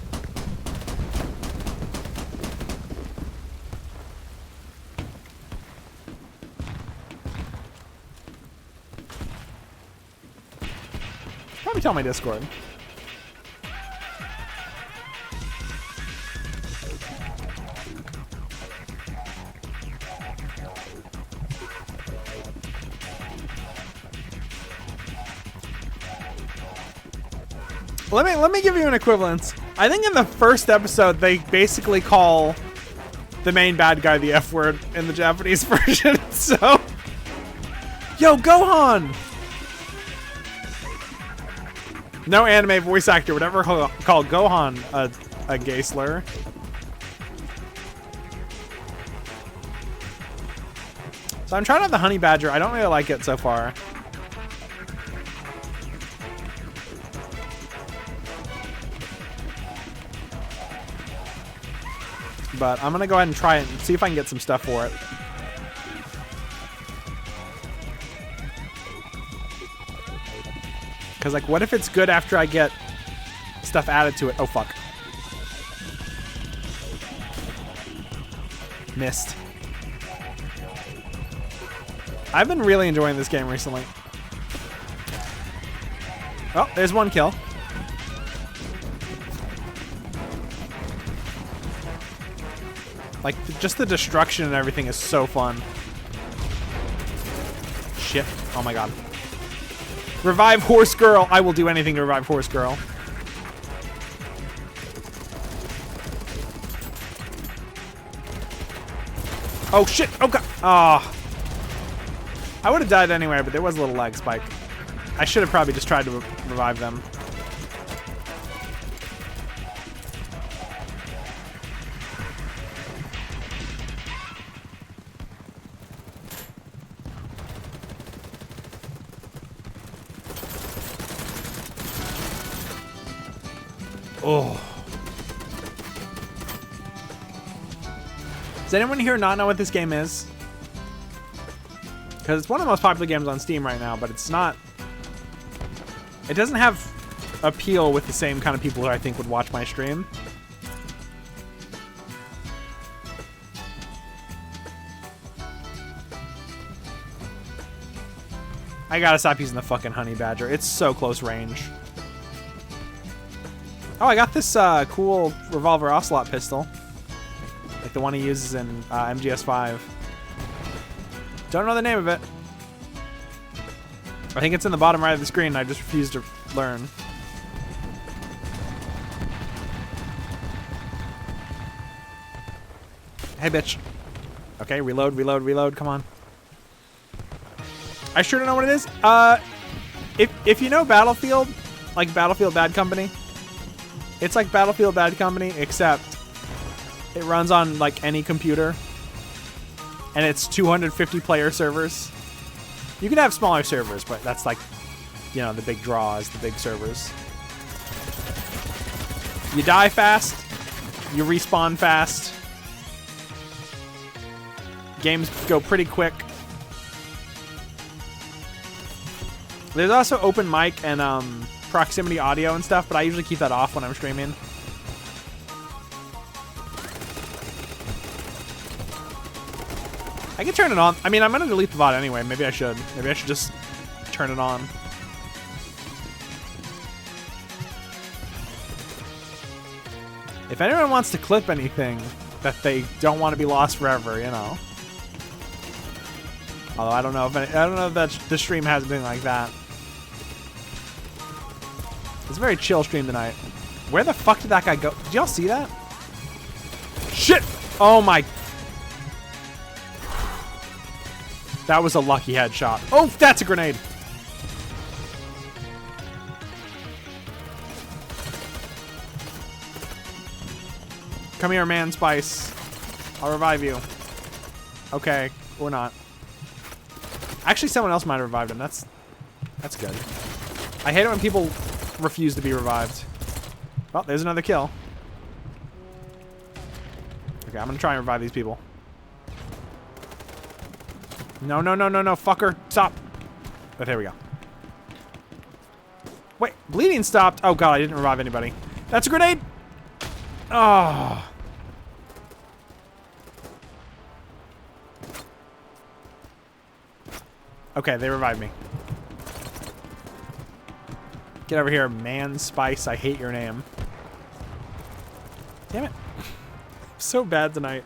Probably tell my Discord. Let me give you an equivalence. I think in the first episode they basically call the main bad guy the F word in the Japanese version. So, yo, Gohan. No anime voice actor would ever call Gohan a gay slur. So I'm trying out the honey badger. I don't really like it so far. But I'm going to go ahead and try it and see if I can get some stuff for it. Because, like, what if it's good after I get stuff added to it? Oh, fuck. Missed. I've been really enjoying this game recently. Oh, there's one kill. Like, just the destruction and everything is so fun. Shit. Oh my god. Revive Horse Girl. I will do anything to revive Horse Girl. Oh shit. Oh god. Ah. Oh. I would have died anyway, but there was a little lag spike. I should have probably just tried to revive them. Oh. Does anyone here not know what this game is? Because it's one of the most popular games on Steam right now, but it's not... It doesn't have appeal with the same kind of people who I think would watch my stream. I gotta stop using the fucking honey badger. It's so close range. Oh, I got this cool revolver ocelot pistol. Like the one he uses in MGS5. Don't know the name of it. I think it's in the bottom right of the screen. I just refuse to learn. Hey, bitch. Okay, reload, reload, reload. Come on. I sure don't know what it is. If you know Battlefield, like Battlefield Bad Company, it's like Battlefield Bad Company, except it runs on like any computer, and it's 250 player servers. You can have smaller servers, but that's like, you know, the big draw is the big servers. You die fast, you respawn fast. Games go pretty quick. There's also open mic and proximity audio and stuff, but I usually keep that off when I'm streaming. I can turn it on. I mean, I'm gonna delete the VOD anyway. Maybe I should. Maybe I should just turn it on. If anyone wants to clip anything that they don't want to be lost forever, you know. Although I don't know if that the stream has been like that. It's a very chill stream tonight. Where the fuck did that guy go? Did y'all see that? Shit! Oh my. That was a lucky headshot. Oh, that's a grenade. Come here, man, Spice. I'll revive you. Okay, or not. Actually, someone else might have revived him. That's good. I hate it when people refuse to be revived. Well, there's another kill. Okay, I'm gonna try and revive these people. No, no, no, no, no, fucker. Stop. Oh, there we go. Wait, bleeding stopped. Oh, God, I didn't revive anybody. That's a grenade. Oh. Okay, they revived me. Get over here, man, Spice. I hate your name. Damn it. So bad tonight.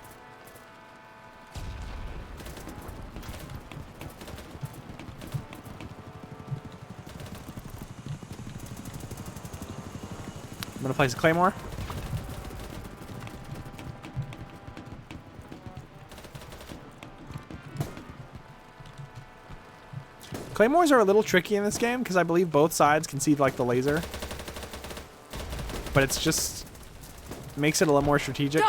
I'm gonna place a claymore. Claymores are a little tricky in this game because I believe both sides can see like the laser, but it's just makes it a little more strategic.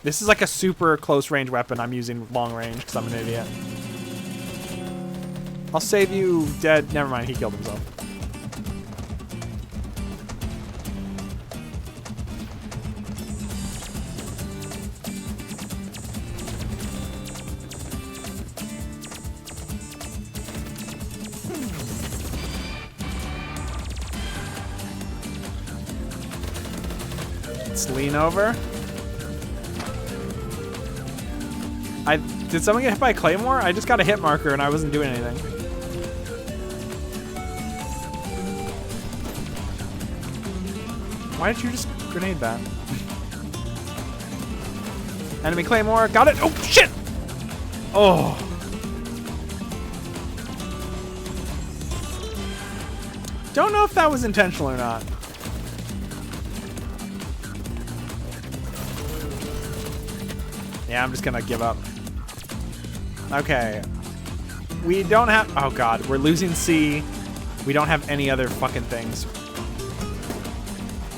This is like a super close range weapon I'm using long range because I'm an idiot. I'll save you, dead. Never mind, he killed himself. Let's lean over. Did someone get hit by a claymore? I just got a hit marker and I wasn't doing anything. Why did you just grenade that? Enemy claymore. Got it. Oh, shit. Oh. Don't know if that was intentional or not. Yeah, I'm just gonna give up. Okay. We don't have... Oh, God. We're losing C. We don't have any other fucking things.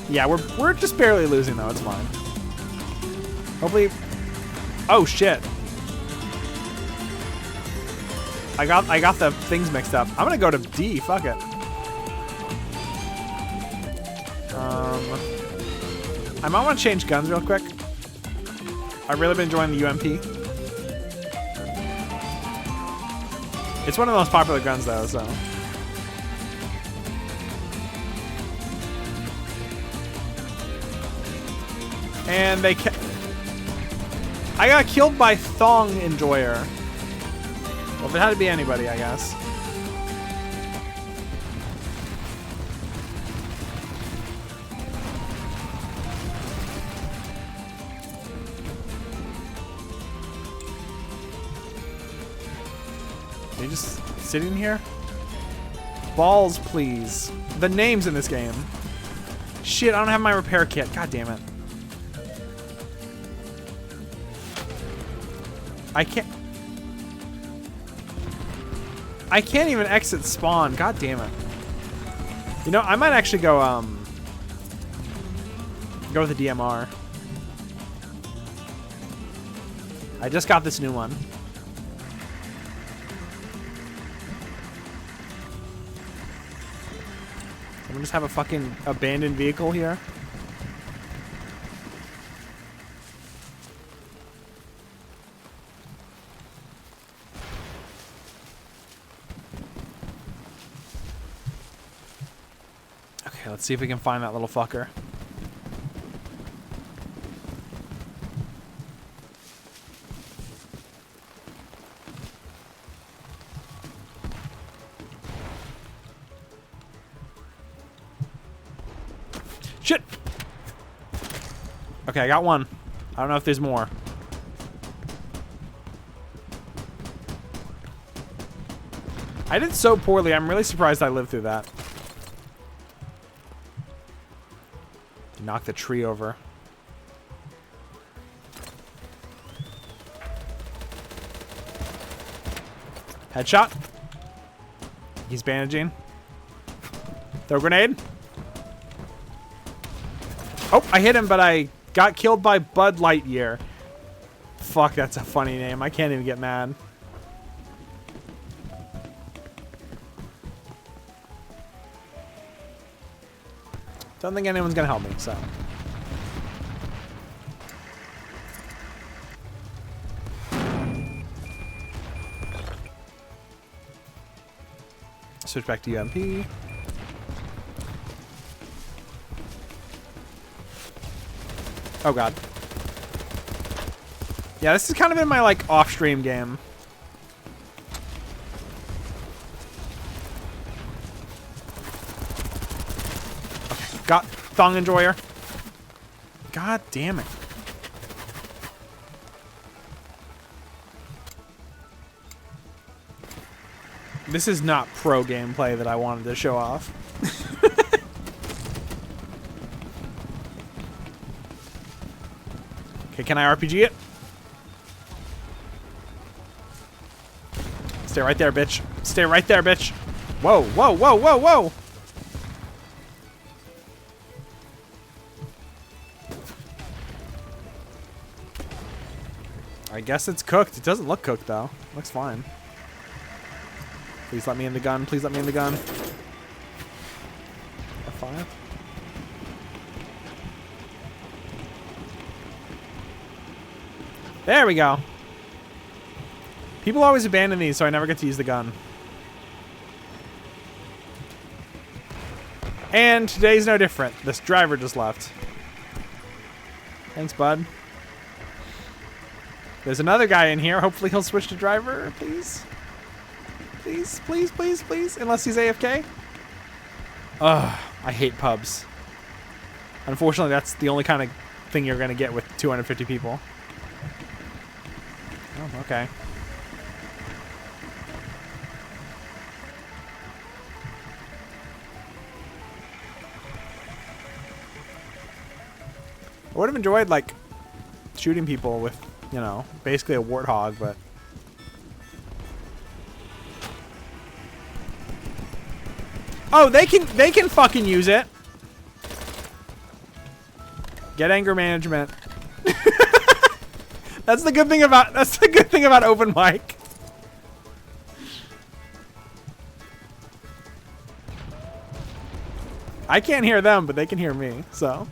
Yeah, we're just barely losing, though. It's fine. Hopefully... Oh, shit. I got the things mixed up. I'm gonna go to D. Fuck it. I might want to change guns real quick. I've really been enjoying the UMP. It's one of the most popular guns, though, so... And they I got killed by Thong Enjoyer. Well, if it had to be anybody, I guess. Are you just sitting here? Balls, please. The names in this game. Shit, I don't have my repair kit. God damn it. I can't even exit spawn. God damn it. You know, I might actually go with the DMR. I just got this new one. I'm gonna just have a fucking abandoned vehicle here. Okay, let's see if we can find that little fucker. Shit! Okay, I got one. I don't know if there's more. I did so poorly. I'm really surprised I lived through that. Knock the tree over. Headshot. He's bandaging. Throw grenade. Oh, I hit him, but I got killed by Bud Lightyear. Fuck, that's a funny name. I can't even get mad. Don't think anyone's gonna help me, so. Switch back to UMP. Oh god. Yeah, this is kind of in my like off-stream game. Okay, got Thong Enjoyer. God damn it. This is not pro gameplay that I wanted to show off. Okay, can I RPG it? Stay right there, bitch. Stay right there, bitch. Whoa, whoa, whoa, whoa, whoa. I guess it's cooked. It doesn't look cooked, though. Looks fine. Please let me in the gun. Please let me in the gun. F5. There we go. People always abandon these, so I never get to use the gun. And today's no different. This driver just left. Thanks, bud. There's another guy in here. Hopefully he'll switch to driver, please. Please, please, please, please. Unless he's AFK. Ugh, I hate pubs. Unfortunately, that's the only kind of thing you're going to get with 250 people. Oh, okay. I would have enjoyed, like, shooting people with, you know, basically a warthog, but... Oh, they can fucking use it. Get anger management. That's the good thing about open mic. I can't hear them, but they can hear me, so.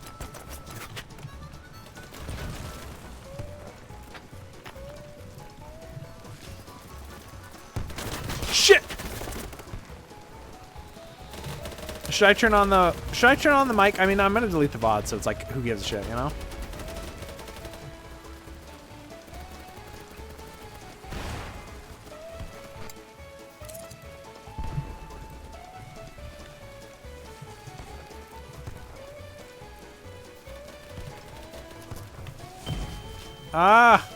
Shit. Should I turn on the mic? I mean, I'm gonna delete the VOD, so it's like, who gives a shit, you know? Ah!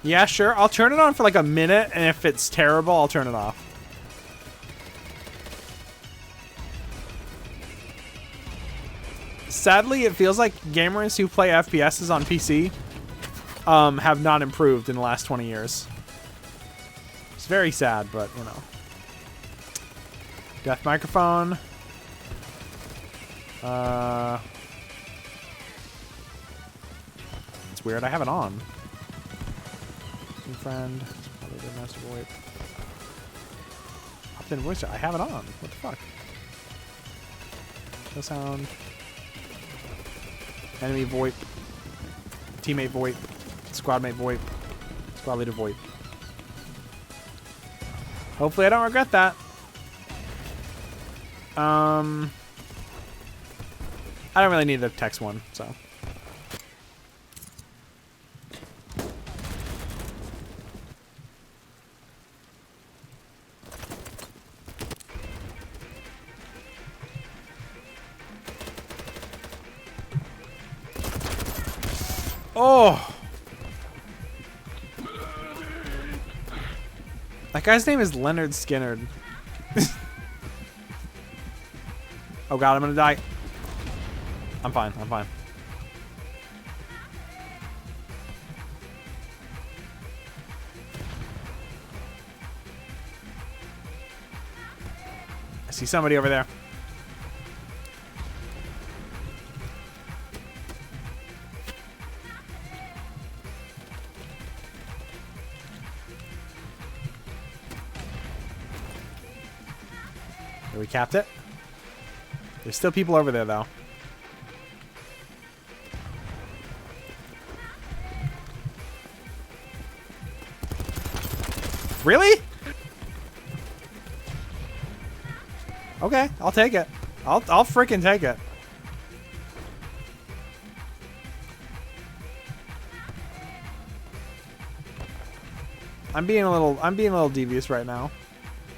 Yeah, sure. I'll turn it on for like a minute, and if it's terrible, I'll turn it off. Sadly, it feels like gamers who play FPSs on PC have not improved in the last 20 years. It's very sad, but, you know. Death microphone. It's weird. I have it on. New friend. Probably the master VoIP. Opt-in voice chat. I have it on. What the fuck? No sound. Enemy VoIP. Teammate VoIP. Squadmate VoIP. Squad leader VoIP. Hopefully I don't regret that. I don't really need the text one, so. Oh! That guy's name is Leonard Skinner. Oh god, I'm gonna die. I'm fine, I'm fine. I see somebody over there. We capped it. There's still people over there, though. Really? Okay, I'll take it. I'll freaking take it. I'm being a little devious right now.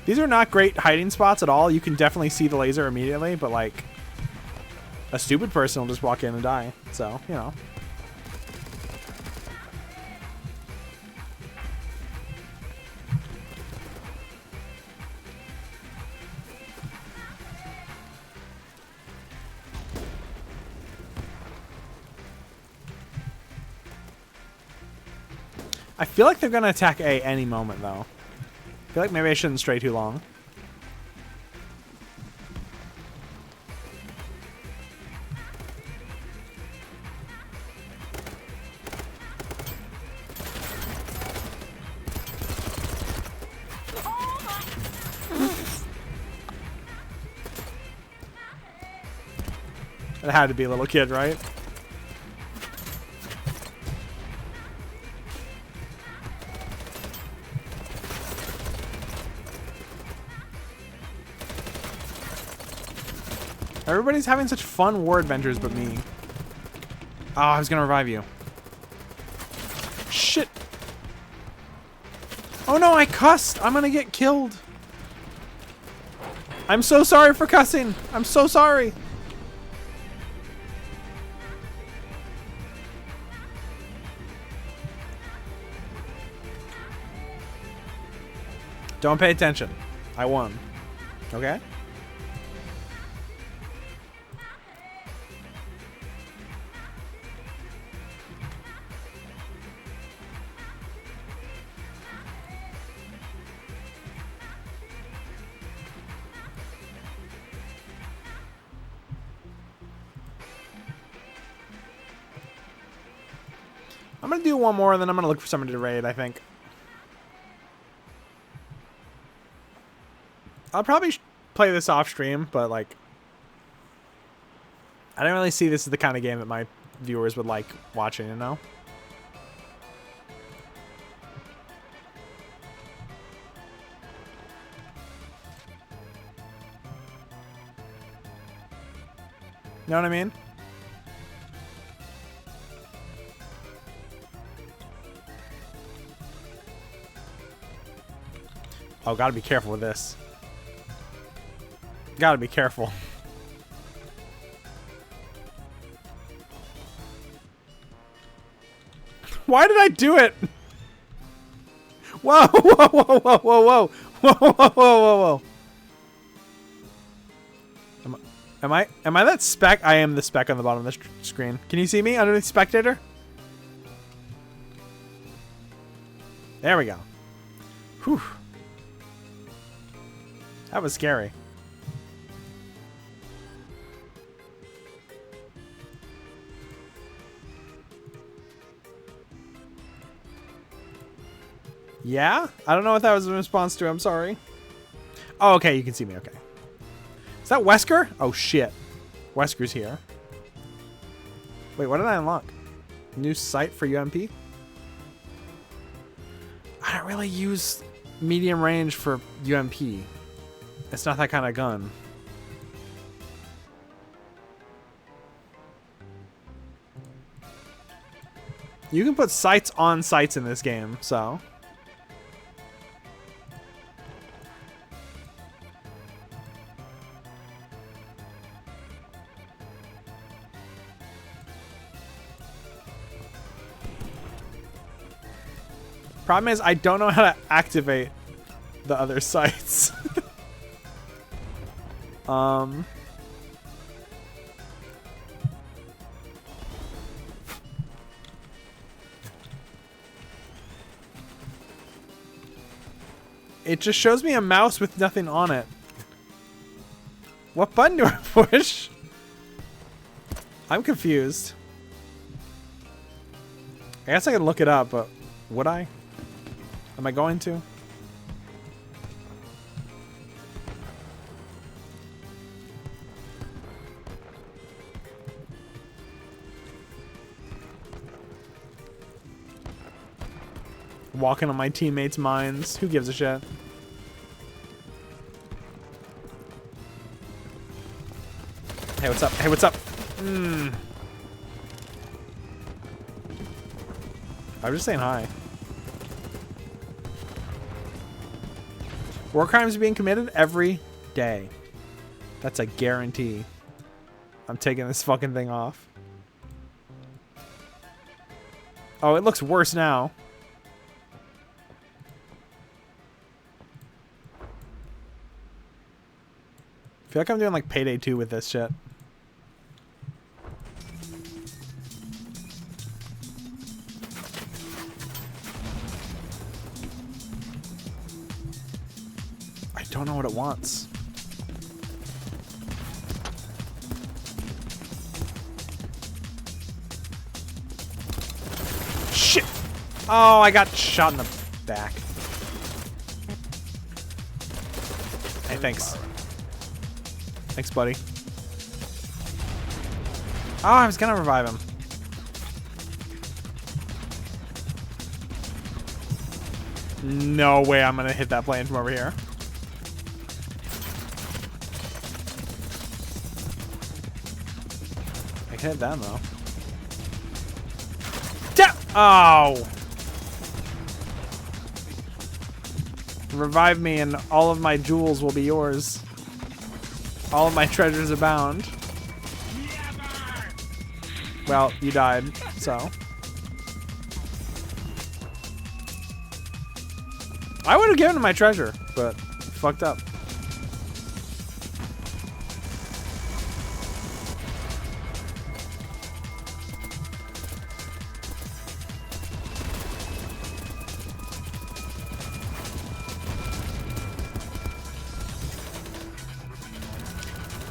These are not great hiding spots at all. You can definitely see the laser immediately, but like a stupid person will just walk in and die. So, you know. I feel like they're going to attack A any moment, though. I feel like maybe I shouldn't stray too long. It had to be a little kid, right? Everybody's having such fun war adventures but me. Oh, I was gonna revive you. Shit. Oh no, I cussed. I'm gonna get killed. I'm so sorry for cussing. I'm so sorry. Don't pay attention. I won. Okay? I'm gonna do one more and then I'm gonna look for somebody to raid, I think. I'll probably play this off stream, but like I don't really see this as the kind of game that my viewers would like watching, you know? You know what I mean? Oh, gotta be careful with this. Gotta be careful. Why did I do it? Whoa, whoa, whoa, whoa, whoa, whoa. Whoa, whoa, whoa, whoa, whoa. Am I that speck? I am the speck on the bottom of the screen. Can you see me underneath spectator? There we go. Whew. That was scary. Yeah? I don't know what that was in response to. I'm sorry. Oh, okay. You can see me. Okay. Is that Wesker? Oh, shit. Wesker's here. Wait, what did I unlock? New sight for UMP? I don't really use medium range for UMP. It's not that kind of gun. You can put sights on sights in this game, so... Problem is, I don't know how to activate the other sites. It just shows me a mouse with nothing on it. What button do I push? I'm confused. I guess I could look it up, but would I? Am I going to? Walking on my teammates' minds. Who gives a shit? Hey, what's up? Hey, what's up? I'm just saying hi. War crimes are being committed every day. That's a guarantee. I'm taking this fucking thing off. Oh, it looks worse now. I feel like I'm doing like Payday 2 with this shit. I don't know what it wants. Shit! Oh, I got shot in the back. Hey, thanks. Thanks, buddy. Oh, I was gonna revive him. No way I'm gonna hit that plane from over here. I can hit them though. Oh! Revive me and all of my jewels will be yours. All of my treasures abound. Well, you died, so. I would have given him my treasure, but fucked up.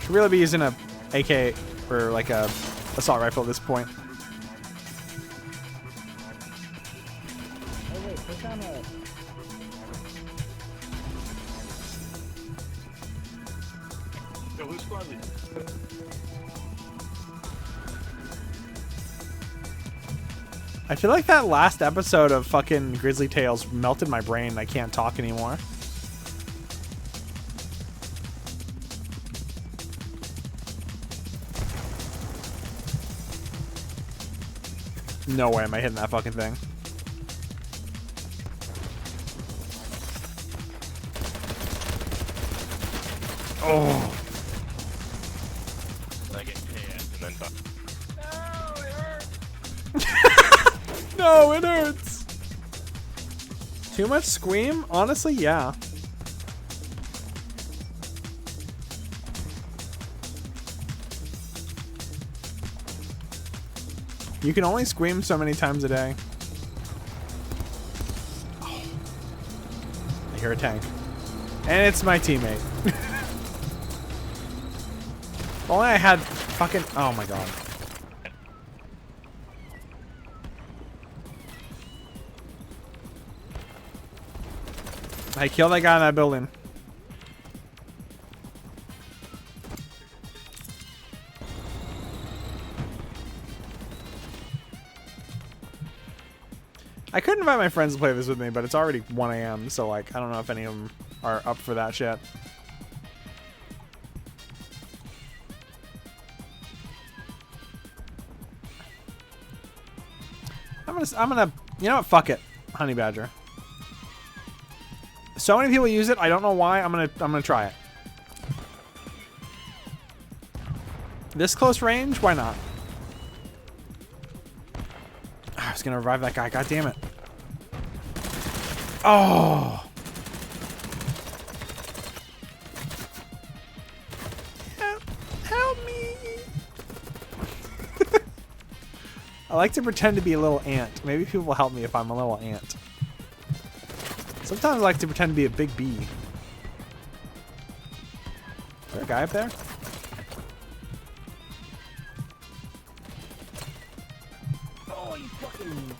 Should really be using a AK or like a assault rifle at this point. I feel like that last episode of fucking Grizzly Tales melted my brain. I can't talk anymore. No way am I hitting that fucking thing. Oh. I get hit and then No, it hurts. Too much Squeem? Honestly, yeah. You can only Squeem so many times a day. Oh. I hear a tank. And it's my teammate. If only I had fucking... Oh my god. I killed that guy in that building. I could invite my friends to play this with me, but it's already 1 AM, so like I don't know if any of them are up for that shit. I'm gonna you know what, fuck it. Honey Badger. So many people use it, I don't know why. I'm gonna try it. This close range, why not? I was gonna revive that guy, god damn it. Oh. Help me. I like to pretend to be a little ant. Maybe people will help me if I'm a little ant. Sometimes I like to pretend to be a big bee. Is there a guy up there? Oh, you fucking...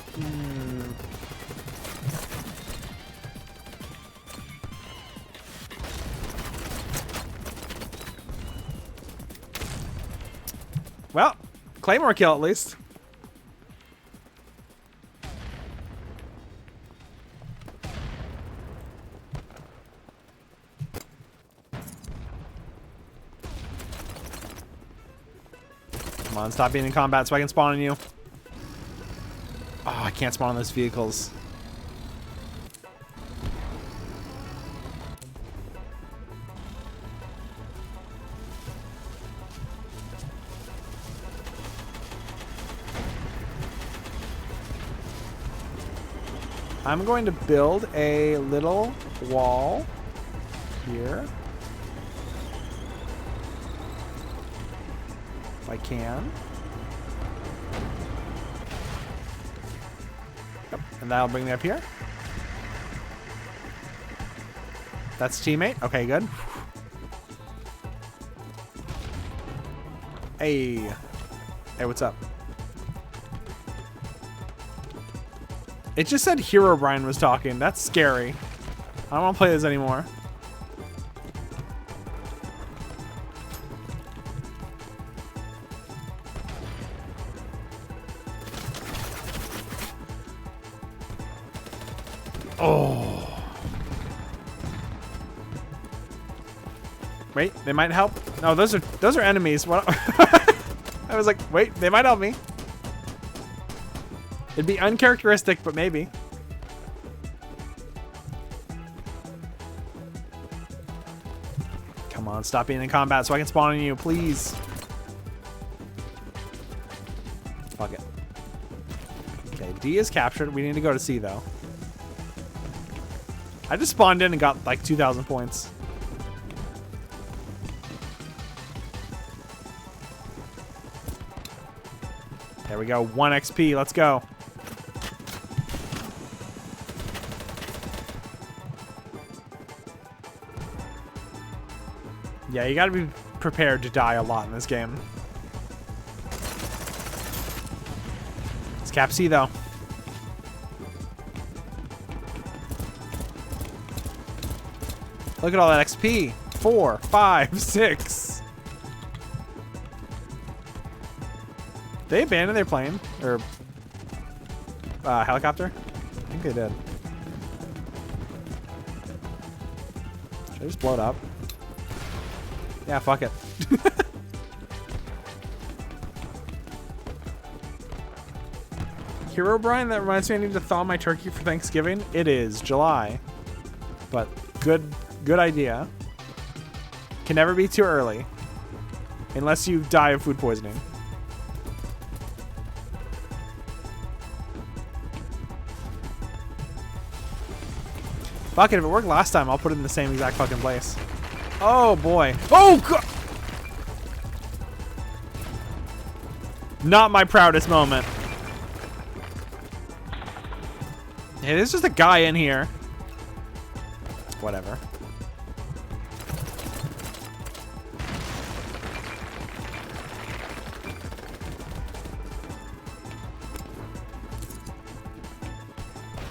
Well, Claymore kill at least. Come on, stop being in combat so I can spawn on you. Oh, I can't spawn on those vehicles. I'm going to build a little wall here. If I can. Yep, and that'll bring me up here. That's teammate. Okay, good. Hey. Hey, what's up? It just said Hero Brian was talking. That's scary. I don't want to play this anymore. Oh. Wait, they might help. No, those are enemies. What? I was like, wait, they might help me. It'd be uncharacteristic, but maybe. Come on, stop being in combat so I can spawn on you, please. Fuck it. Okay, D is captured. We need to go to C, though. I just spawned in and got like 2,000 points. There we go. 1 XP. Let's go. Yeah, you gotta be prepared to die a lot in this game. It's Cap C, though. Look at all that XP. 4, 5, 6. They abandoned their plane? Or helicopter? I think they did. Should I just blow it up? Yeah, fuck it. Hero Brian, that reminds me I need to thaw my turkey for Thanksgiving. It is July. But good idea. Can never be too early. Unless you die of food poisoning. Fuck it, if it worked last time, I'll put it in the same exact fucking place. Oh boy. Oh god! Not my proudest moment. Hey, there's just a guy in here. Whatever.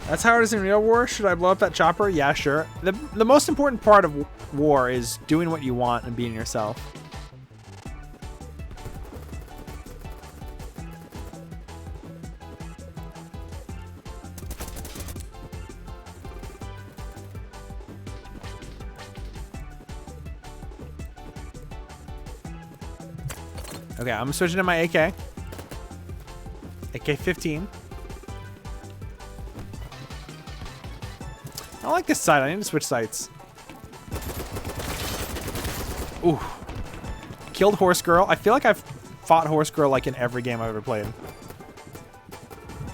That's how it is in real war. Should I blow up that chopper? Yeah, sure. The most important part of war is doing what you want and being yourself. Okay, I'm switching to my AK. AK-15. I don't like this side. I need to switch sights. Ooh. Killed Horse Girl. I feel like I've fought Horse Girl like in every game I've ever played.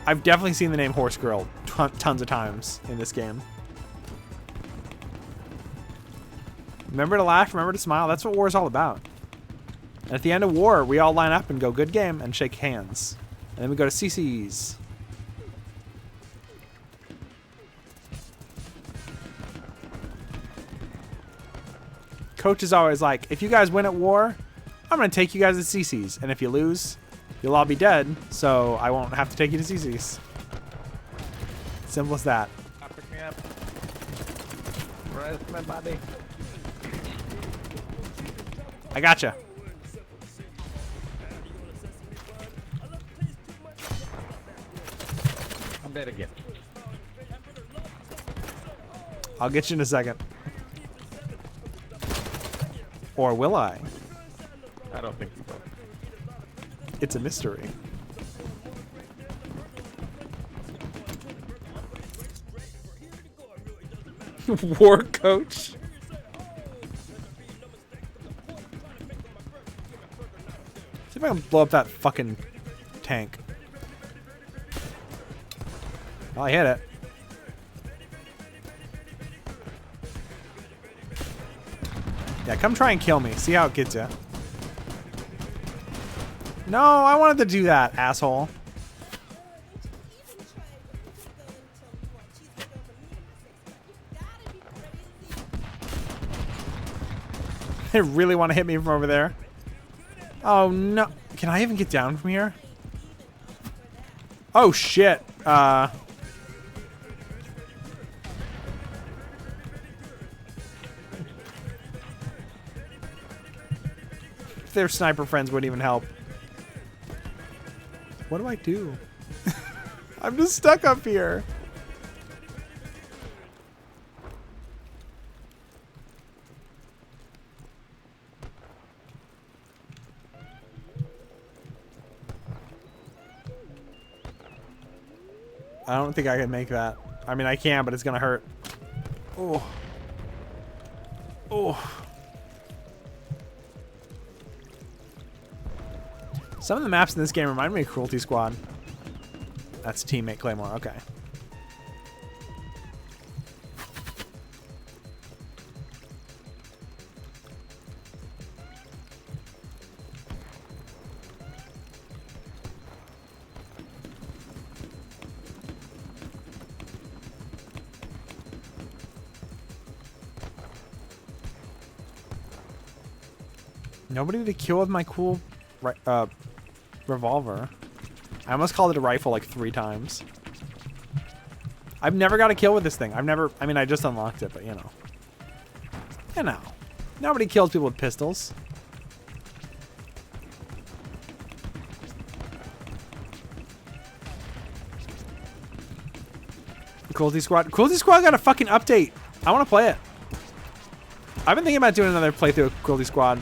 I've definitely seen the name Horse Girl tons of times in this game. Remember to laugh, remember to smile. That's what war is all about. And at the end of war, we all line up and go, good game, and shake hands. And then we go to CC's. Coach is always like, if you guys win at war, I'm going to take you guys to CC's. And if you lose, you'll all be dead, so I won't have to take you to CC's. Simple as that. Pick me up. Where's my body? I gotcha. I'm dead again. I'll get you in a second. Or will I? I don't think you will. It's a mystery. War coach. See if I can blow up that fucking tank. Well, I hit it. Yeah, come try and kill me. See how it gets you. No, I wanted to do that, asshole. They really want to hit me from over there. Oh, no. Can I even get down from here? Oh, shit. Their sniper friends wouldn't even help. What do I do? I'm just stuck up here. I don't think I can make that. I mean, I can, but it's gonna hurt. Oh. Oh. Some of the maps in this game remind me of Cruelty Squad. That's teammate Claymore. Okay. Nobody to kill with my cool revolver. I almost called it a rifle like 3 times. I've never got a kill with this thing. I've never, I mean, I just unlocked it, but you know. You know. Nobody kills people with pistols. Cruelty Squad. Cruelty Squad got a fucking update. I want to play it. I've been thinking about doing another playthrough of Cruelty Squad.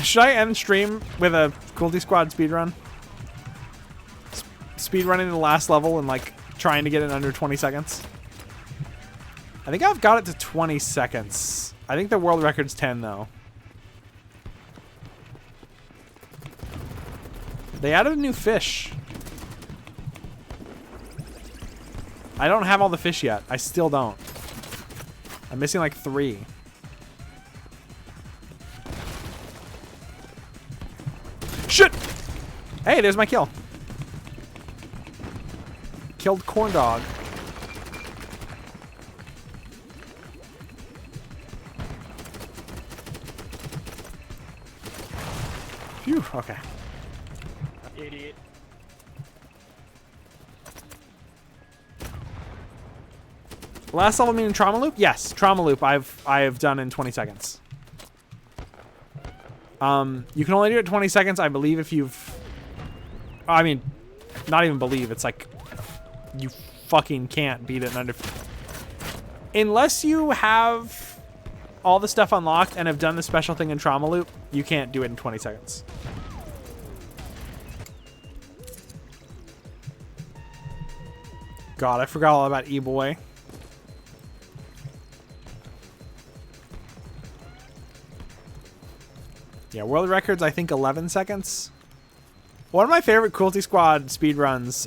Should I end stream with a Cruelty Squad speedrun? Speedrunning the last level and like trying to get it under 20 seconds? I think I've got it to 20 seconds. I think the world record's 10 though. They added a new fish. I don't have all the fish yet. I still don't. I'm missing like 3. Shit! Hey, there's my kill. Killed corn dog. Phew, okay. Idiot. Last level meaning trauma loop? Yes, trauma loop I've done in 20 seconds. You can only do it 20 seconds, I believe, if you've... I mean, not even believe. It's like, you fucking can't beat it in under... Unless you have all the stuff unlocked and have done the special thing in trauma loop, you can't do it in 20 seconds. God, I forgot all about E-Boy. Yeah, world records, I think 11 seconds. One of my favorite Cruelty Squad speedruns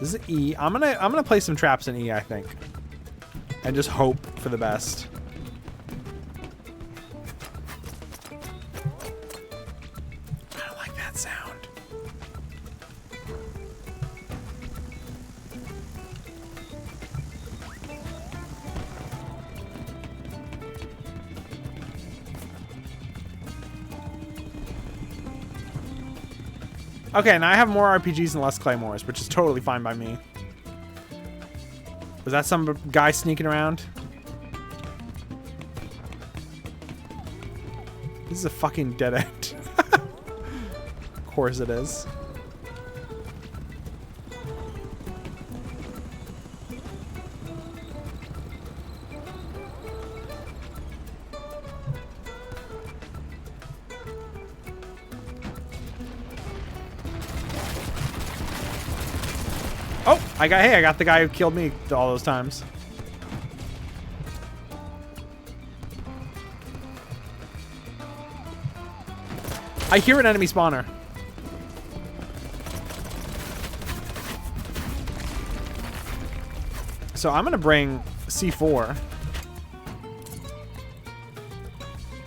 This is E. I'm gonna play some traps in E, I think. And just hope for the best. I don't like that sound. Okay, now I have more RPGs and less claymores, which is totally fine by me. Was that some guy sneaking around? This is a fucking dead end. Of course it is. Oh, I got the guy who killed me all those times. I hear an enemy spawner. So I'm gonna bring C4.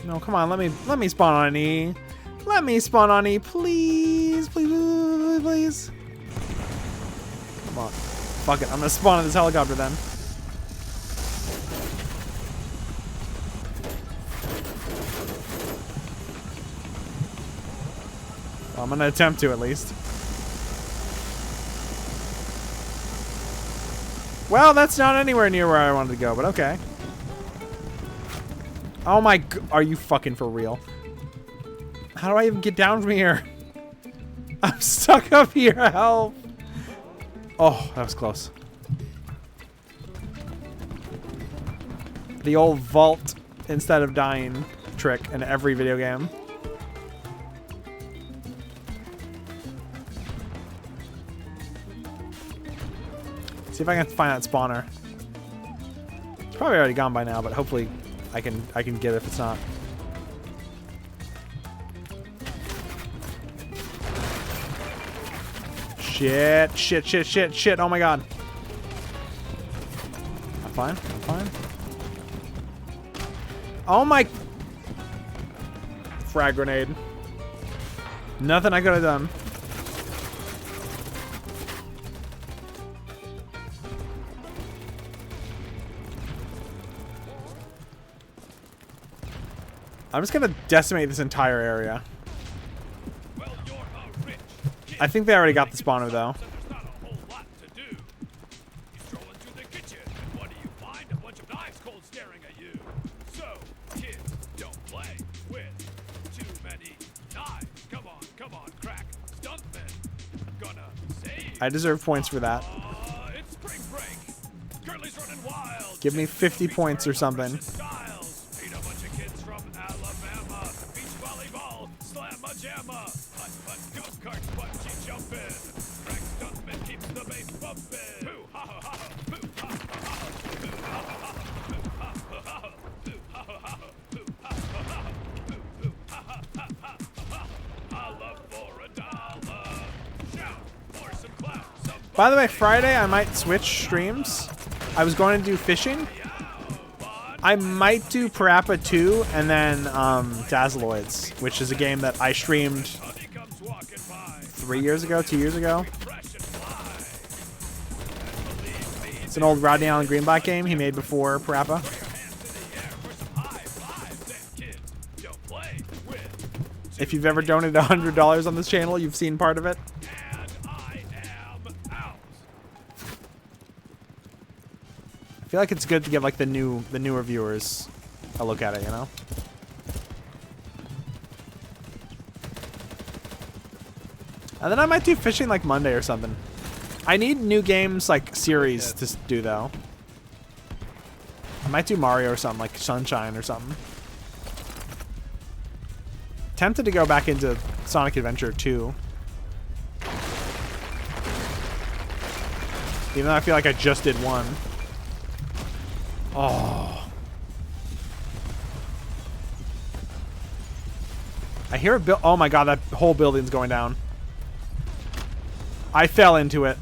No, come on, let me spawn on E. Let me spawn on E, please, please, please, please. Come on. Fuck it. I'm gonna spawn in this helicopter then. Well, I'm gonna attempt to at least. Well, that's not anywhere near where I wanted to go, but okay. Oh my are you fucking for real? How do I even get down from here? I'm stuck up here, help! Oh, that was close. The old vault instead of dying trick in every video game. See if I can find that spawner. It's probably already gone by now, but hopefully I can get it if it's not. Shit, shit, shit, shit, shit. Oh my god. I'm fine. I'm fine. Oh my... Frag grenade. Nothing I could have done. I'm just gonna decimate this entire area. I think they already got the spawner though. I deserve points for that. Give me 50 points or something. By the way, Friday I might switch streams. I was going to do fishing. I might do Parappa 2 and then Dazzloids, which is a game that I streamed 3 years ago, 2 years ago. It's an old Rodney Allen Greenblatt game he made before Parappa. If you've ever donated $100 on this channel, you've seen part of it. I feel like it's good to give like the newer viewers a look at it, you know? And then I might do fishing like Monday or something. I need new games like series to do though. I might do Mario or something like Sunshine or something. Tempted to go back into Sonic Adventure 2. Even though I feel like I just did one. Oh. I hear a oh my god, that whole building's going down. I fell into it.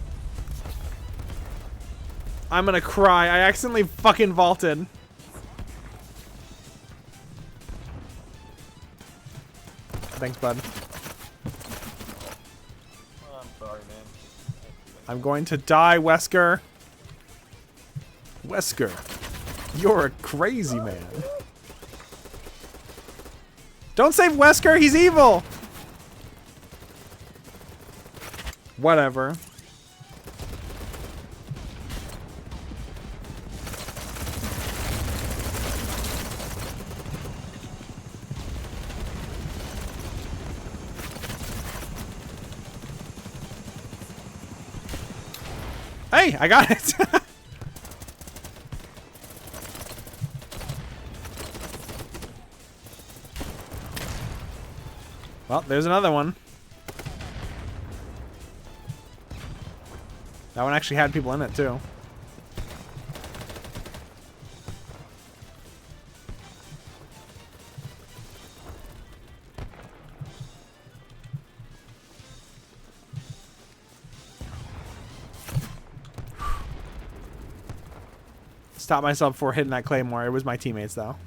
I'm gonna cry. I accidentally fucking vaulted. Thanks, bud. Oh, I'm sorry, man. I'm going to die, Wesker. Wesker, you're a crazy man. Don't save Wesker, he's evil! Whatever. Hey, I got it! Well, there's another one. That one actually had people in it, too. Stop myself before hitting that claymore. It was my teammates, though.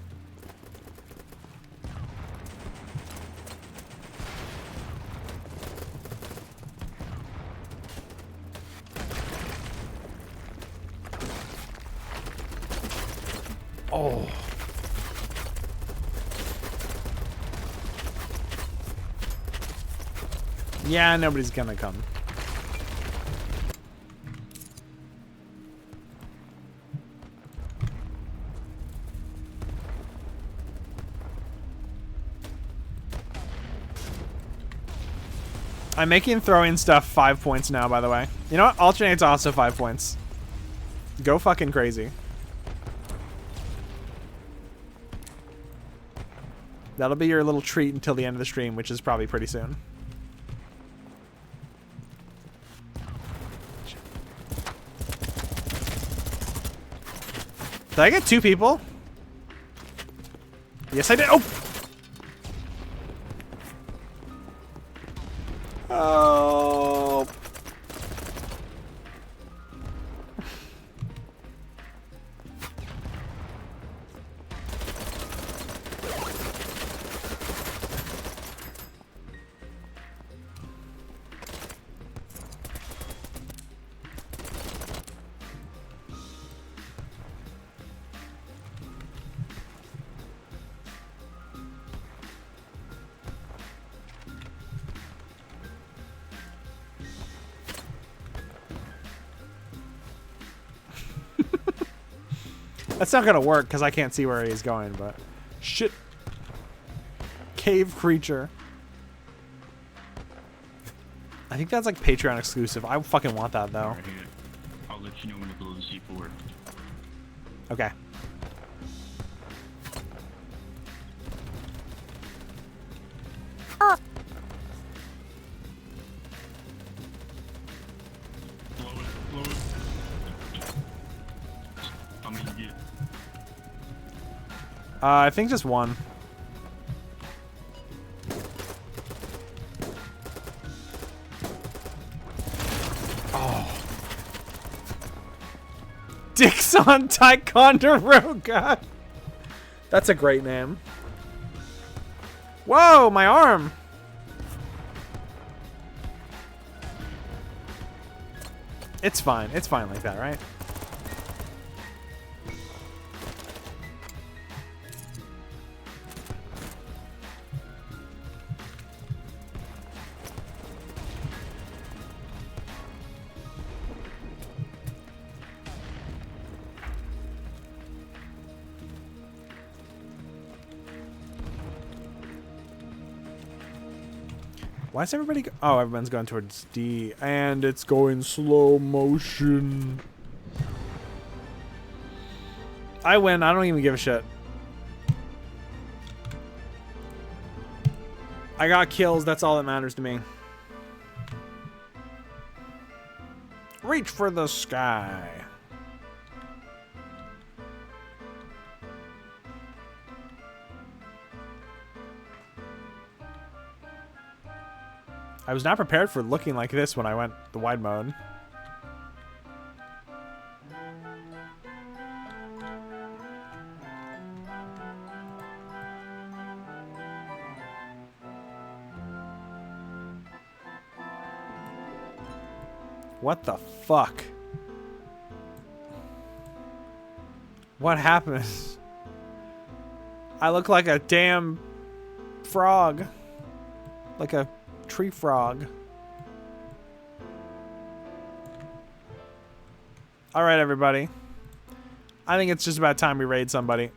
Oh. Yeah, nobody's gonna come. I'm making throwing stuff 5 points now, by the way. You know what? Alternate's also 5 points. Go fucking crazy. That'll be your little treat until the end of the stream, which is probably pretty soon. Did I get 2 people? Yes, I did. Oh! Oh. That's not gonna work because I can't see where he's going, but shit. Cave creature. I think that's like Patreon exclusive. I fucking want that though. Right, I'll let you know when to blow the C4. Okay. Blow it, blow it. How many you get? I think just one. Oh. Dixon Ticonderoga. That's a great name. Whoa, my arm. It's fine. It's fine like that, right? Why is everybody go oh, everyone's going towards D, and it's going slow motion. I win. I don't even give a shit. I got kills. That's all that matters to me. Reach for the sky. I was not prepared for looking like this when I went the wide mode. What the fuck? What happened? I look like a damn frog. Like a tree frog. Alright, everybody. I think it's just about time we raid somebody.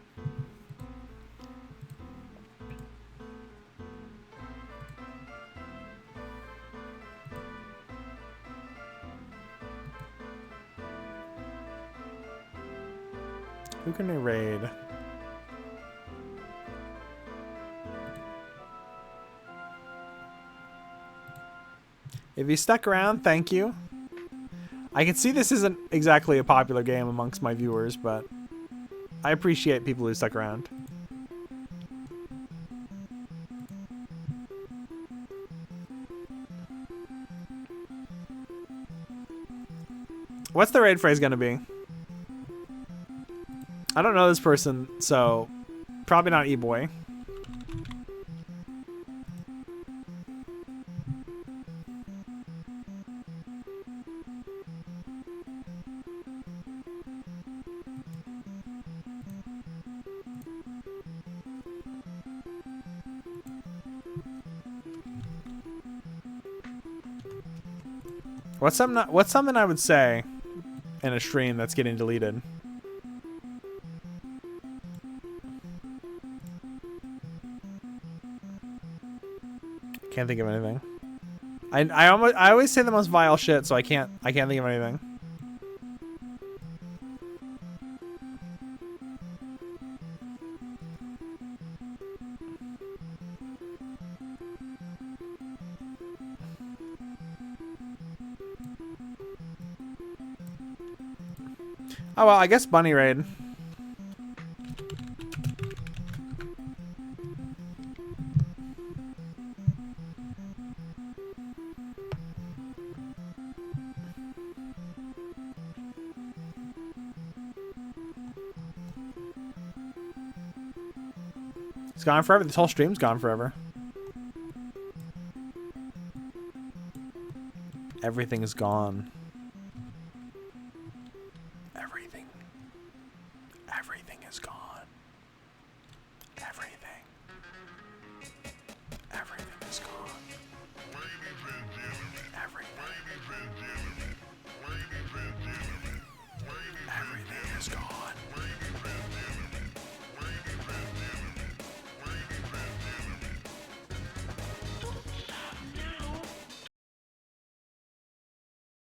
Who can we raid? If you stuck around, thank you. I can see this isn't exactly a popular game amongst my viewers, but I appreciate people who stuck around. What's the raid phrase gonna be? I don't know this person, so probably not E-Boy. What's something I would say in a stream that's getting deleted? Can't think of anything. I always say the most vile shit, so I can't think of anything. Oh well, I guess Bunny Raid. It's gone forever. This whole stream's gone forever. Everything is gone.